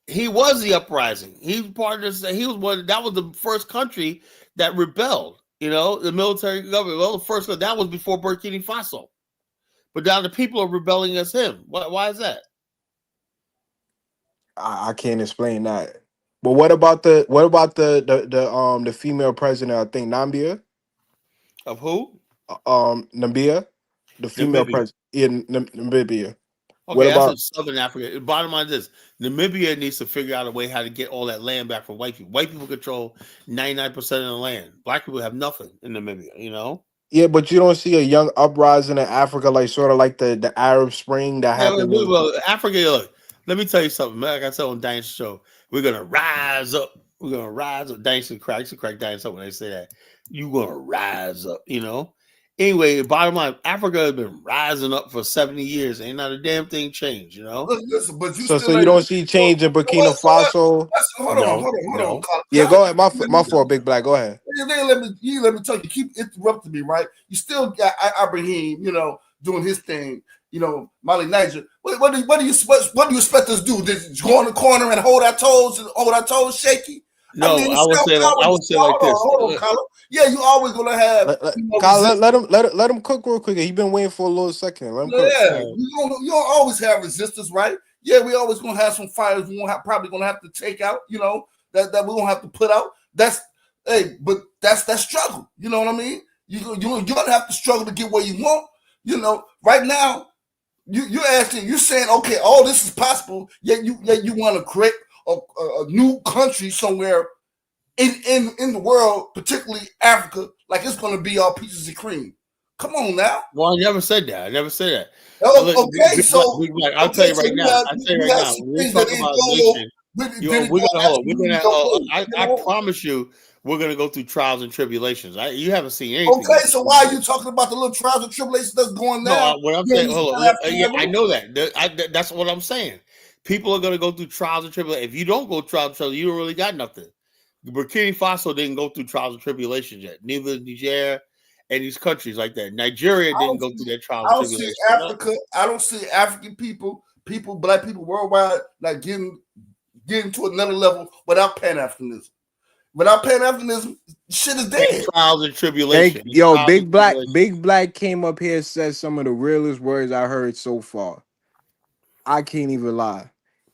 he was the uprising. He was part of this. He was one. That was the first country that rebelled. You know, the military government. Well, the first one that was before Burkina Faso, but now the people are rebelling against him. Why is that? I can't explain that. But what about the female president? I think Namibia. Of who? Namibia, the female president in Namibia. Okay, that's in Southern Africa. Bottom line is this: Namibia needs to figure out a way how to get all that land back from white people. White people control 99% of the land. Black people have nothing in Namibia. You know. Yeah, but you don't see a young uprising in Africa, like sort of like the Arab Spring that happened. Well, Africa. Look, let me tell you something. Like I said on Diane's show, we're gonna rise up. We're gonna rise up. Diane should crack Diane up when they say that. You're gonna rise up. You know. Anyway, bottom line, Africa has been rising up for 70 years. Ain't not a damn thing changed, you know? Listen, but so you don't see change in Burkina Faso? Hold on. Yeah, go ahead. My fault, Big Black. Go ahead. You let me tell you, keep interrupting me, right? You still got Ibrahim, doing his thing, Mali Niger. What do you expect us to do? Just go in the corner and hold our toes shaky? No, I would say like this. Hold on, Colin. Yeah, you always gonna have. Let him cook real quick. He's been waiting for a little second. Let him cook. You don't always have resistance, right? Yeah, we always gonna have some fires. Probably gonna have to take out. That we gonna have to put out. But that's struggle. You know what I mean? You're gonna have to struggle to get where you want. Right now, you're saying, okay, all this is possible. Yet you want to create a new country somewhere in the world, particularly Africa, like it's going to be all pieces of cream. Come on now. Well, I never said that. Okay, I'll tell you right now. When we talk about nation, I promise you, we're going to go through trials and tribulations. You haven't seen anything. Okay, so why are you talking about the little trials and tribulations that's going now? No, what I'm saying, I know that. That's what I'm saying. People are going to go through trials and tribulations. If you don't go trials and tribulations, you don't really got nothing. Burkina Faso didn't go through trials and tribulations yet. Neither Niger and these countries like that. Nigeria didn't go through their trials I and don't see tribulations. Africa. I don't see African people, black people worldwide, like getting to another level without Pan-Africanism. Without Pan-Africanism, shit is dead. Trials and tribulations. Big Black came up here and said some of the realest words I heard so far. I can't even lie.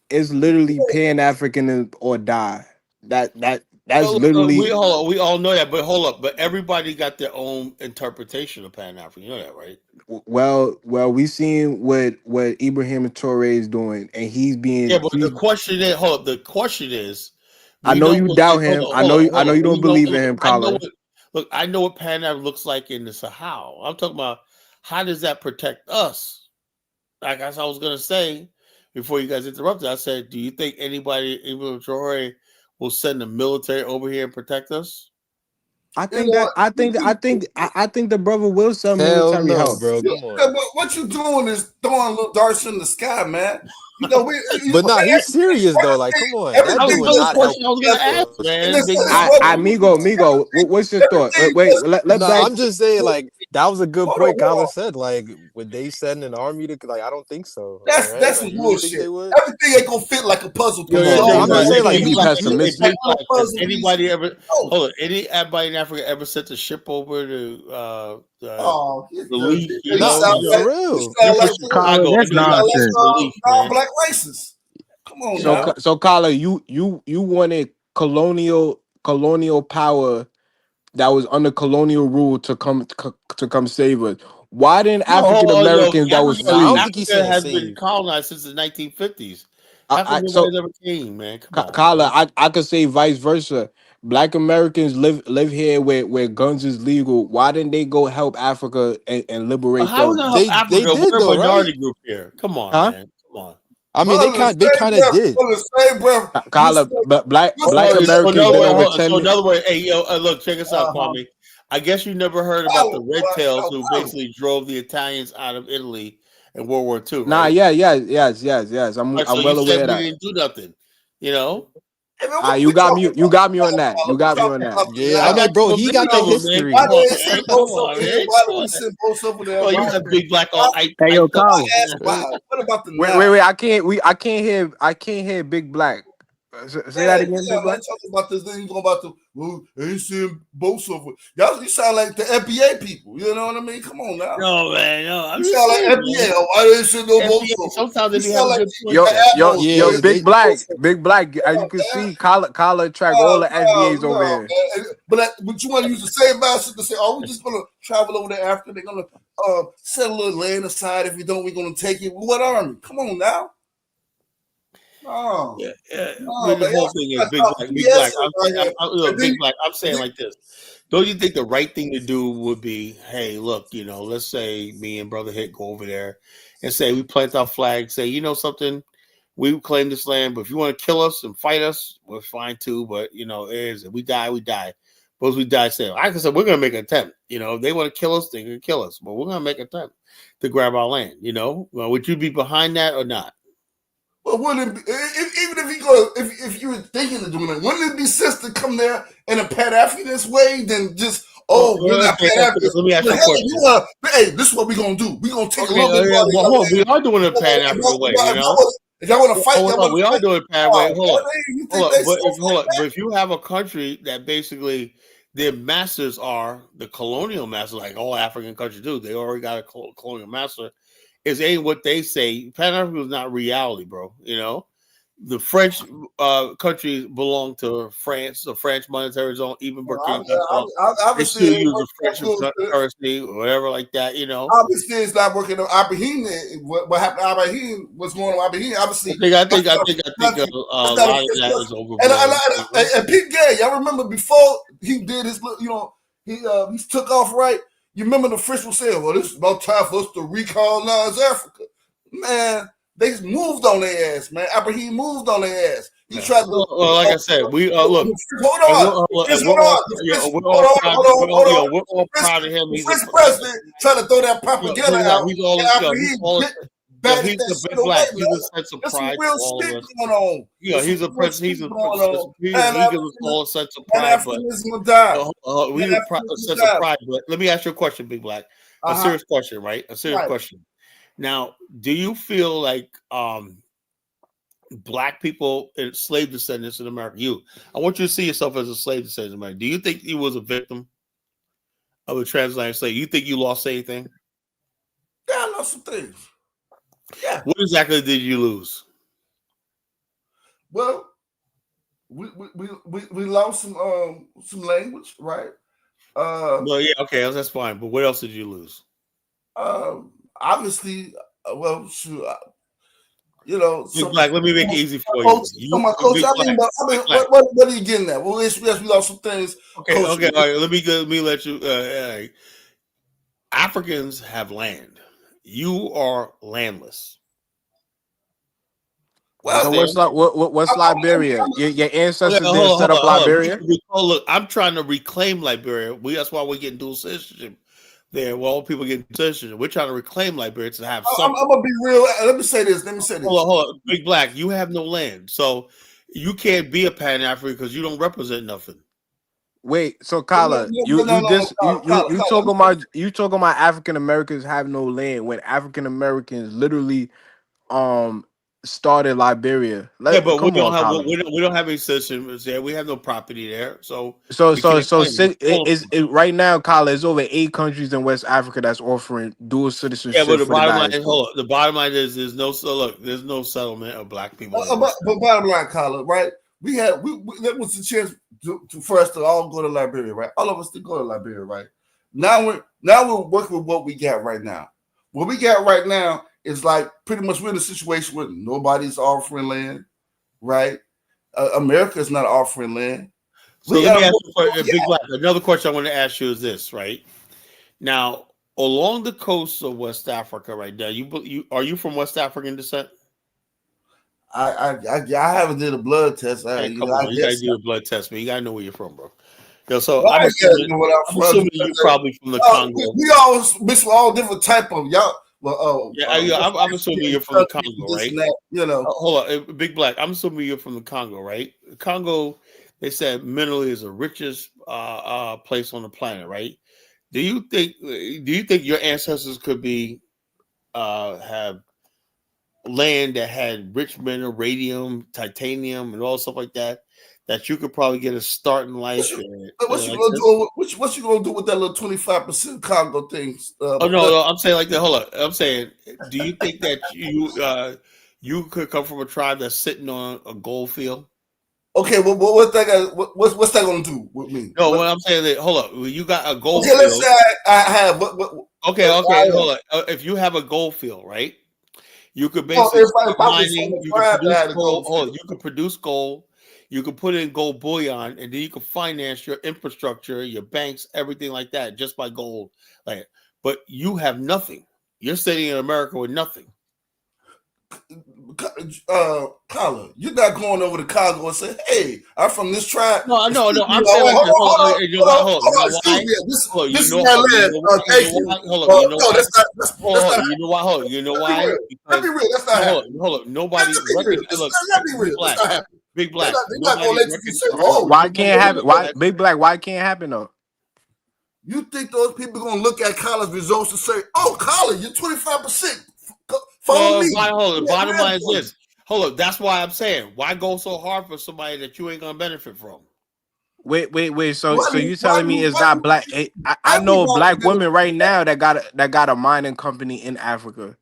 It's literally Pan-African or die. That's literally. We all know that, but hold up. But everybody got their own interpretation of Pan-African. You know that, right? Well, we seen what Ibrahim Traoré is doing, and he's being. Yeah, but the question is, hold up. The question is, I know you doubt him. I know you don't believe in him, Colin. I know what Pan-African looks like in the Sahel. I'm talking about how does that protect us? Like as I was gonna say before you guys interrupted, I said, do you think anybody, Ibrahim Traoré, will send the military over here and protect us? I think the brother will send military help, bro. Come on. But what you doing is throwing little darts in the sky, man. You know, but nah, he's serious though. Like, come on, that dude was not helping. Migo, what's your thought? Wait, I'm just saying, like, that was a good point. Colin said, like, would they send an army to? Like, I don't think so. That's some bullshit. Everything ain't gonna fit like a puzzle. I'm just saying, like, be pessimistic. Anybody ever? Hold on, anybody in Africa ever sent a ship over to relief? For real. That's nonsense. Black racists. Come on, so Kala, you wanted colonial power that was under colonial rule to come save us. Why didn't African Americans that was free? I don't think Africa has been colonized since the 1950s. Africa never came, man. Come on, Kala, I could say vice versa. Black Americans live here where guns is legal. Why didn't they go help Africa and liberate them? They did, We're a minority group here. Come on, man. Come on. I mean, they kind of did. Kala, black Americans been over 10 So in other words, hey, look, check us out, Kwame. I guess you never heard about the Red Tails who basically drove the Italians out of Italy in World War II. Right? Nah, yes. I'm well aware of that. We didn't do nothing, you know. You got me on that. Yeah, I mean, bro, he got the history. You got Big Black on. Hey, yo, Colin. What about the wait? I can't hear Big Black. Say that again, Big Black. Talking about this thing, going about ain't seeing both of them. Y'all, you sound like the FBA people. You know what I mean? Come on now. No, man, no. You sound like FBA. I ain't seeing no both of them. Sometimes they have a good point. Yo, Big Black. As you can see, Kala track all the FBAs over here. But you want to use the same mindset to say, oh, we're just gonna travel over there after they're gonna set a little land aside. If we don't, we're gonna take it. What army? Come on now. Oh, the whole thing is Big Black. I'm saying like this. Don't you think the right thing to do would be, hey, look, you know, let's say me and Brother Hit go over there and say we plant our flag, say, you know something, we claim this land, but if you want to kill us and fight us, we're fine too. But you know, if we die, we die. Suppose we die, say, like I said, we're gonna make an attempt. You know, if they want to kill us, they can kill us, but we're gonna make an attempt to grab our land. You know, well, would you be behind that or not? Well, wouldn't it be, even if you were thinking of doing it, wouldn't it be sense to come there in a Pan-Africanist way than just we're not Pan-Africanist? Let me ask you a question. Hey, this is what we're gonna do. We're gonna take a little bit. We are doing it Pan-African way, you know. If y'all want to fight, we are doing it Pan-African way. Hold on. But if you have a country that basically their masters are the colonial masters, like all African countries do, they already got a colonial master. Is ain't what they say. Pan-African is not reality, bro. You know, the French countries belong to France, the French monetary zone, even Burkina Faso. They still use the French currency or whatever like that, you know. Obviously, it's not working on Ibrahim. What happened to Ibrahim? What's going on Ibrahim? Obviously, I think a lot of that is over. And Pete Gay, y'all remember before he did his, you know, he took off right. You remember the French were saying, well, this is about time for us to recolonize Africa. Man, they moved on their ass, man. Ibrahim moved on their ass. He tried to. Well, like I said, we look. Hold on. We're all proud of him. He's the president trying to throw that propaganda out. bash he's that a shit big black. away, He's man. a sense of There's some pride real for all shit of us. going on. Yeah, There's he's some a real prince. shit going on. He gives us all a sense of pride, but Pan-Africanism will die. we need a Pan-Africanism sense will of die. pride. But let me ask you a question, Big Black. A serious question, right? A serious question. Now, do you feel like black people and slave descendants in America? I want you to see yourself as a slave descendant in America. Do you think you was a victim of a transatlantic slave? You think you lost anything? Yeah, I lost some things. Yeah. What exactly did you lose? Well, we lost some language, right? Well, yeah, okay, that's fine. But what else did you lose? Obviously, well, shoot, you know, Big Black, let me make it easy for you. My coach, what are you getting at? Well, yes, we lost some things. Okay, all right. Let me let you. Africans have land. You are landless. Well, so what's Liberia? Your ancestors didn't set up Liberia. Oh, look, I'm trying to reclaim Liberia. That's why we're getting dual citizenship there. Well, people getting citizenship. We're trying to reclaim Liberia to have something. I'm gonna be real. Let me say this. Hold on. Big Black, you have no land, so you can't be a Pan-African because you don't represent nothing. Wait, so Kala, you talking about African Americans have no land when African Americans literally started Liberia. Yeah, but we don't have any citizens there. We have no property there, so right now, Kala, it's over 8 countries in West Africa that's offering dual citizenship. Yeah, but the for bottom the line, diaspora. the bottom line is there's no settlement of black people. But bottom line, Colin, right? We that was the chance for us to all go to Liberia, right? All of us to go to Liberia, right? Now we're working with what we got right now. What we got right now is like pretty much we're in a situation where nobody's offering land, right? America is not offering land. So let me ask you, Big Black, another question I want to ask you is this, right? Now, along the coast of West Africa, right now, are you from West African descent? I haven't did a blood test. Hey, come on, you gotta do a blood test, man. You gotta know where you're from, bro. So well, I'm assuming you're probably from the Congo. We all mix with all different type of y'all. Well, I'm assuming you're from the Congo, right? You know, hold on, Big Black. I'm assuming you're from the Congo, right? Congo, they said mentally is the richest place on the planet, right? Do you think your ancestors could be have land that had rich mineral, radium, titanium, and all stuff like that you could probably get a start in life? What you gonna do with that little 25% Congo thing? No, I'm saying like that. Hold on, I'm saying, do you think that you could come from a tribe that's sitting on a gold field? Okay, well, what's that gonna do with me? No, what I'm saying that hold up, you got a gold. Okay, let's say I have Okay, hold on. If you have a gold field, right? You could basically mining. You could produce gold. You could produce gold. You could put in gold bullion, and then you could finance your infrastructure, your banks, everything like that, just by gold. Like, but you have nothing. You're sitting in America with nothing. Colin, you're not going over to Congo and say, "Hey, I'm from this tribe." No. I'm saying like this. Hold on. This is my land. Thank you. No, that's not. You know why? You know why? Let me real. That's not happening. Hold on. Nobody. Let me real. That's not happening. Big Black. They're not gonna let you say, "Oh, why can't happen? Why Big Black? Why can't happen though? You think those people are gonna look at Colin's results and say, "Oh, Colin, you're 25%. Follow me." Bottom line is this. Hold up. That's why I'm saying, why go so hard for somebody that you ain't gonna benefit from? Wait. So you telling me it's not black? I know black women right now that got a mining company in Africa.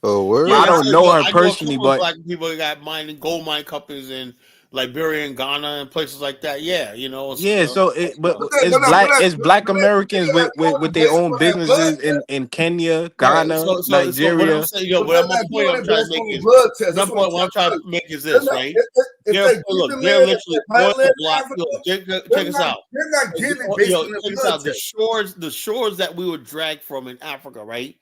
Oh, word? Yeah, I don't know her personally, but black people that got gold mine companies in Liberia and Ghana and places like that. Yeah, you know. Yeah, so it's black Americans with their own businesses in Kenya, Ghana, Nigeria. What I'm trying to make is this, right? They're literally check us out. They're not giving check us out. The shores that we would drag from in Africa, right?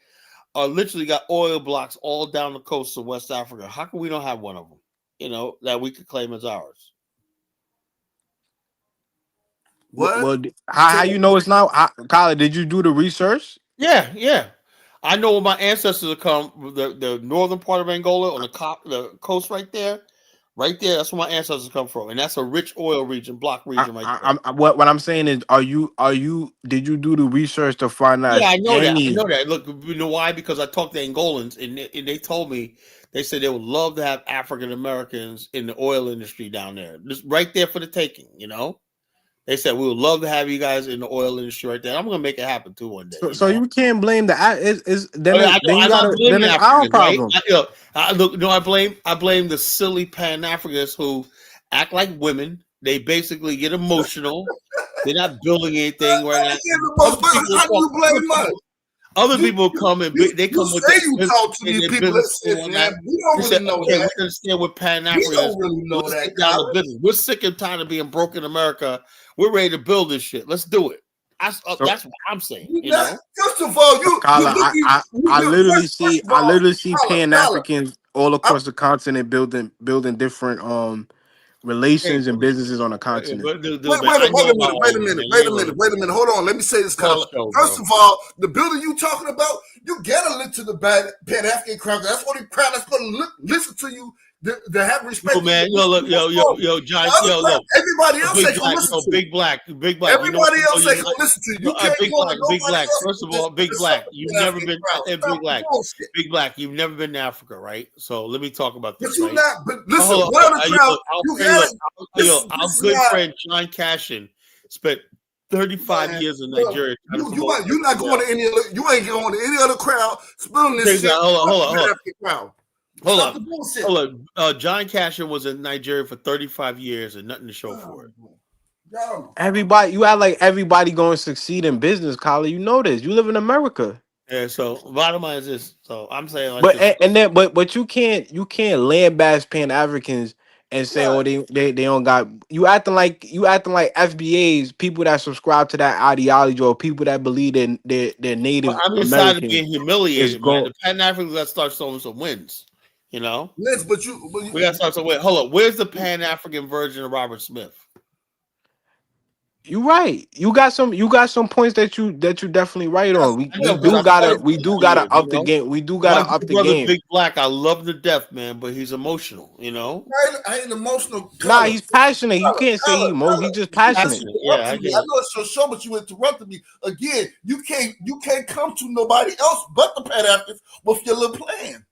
Are literally got oil blocks all down the coast of West Africa. How come we don't have one of them? You know, that we could claim as ours. What? Well, how you know it's not? Kyla, did you do the research? Yeah. I know where my ancestors have come. The northern part of Angola on the coast right there. Right there, that's where my ancestors come from, and that's a rich oil region, block region right there. What I'm saying is, did you do the research to find out Yeah, if I know that. I any? know that. Look, you know why? Because I talked to Angolans, and they told me they said they would love to have African Americans in the oil industry down there, just right there for the taking. You know, they said we would love to have you guys in the oil industry right there. I'm gonna make it happen too one day. So you can't blame the then I then you am not gotta then blaming it's our Africans, right? problem. I blame the silly Pan Africans who act like women. They basically get emotional. They're not building anything right now. How do you blame us? Other people come and they come with say you talk to their these people. business Listen, and man, that. we don't We really said, know okay, that. we understand what Pan We African don't is. really know Let's that, get down to Colin. business. We're sick and tired of being broke in America. We're ready to build this shit. Let's do it. That's what I'm saying. You know. First of all, Carla, I literally see Pan Africans all across the continent building different relations and businesses on the continent. Wait a minute. Hold on. Let me say this, Colin. First of all, the building you talking about, you gotta listen to the Pan African crowd. That's what the crowd that's gonna listen to you. To have respect. Yo, man, John, look. Everybody else ain't gonna listen to you. Big black. Everybody else ain't gonna listen to you. You can't Big go black, to nobody big black. else. First of all, big black. You've never been big black. You've never been to Africa, right? So let me talk about this. But you not. But listen, our good friend John Cashin spent 35 years in Nigeria. You're not going to any other. You ain't going to any other crowd spilling this shit. Hold on. John Cashin was in Nigeria for 35 years and nothing to show for it. Everybody, you act like everybody going to succeed in business, Carla. You know this. You live in America. Yeah. So bottom line is this. So I'm saying, like, but you can't lambast Pan Africans and say, oh, they don't got you acting like FBAs, people that subscribe to that ideology or people that believe in their Native I'm American excited being humiliated, man. going. The Pan Africans got to start showing some wins. You know, yes, but we got to start some wins. Hold up, where's the Pan African version of Robert Smith? You right. You got some points that you definitely right on. We do gotta up the game. We do gotta up the game. Big black, I love to death, man, but he's emotional. You know, I ain't emotional. Nah, he's passionate. You can't say he's just passionate. Yeah, I know it's your show, but you interrupted me again. You can't come to nobody else but the Pan Africans with your little plan.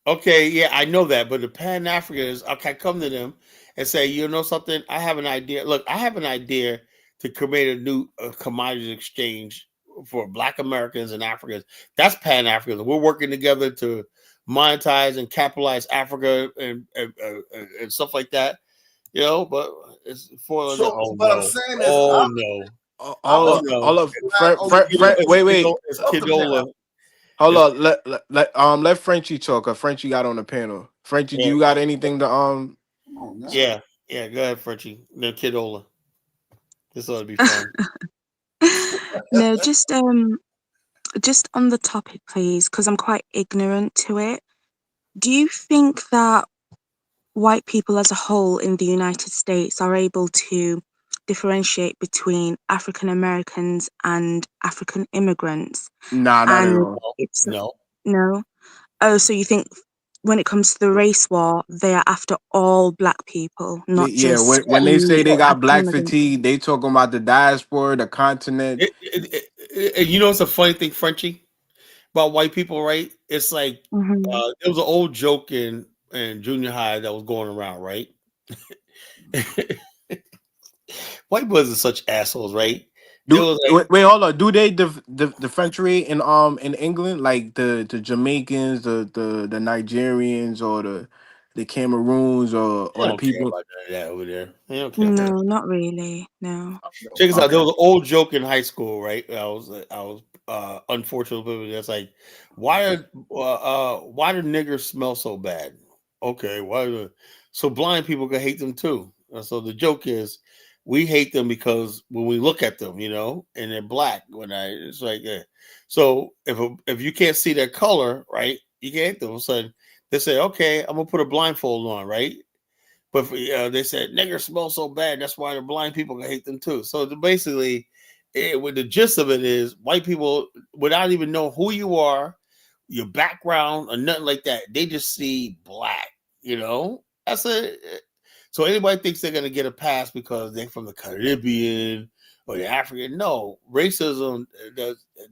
Okay, yeah, I know that, but the Pan Africans, okay, come to them and say, you know something? I have an idea. Look, I have an idea to create a new commodities exchange for Black Americans and Africans. That's Pan Africans. We're working together to monetize and capitalize Africa and stuff like that. You know, but it's for I'm saying is, wait. Kidola. Hold on, let Frenchie talk. Frenchie got on the panel. Frenchie, do you got anything to Yeah, go ahead, Frenchie. No, Kidola. This ought to be fun. No, just on the topic, please, because I'm quite ignorant to it. Do you think that white people as a whole in the United States are able to differentiate between African Americans and African immigrants? Nah, not at all. No. Oh, so you think when it comes to the race war, they are after all Black people, not just when they say they got Black immigrants. fatigue, they talking about the diaspora, the continent. And you know, it's a funny thing, Frenchie, about white people, right? It's like there was an old joke in junior high that was going around, right? White boys are such assholes, right? Wait, hold on. Do they differentiate in England, like the Jamaicans, the Nigerians, or the Cameroons, or the people about that over there? They don't care. No, not really. No. Check this out. There was an old joke in high school, right? I was unfortunately that's like, why do niggers smell so bad? Okay, so blind people can hate them too. So the joke is, we hate them because when we look at them, you know, and they're Black. It's like, so if you can't see their color, right, you can't hate them. So they say, okay, I'm gonna put a blindfold on, right? But they said niggers smell so bad, that's why the blind people can hate them too. So basically, With the gist of it is white people, without even knowing who you are, your background, or nothing like that, they just see black. That's a. So anybody thinks they're gonna get a pass because they're from the Caribbean or the African. No, racism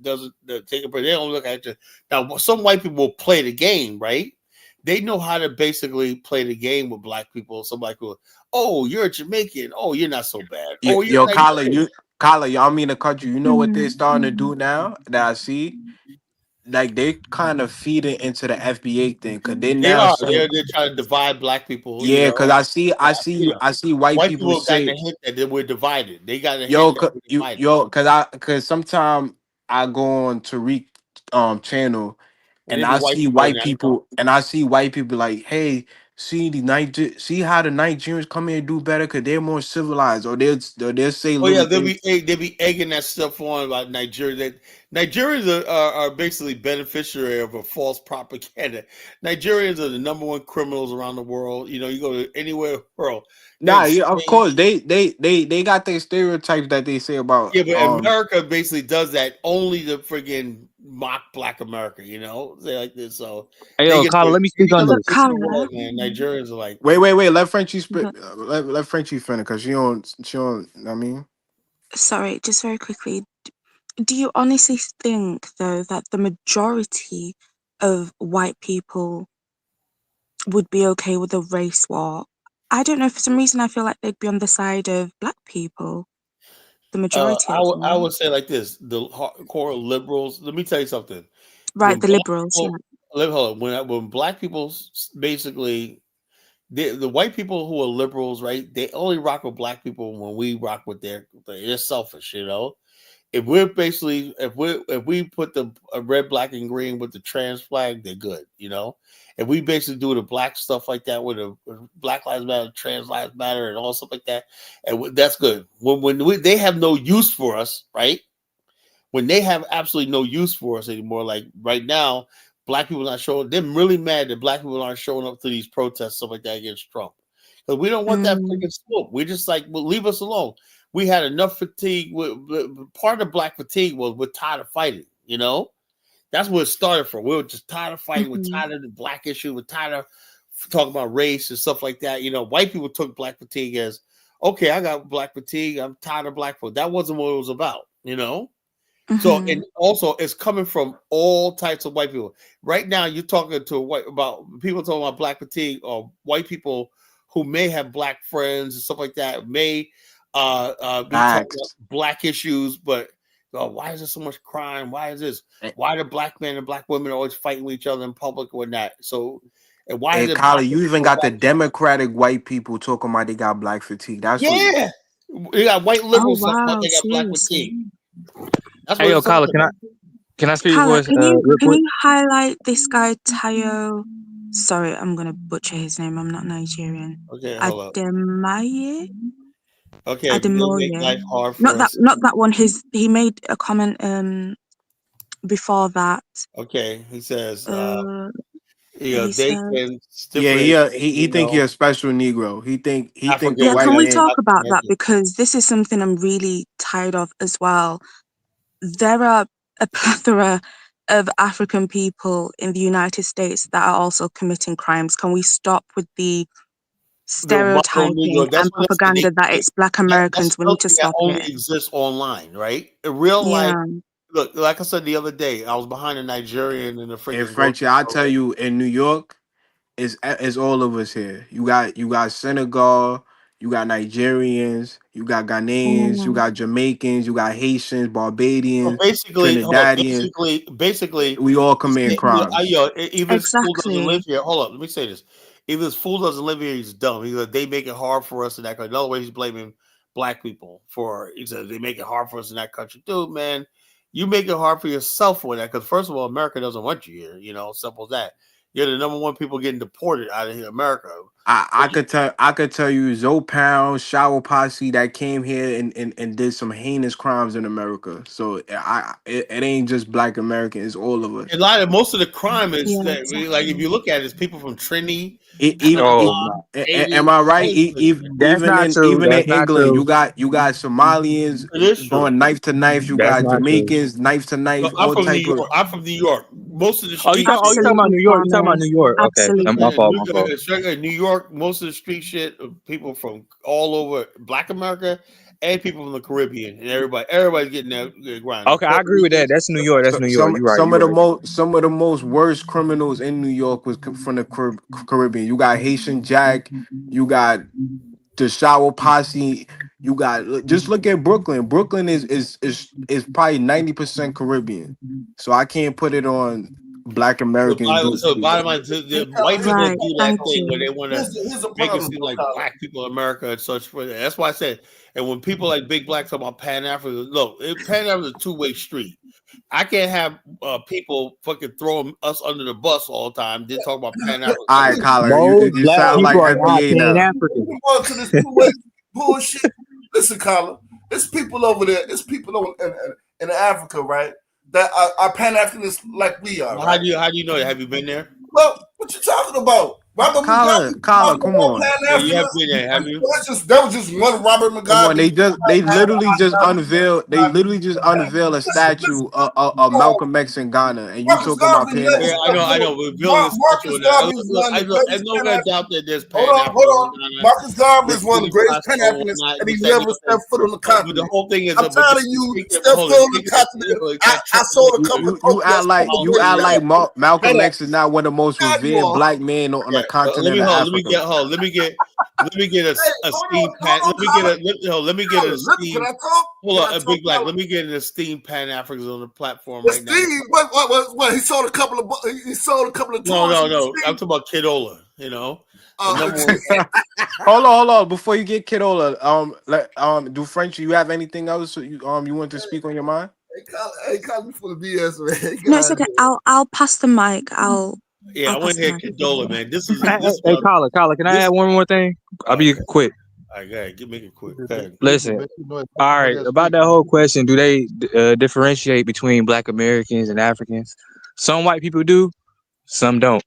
doesn't take a break. They don't look at you. Now, some white people will play the game, right? They know how to basically play the game with black people. Some black people, oh, you're a Jamaican. Oh, you're not so bad. Oh, you're Yo, Nigerian. Kyla, y'all mean the country. You know what they're starting to do now that I see? Like they kind of feed it into the FBA thing because they They now are. saying, They're trying to divide black people. yeah, because Yeah. I see white White people people got say, the hint that they were divided. They got a hint that we're divided. because sometimes I go on Tariq channel And and they be I white see people in white that. people like, hey, see how the Nigerians come here and do better because they're more civilized, or they'll say Oh yeah, little they'll things. be egging that stuff on about Nigeria. That Nigerians are basically beneficiary of a false propaganda. Nigerians are the number one criminals around the world. You go to anywhere in the world. Nah, Then yeah, of Spain. course they got their stereotypes that they say about Yeah, but America basically does that only to friggin' mock Black America. Say like this. So Hey, they yo, get Carla, the let me speak any on other this. But place in the Carla, world, man. Nigerians are like. Wait, let Frenchie spit. Let Frenchie finish because she don't. I mean, sorry, just very quickly. Do you honestly think, though, that the majority of white people would be okay with a race war? I don't know. For some reason, I feel like they'd be on the side of black people. The majority of I them. would say like this: the hardcore liberals. Let me tell you something. Right, When the black liberals, yeah. people, hold on, when black people basically the white people who are liberals, right? They only rock with black people when we rock with they're selfish. If we're basically if we put the red, black, and green with the trans flag, they're good. If we basically do the black stuff like that with Black Lives Matter, Trans Lives Matter, and all stuff like that, and that's good. They have no use for us, right? When they have absolutely no use for us anymore, like right now, black people not showing. They're really mad that black people aren't showing up to these protests, stuff like that against Trump, because we don't want that freaking smoke. We just like, well, leave us alone. We had enough fatigue. Part of black fatigue was we're tired of fighting. That's what it started from. We were just tired of fighting. We're tired of the black issue. We're tired of talking about race and stuff like that. White people took black fatigue as, okay, I got black fatigue. I'm tired of black people. That wasn't what it was about. So, and also it's coming from all types of white people. Right now, you're talking to about people talking about black fatigue, or white people who may have black friends and stuff like that, may be talking about black issues, but why is there so much crime? Why is this? Why do black men and black women always fighting with each other in public or not? So, and why is hey, it Kyla, black you even got the Democratic white people talking about they got black fatigue. That's what. Yeah, you got white Oh liberals talking about wow, they got black seriously. fatigue. That's Hey, what yo, it's Carla, talking about. can I speak Carla, before real can quick? you highlight this guy Tayo? Sorry, I'm gonna butcher his name. I'm not Nigerian. Okay, hold up. Ademaye? Okay, if you're gonna make Ademoye. life hard Not for that us, not that one. He made a comment before that. okay, he says, He they said, can Yeah, differentiate, he think he a special Negro. He think the yeah, African white can we American, man. talk Black about that? American. Because this is something I'm really tired of as well. There are a plethora of African people in the United States that are also committing crimes. Can we stop with the The Muslim stereotyping Negro. That's and what I'm saying. propaganda that it's black That's Americans? We need to something that stop only it. exists online, right? In real life, Yeah. look, like I said the other day, I was behind a Nigerian in the And freaking Frenchie, grocery I store, tell right? you, in New York, it's all of us here. You got Senegal, you got Nigerians, you got Ghanaians, you Mm. got Jamaicans, you got Haitians, So Barbadians, basically, hold up. Trinidadians. Basically, We all commit crimes. even this fool doesn't live Exactly. here. Hold up, let me say this. Even this fool doesn't live here, he's dumb. They make it hard for us in that country. In other words, he's blaming black people for. He says they make it hard for us in that country, dude. Man, you make it hard for yourself for that because first of all, America doesn't want you here. Simple as that. You're the number one people getting deported out of here, America. I could tell you Zoe Pound, Shower Posse that came here and did some heinous crimes in America. So it ain't just Black American, it's all of us. A lot of most of the crime is Yeah, that like if you look at it, it's people from Trinity, Oh, Panama, no. Am Haiti, I right? all these places. That's not true. Even in That's not England, true. you got Somalians It is true. going knife to knife. You That's got not true. Jamaicans knife to No, knife. I'm All from New type of. York. I'm from New York. Most of the Oh, you street talking? Oh, you shit. talking about New York? You talking about Absolutely, New York? Okay, absolutely. my fault. My fault. New York, most of the street shit of people from all over Black America and people from the Caribbean and everybody's getting their grind. Okay, I Puerto agree with that. Ricans. That's New York. That's New York. Some You're right. You're right. some of the most worst criminals in New York was from the Caribbean. You got Haitian Jack. You got the Shower Posse. You got just look at Brooklyn. Brooklyn is probably 90% Caribbean. So I can't put it on Black Americans. So bottom line, the white people Right, do that thank thing where you. they want to Here's the make it problem, seem though, like Colin. Black people in America and such. That's why I said, and when people like Big Black talk about Pan-African, look, Pan-African is a two-way street. I can't have people fucking throwing us under the bus all the time. Then talk about Pan-African. All right, Colin, Most you Black sound like people are not FBA now. Pan-African. On to this two-way bullshit. Listen, Colin, it's people over there. It's people over in Africa, right? That are Pan-Africanists like we are. Well, Right? how do you know that? Have you been there? Well, what you talking about? Robert Colin, Mugabe, come on. Yeah, you have been there, have you? That was just one Robert Come on, Mugabe. they literally just unveiled a statue of Malcolm X in Ghana, and you Marcus talking about Garvey led Yeah, I know. We're building a statue Marcus of that. Garvey is one of the I greatest no gonna doubt that there's Hold Pan-African. on. Marcus Garvey is one of the greatest Pan-Africanists, and he never stepped foot on the But the continent. whole thing is, I'm telling you, step foot on the continent. I sold a couple of you act like Malcolm X is not one of the most revered Black men on the continent of Africa. Let me get a steam pan. Let me get a steam. Can I talk? Hold on, Big Black. Let me get an esteemed Pan-Africans on the platform right now. Steve, what? He sold a couple of. No. I'm talking about Kidola. You know. Hold on. Before you get Kidola, do French? You have anything else you want to speak on your mind? Hey, call me for the BS, man. No, it's okay. I'll pass the mic. I want to hear Kidola, man. This is Hey, Colin, can I add one more thing? I'll be quick. All right, go ahead. Make it quick. Listen, all right, about that whole question, do they differentiate between Black Americans and Africans? Some white people do, some don't.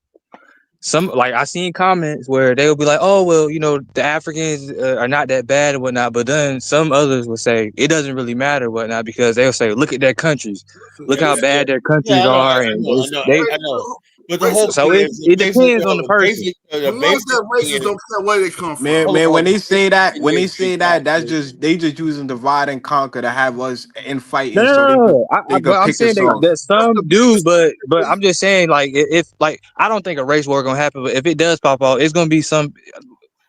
Some, like, I seen comments where they will be like, oh, well, the Africans are not that bad and whatnot, but then some others will say it doesn't really matter whatnot, because they'll say, look at their countries, look how bad their countries are, I and know. But the whole so thing it depends on the person. The ones that racist don't care where they come from. Man, when they say that, they just using divide and conquer to have us infighting. No, they but I'm saying that some do, but I'm just saying, like, if like, I don't think a race war gonna happen, but if it does pop out, it's gonna be some.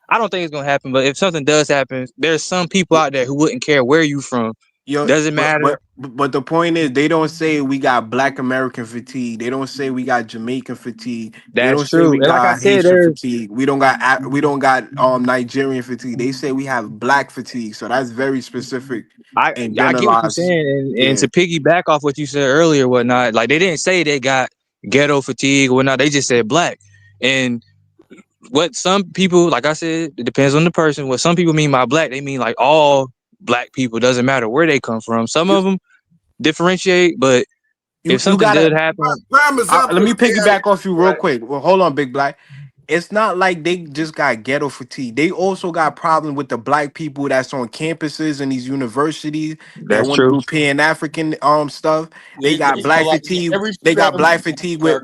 I don't think it's gonna happen, but if something does happen, there's some people out there who wouldn't care where you from. Doesn't matter. But the point is, they don't say we got Black American fatigue. They don't say we got Jamaican fatigue. They don't say we got Haitian fatigue. We don't got Nigerian fatigue. They say we have Black fatigue. So that's very specific. I get what you're saying, and to piggyback off what you said earlier, whatnot, like, they didn't say they got ghetto fatigue or whatnot. They just said Black. And what some people, like I said, it depends on the person. What some people mean by Black, they mean like all Black people, doesn't matter where they come from. Some of them differentiate, but if something did happen, let me piggyback off you real quick. Well, hold on, Big Black. It's not like they just got ghetto fatigue. They also got problem with the Black people that's on campuses and these universities that want to do Pan-African stuff. They got Black fatigue. They got Black fatigue with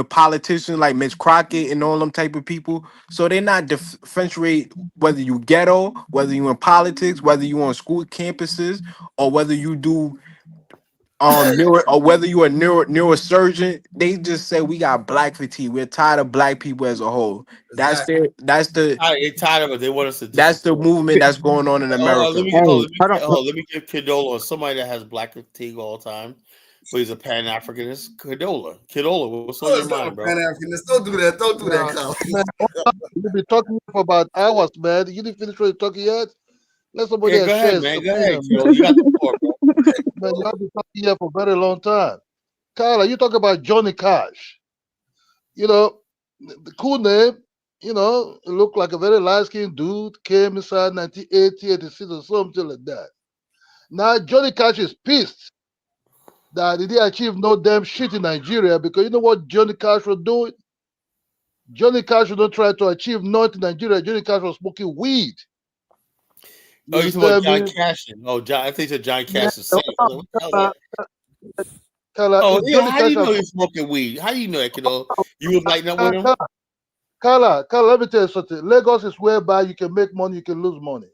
politicians like Mitch Crockett and all them type of people. So they're not differentiate whether you ghetto, whether you in politics, whether you on school campuses, or whether you do or whether you a neurosurgeon. They just say we got Black fatigue. We're tired of Black people as a whole. They're tired of it. They want us to. That's the movement that's going on in America. Let me give Kidola or somebody that has Black fatigue all the time, but he's a Pan-Africanist. Kidola, what's on your mind, bro? Pan-Africanist, don't do that, Kyle. You've been talking for about hours, man. You didn't finish what you're talking yet. Let somebody go ahead, man. Go ahead, Joe. You got the floor, bro. Man, you have been talking here for a very long time. Kyle, you talk about Johnny Cash. You know, the cool name. You know, it looked like a very light-skinned dude. Came inside 1980, 86 or something like that. Now Johnny Cash is pissed that he didn't achieve no damn shit in Nigeria because you know what Johnny Cash was doing? Johnny Cash was not trying to achieve nothing in Nigeria. Johnny Cash was smoking weed. Oh, you talking about John Cashin? Oh, John, I think it's John Cash is saying. What the hell is that? Oh, yeah. Johnny How do Cash you know he's smoking weed? How do you know that, kiddo? You was lighting up with him? Carla, let me tell you something. Lagos is whereby you can make money, you can lose money.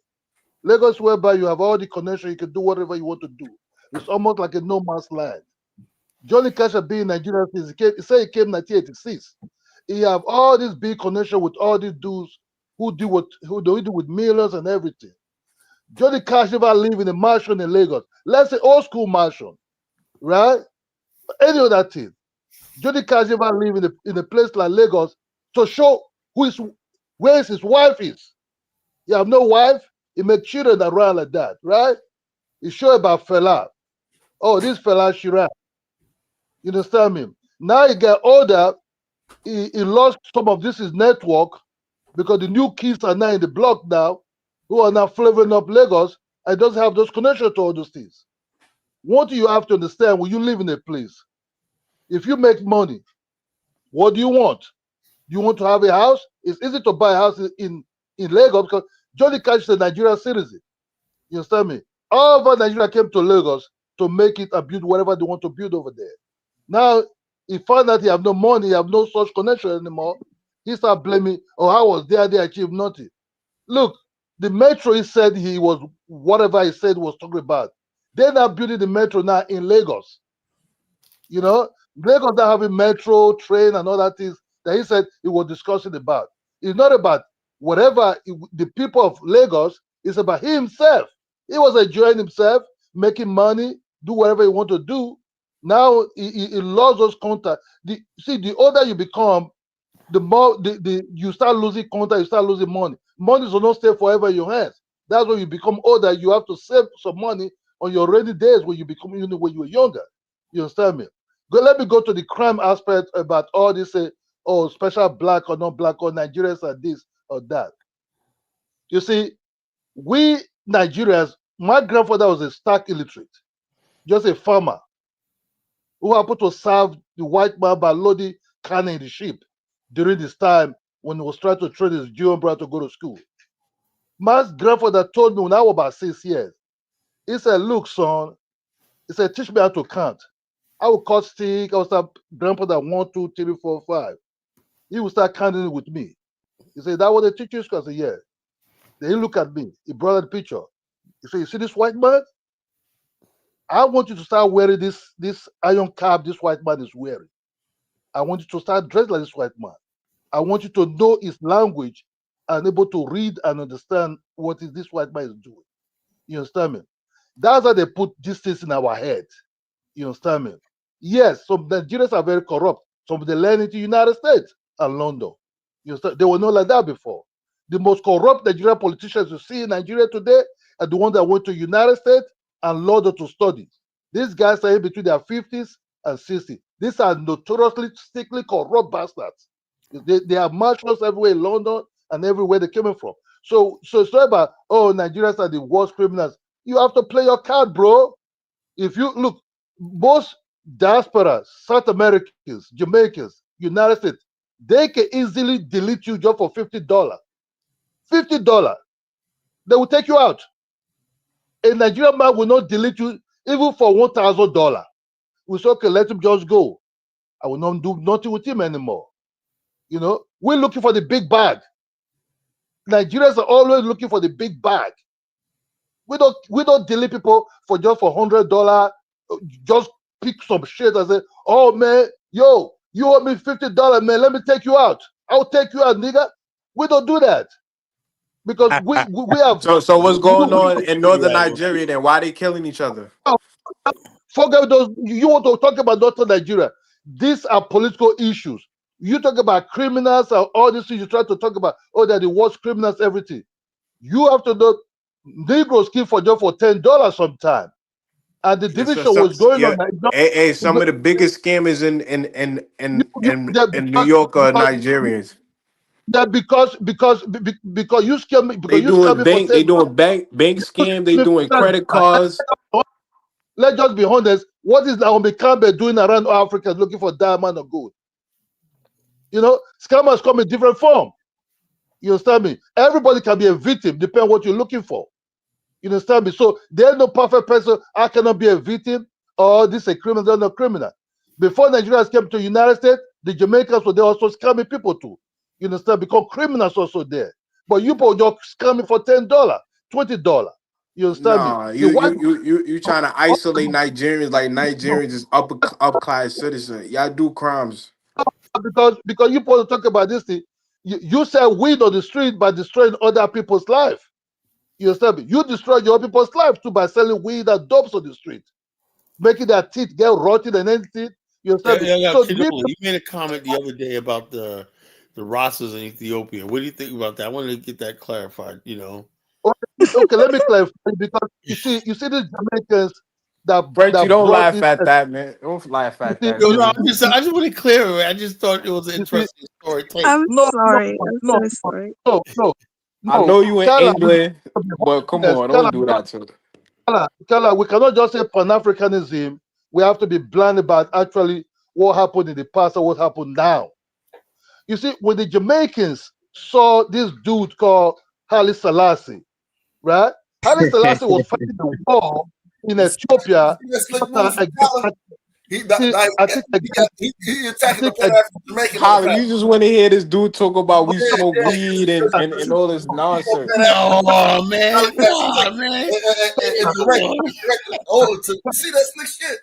Lagos, whereby you have all the connection, you can do whatever you want to do. It's almost like a no man's land. Johnny Cash has been in Nigeria since he said he came in 1986. He have all this big connection with all these dudes who do with millions and everything. Johnny Cash never live in a mansion in Lagos. Let's say old school mansion, right? Any other thing. Johnny Cash never live in a place like Lagos to show where his wife is. You have no wife, he make children that run like that, right? He show about fella. Oh, this fella Shiraz. You understand me? Now he get older, he lost some of this his network because the new kids are now in the block now, who are now flavoring up Lagos and doesn't have those connections to all those things. What do you have to understand when you live in a place? If you make money, what do you want? Do you want to have a house? It's easy to buy a house in Lagos because Johnny Cash is a Nigerian citizen. You understand me? All over Nigeria came to Lagos to make it and build whatever they want to build over there. Now, he found out he have no money, he have no such connection anymore. He start blaming, oh, I was there, they achieved nothing. Look, the metro, he said he was, whatever he said was talking about. They're now building the metro now in Lagos. You know, Lagos now having metro, train, and all that things that he said he was discussing about. It's not about whatever the people of Lagos, it's about himself. He was enjoying himself, making money, do whatever he want to do. Now he lost those contacts. The older you become, the more you start losing contact, you start losing money. Money will not stay forever in your hands. That's when you become older. You have to save some money on your rainy days when you become, when you were younger. You understand me? Let me go to the crime aspect about all this. Oh, special black or not black or Nigerians are this or that. You see, we Nigerians. My grandfather was a stark illiterate, just a farmer who happened to serve the white man by loading cannon in the ship during this time when he was trying to train his Jew brother to go to school. My grandfather told me when I was about 6 years, he said, look, son, he said, teach me how to count. I would cut stick, I would start grandfather 1, 2, 3, 4, 5. He would start counting with me. He said, that what they teach you? I said, yeah. Then he looked at me, he brought out the picture. He said, you see this white man? I want you to start wearing this iron cap this white man is wearing. I want you to start dressed like this white man. I want you to know his language and able to read and understand what is this white man is doing. You understand me? That's how they put these things in our head. You understand me? Yes, some Nigerians are very corrupt. Some of them learn in the United States and London. You understand? They were not like that before. The most corrupt Nigerian politicians you see in Nigeria today are the ones that went to United States and London to study. These guys are in between their 50s and 60s. These are notoriously, strictly corrupt bastards. They have marshals everywhere in London and everywhere they're coming from. So it's not about, oh, Nigerians are the worst criminals. You have to play your card, bro. If you look, most diaspora, South Americans, Jamaicans, United States, they can easily delete you just for $50. $50. They will take you out. A Nigerian man will not delete you even for $1,000. We say, okay, let him just go. I will not do nothing with him anymore. You know, we're looking for the big bag. Nigerians are always looking for the big bag. We don't delete people for just for $100. Just pick some shit and say, oh man, yo, you owe me $50, man. Let me take you out. I'll take you out, nigga. We don't do that because we have. So what's going on in northern Nigeria then? Why are they killing each other? Forget those. You want to talk about northern Nigeria? These are political issues. You talk about criminals and all these things. You try to talk about, oh, they're the worst criminals, everything. You have to know Negroes kill for just for $10 sometimes. and the division was going on. Hey, some of the biggest scammers in New York are Nigerians. That because you scam me, because They you scam me for $10. they doing bank scam, they doing credit cards. Let's just be honest. What is Naomi Campbell doing around Africa looking for diamond or gold? You know, scammers come in different form. You understand me? Everybody can be a victim, depending on what you're looking for. You understand me? So there's no perfect person. I cannot be a victim, or this is a criminal, they're not criminal. Before Nigerians came to the United States, the Jamaicans were there also scamming people too. You understand? Because criminals also there. But you people just scamming for $10, $20. You understand Nah, me? you trying to isolate Nigerians like Nigerians is up class citizen. Y'all do crimes. Because you people talk about this thing. You sell weed on the street by destroying other people's life. You understand me? You destroy your people's life too by selling weed and dopes on the street, making their teeth get rotten and anything. You understand me? So you made a comment the other day about the Rastas in Ethiopia. What do you think about that? I wanted to get that clarified. You know. Okay, let me clarify, because you see these Jamaicans that Brent, you don't brought laugh at that, man. Don't laugh at that. No, I just want to clear it. I just thought it was an interesting story. I'm sorry. I'm so sorry. No. I know you in England, but come on, don't do that to them. Kala, we cannot just say Pan-Africanism. We have to be blunt about actually what happened in the past and what happened now. You see, when the Jamaicans saw this dude called Haile Selassie, right? Haile Selassie was fighting the war in Ethiopia. He attacking the Pan-African. Holly, you just want to hear this dude talk about we smoke weed and all this nonsense. No, man. No, man. See that slick shit?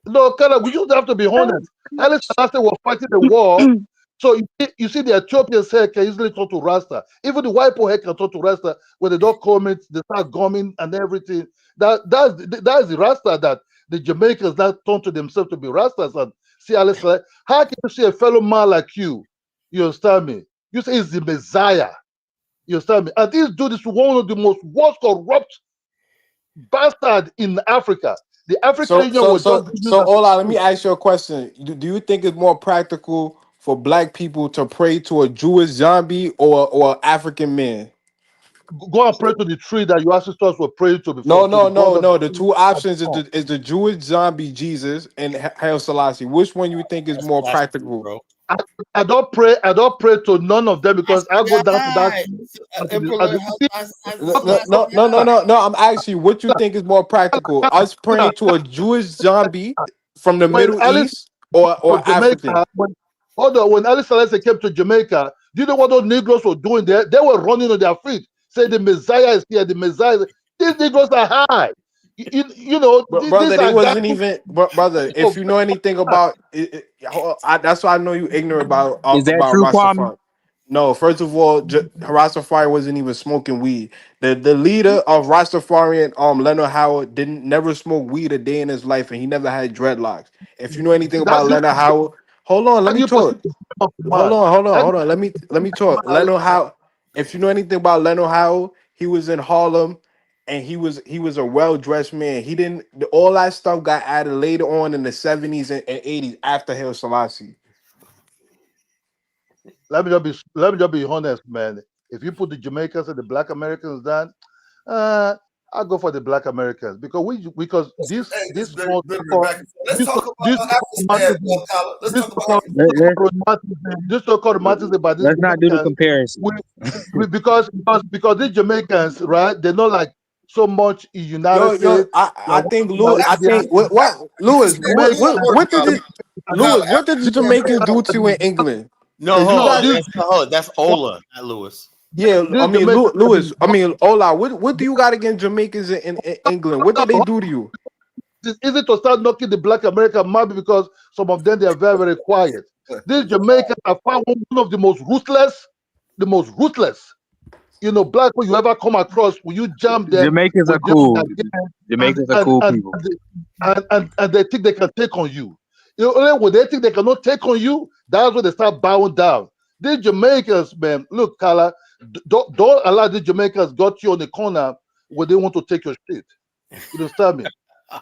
No, Kala, we just have to be honest. Haile Selassie was fighting the war. So you see the Ethiopians here can easily talk to Rasta. Even the white people here can talk to Rasta when they don't comment, they start gumming and everything. That's the Rasta that the Jamaicans now turn to themselves to be Rastas and see Haile Selassie. How can you see a fellow man like you understand me? You say he's the Messiah. You understand me? And this dude is one of the most worst corrupt bastard in Africa. The African Union was Ola, let me ask you a question. Do you think it's more practical for black people to pray to a Jewish zombie or African man? Go and pray to the tree that your ancestors were praying to before. No. The two options is the Jewish zombie Jesus and Haile Selassie. Which one you think is more practical, bro? I don't pray to none of them because I go down to that. No. I'm asking you, what you think is more practical? Us praying to a Jewish zombie from the Middle East or African? Hold on, when Haile Selassie came to Jamaica, do you know what those Negroes were doing there? They were running on their feet, saying the Messiah is here, the Messiah. These Negroes are high. You know, brother, they wasn't even, brother. If you know anything about that's why I know you ignorant about Is that true, Kwame? No, first of all, Rastafari wasn't even smoking weed. The leader of Rastafarian, Leonard Howard, never smoked weed a day in his life, and he never had dreadlocks. If you know anything about Leonard Howard, hold on, let me talk. Hold on, let me talk. Leonard Howard. If you know anything about Leonard Howard, he was in Harlem. And he was a well-dressed man. He didn't. All that stuff got added later on in the 70s and 80s after Haile Selassie. Let me just be honest, man. If you put the Jamaicans and the Black Americans down, I go for the Black Americans because this small romanticism about this. Let's not do the comparison. Because these Jamaicans, right? They're not like so much United States. I think Louis. Louis? What did the Jamaicans do to you in England? No, that's Ola, not Lewis. Yeah, I mean Louis. I mean Ola. What do you got against Jamaicans in England? What did they do to you? It's easy to start knocking the Black American maybe because some of them they are very, very quiet. These Jamaicans are one of the most ruthless, black people you ever come across. When you jump them, Jamaicans are cool. Jamaicans are cool people, and they think they can take on you. When they think they cannot take on you, that's when they start bowing down. These Jamaicans, man, look, Kala, don't allow these Jamaicans got you on the corner where they want to take your shit. You understand me?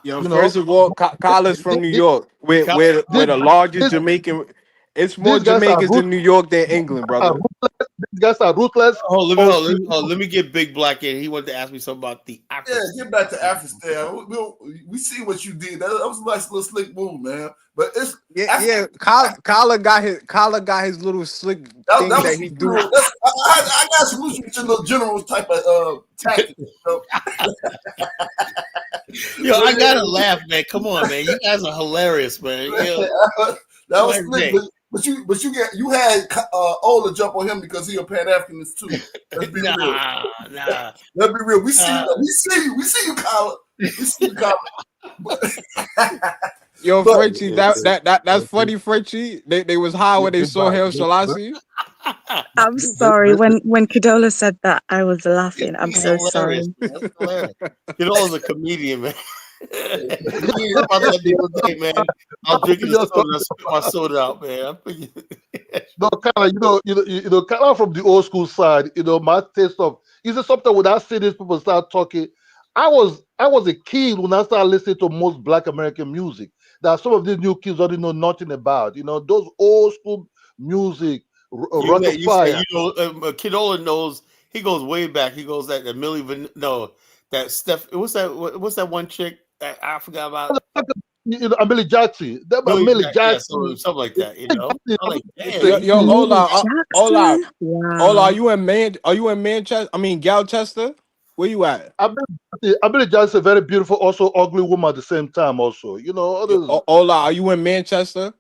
Yo, You first know, of all, Kyla's from New York, where this, the largest this, Jamaican. It's more these guys are Jamaicans in New York than England, brother. These guys are ruthless. Let me get Big Black in. He wanted to ask me something about the Yeah, get back to Afghanistan. We see what you did. That was a nice little slick move, man. But it's Yeah. Kyla got his little slick thing that that was he do. I got some with your little general type of tactics. Yo, I gotta laugh, man. Come on, man. You guys are hilarious, man. That was slick, but you had Ola jump on him because he a Pan-Africanist too. Let's be real. Nah. Let's be real. We see you, Colin. We see you, Colin. Yo, Frenchie, that's funny, Frenchie. They was high when they saw Hail Selassie. I'm sorry. When Kadola said that, I was laughing. I'm so sorry. That's hilarious. Kadola's a comedian, man. About that the other day, man. I was drinking the soda. I spit my soda out, man. No, Kala, you know, Kala from the old school side. You know, my taste of is something when I see these people start talking. I was a kid when I started listening to most Black American music that some of these new kids already know nothing about. You know, those old school music, Fire. Kadola knows. He goes way back. He goes that that Steph. What's that one chick that I forgot about? You know, Millie Jackson. Millie Jackson. Yeah, something like that. You know, I'm like, damn. Yo, Ola, are you in Manchester? I mean, Galchester. Where you at? Millie Jackson, a very beautiful, also ugly woman at the same time. Also, you know, Ola, are you in Manchester?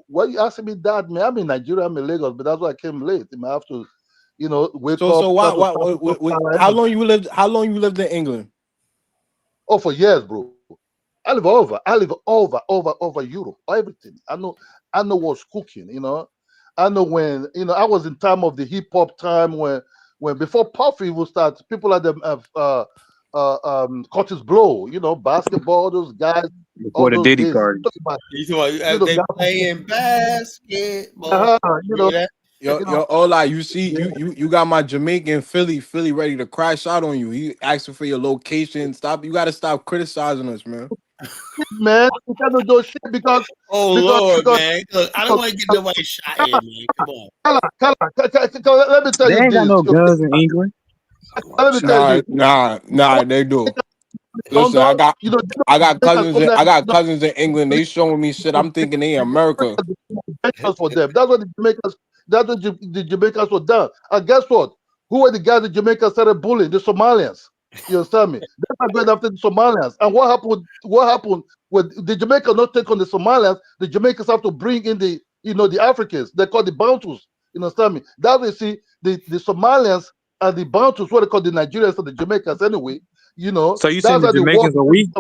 Why you asking me that, man? I'm in Nigeria, I'm in Lagos, but that's why I came late. I have to, wake up. So why how long you lived in England? Oh, for years, bro. I live over Europe, everything. I know what's cooking, you know. I know when, I was in time of the hip hop time when before Puffy would start, people like them Curtis Blow, basketball, those guys. Before the Diddy card. They playing basketball. Yo, Ola, you see, you got my Jamaican Philly ready to crash out on you. He asking for your location. You gotta stop criticizing us, man. Man, you cannot do shit because Lord, man. Look, I don't want to get nobody shot in, man. Come on. Let me tell they you ain't got no guns in England. Let me tell you. Nah, they do. Listen, I got cousins in England. They showing me shit. I'm thinking they in America. For them. That's what the Jamaicans were done. And guess what? Who were the guys that Jamaica started bullying? The Somalians. You understand me? They're not going after the Somalians. And what happened when the Jamaicans not take on the Somalians? The Jamaicans have to bring in the Africans. They call the Bantus. You understand me? That we see the Somalians and the Bantus, what they call the Nigerians and the Jamaicans anyway. So you saying the Jamaicans are weak?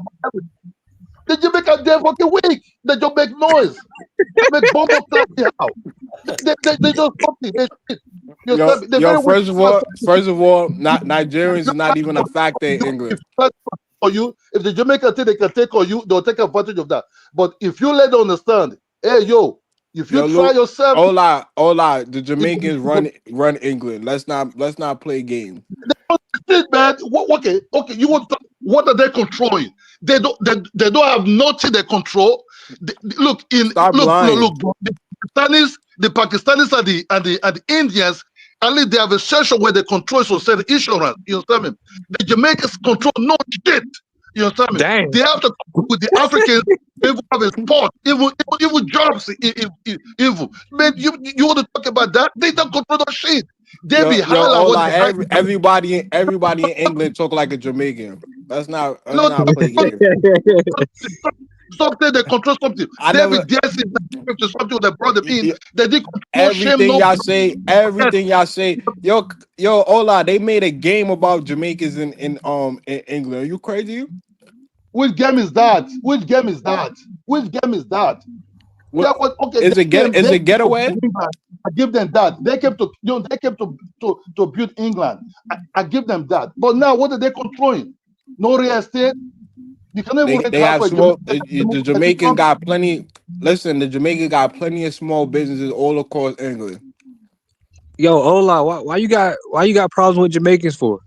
The Jamaicans, they're fucking weak. They don't make noise. They make bomb clap the house. They just something. First of all, Nigerians is not even a factor in England. For you, if the Jamaican think they can take on you, they'll take advantage of that. But if you let them understand, hey yo, if you try yourself, hola, the Jamaicans run England. Let's not play games. Man, okay. You want to, what are they controlling? They don't have nothing they control. Look, the Pakistanis and the Indians, at least they have a section where they control social insurance. You understand me? The Jamaicans control no shit. You understand me? Dang. They have to come with the Africans. Even have a sport, even jobs, evil. Man, you want to talk about that? They don't control that shit. They be everybody in England talk like a Jamaican. Let's not play games. Something they control something. Something they brought them in. They did everything y'all say. Yo, Ola, they made a game about Jamaicans in England. Are you crazy? Which game is that? Is it Getaway? I give them that. They came to build England. I give them that. But now what are they controlling? No real estate. You can they have small. The Jamaicans got plenty. Listen, the Jamaicans got plenty of small businesses all across England. Yo, Ola, why you got problems with Jamaicans for?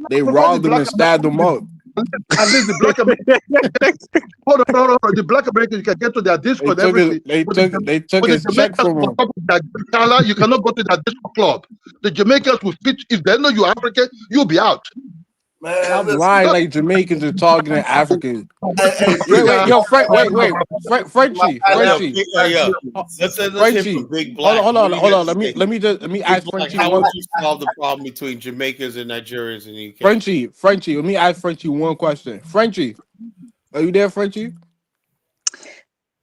They robbed them and stabbed them up. At least the black Americans. Hold on. The black Americans, you can get to their Discord and everything. They took his check from him. You cannot go to their disco club. The Jamaicans will pitch. If they know you're African, you'll be out. Man, Stop lying like Jamaicans are targeting Africans. Wait, Frenchie. Big Black. Hold on. Let me ask Frenchie. How would you solve the problem between Jamaicans and Nigerians in the UK? Frenchie. Let me ask Frenchie one question. Frenchie, are you there, Frenchie?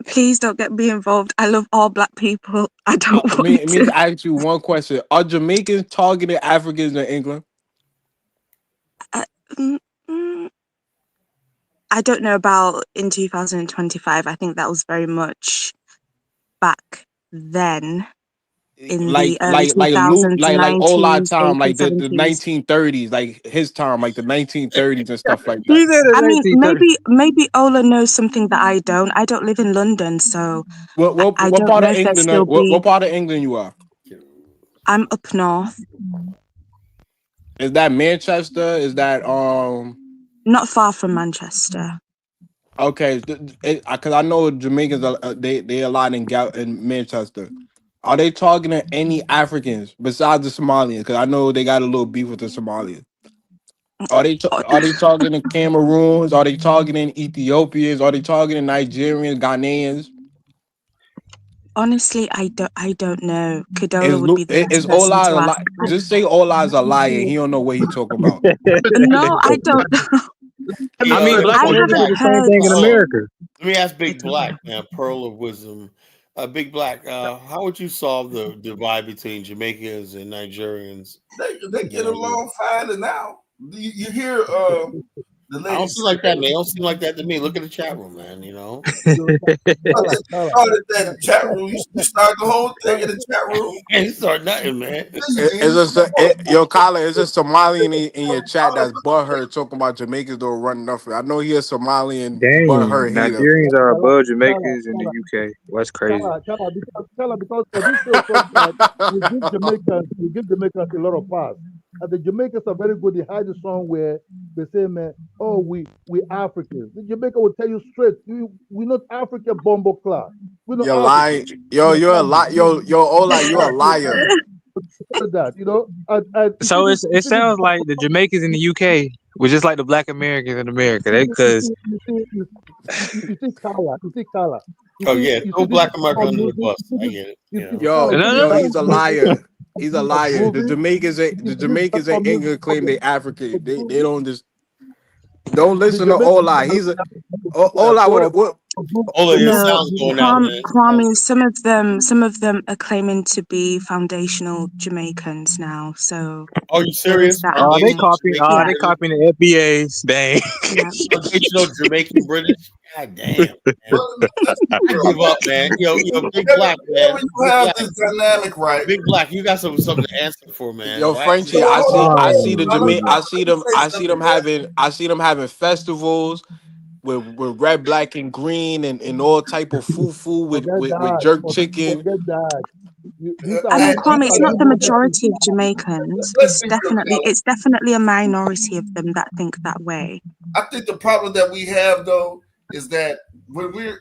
Please don't get me involved. I love all black people. I don't want me to ask you one question. Are Jamaicans targeting Africans in England? I don't know about in 2025. I think that was very much back then in the early 2000s, like all our 90s, time, like the 70s. 1930s, like his time, like the 1930s and stuff like that. I mean, maybe Ola knows something that I don't. I don't live in London, so what part of England? What part of England you are? I'm up north. Is that Manchester? Is that Not far from Manchester. Okay, because I know Jamaicans are they a lot in Manchester. Are they targeting any Africans besides the Somalians? Because I know they got a little beef with the Somalians. Are they targeting Cameroons? Are they targeting Ethiopians? Are they targeting Nigerians, Ghanaians? Honestly, I don't know. Kudola would be the best all person to eyes ask. Just say all eyes are lying. He don't know what he talking about. No, I don't. I mean, black Americans do the same thing in America. Let me ask Big Black, man, pearl of wisdom. Big Black, how would you solve the divide between Jamaicans and Nigerians? They get along fine now. You hear the lady. I don't seem like that, man. Don't seem like that to me. Look at the chat room, man. You know. That chat room. You start the whole thing in the chat room. And you start nothing, man. Yo, Kyla, is a Somalian in your chat that's butthurt talking about Jamaicans don't run nothing. I know he a Somalian butthurt hater. Nigerians are above Jamaicans in the UK. That's crazy. Because for this show sometimes we give Jamaicans a lot of pass. And the Jamaicans are very good. They hide it somewhere. They say, man, oh, we Africans. The Jamaica will tell you straight, we're not African bombo class. You're lying. You're a liar. Yo, Ola, you're a liar. That, you know. So it sounds like the Jamaicans in the UK were just like the black Americans in America. Because you see color. Oh yeah, no black America under the bus. I get it. Yo, he's a liar. He's a liar. The Jamaicans in England claim they African. They don't just don't listen to Ola. He's a Ola. What? Ola, your sound's going out, man. Kwame, some of them are claiming to be foundational Jamaicans now. So are you serious? They copying the FBAs. Dang. Foundational Jamaican British. God damn. I give up, man. Yo, Big Black, man. You have this dynamic, right? Big Black, you got something to answer for, man. Yo, Frenchie, I see them having festivals with red, black, and green and all type of fufu with jerk chicken. I mean, Kwame, it's not the majority of Jamaicans. It's definitely a minority of them that think that way. I think the problem that we have though is that when we're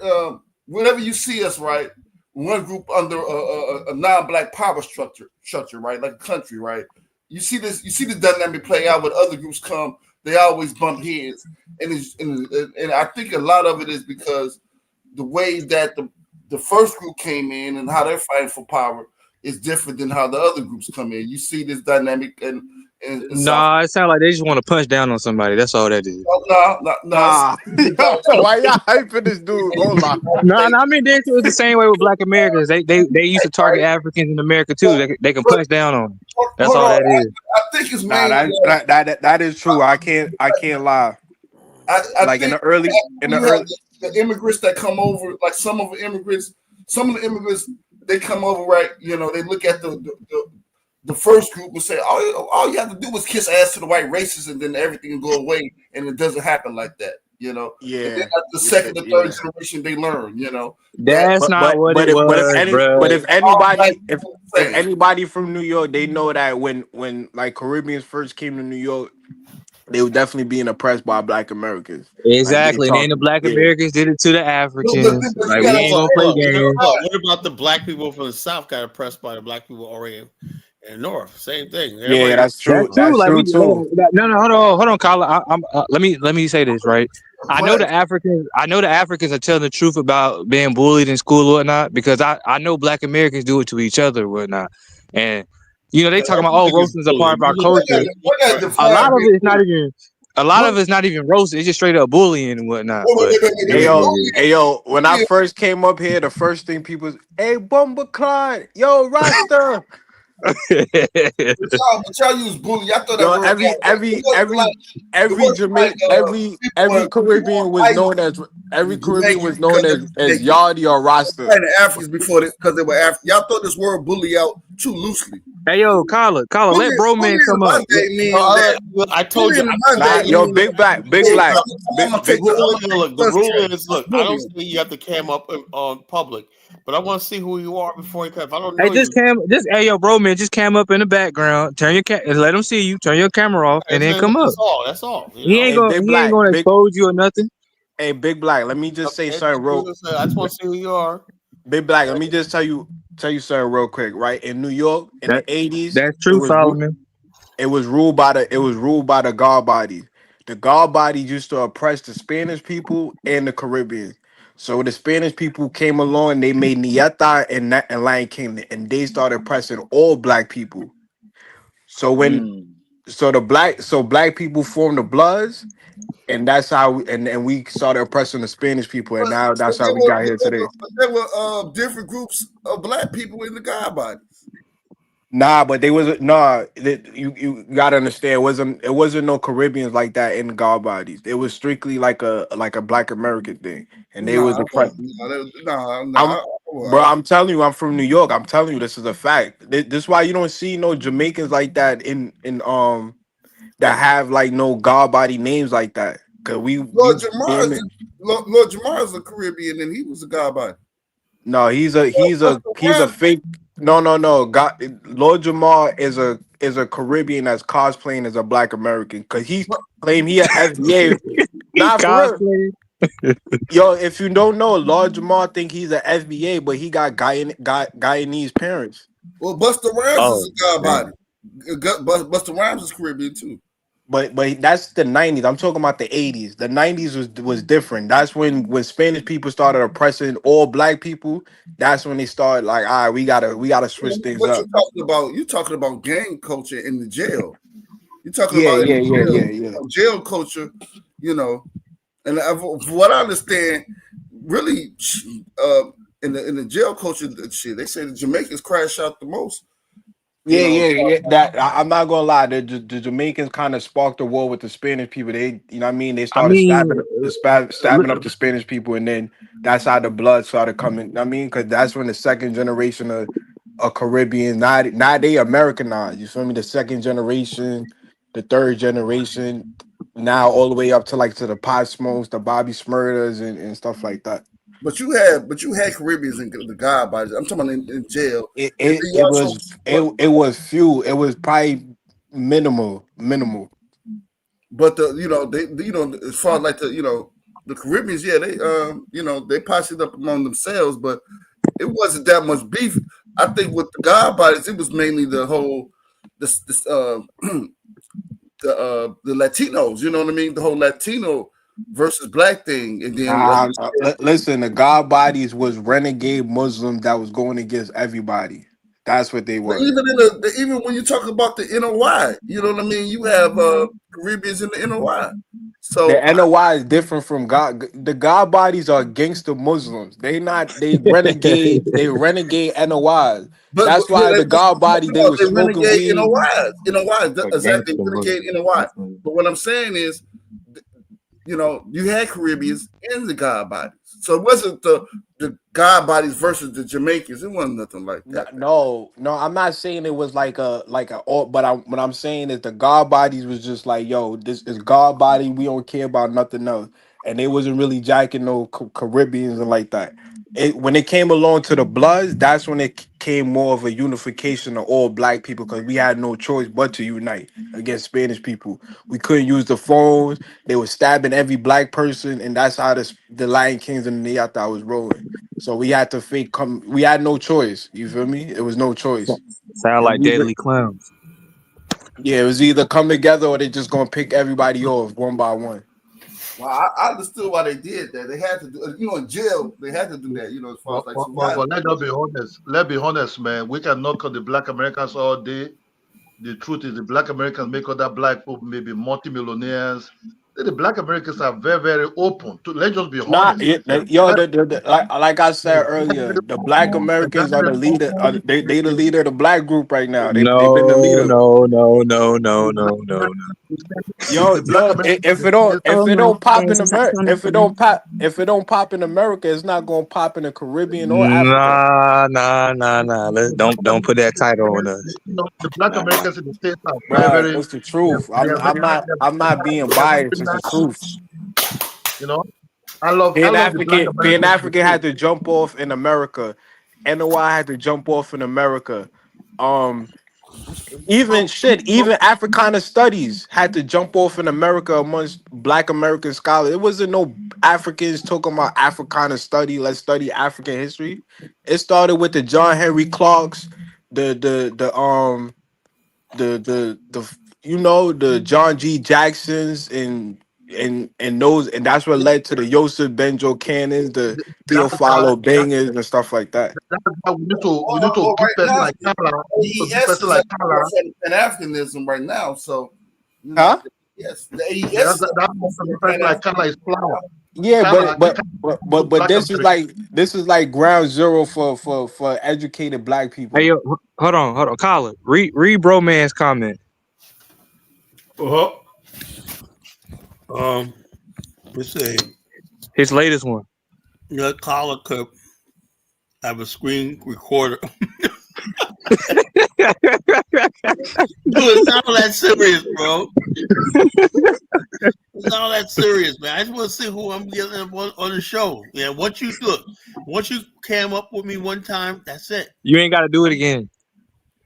whenever you see us, right, one group under a non-black power structure, right, like a country, right, you see this dynamic play out when other groups come. They always bump heads, and I think a lot of it is because the way that the first group came in and how they're fighting for power is different than how the other groups come in. You see this dynamic and nah, it sounds like they just want to punch down on somebody. That's all that is. Nah. Why y'all hyping this dude? Hold on. No, I mean it's the same way with black Americans. They used to target Africans in America too. They can punch down on them. That's all that is. I think it's mainly that is true. I can't lie. I like think in the early the immigrants that come over, like some of the immigrants, they come over, right? You know, they look at the first group and say, all you have to do is kiss ass to the white racists and then everything will go away, and it doesn't happen like that, you know. Yeah. And then at the second or third generation, they learn, you know. That's not what it was. But if anybody from New York, they know that when like Caribbeans first came to New York, they were definitely being oppressed by Black Americans. Like they Exactly, and then talk, the Black yeah. Americans did it to the No, Africans. but you Like we gotta ain't gonna say, play You know games. what? What about the black people from the South got oppressed by the black people already in the North? Same thing. Yeah, Everybody. that's That's true. true. That's Like true we too. no, hold on, Colin. Let me say this right. I know the Africans. I know the Africans are telling the truth about being bullied in school or whatnot because I know Black Americans do it to each other or whatnot, and you know they talking about Everything is roasting is a part bullying. of our You look culture. what got right. A defined lot of being it's not even. A lot of it's not even roasting. It's just straight up bullying and whatnot. But it is what it Hey yo, when I first came up here, the first thing people was, hey Bumba Klein, yo Rasta. is. But y'all use bully. I thought that Yo, word it wasn't like it every wasn't like Jamaican, people Caribbean were was fighting known as the every Caribbean Jamaicans was known because they as Yardie or Rasta. fighting the Africans before this because they were African. Y'all throw this word bully out too loosely. Hey yo, Colin, let bro man Bully in come my up. day means that I told bully you. in I my told day Nah, you. yo, means big black, hey, I'm gonna big. take Rule, I'm look, gonna look, the bus rule train. is, That's look, I don't bullying. say you have to cam up on public, but I want to see who you are before you come. If I don't Hey, know you, hey yo, bro man, just cam up in the background. Turn your let him see you. Turn your camera off and then come up. that's all. That's all. You He know. ain't Hey, gonna big he ain't black, gonna expose you or nothing. hey, big black. Let me just say Okay, something real. I just want to see who you are. Big black. Let me just tell you something real quick. Right in New York in That the '80s, that's true, Solomon. it was ruled by the guard bodies. The guard bodies used to oppress the Spanish people and the Caribbean. So the Spanish people came along, they made Nieta and Lion King, and they started oppressing all Black people. So when black people formed the Bloods, and that's how and we started oppressing the Spanish people, and now But that's how we got here today. there were different groups of black people in the God bodies. Nah, but they was nah. You gotta understand. It wasn't no Caribbeans like that in guard bodies. It was strictly like a Black American thing, and they was Nah, the front. I'm bro. I'm telling you, I'm from New York. I'm telling you, this is a fact. This is why you don't see no Jamaicans like that in that have like no guard body names like that. Cause we Lord Jamar damn is it. Lord Jamar is a Caribbean and he was a God body. No, he's a fake. No. God, Lord Jamar is a Caribbean that's cosplaying as a Black American because he claimed he a FBA. He Nah, for real. cosplaying. Yo, if you don't know, Lord Jamar think he's a FBA, but he got Guyanese parents. Well, Busta Rhymes Oh, is a God man. body. Busta Rhymes is Caribbean too. But that's the 90s. I'm talking about the 80s. The 90s was different. That's when Spanish people started oppressing all Black people. That's when they started like, all right, we gotta switch things What up. you talking about? You talking about gang culture in the jail. You talking Yeah, about in yeah, the yeah, jail, yeah, yeah. jail culture, you know. And from what I understand, really, in the jail culture, shit, they say the Jamaicans crash out the most. You Yeah, know, yeah, yeah. That I'm not gonna lie. The Jamaicans kind of sparked the war with the Spanish people. They, you know, what I mean, they I started mean, stabbing up the Spanish people, and then that's how the blood started coming. You know what I mean, because that's when the second generation of Caribbean, now they Americanized. You feel me? The second generation, the third generation, now all the way up to the Pop Smokes, the Bobby Smurdas, and stuff like that. but you had Caribbeans in the God bodies. I'm talking about in jail. It And it, you it also, was it was few. It was probably minimal. but as far as like the Caribbeans, yeah, they they posted up among themselves, but it wasn't that much beef. I think with the God bodies, it was mainly the whole this the Latinos. You know what I mean? The whole Latino versus Black thing, and then like you said, Listen, the God bodies was renegade Muslims that was going against everybody. That's what they but was. even when you talk about the NOI, you know what I mean? You have Caribbeans in the NOI. The So, NOI is different from God. The God bodies are gangster Muslims. They renegade NOIs. but That's why the God body they no, were they smoking renegade weed. NOIs, exactly, gangster renegade Muslim. NOI. But what I'm saying is, you had Caribbeans in the God bodies. So it wasn't the God bodies versus the Jamaicans. It wasn't nothing like that. No, I'm not saying it was but what I'm saying is the God bodies was just like, yo, this is God body. We don't care about nothing else, and they wasn't really jacking no Caribbeans and like that. when it came along to the Bloods, that's when it came more of a unification of all black people because we had no choice but to unite against Spanish people. We couldn't use the phones. They were stabbing every black person, and that's how the Lion Kings and the Niata was rolling. So we had to we had no choice. You feel me? It was no choice. Sound like Deadly Clowns. Yeah, it was either come together or they just gonna pick everybody off one by one. Well, I understood why they did that. They had to do, in jail, they had to do that, as far as like but let's be honest. Let's be honest, man. We cannot call the black Americans all day. The truth is the black Americans make other black people maybe multimillionaires. The black Americans are very, very open. Let's just be honest. Like I said earlier, the black Americans are the leader. They the leader of the black group right now. They've been the leader. No. Yo, if it don't pop in America, if it don't pop in America, it's not gonna pop in the Caribbean or Africa. Nah. Don't put that title on us. The black Americans in the States are Bro, very, very. it's the truth. I'm not being biased. It's the truth. I love the black Americans. Pan-African had to jump off in America. NOI had to jump off in America. Even Africana studies had to jump off in America amongst black American scholars. It wasn't no Africans talking about Africana study. Let's study African history. It started with the John Henry Clarks, the John G. Jacksons and that's what led to the Joseph Benjo Cannons, the Theophilo Bangers and stuff like that. That's why we need to give person like Kala. Pan-Africanism right now, so yes, the AES. That person like Kala is flower. Yeah, but this is like ground zero for educated black people. Hey, yo, hold on, Colin. Read Bro Man's comment. Let's see. His latest one. Your collar could have a screen recorder. It's not all that serious, bro. It's not all that serious, man. I just want to see who I'm getting on the show. Yeah, once you came up with me one time, that's it. You ain't got to do it again.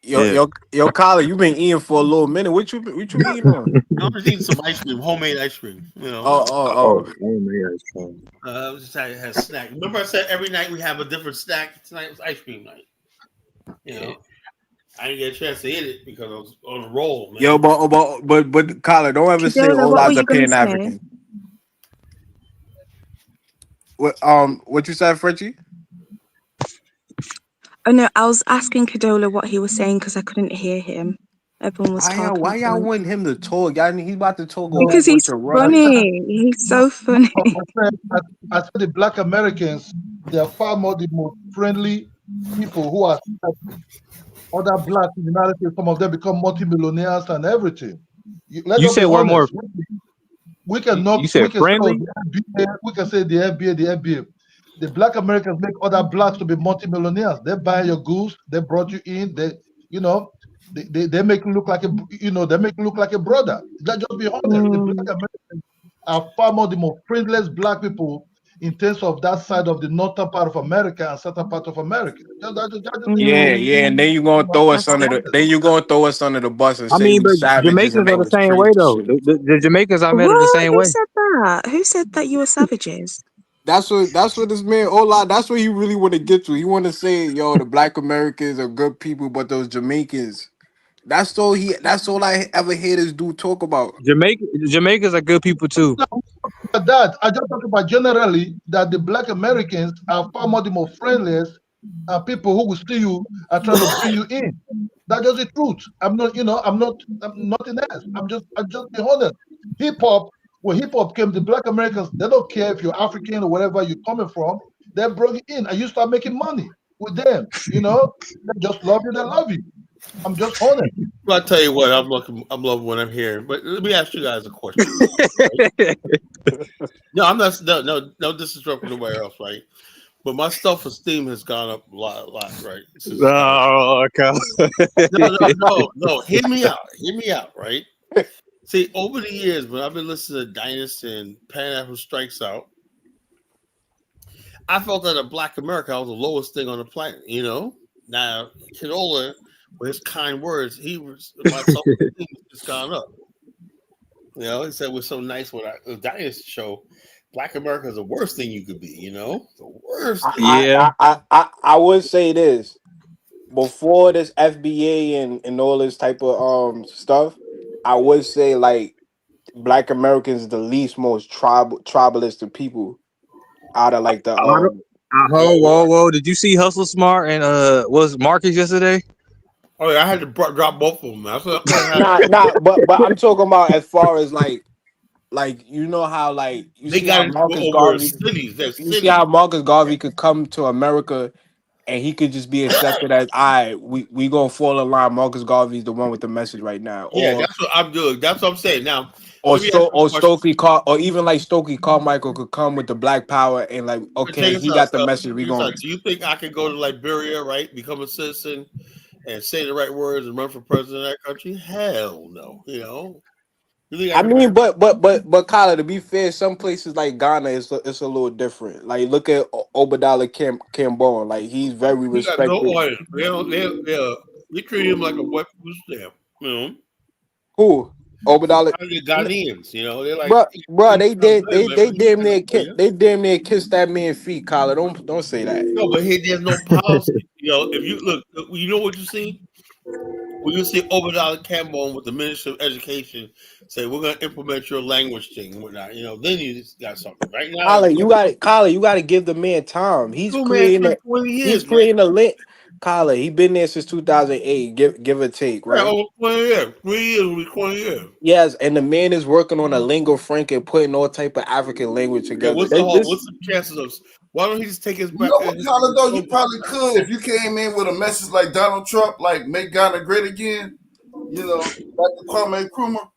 Yo, Colin, you been eating for a little minute. What you eating on? I'm just eating some ice cream, homemade ice cream. Homemade ice cream. I was just had a snack. Remember, I said every night we have a different snack. Tonight was ice cream night. I didn't get a chance to eat it because I was on a roll, man. Yo, but Colin, don't ever say Ola's a Pan-African. What you said, Frenchie? Oh no, I was asking Kadola what he was saying because I couldn't hear him. Everyone was talking. Why y'all want him to talk? He's about to talk. Because he's funny. He's so funny. I said the black Americans, they are far more the most friendly people who are other blacks in the United States. Some of them become multimillionaires and everything. You said one more. We cannot. You said friendly. We can say the FBA. The black Americans make other blacks to be multimillionaires. They buy your goods. They brought you in. They make you look like they make you look like a brother. Let's just be honest. The black Americans are far more the most friendliest black people in terms of that side of the northern part of America and southern part of America. Yeah, and then you're gonna throw us under the bus and say but Jamaicans are the same way though. The Jamaicans I met are the same way. Who said that? Who said that you were savages? That's what this man Ola. That's what he really want to get to. He want to say, yo, the black Americans are good people, but those Jamaicans. That's all I ever hear this dude talk about. Jamaicans are good people too. That I just talk about generally that the black Americans are far more the most friendliest people who will see you are trying to bring you in. That's just the truth. I'm nothing else. I'm just being honest. When hip hop came, the black Americans, they don't care if you're African or wherever you're coming from. They bring you in and you start making money with them. They just love you. They love you. I'm just honest. Well, I'll tell you what, I'm loving what I'm hearing. But let me ask you guys a question. No, I'm not. No disrespect from nowhere else, right? But my self-esteem has gone up a lot, right? No. Hear me out, right? See, over the years, when I've been listening to Dynasty and Pan-African Strikes Out, I felt that in Black America, I was the lowest thing on the planet. Now Canola, with his kind words, my self-esteem just gone up. He said we're so nice with our Diane show. Black America is the worst thing you could be. The worst thing. I would say this before this FBA and all this type of stuff. I would say like Black Americans the least most tribalistic people out of like the Whoa! Did you see Hustle Smart and was Marcus yesterday? Oh yeah, I had to drop both of them. That's what nah, but I'm talking about as far as like you know how like you they see got how it Marcus over Garvey cities. There's you see cities. how Marcus Garvey could come to America and he could just be accepted as we gonna fall in line. Marcus Garvey's the one with the message right now, Yeah, that's what I'm doing. That's what I'm saying. Now, or let me ask you a question. Stokely or even like Stokely Carmichael could come with the Black Power and like okay Check this he out. got the message we gonna. Do you think I could go to Liberia, right, become a citizen, and say the right words and run for president of that country? Hell no. You think I can mean, but Kyla, to be fair, some places like Ghana it's a little different. Like look at Obadala Cambone, like he's very He got no respected. oil. They treat him like a wet food stamp. Who? Obadala? The Ghanaians, they're like, Bro, they damn near kissed that man's feet, Kyla. Don't say that. no, but here there's no policy. If you look, you know what you see? When you see Obadala Campbell with the Ministry of Education say we're going to implement your language thing and whatnot, then you just got something. Right now, Kyla, you got to give the man time. He's man, it's creating been 20 years. He's creating a link. Kyla, he been there since 2008. Give or take, right? Yeah, over 20 years. 3 years will be 20 years. Yes, and the man is working on a lingua franca and putting all type of African language Yeah, together. what's the chances of? Why don't he just take his back? You know what, Ghana, though? You probably could if you came in with a message like Donald Trump, like make Ghana great again. Like the Kwame Nkrumah.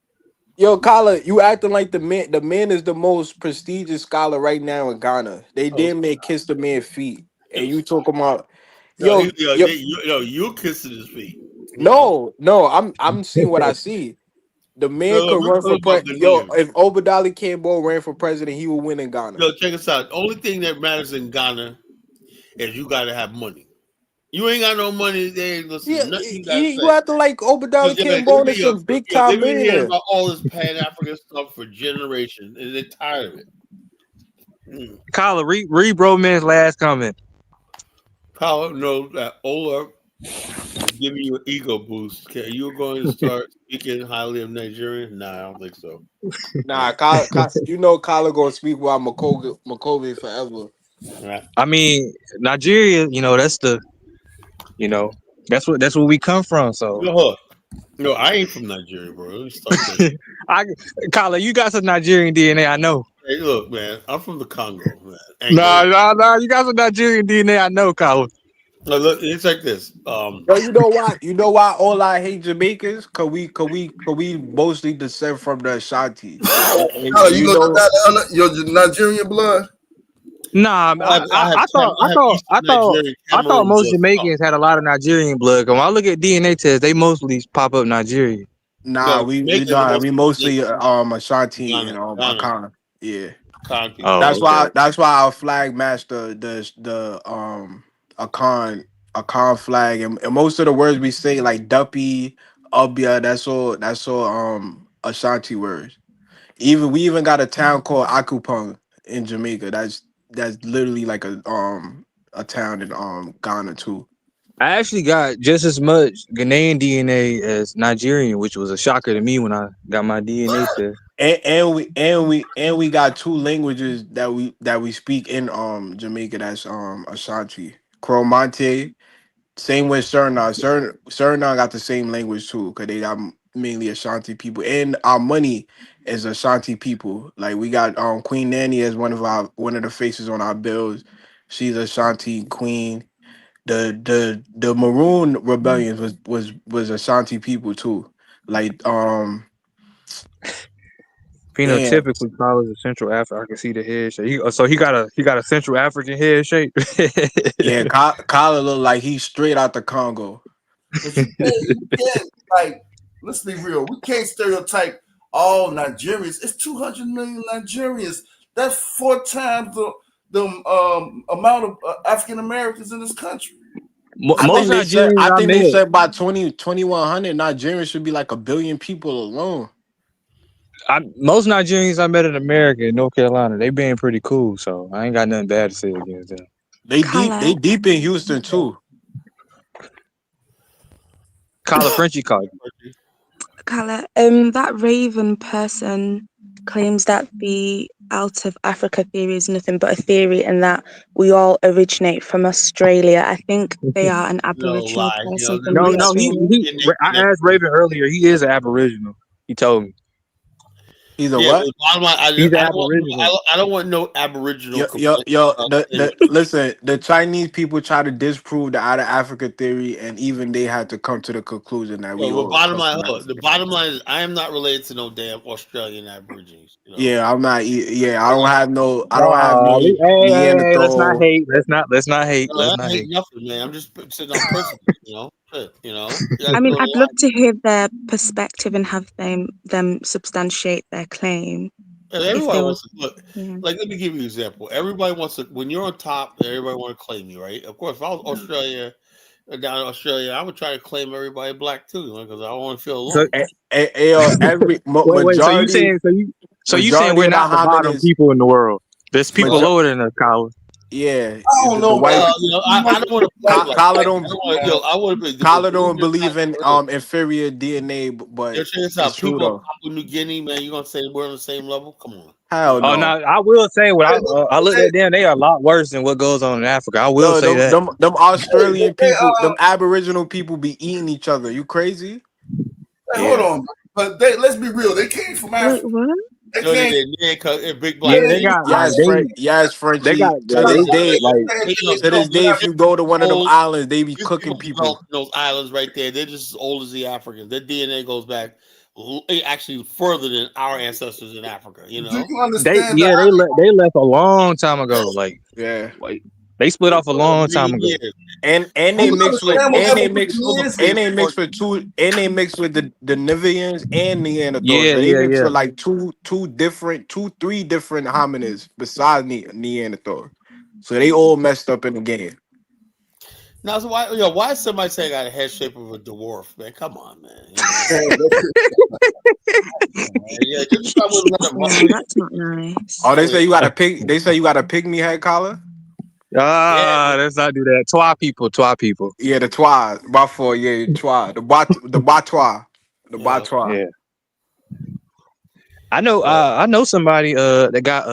Yo, Kyla, you acting like the man. The man is the most prestigious scholar right now in Ghana. They damn near kiss the man's feet, and you talking about you're kissing his feet. No, I'm seeing what I see. The man could run for president. Yo, if Obadala Campbell ran for president, he would win in Ghana. Yo, check us out. The only thing that matters in Ghana is you got to have money. You ain't got no money. They ain't listening. You have to like Obadala Campbell is some big time They've been hearing millionaire. about all this Pan-African stuff for generations, and they're tired of it. Kyla, read Bro Man's last comment. Kyla knows that Ola is giving you an ego boost. Okay, you're going to start speaking highly of Nigerians? Nah, I don't think so. Nah, Kyla gonna speak while Makobe forever. I mean, Nigeria, that's the, that's where we come from. So no, I ain't from Nigeria, bro. Let me start there. Kyla, you got some Nigerian DNA, I know. Hey, look, man, I'm from the Congo, man. Nah, you got some Nigerian DNA, I know, Kyla. No, look, it's like this. Yo, you know why all I hate Jamaicans? Cause we mostly descend from the Ashanti. Your Nigerian blood? Nah, I thought most Jamaicans had a lot of Nigerian blood. When I look at DNA tests, they mostly pop up Nigerian. Nah, we mostly Ashanti and Akan. Yeah. That's why our flag matched the Akan flag and most of the words we say like Duppy, Ubia, that's all Ashanti words. We even got a town called Akupong in Jamaica. That's literally like a town in Ghana too. I actually got just as much Ghanaian DNA as Nigerian, which was a shocker to me when I got my DNA test. And we got two languages that we speak in Jamaica. That's Ashanti, Cromonte. Same with Suriname. Suriname got the same language too, because they got mainly Ashanti people, and our money is Ashanti people. Like we got Queen Nanny as one of the faces on our bills. She's Ashanti queen. The Maroon rebellion was Ashanti people too. Like phenotypically follows a Central African. I can see the head shape. So he got a Central African head shape. Yeah, Kyla look like he's straight out the Congo. You can't, like, let's be real. We can't stereotype all Nigerians. It's 200 million Nigerians. That's 4 times the amount of African Americans in this country. I think they said by 2100 Nigerians should be like 1 billion people alone. Most Nigerians I met in America, in North Carolina, they being pretty cool, so I ain't got nothing bad to say against them. They deep in Houston too. Carla Frenchie called you. Carla, that Raven person claims that the out of Africa theory is nothing but a theory and that we all originate from Australia. I think they are an Aboriginal person from Australia. I asked Raven earlier. He is an Aboriginal. He told me. He's a what? He's an Aboriginal. I don't want no Aboriginal. Listen, the Chinese people try to disprove the out of Africa theory, and even they had to come to the conclusion that the bottom line is I am not related to no damn Australian Aborigines. You know? Yeah, I'm not. Yeah, I don't have no. I don't have no. Hey, let's not hate. Let's not hate. No, let's not hate. Nothing, man. I'm just sitting on principle. You know. I mean, I'd love to hear their perspective and have them substantiate their claim. And everybody wants to look. Like, let me give you an example. Everybody wants to. When you're on top, everybody want to claim you, right? Of course, if I was Australia, down in Australia, I would try to claim everybody black too, because I don't want to feel alone. Majority. So you saying we're not the bottom people in the world? There's people lower than us, Colin. Yeah, I don't know. I don't want to. Colin don't believe in inferior DNA, but it's true people though. in Papua New Guinea, man, you gonna say we're on the same level? Come on. Hell no. Oh, no, I will say what I looked at them. They are a lot worse than what goes on in Africa. I will say that. Them Australian people, them Aboriginal people be eating each other. You crazy? Hey, hold on, but let's be real. They came from Africa. What? Big black. They got French. They got to this day, if you go to one of them islands, they be cooking people. Those islands right there, they're just as old as the Africans. Their DNA goes back actually further than our ancestors in Africa. You know, they left a long time ago. Like they split off a long time ago. And they mixed with the Nivians and Neanderthals. Yeah, so they mixed with like three different hominids besides Neanderthal. So they all messed up in the game. Now, so why is somebody saying I got a head shape of a dwarf, man? Come on, man. That's not nice. Oh, they say you got a pig. They say you got a pygmy head collar. Let's not do that. Twa people. Yeah, the twa. Twa. The batwa. Yeah. I know somebody that got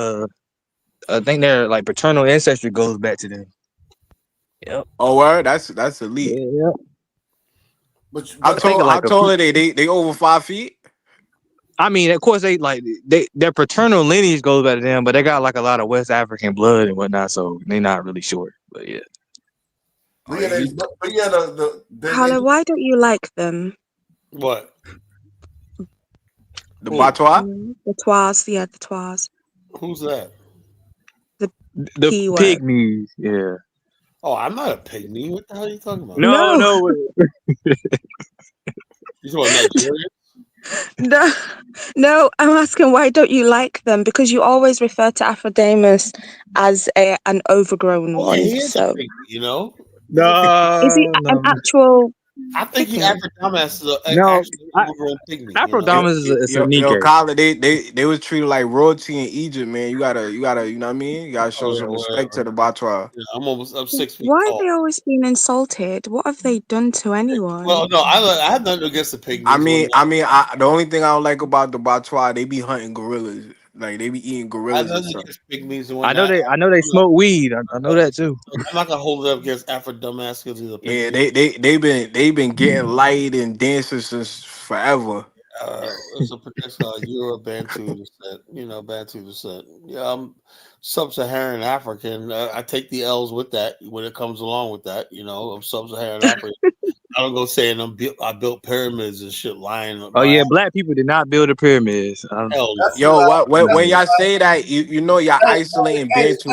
I think their like paternal ancestry goes back to them. Yep. Oh, word? That's elite. Yeah. But I told her they over 5 feet. I mean, of course their paternal lineage goes back to them, but they got like a lot of West African blood and whatnot, so they're not really short. But yeah. Carla, why don't you like them? What? The Batwa? The Twas, the Twas. Who's that? The pygmies, yeah. Oh, I'm not a pygmy. What the hell are you talking about? No. You talking Nigeria? No, I'm asking why don't you like them? Because you always refer to Aphrodamus as an overgrown one. He is so a pygmy, you know? No. Is he an actual? I think Aphrodamus is an overgrown pygmy. Aphrodamus is a Yo, Kyla, they was treated like royalty in Egypt, man. You gotta, you know what I mean? You gotta show some respect to the Batwa. Yeah, I'm 6 feet Why tall. have they always been insulted? What have they done to anyone? Well, no, I have nothing against the pygmies. I mean, the only thing I don't like about the Batwa, they be hunting gorillas. Like they be eating gorillas. I know they smoke weed. I know that too. I'm not gonna hold it up against Aphrodamus. Yeah, they been getting light and dancing since forever. It's a protection of Euro Bantu descent. Bantu descent. Yeah, I'm sub-Saharan African. I take the L's with that when it comes along with that. I'm sub-Saharan African. I don't go saying I built pyramids and shit lying. Oh yeah, black people did not build the pyramids. Yo, when y'all say that, you know y'all isolating Bantu.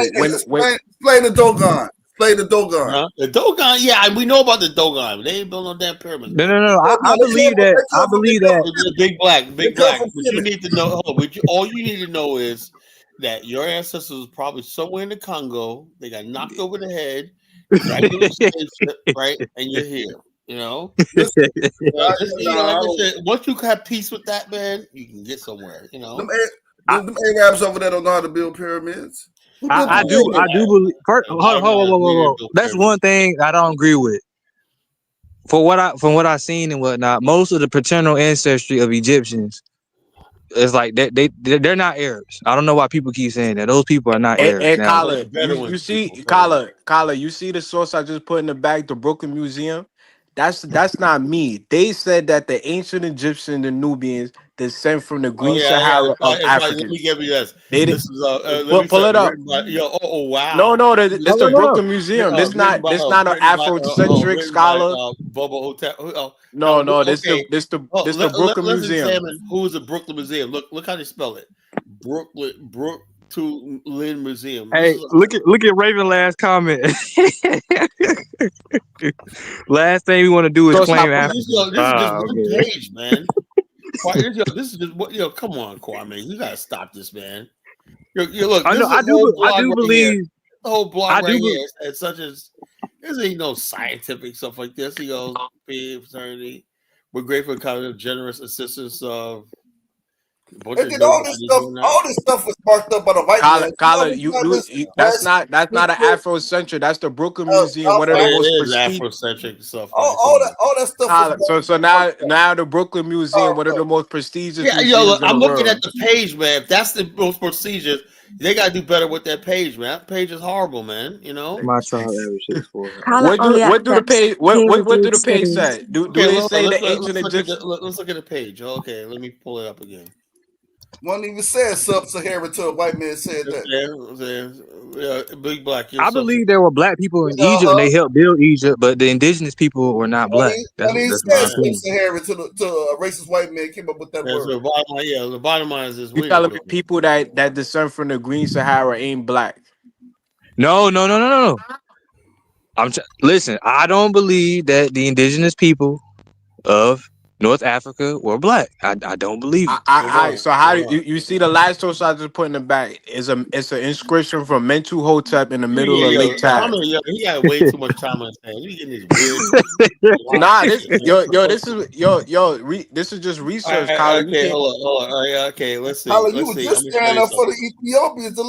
Play the Dogon. Play the Dogon. The Dogon, yeah, we know about the Dogon. They ain't built no damn pyramid. No. I believe that. I believe that. Big black. But you need to know. All you need to know is that your ancestors was probably somewhere in the Congo. They got knocked over the head, dragged to the slave ship, right? And you're here. You know, Listen, like I said, once you have peace with that, man, you can get somewhere. You know, them Arabs over there don't know how to build pyramids. I do believe. First, hold. That's one thing I don't agree with. From what I've seen and whatnot, most of the paternal ancestry of Egyptians is like they're not Arabs. I don't know why people keep saying that. Those people are not Arabs. And Now, Kala, you see, Kala, you see the source I just put in the bag, the Brooklyn Museum. That's not me. They said that the ancient Egyptians, the Nubians, descend from the Green Sahara of Africa. Let me give you this. This is let me pull it up. Written by, wow. No, it's the Brooklyn Museum. This not an Afrocentric scholar. Bubba Hotel. No, this the Brooklyn let's Museum. Examine who is the Brooklyn Museum. Look how they spell it. Brooklyn Museum. Hey, look at Raven last comment. Last thing we want to do is claim Africa. This is just one page, man. This is just what come on, Kwame. You gotta stop this, man. Look, I do believe the whole blog right here is such as this ain't no scientific stuff like this. He goes, fraternity. We're grateful for kind of generous assistance of. All this stuff was sparked up by the white man. Kala, that's not an Afrocentric. That's the Brooklyn Museum. One of the most prestigious Afrocentric stuff. All that stuff. Kala, so now the Brooklyn Museum, one of the most prestigious. Look, I'm looking at the page, man. If that's the most prestigious, they gotta do better with that page, man. That page is horrible, man. You know. My child ever shit for. What do the page? What do the page say? Do they say the ancient Egyptians? Let's look at the page. Okay, let me pull it up again. One even said sub-Saharan to a white man said that. Yeah, big black. I believe there were black people in Egypt and they helped build Egypt, but the indigenous people were not black. That's sub-Saharan to a racist white man came up with that word. The bottom line is this. You telling me people that descend from the Green Sahara ain't black? No. Listen, I don't believe that the indigenous people of North Africa were black. I don't believe it. So how do you see the last source I just put in the back? It's an inscription from Mentu Hotep in the middle of Lake Chad. He got way too much time on his hands. He getting this this is just research. Hold on. Okay, let's see. You were just standing up for the Ethiopians. The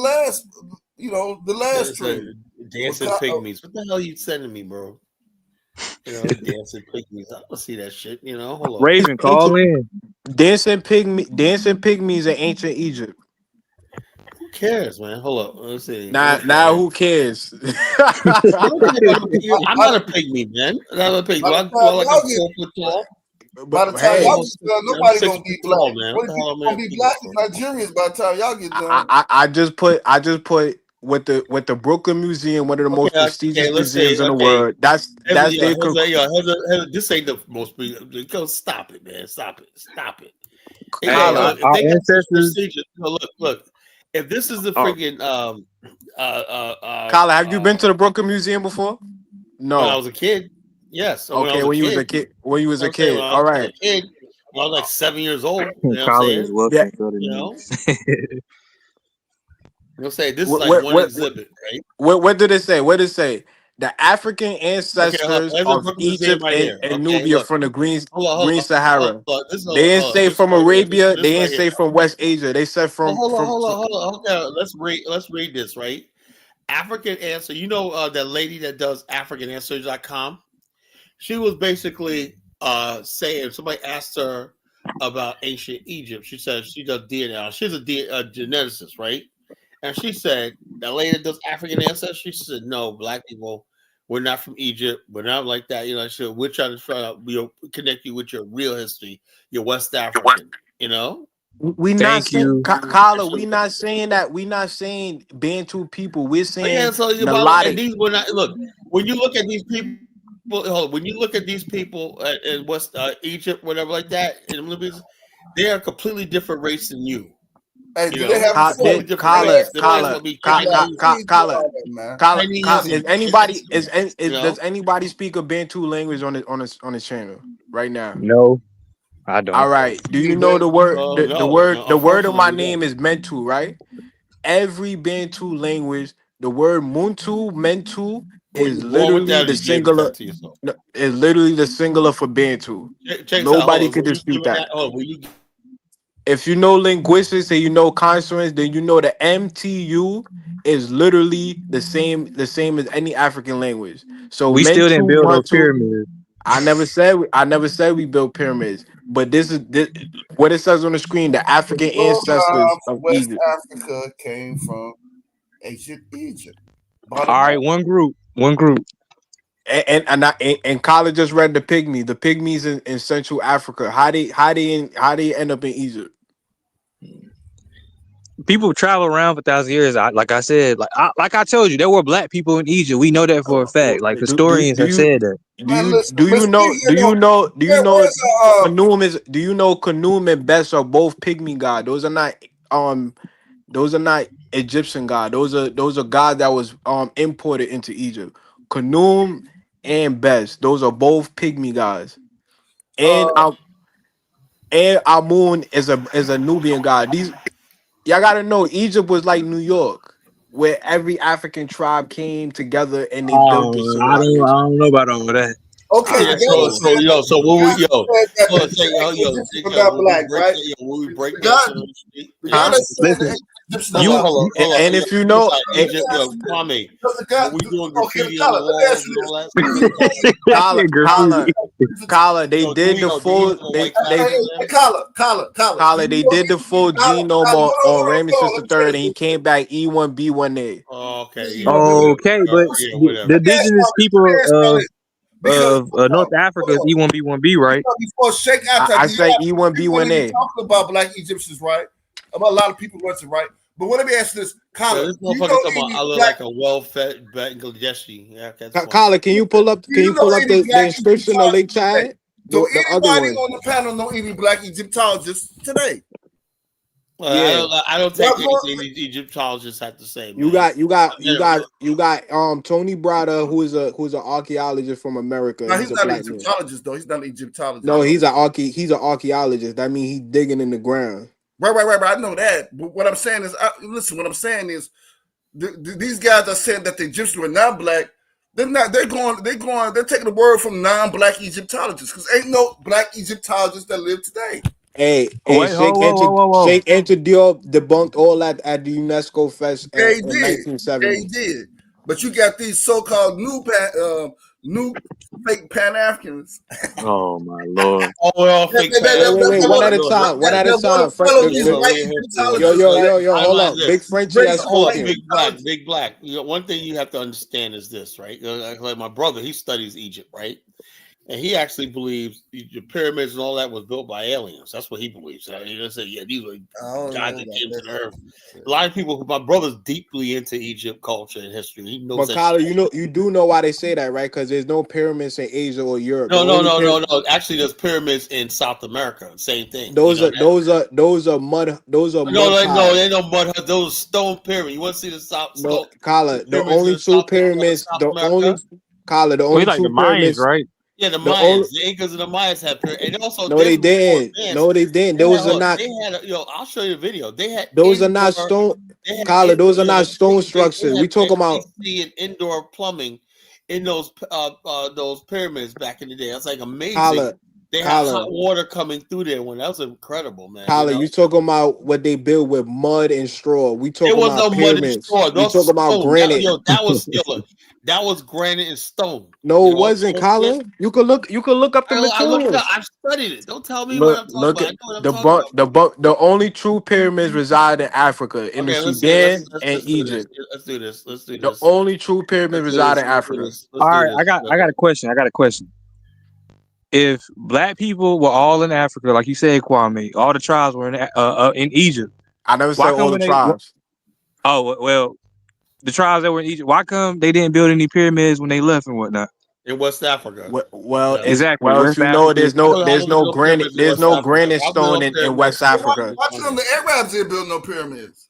last trip. Dancing pygmies. What the hell are you sending me, bro? Dancing pygmies. I don't see that shit. Hold on. Raven, call in. Dancing pygmies in ancient Egypt. Who cares, man? Hold on. Let's see. Now who cares? I'm not a pygmy, man. I'm not a pygmy. By the time y'all get done, nobody gonna be black. What if you gonna be black Nigerians by the time y'all get done? I just put with the Brooklyn Museum, one of the most prestigious museums in the world. That's this ain't the most. Go stop it, man. Stop it. Our ancestors. Look. If this is the freaking Kala, have you been to the Brooklyn Museum before? No. When I was a kid. Yes. Okay, when you was a kid. When you was a kid. All right. I was like 7 years old. You know what I'm saying? You'll say this is like one exhibit, right? What did it say? What did it say? The African ancestors of Egypt and Nubia from the Green Sahara. They didn't say from Arabia. They didn't say from West Asia. They said from. Hold on. Let's read this, right? African answer. That lady that does AfricanAnswers.com. She was basically saying, somebody asked her about ancient Egypt. She said she does DNA. She's a geneticist, right? And she said, that lady that does African ancestry, she said, no, black people, we're not from Egypt. We're not like that. We're trying to connect you with your real history, your West African, We not saying, Kala, we not saying that. We not saying Bantu people. We're saying look, when you look at these people, in West Egypt, whatever like that, they are a completely different race than you. Hey, do they have Kala, does anybody speak a Bantu language on his channel right now? No, I don't. All right. Do you know the word? The word of my name is Mentu, right? every Bantu language, the word Muntu, Mentu Well, is born with literally that, or the you gave it singular. that to yourself? No, is literally the singular for Bantu. Check this out. Nobody Hold on. could Were you dispute given that. that? Oh, were you? If you know linguistics and you know consonants, then you know the MTU is literally the same as any African language. So We still didn't Mentu, build those Mantu. pyramids. I never said we built pyramids, but this is what it says on the screen: the African ancestors of West Egypt. Africa came from ancient Egypt. All right, one group. And Khaled just read the pygmy. The pygmies in Central Africa. How they end up in Egypt? People travel around for thousands of years. Like I said, like I told you, there were black people in Egypt. We know that for a fact. Like historians have said that. Do you know Khnum is do you know Khnum and Bes are both pygmy god? Those are not Egyptian god. Those are god that was imported into Egypt. Khnum and Bes, those are both pygmy gods. And Amun is a Nubian god. These y'all gotta know Egypt was like New York, where every African tribe came together and they built this I civilization. don't know about all that. Okay, Yeah, so when we when we break that shit on the street, Listen, hold on. And if you know, Egypt, Kwame, when we doing graffiti on the walls and all that stuff. Kala, they did the full they did the full genome on Ramesses III, and he came back E1B1A. Okay, Okay, but whatever. the indigenous people of North Africa is E1B1B, right? Before Sheikh Atta, I say people E1B1A. talking about black Egyptians, right? About a lot of people want to, right? But let me ask you this, Colin. This motherfucker talking about I look like a well-fed Bangladeshi. Yeah, Kala, can you pull up the inscription of Lake Chad? Do The other anybody one. on the panel know any black Egyptologists today? I don't take anything these Egyptologists have to say. You got Tony Brada, who's an archaeologist from America. No, he's not an black man. Egyptologist though. He's not an Egyptologist. No, he's an archaeologist. That means he's digging in the ground. Right. I know that. But what I'm saying is, listen. What I'm saying is, these guys are saying that the Egyptians were not black. They're not. They're taking the word from non-black Egyptologists because ain't no black Egyptologists that live today. Hey, Sheikh Enter Diop debunked all that at the UNESCO Fest in 1970. They did. But you got these so-called new fake Pan-Africanists. Oh my lord! Wait, one at a time. Yo, hold on. Big Frenchie has spoken. Big black. One thing you have to understand is this, right? Like my brother, he studies Egypt, right? And he actually believes the pyramids and all that was built by aliens. That's what he believes. He doesn't say, yeah, these were gods that came to the earth. A lot of people, my brother's deeply into Egypt culture and history. He knows but Kyle, you do know why they say that, right? Because there's no pyramids in Asia or Europe. No. Actually, there's pyramids in South America. Same thing. Those are mud. No, they no mud huts. Those stone pyramids. You want to see the South? No, Kyle, the only two pyramids. The only two pyramids, right? Yeah, the Mayas, the Incas, and the Mayas had pyramids. And also, they didn't. Those are not. I'll show you the video. They had those are not stone. Kyle, those are not stone structures. We talking about indoor plumbing in those pyramids back in the day. That's like amazing. They had hot water coming through there when that was incredible, man. Kyle, you talking about what they built with mud and straw? We talking about pyramids. We talking about granite. That was granite and stone. No, it wasn't, Colin. You could look up the materials. I've studied it. Don't tell me what I'm talking about. The only true pyramids reside in Africa, in the Sudan and Egypt. Let's do this. The only true pyramids reside in Africa. All right, I got a question. If black people were all in Africa, like you said, Kwame, all the tribes were in Egypt. I never said all the tribes. Well, the tribes that were in Egypt, why come they didn't build any pyramids when they left and whatnot? In West Africa. Exactly. Well, if you know, there's no granite stone in West Africa. Why come the Arabs didn't build no pyramids?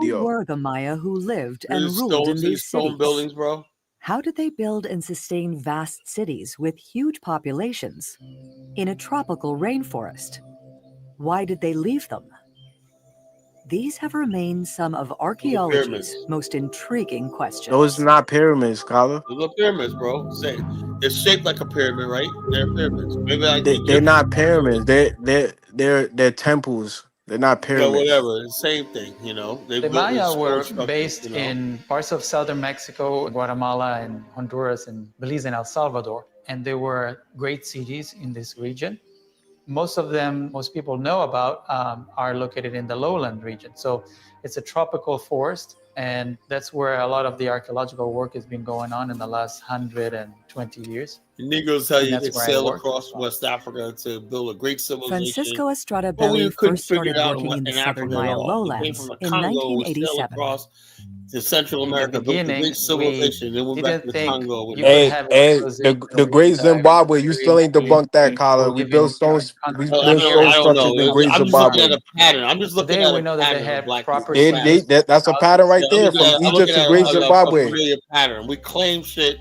your Who DR. were the Maya who lived and There's ruled in stones, these stone cities? buildings, bro. How did they build and sustain vast cities with huge populations in a tropical rainforest? Why did they leave them? These have remained some of Those are archaeology's pyramids. most intriguing Those questions. not pyramids, scholar. Those are pyramids, bro. Say they're shaped like a pyramid, right? They're pyramids. Maybe like the They're Egyptian not pyramids. They're temples. They're not yeah, pyramids. whatever. Same thing, you know. They The built with Maya stone were structures, based you know. in parts of southern Mexico, Guatemala, and Honduras, and Belize, and El Salvador. And they were great cities in this region. Most of them, most people know about, are located in the lowland region. So it's a tropical forest And that's where a lot of the archaeological work has been going on in the last 120 years. The Negroes tell And you that's they where I sailed work. across West Africa to build a great civilization. Francisco Estrada But we Belli couldn't first figure started it out working in the in southern Africa at Maya all. We came lowlands from the in Congo, we sailed 1987. across to Central In the America, built a beginning, great civilization, then went back to didn't the think Congo. you could have a And civilization the with Great Zimbabwe, you still ain't debunked that, Colin. We built stones. We built stone I don't structures know. in Great I'm just looking Zimbabwe. at a pattern. I'm just looking Today at we a know that they pattern have of black proper people. That's a pattern right there, from Egypt to Great Zimbabwe. a familiar pattern. We claim shit.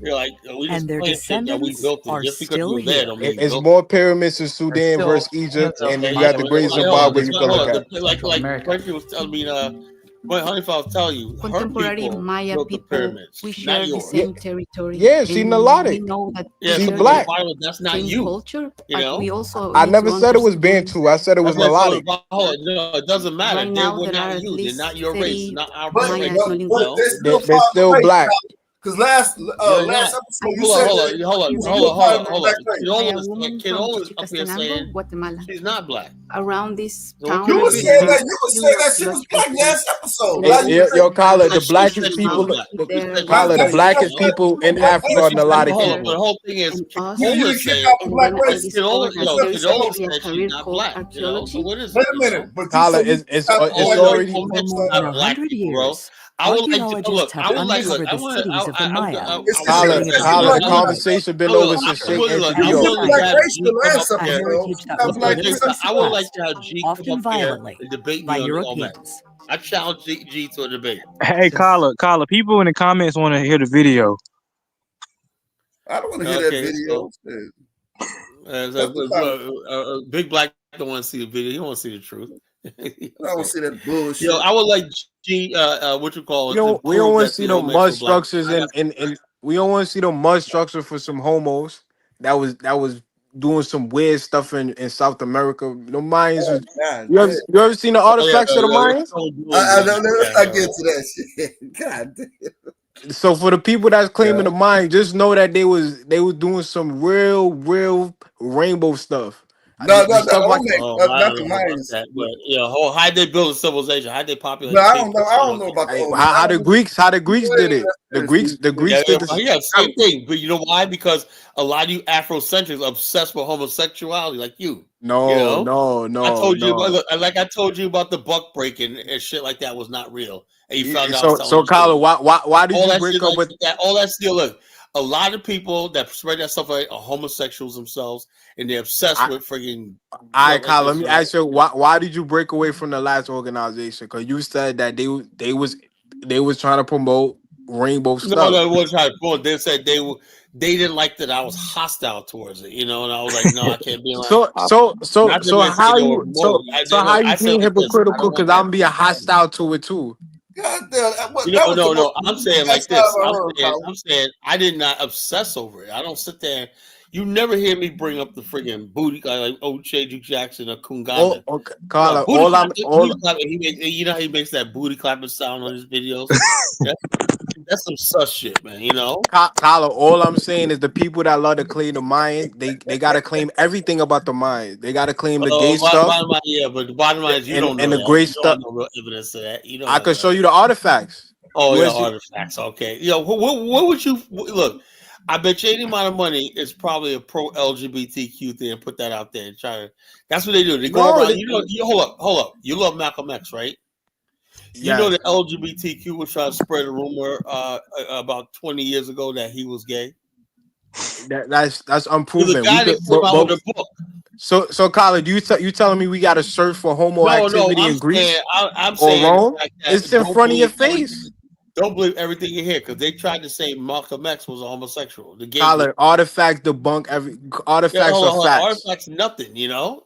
You're like, we just And their claim shit that we descendants built it. are Just because still you were there here. don't mean you It's built more pyramids in Sudan still versus Egypt, millions of and you Maya got the Great civilizations Zimbabwe in you can look Central at. like Frankie was telling me, Honeyfall was telling you, her Contemporary people Maya built the people, pyramids, we not share the yours. same territory. Yeah, she and melodic. we know that Yeah, we She so share black. why would that's not same you? culture, You but know, we also I need never to said it was understand Bantu. I said it was that's what I'm melodic. telling you. No, it doesn't matter. right They now were there are not at you. They're not least your race. 30 Not our But, Maya race. ethnolinguistics. but they're still They're far still away. black. Because last You're last not. episode you Hold said on, hold that on, hold on, you hold still on, find hold on, the hold black on. race. Kinola Maya is woman from Kinola is up here Chichicastenango, saying Guatemala. she's not black. Around this So town, You what was can we saying do? that she was black last episode. What, Now you Yo, say Kala, the she said blackest she was people, black. She said she was Kala, the that's black. what blackest You know? people in black Africa But are she said, melodic hold on. people. The whole thing is, and us, you Kinola didn't kick said, out the and black then I race. discovered that there is Kinola actually a said she's career not called black. You know, so archaeology. what is Wait it? a You minute, know? but you Kala, said you kicked out the Oh black no, race. already. don't For mention more than not black 100 people, bro. years, I would like to archaeologists have look. uncovered I the want. cities of the Maya, It's Kala, including its still Kala, black the ancient people. ruins, conversation been Look, over since I would Satan look. entered New I You York. said would like to black have race G the come last up a here. episode. heritage that Now was black edited, descent I would like last. to have G come often up here violently, and debate by me on all that. Europeans. I challenge G to a debate. Hey, Carla, people in the comments want to hear the video. I don't want to hear that Okay, video. That's the problem. Big Black don't want to see the video. He don't want to see the truth. I don't see that Yo, bullshit. I would like G, what you call it, to We don't prove want to that see they no don't mix mud with black. structures and we don't want to see no mud structure for some homos that was doing some weird stuff in South America. The Mayans was, God you ever seen the artifacts of the Mayans? I don't know. Let's not get to that shit. God damn. So for the people that's claiming Yeah. the Mayans, just know that they was doing some real rainbow stuff. No, The stuff don't like make Oh, I not don't the know about Mayans. that, but how'd they build a civilization? How'd they populate No, the I cave? don't know. I don't know about the old. how the Greeks did it. The Greeks Yeah, did this. same thing. But you know why? Because a lot of you Afrocentrics obsessed with homosexuality, like you. No, You know, no. I told you about I told you about the buck breaking and shit like that was not real, and you found out I was telling So the truth. Kyla, why did All you that break shit up with that? All that still look. A lot of people that spread that stuff like are homosexuals themselves, and they're obsessed with freaking. All right, Kyle, let me ask you, why did you break away from the last organization? Because you said that they was trying to promote rainbow stuff. No, it was trying to promote. They said they didn't like that I was hostile towards it, you know, and I was like, no, I can't be like. So how you how you being hypocritical? Because I'm being hostile to it too. God damn, No. I'm saying like this. I'm saying I did not obsess over it. I don't sit there. You never hear me bring up the friggin' booty like Cheju Jackson or Kunganda. Okay, Carla, Booty clapping, he how he makes that booty clapping sound on his videos. That's some sus shit, man. You know, Carla. All I'm saying is the people that love to claim the Mayans, they gotta claim everything about the Mayans. They gotta claim the gay stuff. But the bottom line is you don't know and the that. great You stuff. don't have no real evidence of that. You don't. I could show you the artifacts. Oh yeah, artifacts. Okay. What would you look? I bet you any amount of money is probably a pro LGBTQ thing and put that out there and try to. That's what they do. They go around. Hold up. You love Malcolm X, right? You know the LGBTQ was trying to spread a rumor about 20 years ago that he was gay. That's unproven. The guy that came out with a book. So Colin, you telling me we got to search for homo activity in Greece I'm or saying Rome? like It's in front of your face. Don't believe everything you hear because they tried to say Malcolm X was a homosexual. The gay Colin, artifacts debunk artifacts are facts. Artifacts, nothing. You know,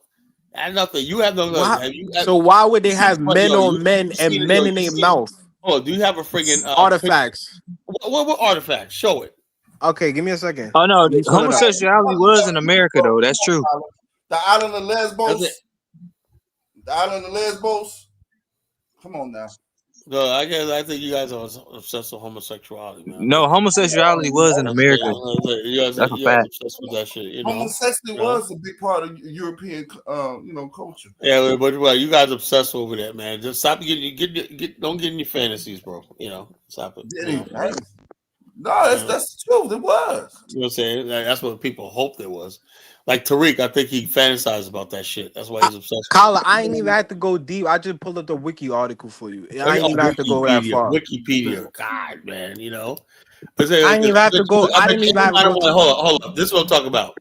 and nothing. You have no. So why would they have men on men and men in their mouth? Oh, do you have a friggin' artifacts? What artifacts? Show it. Okay, give me a second. Oh no, homosexuality was in America though. That's true. The island of Lesbos. The island of Lesbos. Come on now. No, I think you guys are obsessed with homosexuality, man. No, homosexuality was in America. You guys That's a are fact. obsessed with that shit. You know, Homosexuality was a big part of European, culture. Yeah, but well, you guys obsessed over that, man. Just stop don't get in your fantasies, bro. You know, stop it. You know? No, that's the truth. It was. You know what I'm saying? That's what people hoped it was. Like Tariq, I think he fantasized about that shit. That's why he's obsessed. Kala, I ain't even have to go deep. I just pulled up the wiki article for you. I ain't even have to go that far. Wikipedia, God, man, you know. I didn't even have to go. I didn't even have to go. Hold up. This is what I'm talking about.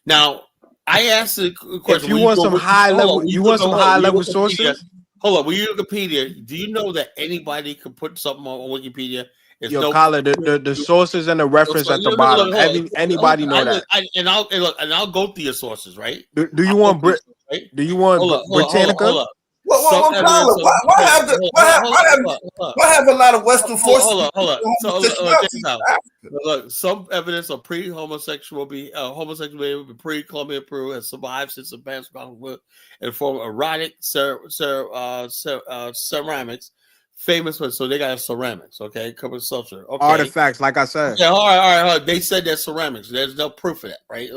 Now, I asked the question. If you want some high level, you want some high level sources. Hold on. When you Wikipedia, do you know that anybody could put something on Wikipedia? Yo, Kala, the sources and the reference at the bottom. Anybody know that? And I'll go through your sources, right? Do you want Do you want Britannica? Hold up. What have a lot of Western forces? Hold up. Look, some evidence of homosexuality pre-Columbian Peru has survived since the Spanish conflict in the form of erotic ceramics, famous for. So they got ceramics, okay, covered sculpture, okay, artifacts, like I said. Yeah, all right. They said they're ceramics. There's no proof of that, right?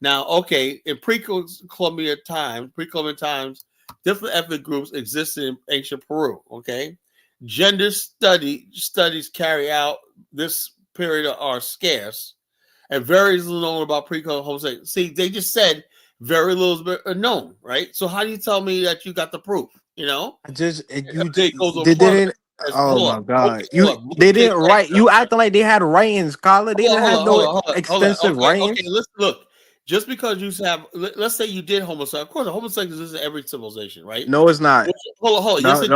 Now, okay, in pre-Columbian times, different ethnic groups existed in ancient Peru. Okay, gender studies carry out this period are scarce, and very little known about pre-Columbian homosexuality. See, they just said very little is known, right? So how do you tell me that you got the proof? You know, they didn't. Oh my God! They didn't write. You acting like they had writings, Kala. They didn't have no extensive writings. Okay, let's look. Just because you have, let's say you did homosexual. Of course, homosexuality is in every civilization, right? No, it's not. Hold on.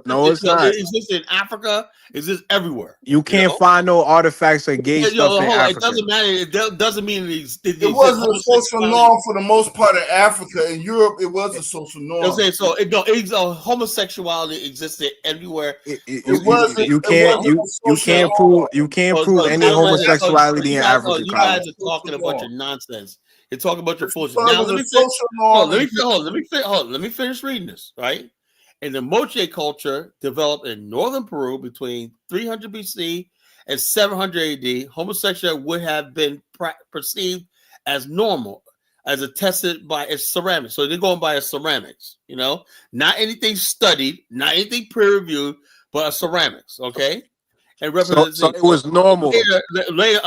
No, it's not. Is this in Africa? Is this everywhere? You can't find no artifacts of gay stuff in Africa. It doesn't matter. It doesn't mean it wasn't a social norm for the most part of Africa. In Europe, it was a social norm. Homosexuality existed everywhere. You can't prove any homosexuality in Africa. You guys are talking a bunch of nonsense. You're talking about your foolishness. Now let me finish reading this, right? And the Moche culture developed in northern Peru between 300 BC and 700 AD. Homosexuality would have been perceived as normal, as attested by its ceramics. So they're going by its ceramics, you know, not anything studied, not anything peer-reviewed, but a ceramics, okay? And so it was normal. Later,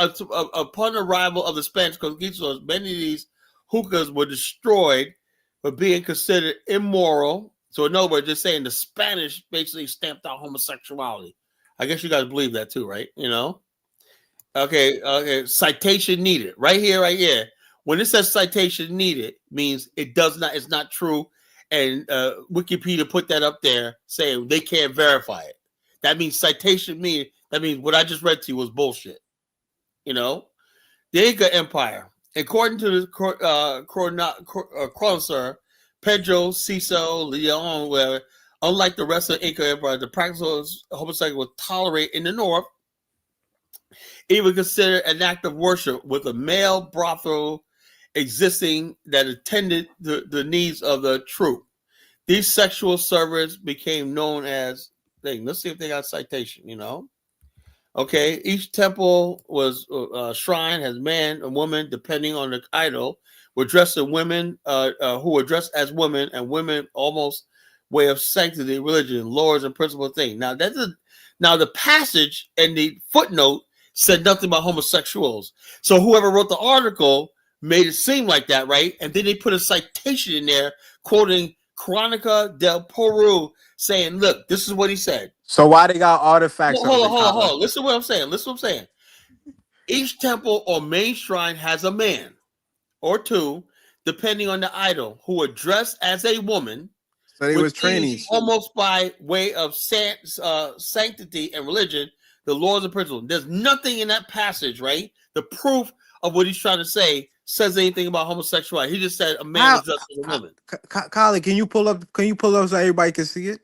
upon the arrival of the Spanish conquistadors, many of these hookahs were destroyed for being considered immoral. So in other words, just saying the Spanish basically stamped out homosexuality. I guess you guys believe that too, right? You know? Okay. Citation needed. Right here. When it says citation needed, means it's not true. And Wikipedia put that up there saying they can't verify it. That means citation means what I just read to you was bullshit. You know? The Inca Empire. According to the chronicler Pedro Ciso Leon, where unlike the rest of the Inca Empire, the practice of homosexuality was tolerated in the north, even considered an act of worship, with a male brothel existing that attended the needs of the troop. These sexual servants became known as things. Let's see if they got citation, you know. Okay, each temple was shrine has man and woman, depending on the idol, were dressed as women, who were dressed as women, and women almost way of sanctity, religion, laws, and principal thing. Now the passage and the footnote said nothing about homosexuals. So whoever wrote the article made it seem like that, right? And then they put a citation in there quoting Cronica del Peru, saying, "Look, this is what he said." So why they got artifacts? Hold on. Listen to what I'm saying. Each temple or main shrine has a man or two, depending on the idol, who are dressed as a woman. So they was trainees. Almost by way of sanctity and religion, the laws and principles. There's nothing in that passage, right? The proof of what he's trying to say says anything about homosexuality. He just said a man is dressed as a woman. Colin, can you pull up so everybody can see it?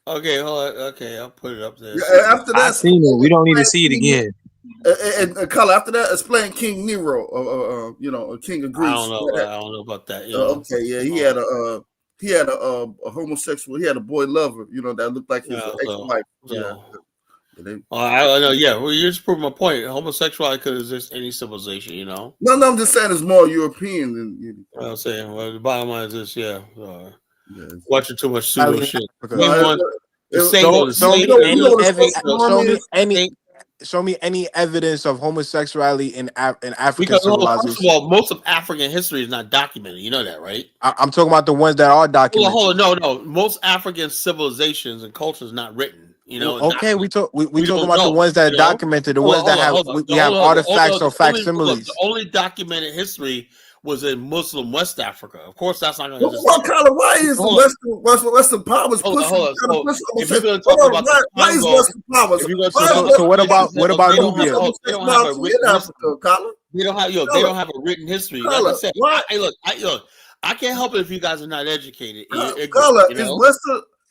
Okay, hold on. Okay, I'll put it up there. Yeah, after that, I've seen it. We don't need to see it again. And Colin, after that, explain King Nero, a king of Greece. I don't know about that. You know? Okay, yeah, he had a he had a homosexual. He had a boy lover, that looked like his ex-wife. I know. Yeah, well, you just proved my point. Homosexuality could exist in any civilization, No, I'm just saying it's more European than. I'm saying. Well, the bottom line is this. Watching too much pseudo shit. Show me any evidence of homosexuality in African because civilization. First of all, most of African history is not documented. You know that, right? I'm talking about the ones that are documented. Hold on, no. Most African civilizations and cultures not written. Okay, we talk about the ones that are documented, the ones that have we have artifacts or facsimiles. The only documented history was in Muslim West Africa. Of course, that's not going to exist. Why is the Western powers pushing? If you're going to talk about the Congo, so what about Nubia? They don't have a written history. Like I said, I can't help it if you guys are not educated.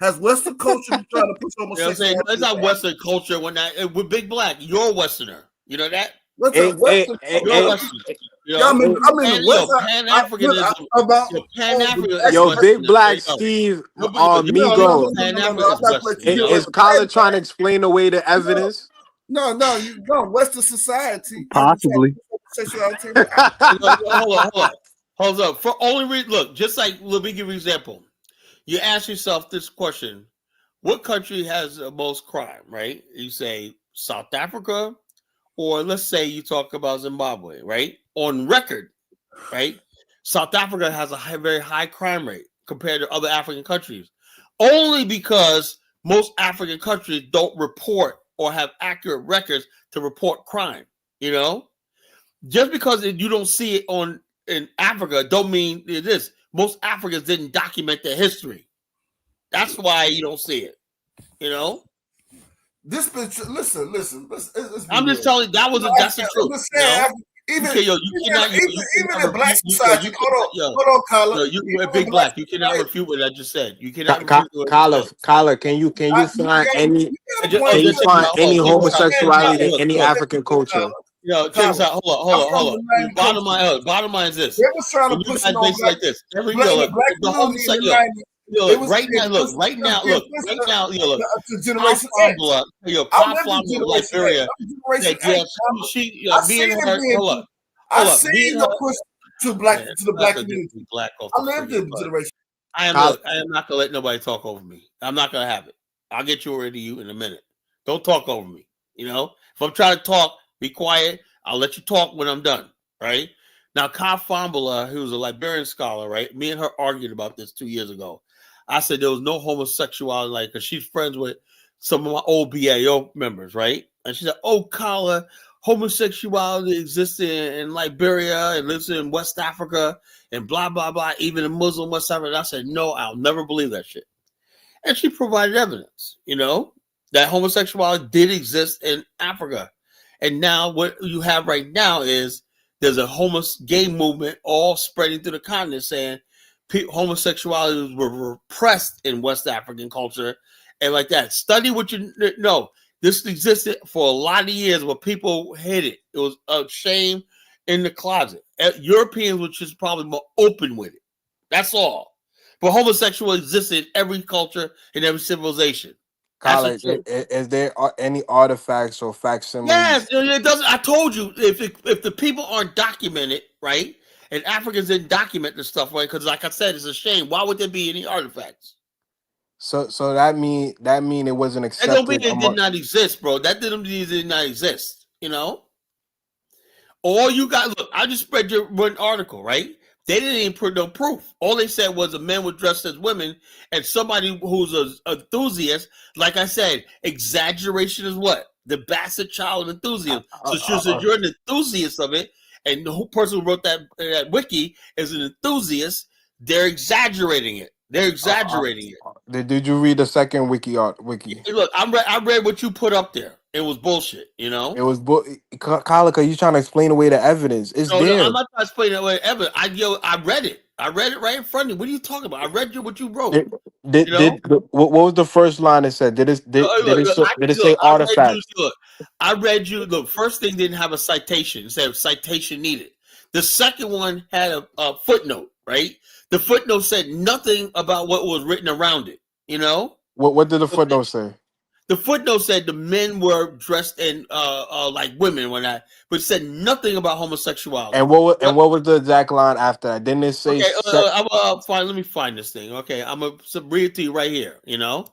Has Western culture been trying to push homosexuality? It's not Western culture. With Big Black, you're a Westerner. You know that? Pan-Africanism. Yo, Big Black Steve, Migo. Is Colin trying to explain away the evidence? No, Western society. Possibly. Hold up. For only reason, look, just like, let me give you an example. You ask yourself this question: what country has the most crime? Right? You say South Africa, or let's say you talk about Zimbabwe. Right? On record, right? South Africa has a very high crime rate compared to other African countries, only because most African countries don't report or have accurate records to report crime. Just because you don't see it in Africa, don't mean it is. Most Africans didn't document their history. That's why you don't see it. This picture. Listen. I'm just telling you that's the truth. Even in Black society. Hold on, Carla. Big Black. You cannot refute what I just said. You cannot. Carla, can you find any homosexuality in any African culture? Check this out. Hold on. Bottom line is this. They was trying to push it on like this. Right now, look. Liberia. I seen the push to the black community. I lived in the generation. I am not gonna let nobody talk over me. I'm not gonna have it. I'll get you ready to you in a minute. Don't talk over me. If I'm trying to talk, be quiet. I'll let you talk when I'm done. Right now, Ka Fambula, who's a Liberian scholar, right? Me and her argued about this 2 years ago. I said there was no homosexuality, because she's friends with some of my old BAO members, right? And she said, "Oh, Kala, homosexuality exists in Liberia and lives in West Africa and blah blah blah, even in Muslim West Africa." And I said, "No, I'll never believe that shit." And she provided evidence, that homosexuality did exist in Africa. And now what you have right now is there's a gay movement all spreading through the continent saying homosexuality was repressed in West African culture and like that. Study what you know. This existed for a lot of years, but people hid it. It was a shame in the closet. Europeans were just probably more open with it. That's all. But homosexuality existed in every culture and every civilization. College, is there any artifacts or facsimiles? Yes, it doesn't. I told you, if the people aren't documented, right, and Africans didn't document this stuff, right, because like I said, it's a shame. Why would there be any artifacts? So that mean it wasn't accepted. That don't mean it did not exist, bro. That didn't mean it did not exist. All you got, look, I just spread your one article, right? They didn't even put no proof. All they said was the men were dressed as women, and somebody who's an enthusiast, like I said, exaggeration is what? The bastard child of enthusiasm. So she said, you're an enthusiast of it, and the whole person who wrote that wiki is an enthusiast. They're exaggerating it. They're exaggerating it. Did you read the second wiki? Hey, look, I read what you put up there. It was bullshit, It was Kalika, you trying to explain away the evidence. It's there. No, I'm not trying to explain away the evidence. I read it. I read it right in front of you. What are you talking about? I read what you wrote. What was the first line it said? Did it say artifact? I read you. Look, first thing didn't have a citation. It said citation needed. The second one had a footnote, right? The footnote said nothing about what was written around it. You know. What did the footnote say? The footnote said the men were dressed in like women but it said nothing about homosexuality. And what was the exact line after that? Didn't it say? Okay, fine. Let me find this thing. Okay, I'm gonna read it to you right here. You know,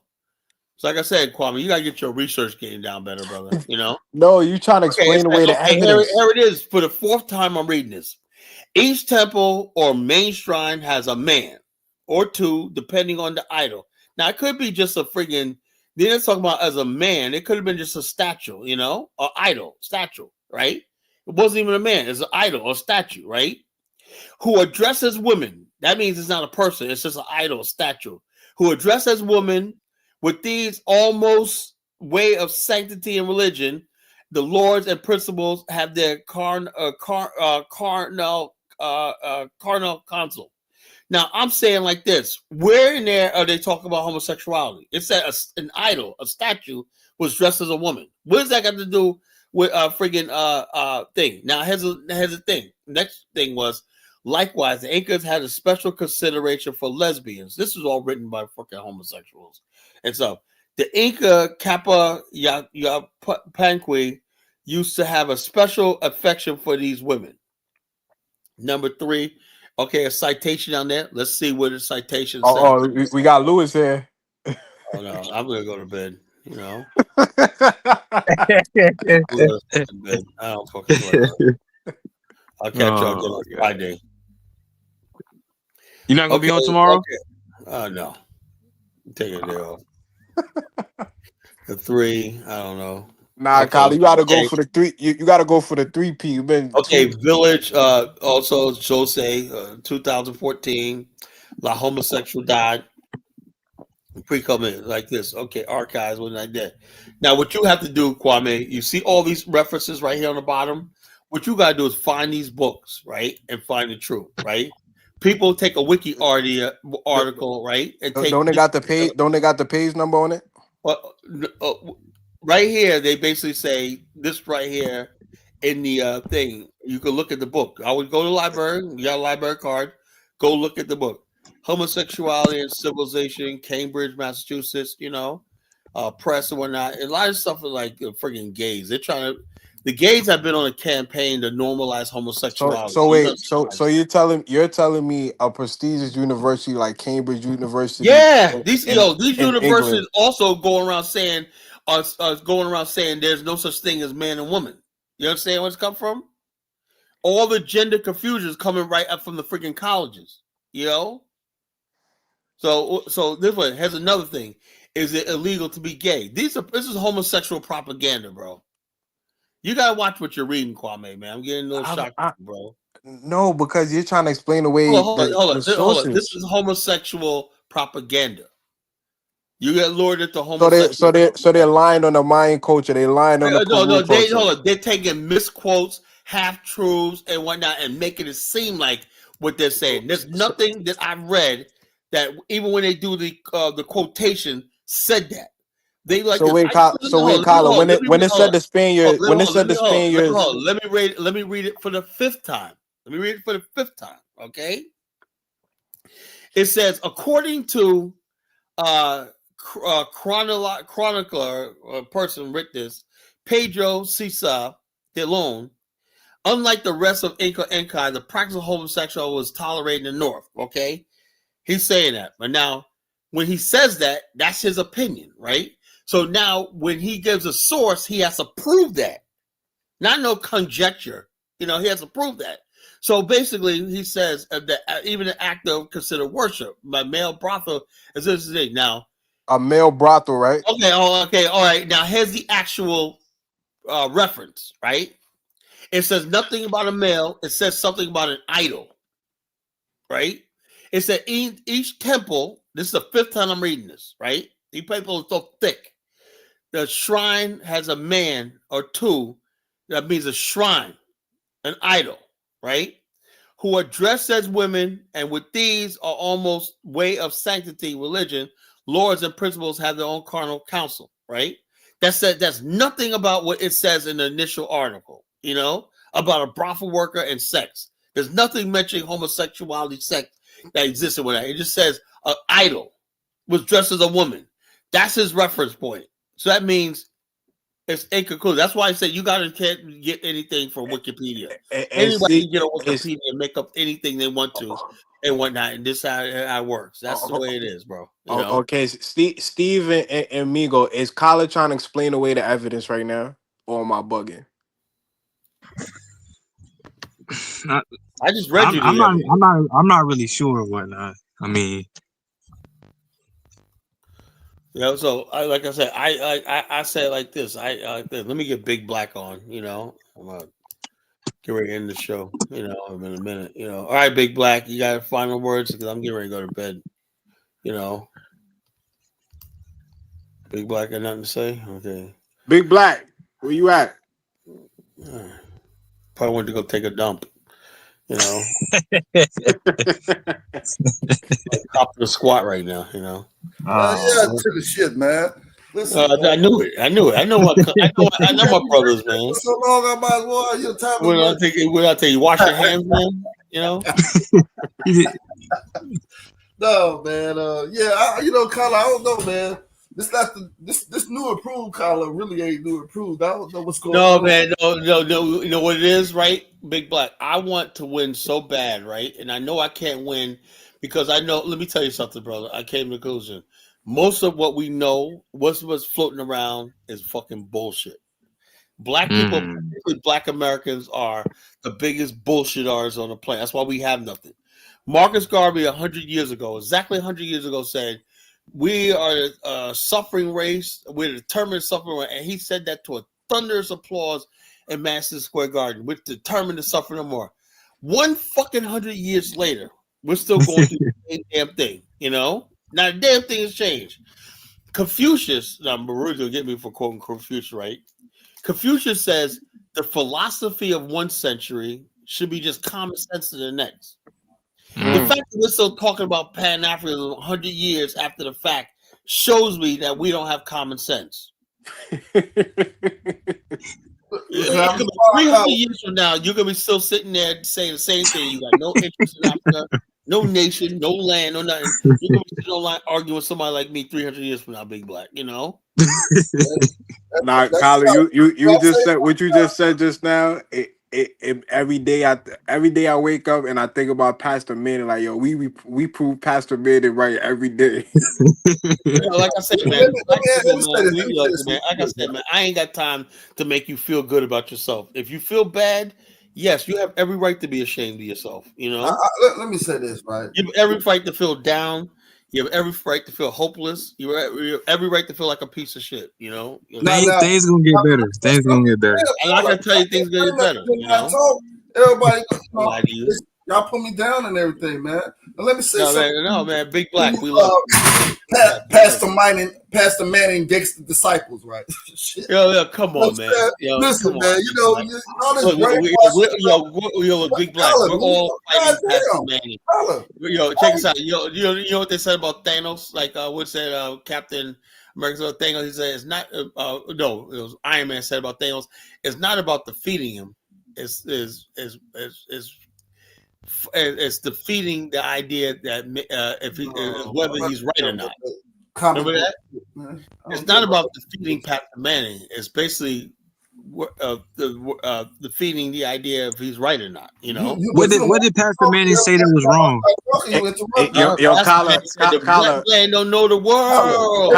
so like I said, Kwame, you gotta get your research game down better, brother. You know. No, you trying to explain away the evidence. Here it is. For the fourth time, I'm reading this. Each temple or main shrine has a man or two, depending on the idol. Now, it could be just a friggin'. They're talking about as a man. It could have been just a statue, you know, or idol, statue, right? It wasn't even a man. It's an idol or statue, right? Who addresses women. That means it's not a person. It's just an idol, statue. Who addresses women with these almost way of sanctity and religion. The lords and principals have their carnal counsel. Now, I'm saying like this. Where in there are they talking about homosexuality? It said an idol, a statue, was dressed as a woman. What does that got to do with friggin' thing? Now, here's the thing. Next thing was, likewise, the Incas had a special consideration for lesbians. This was all written by fucking homosexuals. And so, the Inca Yapanqui used to have a special affection for these women. Number 3, okay, a citation on there. Let's see what the citation says. Oh, we got Lewis here. Oh no, I'm gonna go to bed. You know, I'm gonna go to bed. I don't fucking know. I'll catch y'all again on Friday. You're not gonna be on tomorrow? Okay. Oh no, take a day off. The 3, I don't know. Nah, okay. Kyle, you gotta go for the 3. You gotta go for the 3P. You've been Village. Also, Jose, 2014. La Homosexual died. Pre-comment like this. Okay, archives, wasn't like that. Now, what you have to do, Kwame, you see all these references right here on the bottom. What you gotta do is find these books, right, and find the truth, right? People take a wiki article, right, and don't they got the page? Don't they got the page number on it? Right here, they basically say this right here in the thing. You can look at the book. I would go to the library. You got a library card. Go look at the book. Homosexuality and Civilization, Cambridge, Massachusetts. You know, press and whatnot. And a lot of stuff is like friggin' gays. They're trying to. The gays have been on a campaign to normalize homosexuality. So you're telling me a prestigious university like Cambridge University? Yeah, these universities England also going around saying there's no such thing as man and woman. You understand where it's come from? All the gender confusion is coming right up from the freaking colleges. You know. So this one has another thing. Is it illegal to be gay? This is homosexual propaganda, bro. You gotta watch what you're reading, Kwame, man. I'm getting a little shocked, bro. No, because you're trying to explain away. Hold on. This is homosexual propaganda. You get lured into homosexual. So they're lying on the Mayan culture. They lying on the culture. They're taking misquotes, half truths, and whatnot, and making it seem like what they're saying. There's nothing that I've read that even when they do the quotation said that. They like Colin, when it said the Spaniards, let me read it for the 5th time. Okay. It says, according to chronicler or person writ this, Pedro Cisa de Leon, unlike the rest of Inca, the practice of homosexuality was tolerated in the North. Okay. He's saying that. But now, when he says that, that's his opinion, right? So now, when he gives a source, he has to prove that. Not no conjecture. You know, he has to prove that. So basically, he says that even an act of considered worship by male brothel is this thing. Now, a male brothel, right? Okay, all right. Now, here's the actual reference, right? It says nothing about a male. It says something about an idol, right? It said each temple, this is the 5th time I'm reading this, right? These people are so thick. The shrine has a man or two. That means a shrine, an idol, right? Who are dressed as women, and with these are almost way of sanctity, religion. Lords and principals have their own carnal counsel, right? That's nothing about what it says in the initial article, you know, about a brothel worker and sex. There's nothing mentioning homosexuality, sex that existed when it just says an idol was dressed as a woman. That's his reference point. So that means it's inconclusive. That's why I said you can't get anything from Wikipedia. Anybody can get on Wikipedia and make up anything they want to and whatnot. And this is how it works. That's the way it is, bro. You know? Okay, Steve and Migo, is Kyle trying to explain away the evidence right now, or am I bugging? I just read you. I'm not really sure or whatnot. I mean, so like I said, I say it like this. Let me get Big Black on. You know, I'm gonna get ready to end the show. You know, in a minute. You know, all right, Big Black, you got final words because I'm getting ready to go to bed. You know, Big Black got nothing to say. Okay, Big Black, where you at? Probably went to go take a dump. You know, top of the squat right now. You know, to the shit, man. Listen, I knew it. I know my brothers, man. So long, I might as well. Your time. What I tell you? Wash your hands, man. You know. No, man. Collar. I don't know, man. This new approved collar really ain't new approved. I don't know what's going on. No, man. No. You know what it is, right? Big Black. I want to win so bad, right? And I know I can't win because I know. Let me tell you something, brother. I came to the conclusion. Most of what we know, what's floating around, is fucking bullshit. Black people, Black Americans, are the biggest bullshitters on the planet. That's why we have nothing. Marcus Garvey, 100 years ago, exactly 100 years ago, said, "We are a suffering race. We're determined suffering," and he said that to a thunderous applause in Madison Square Garden. We're determined to suffer no more. 100 years later, we're still going through the same damn thing. You know, not a damn thing has changed. Confucius, now Maru's gonna get me for quoting Confucius, right? Confucius says the philosophy of one century should be just common sense to the next. The fact that we're still talking about Pan-Africanism 100 years after the fact shows me that we don't have common sense. 300 years from now, you're going to be still sitting there saying the same thing. You got no interest in Africa, no nation, no land, no nothing. You're going to be sitting online arguing with somebody like me 300 years from now, Big Black, you know? Nah, Kyle, you just said what you just said just now. Every day I wake up and I think about Pastor Manning, like, yo, we prove Pastor Manning right every day. Like I said, man, like I said, man, I ain't got time to make you feel good about yourself. If you feel bad, yes, you have every right to be ashamed of yourself. You know. Let me say this, right? You have every right to feel down. You have every right to feel hopeless. You have every right to feel like a piece of shit. You know. Things gonna get better. Things gonna get better. I'm not gonna tell you things gonna get better. You know. Everybody, y'all put me down and everything, man. Now let me say something. No, man, Big Black, we love Pastor Manning gets the disciples, right? Yo, come on, man. Listen, man. You know, all this Big Black, we're all fighting Pastor Manning. Yo, check this out. You know what they said about Thanos? Like, what said Captain America about Thanos? He said it's not. No, it was Iron Man said about Thanos. It's not about defeating him. It's defeating the idea that whether he's right or not. Remember that? It's not about defeating Pastor Manning. It's basically defeating the idea if he's right or not. You know. What did Pastor Manning say that was wrong? Collar, don't know the world.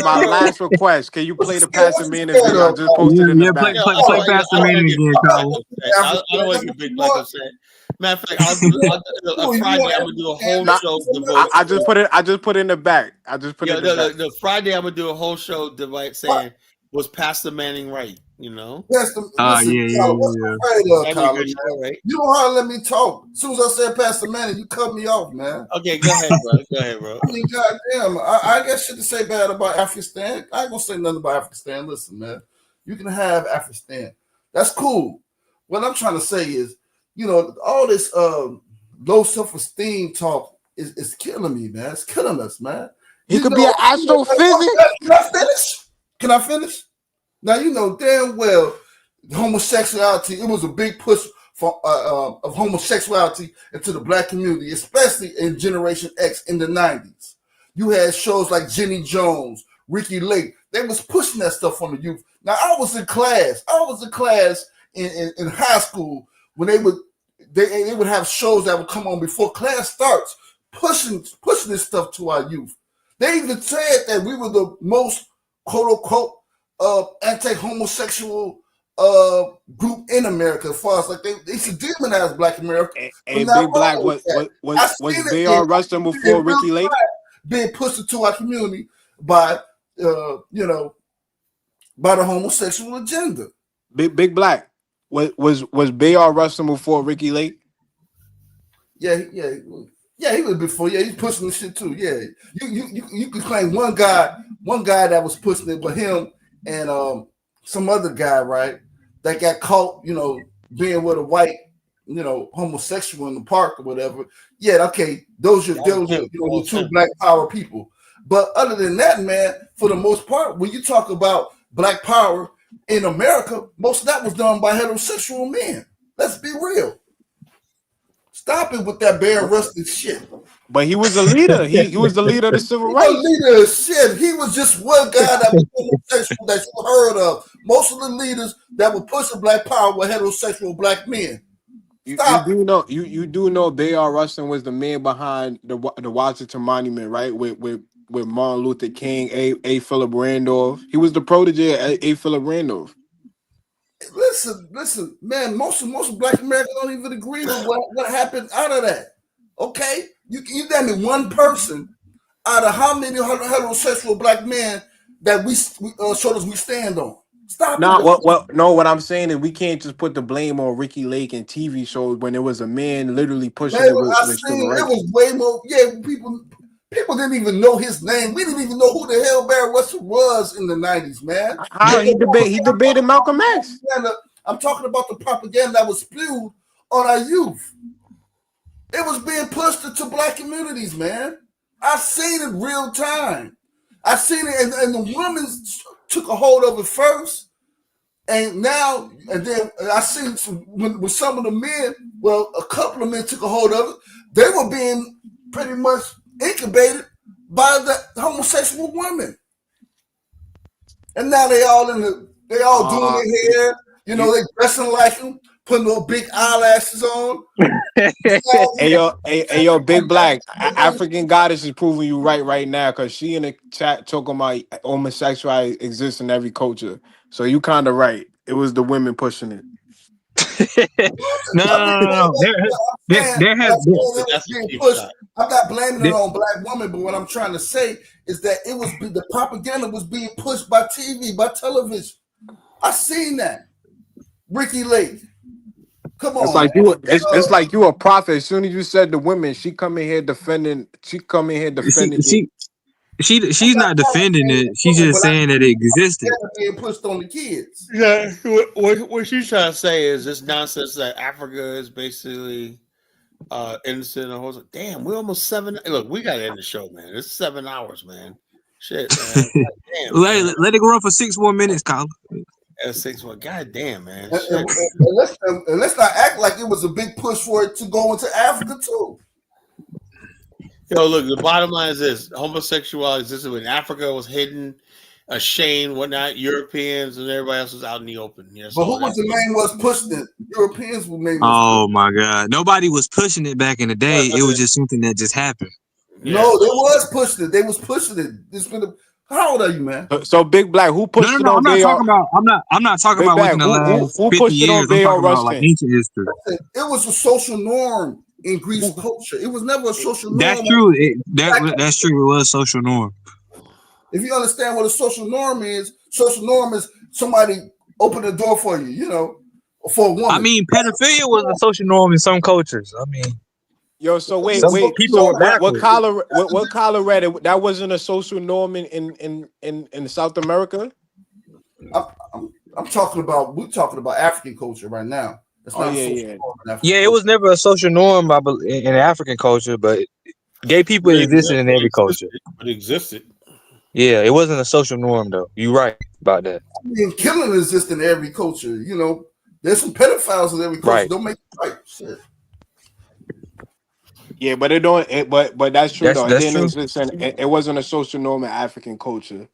My last request: can you play the Pastor Manning video? I just posted in the back. Play Pastor Manning again, Collar. I don't want to get Big Black upset. Matter of fact, I'll do Friday. I'm gonna do a whole show. I just put it in the back. I just put it in the back. The Friday, I'm gonna do a whole show saying, was Pastor Manning right? You know? Yeah. Right? You don't want to let me talk. As soon as I said Pastor Manning, you cut me off, man. Okay, go ahead, bro. I mean, goddamn, I got shit to say bad about Afghanistan. I ain't gonna say nothing about Afghanistan. Listen, man, you can have Afghanistan. That's cool. What I'm trying to say is, you know, all this low self-esteem talk is killing me, man. It's killing us, man. He could be an astrophysicist. Can I finish? Now, you know damn well homosexuality, it was a big push of homosexuality into the black community, especially in Generation X in the 90s. You had shows like Jenny Jones, Ricky Lake. They was pushing that stuff on the youth. Now, I was in class in high school when they would have shows that would come on before class starts, pushing this stuff to our youth. They even said that we were the most quote unquote anti-homosexual group in America, as far as like they used to demonize Black America. And Big Black was B.R. Rustin before Ricky Lake being pushed into our community by by the homosexual agenda. Big Black was B.R. Rustin before Ricky Lake? Yeah, he was before. Yeah, he's pushing the shit too. Yeah, you could claim one guy that was pushing it, but him and some other guy, right, that got caught, being with a white, homosexual in the park or whatever. Yeah, okay, those are the two Black Power people. But other than that, man, for the most part, when you talk about Black Power in America, most of that was done by heterosexual men. Let's be real. Stop it with that bare rusted shit. But he was a leader. He was the leader of the civil rights. Leader of shit. He was just one guy that was homosexual that you heard of. Most of the leaders that were pushing Black Power were heterosexual Black men. You do know B.R. Rustin was the man behind the Washington Monument, right? With Martin Luther King, A. Philip Randolph. He was the protege of A. Philip Randolph. Listen, man. Most Black Americans don't even agree with what happened out of that. Okay, you got me one person out of how many heterosexual Black men that we shoulders we stand on. Stop. What I'm saying is we can't just put the blame on Ricky Lake and TV shows when there was a man literally pushing it with civil rights. It was way more. Yeah, people didn't even know his name. We didn't even know who the hell Barry Webster was in the 90s, man. He debated Malcolm X. I'm talking about the propaganda that was spewed on our youth. It was being pushed into Black communities, man. I seen it real time. I seen it, and the women took a hold of it first, and then I seen with some of the men. Well, a couple of men took a hold of it. They were being pretty much incubated by the homosexual women, and now they all doing their hair. They dressing like them, putting little big eyelashes on. Hey yo, Big Black, African Goddess is proving you right now because she in the chat talking about homosexuality exists in every culture. So you kind of right. It was the women pushing it. No. There has been pushed. I'm not blaming it on Black women, but what I'm trying to say is that the propaganda was being pushed by TV, by television. I seen that. Ricky Lake. Come on. It's like you a prophet. As soon as you said the women, she come in here defending. She's not defending it. She's just saying that it existed. Being pushed on the kids. Yeah, what she's trying to say is this nonsense that Africa is basically innocent. Damn, we're almost 7. Look, we gotta end the show, man. It's 7 hours, man. Shit, man. Damn, let it go on for 6 more minutes, Kyle. 6 more. God damn, man. And let's not act like it was a big push for it to go into Africa too. Yo, look, the bottom line is this: homosexuality existed when Africa was hidden, ashamed, whatnot. Europeans and everybody else was out in the open. But who was the main was pushing it? Europeans were main. Oh my God! Nobody was pushing it back in the day. It was just something that just happened. Yeah. No, they was pushing it. They was pushing it. How old are you, man? So Big Black, who pushed it on I'm not talking about within the last 50 years. I'm talking about like ancient history. It was a social norm in Greek culture. It was never a social norm. That's true. That's true. It was a social norm. If you understand what a social norm is somebody open the door for you, for a woman. I mean, pedophilia was a social norm in some cultures. I mean, yo, so wait. People what Colorado? That wasn't a social norm in South America. We're talking about African culture right now. It's not it was never a social norm in African culture, but gay people existed in every culture. It existed. Yeah, it wasn't a social norm though. You're right about that. I mean, killing exists in every culture. There's some pedophiles in every culture. Right. Don't make it right. Shit. Yeah, but it don't. But that's true though. That's Then true. it wasn't a social norm in African culture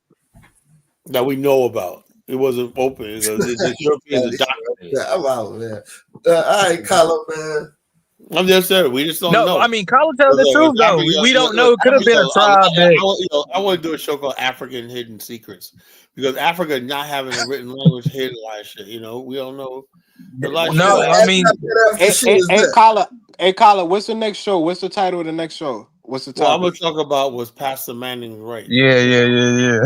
that we know about. It wasn't open. The Europeans adopted it. I'm out, man. All right, Kylo, man. I'm just saying, we just don't No, know. I mean, Carla tells the truth though. We don't know. It could have been a tribe I want to do a show called African Hidden Secrets because Africa not having a written language hid a lot of shit. You know, we don't know. No, I mean, Hey, Carla, what's the next show? What's the title of the next show? What's the Well, I'm topic? gonna talk about was Pastor Manning's right. Yeah.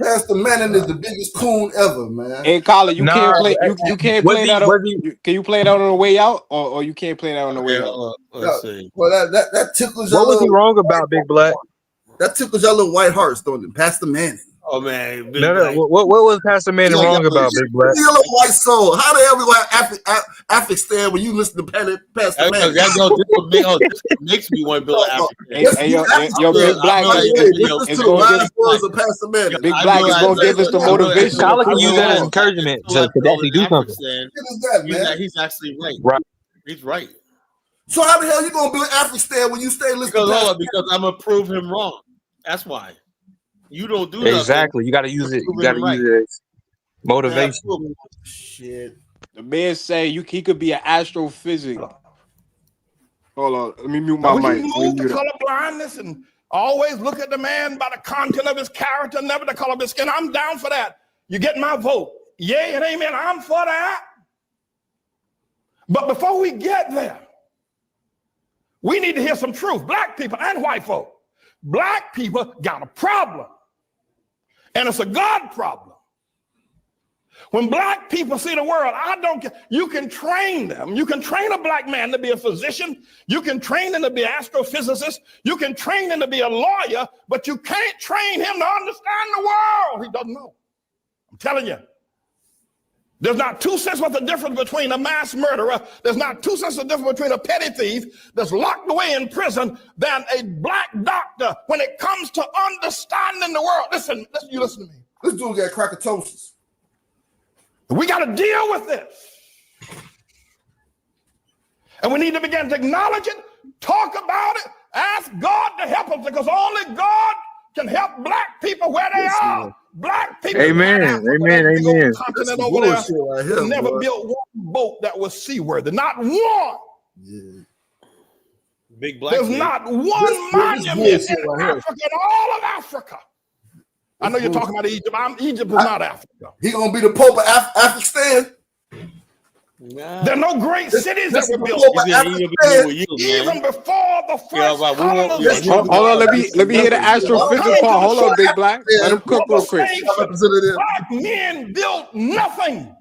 Pastor Manning is the biggest coon ever, man. Hey, Carla, you can't play. You can't play that. Can you play that on the way out, or you can't play that on the way out? Let's see. Well, that tickles. What was he wrong about, Big Black? That tickles your little white hearts, don't it? Pastor Manning. Oh man, no. What was Pastor Manning wrong about, Big Black? Your little white soul. How the hell we want Afghanistan when you listen to Pastor Manning? This makes me want to build Africa. Hey, yo, Big Black Big Black is gonna give us the motivation. Tyler can use that as encouragement to actually do something. He's actually right. Right. He's right. So how the hell you gonna build Afghanistan when you stay listening? Because I'm gonna prove him wrong. That's why. You don't do exactly. You got to use it. You got to use it as motivation. Shit. The man say he could be an astrophysic. Hold on, let me mute my mic. You move to color blindness and always look at the man by the content of his character, never the color of his skin. I'm down for that. You get my vote. Yay and amen. I'm for that. But before we get there, we need to hear some truth. Black people and white folk. Black people got a problem. And it's a God problem. When black people see the world, I don't care. You can train them. You can train a black man to be a physician. You can train him to be an astrophysicist. You can train him to be a lawyer, but you can't train him to understand the world. He doesn't know. I'm telling you. There's not 2 cents worth of difference between a mass murderer. There's not 2 cents of difference between a petty thief that's locked away in prison than a black doctor when it comes to understanding the world. Listen, you listen to me. This dude got crackatosis. We got to deal with this. And we need to begin to acknowledge it, talk about it, ask God to help us because only God can help black people where they are. Black people. Amen. Amen. Continent over there never built one boat that was seaworthy. Not one. Yeah. Big black. There's not one monument in Africa, in all of Africa. I know you're talking about Egypt. Egypt is not Africa. He gonna be the Pope of Afghanistan. Nah. There are no great cities that were built. Even before the first colonization. Hold on, let me hear the astrophysics part. Hold on, Big Black. Let him cook real quick. Black men built nothing.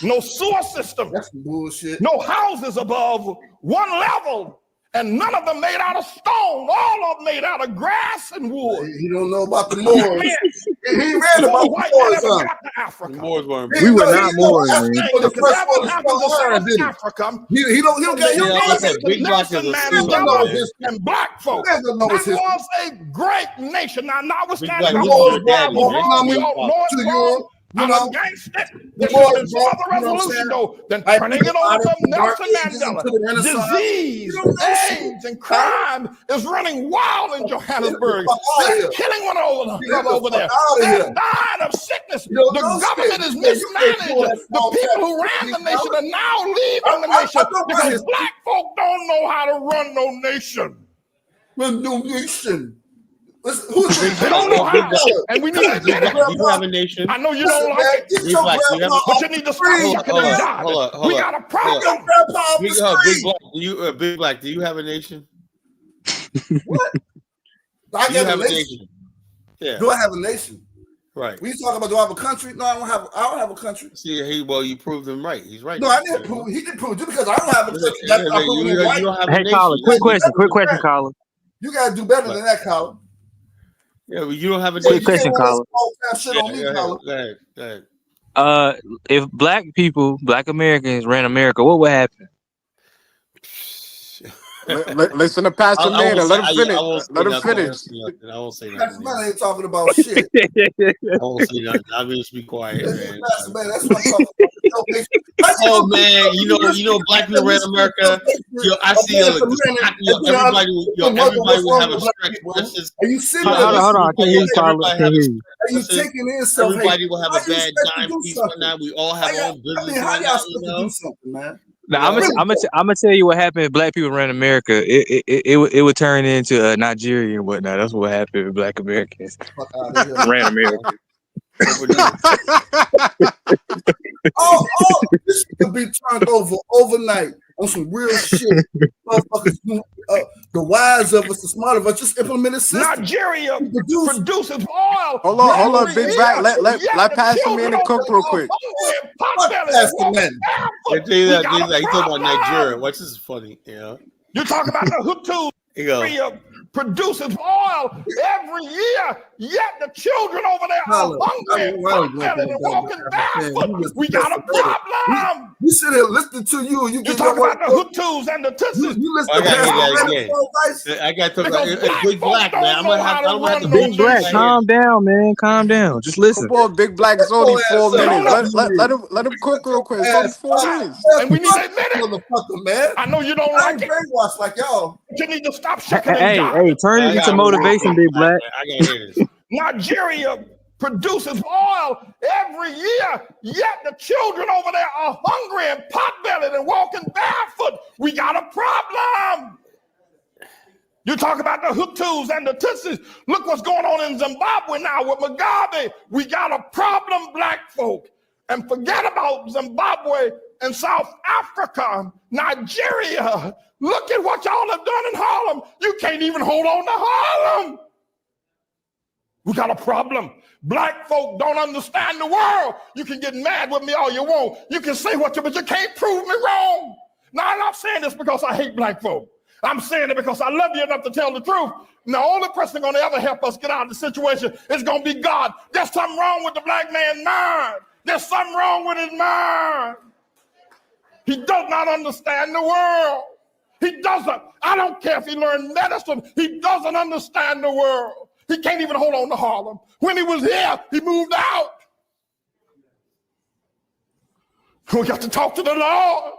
No sewer system. That's bullshit. No houses above one level. And none of them made out of stone. All of them made out of grass and wood. He don't know about the Moors. He read about white the man Moors. never got to Africa. Moors weren't. We were not Moors, man. He don't get Big Black and black folks. That was a great nation. Now, notwithstanding the Moors, we all know it's wrong. I'm against it. There should have been some other revolution, though, than turning it over to Nelson Mandela. Disease, AIDS, and crime is running wild in Johannesburg. They're killing one another over there. They're dying of sickness. The government is mismanaged. The people who ran the nation are now leaving the nation because black folk don't know how to run no nation. Run no nation. They don't know how, and we need to get it. You have a nation. I know you don't like it, but you need to stop sucking and jiving. We got a problem. Big Black, do you have a nation? What? I have a nation. Yeah. Do I have a nation? Right. We talking about do I have a country? No, I don't have a country. See, you proved him right. He's right. No, I didn't prove. He didn't prove just because I don't have a country. Hey, Colin. Quick question, Colin. You gotta do better than that, Colin. Yeah, but you don't have a quick question, Colin. Go ahead. If black Americans ran America, what would happen? Listen to Pastor Man and let him finish. Let him finish. I won't say Pastor nothing. Man ain't talking about shit. I won't say nothing. I'll just be quiet, man. Pastor Man, that's what I'm talking about. Oh man, you know, black people in America. Yo, I see everybody will have a stretch. Are you sitting there? Hold on. I can't hear you, Tyler. I can't hear you. Are you taking in something? Everybody will have a bad dime piece right now. We all have our own business. How y'all supposed to do something, man? Now I'm gonna tell you what happened if black people ran America. It would turn into Nigeria and whatnot. That's what happened if black Americans ran America. This could be turned over overnight on some real shit. Motherfuckers, the wise of us, the smart of us, just implement a system. Nigeria produces oil. Hold on, Big Black. Let Pastor Man and cook real quick. Pastor Man. He talking about Nigeria. Watch, this is funny. You talk about the Hutus. Produces oil every year, yet the children over there are hungry and walking barefoot. We got a problem. You sit here listening to you. You talk about the Hutus and the Tutsis. You listen to that. I got to talk about Big Black, man. I'm gonna have to Big Black. Calm down, man. Calm down. Just listen. Come on, Big Black. It's only 4 minutes. Let him cook real quick. It's only 4 minutes. And we need a minute. Motherfucker, man. I know you don't like it. Brainwashed like y'all. You need to stop shaking. Hey, turn it into motivation, Big Black. I gotta hear this. Nigeria produces oil every year, yet the children over there are hungry and pot-bellied and walking barefoot. We got a problem. You talk about the Hutus and the Tutsis. Look what's going on in Zimbabwe now with Mugabe. We got a problem, black folk. And forget about Zimbabwe and South Africa, Nigeria. Look at what y'all have done in Harlem. You can't even hold on to Harlem. We got a problem. Black folk don't understand the world. You can get mad with me all you want. You can say what you, but you can't prove me wrong. Now, I'm not saying this because I hate black folk. I'm saying it because I love you enough to tell the truth. And the only person going to ever help us get out of the situation is going to be God. There's something wrong with the black man's mind. There's something wrong with his mind. He does not understand the world. He doesn't. I don't care if he learned medicine. He doesn't understand the world. He can't even hold on to Harlem. When he was here, he moved out. We got to talk to the Lord.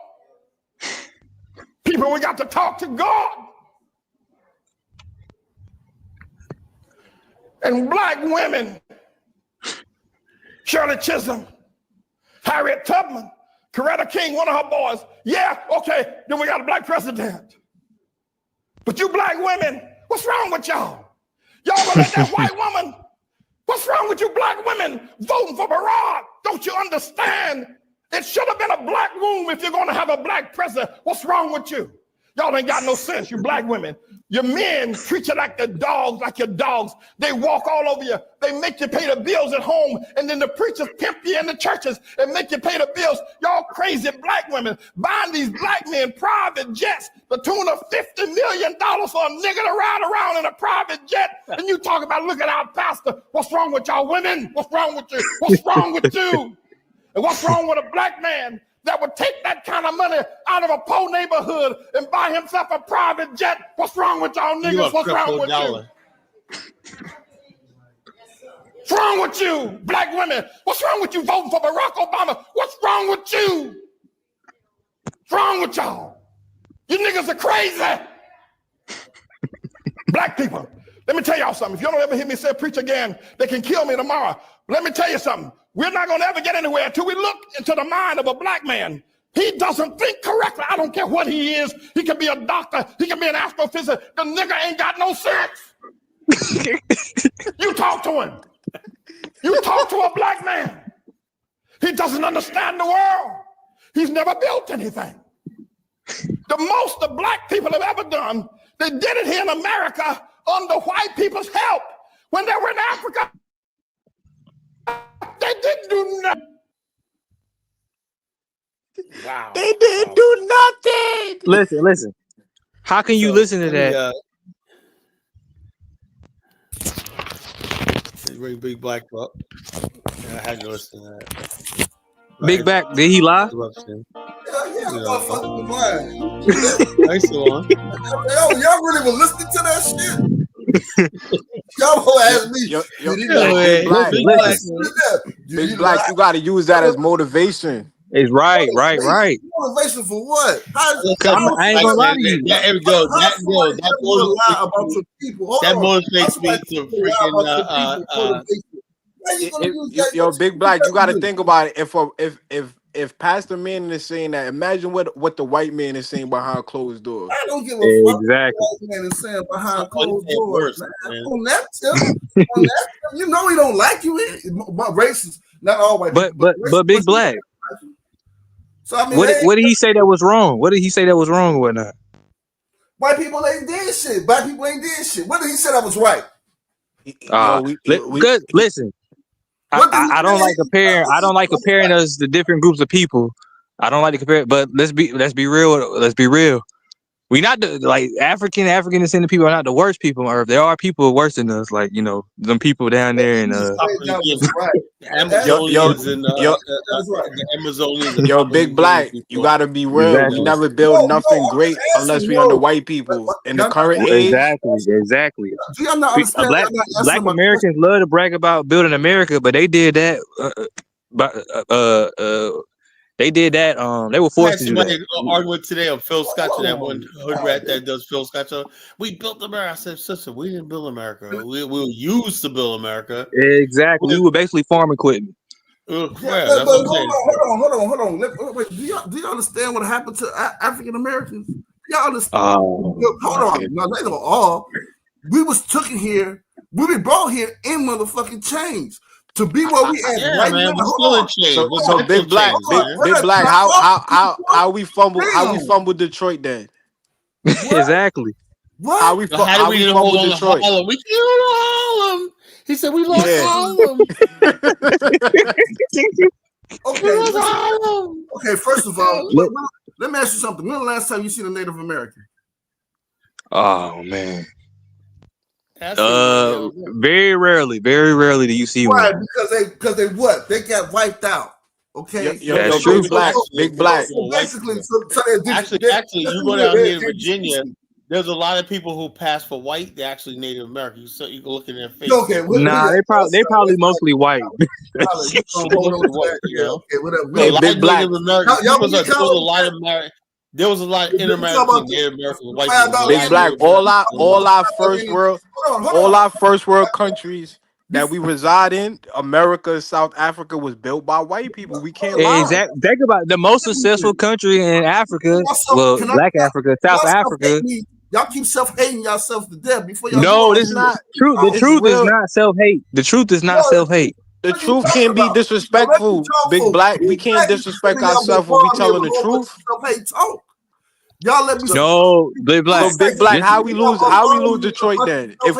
People, we got to talk to God. And black women, Shirley Chisholm, Harriet Tubman, Coretta King, one of her boys. Yeah, okay, then we got a black president. But you black women, what's wrong with y'all? Y'all gonna let that white woman, what's wrong with you black women voting for Barack? Don't you understand? It should have been a black womb if you're gonna have a black president. What's wrong with you? Y'all ain't got no sense, you black women. Your men treat you like the dogs, like your dogs. They walk all over you. They make you pay the bills at home, and then the preachers pimp you in the churches and make you pay the bills. Y'all crazy black women buying these black men private jets, the tune of $50 million for a nigga to ride around in a private jet. And you talk about, look at our pastor. What's wrong with y'all women? What's wrong with you? What's wrong with you? And what's wrong with a black man that would take that kind of money out of a poor neighborhood and buy himself a private jet? What's wrong with y'all niggas? What's wrong with you? What's wrong with you, black women? What's wrong with you voting for Barack Obama? What's wrong with you? What's wrong with y'all? You niggas are crazy. Black people, let me tell y'all something. If you don't ever hear me say preach again, they can kill me tomorrow. Let me tell you something. We're not going to ever get anywhere until we look into the mind of a black man. He doesn't think correctly. I don't care what he is. He can be a doctor. He can be an astrophysicist. The nigga ain't got no sense. You talk to him. You talk to a black man. He doesn't understand the world. He's never built anything. The most the black people have ever done, they did it here in America under white people's help. When they were in Africa, they didn't do nothing. Wow. They didn't do nothing. Listen. How can you listen to that? Big black up. I had to listen to that. Big Back, did he lie? Yeah, motherfucker lying. Nice one. Yo, y'all really were listening to that shit? Y'all gonna ask me. Big Black, Big Black, you got to use that as motivation. It's right. Motivation for what? I ain't gonna lie to you. There we go. That motivates me to freaking. Yo, Big Black, you got to think about it. If Pastor Manning is saying that, imagine what the white man is saying behind closed doors. I don't give a fuck exactly. what the white man is saying behind closed doors. On that tip, you know he don't like you. Racist, not all white people. But Big Black. So I mean, what did he say that was wrong? What did he say that was wrong or whatnot? White people ain't did shit. Black people ain't did shit. What did he say that was right? Listen. I don't like comparing. I don't like comparing us to different groups of people. I don't like to compare. But let's be real. Let's be real. We not like African descendant people are not the worst people on earth. There are people worse than us. Like them people down there in Yo, Big Black, you gotta be real. Exactly. We never build nothing great unless we under white people. In the current age, exactly. Do y'all not understand? Black Americans love to brag about building America, but they did that. They did that. They were forced to do that. Argument today of Phil Scott, that one hood rat that does Phil Scott. We built America. I said, sister, we didn't build America. We'll use to build America. Exactly. We were basically farm equipment. Hold on. Wait, do you understand what happened to African Americans? Y'all understand? Hold on. No, they don't all. We was taken here. We been brought here in motherfucking chains. To be where we at right now. So Big Black, Big Black, how we fumbled Detroit then? Exactly. What? How we fumbled Detroit? We killed Harlem. He said we lost Harlem. Okay, first of all, let me ask you something. When the last time you seen a Native American? Oh man. Very rarely do you see one. Because they what? They got wiped out. Okay, that's true. Big Black. So basically, actually, you go down here in Virginia. There's a lot of people who pass for white. They're actually Native American. So you can look in their face. Okay, they probably mostly white. Okay, whatever. Hey, Big Black. There was a lot of inter-American, Native American, white people. Big Black. All our first world countries that we reside in, America, South Africa, was built by white people. We can't lie. Exactly. Think about it. The most successful country in Africa, Black Africa, South Africa. Y'all keep self-hating yourselves to death before y'all. No, this is not true. The truth is not self-hate. The truth is not self-hate. The truth can't be disrespectful, Big Black. We can't disrespect ourselves when we telling the truth. Y'all let me. No, Big Black. So Big Black, how we lose Detroit then? If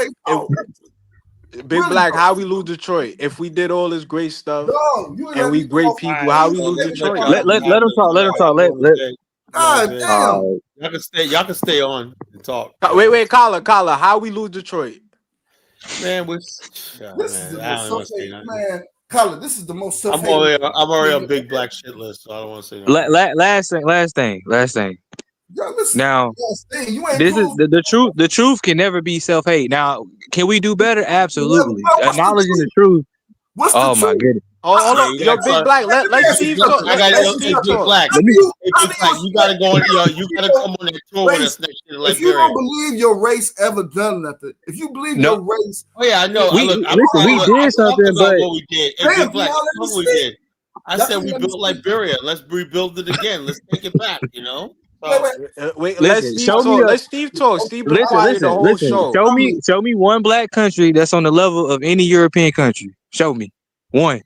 Big Black, how we lose Detroit? If we did all this great stuff and we great people, how we lose Detroit? Let them talk. God damn. Y'all can stay on and talk. Wait, Kala, how we lose Detroit? Man, this is the most man. Colin, this is the most. I'm already on a Big Black shit list, so I don't want to say that. Last thing. Now, this is the truth. The truth can never be self-hate. Now, can we do better? Absolutely. Acknowledging the truth. Oh my goodness. Hold on, yo, Big Black. Let's Steve talk. Big Black. You gotta go. You gotta come on that tour with us next year. If you don't believe your race ever done nothing, if you believe your race, oh yeah, I know. We did something, but what we did. Big Black, what we did. I said we built Liberia. Let's rebuild it again. Let's take it back. Wait, let Steve talk. Steve, listen. Show me one black country that's on the level of any European country. Show me one.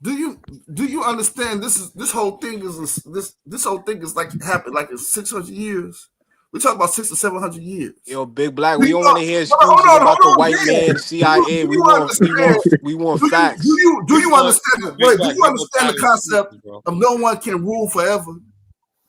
Do you understand? This whole thing is like happened like in 600 years. We talk about 600 or 700 years. Yo, Big Black, we don't want to hear excuses about the white man, CIA. We want facts. Do you understand? Wait, do you understand the concept of no one can rule forever?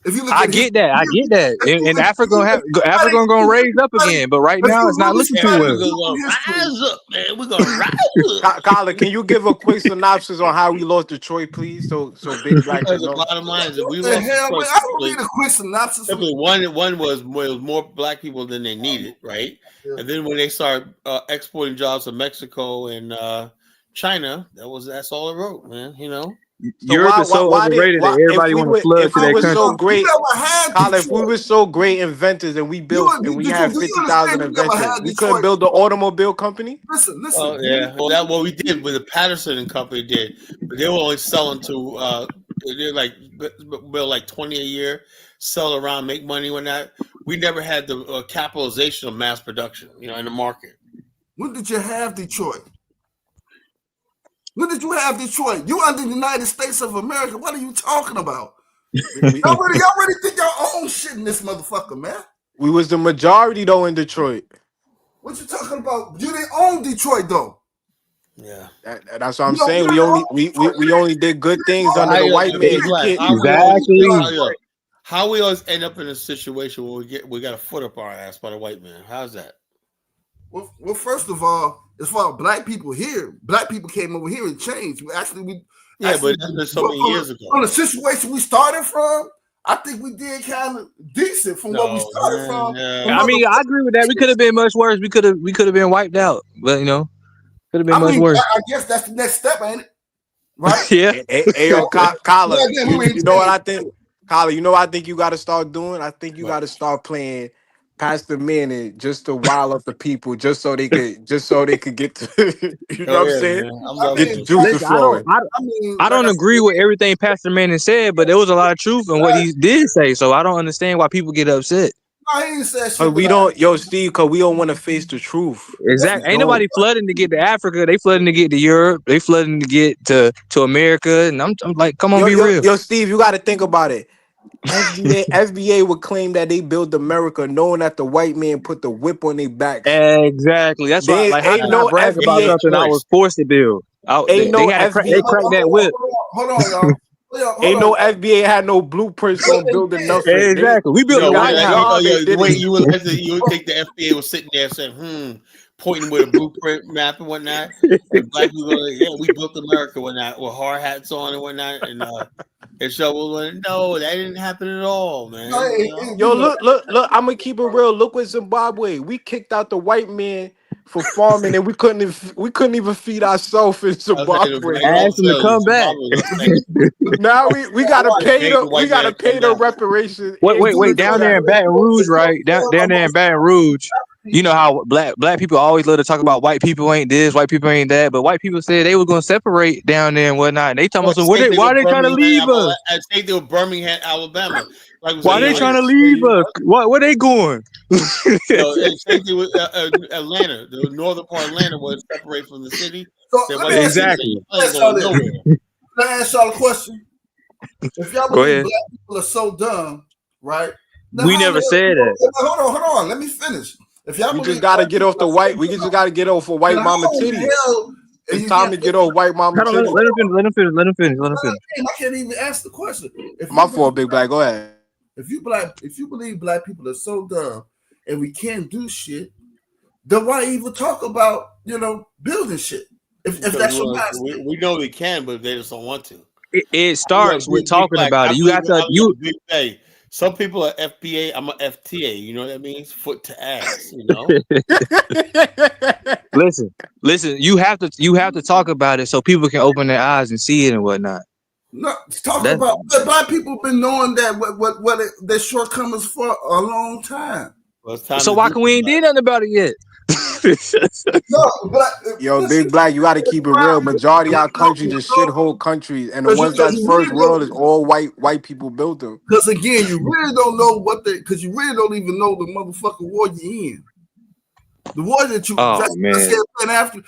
If you look I at get that. I get that. And Africa gonna raise up again, but right now it's not looking too well. We're gonna rise up, man. We're gonna rise up. Kyler, can you give a quick synopsis on how we lost Detroit, please? So Big Black Because can the know. bottom line is that we What the lost hell, Detroit man? I don't need a quick synopsis. simply one was more black people than they needed, right? Yeah. And then when they started exporting jobs to Mexico and China, that's all it wrote, man. You know. Europe is so overrated that everybody want to flood to their country. So great, Kyler, if we were so great inventors and we had 50,000 inventors, we couldn't build the automobile company. Listen. Oh yeah, well that's what we did. With the Patterson and Company did, but they were only selling to they're like build like 20 a year, sell around, make money. When that we never had the capitalization of mass production, in the market. When did you have Detroit? When did you have Detroit? You under the United States of America. What are you talking about? y'all already think y'all own shit in this motherfucker, man. We was the majority though in Detroit. What you talking about? You didn't own Detroit though. Yeah, that's what I'm saying. We only did good things under the white man. Exactly. How we always end up in a situation where we got a foot up our ass by the white man? How's that? Well, first of all, as far as black people here, black people came over here and changed. But that's been so many years ago. On the situation we started from, I think we did kind of decent from what we started from. Yeah. I mean, I agree with that. We could have been much worse. We could have been wiped out, but could have been much worse. I guess that's the next step, ain't it? Right? Yeah. Hey, Kyler, you know what I think? Kyler, you know what I think you got to start doing? I think you got to start playing past the minute just to rile up the people, just so they could get to, you know what I'm saying? Get the juices flowing. I don't agree with everything Pastor Manning said, but there was a lot of truth in what he did say. So I don't understand why people get upset. No, he ain't said shit. We don't, Steve, because we don't want to face the truth. Exactly. Ain't nobody flooding to get to Africa. They flooding to get to Europe. They flooding to get to America. And I'm like, come on, be real. Yo, Steve, you got to think about it. FBA would claim that they built America, knowing that the white man put the whip on their back. Exactly. That's why. Like, how can I brag about something I was forced to build? They cracked that whip. Hold on, y'all. Ain't no FBA had no blueprints on building nothing. Exactly. We built you would think the FBA was sitting there saying, pointing with a blueprint map and whatnot. And black people go, we built America whatnot with hard hats on and whatnot. And so no, that didn't happen at all, man. Yo, look, I'm gonna keep it real. Look with Zimbabwe. We kicked out the white man for farming, and we couldn't even feed ourselves in Zimbabwe. Ask them to come back. Now we gotta pay the reparations. Wait, down there in Baton Rouge, right? Down there in Baton Rouge. You know how black people always love to talk about white people ain't this, white people ain't that, but white people said they were gonna separate down there and whatnot. And they talking about why are they trying to leave us? I think they were Birmingham, Alabama. Why are they trying to leave us? Where they going? Same thing with Atlanta. The northern part of Atlanta was separated from the city. So exactly. Can I ask y'all a question? If y'all believe black people are so dumb, right? We never said that. Hold on. Let me finish. If y'all just gotta get off the white. We just gotta get off of white mama titties. It's time to get off white mama titties. Let him finish. I can't even ask the question. My fault, Big Black. Go ahead. If you believe black people are so dumb and we can't do shit, then why even talk about building shit? If that's your mindset. We know we can, but they just don't want to. It starts with talking about it. You got to Some people are FBA. I'm an FTA. You know what that means? Foot to ass. Listen. You have to talk about it so people can open their eyes and see it and whatnot. No, about black people been knowing that what their shortcomings for a long time. So why can we ain't did nothing about it yet? Yo, Big Black, you got to keep it real. Majority of our countries are shithole countries, and the ones that's first world is all white people built them. Because again, you really don't know because you really don't even know the motherfucking war you're in. The war that you man. Pan-African.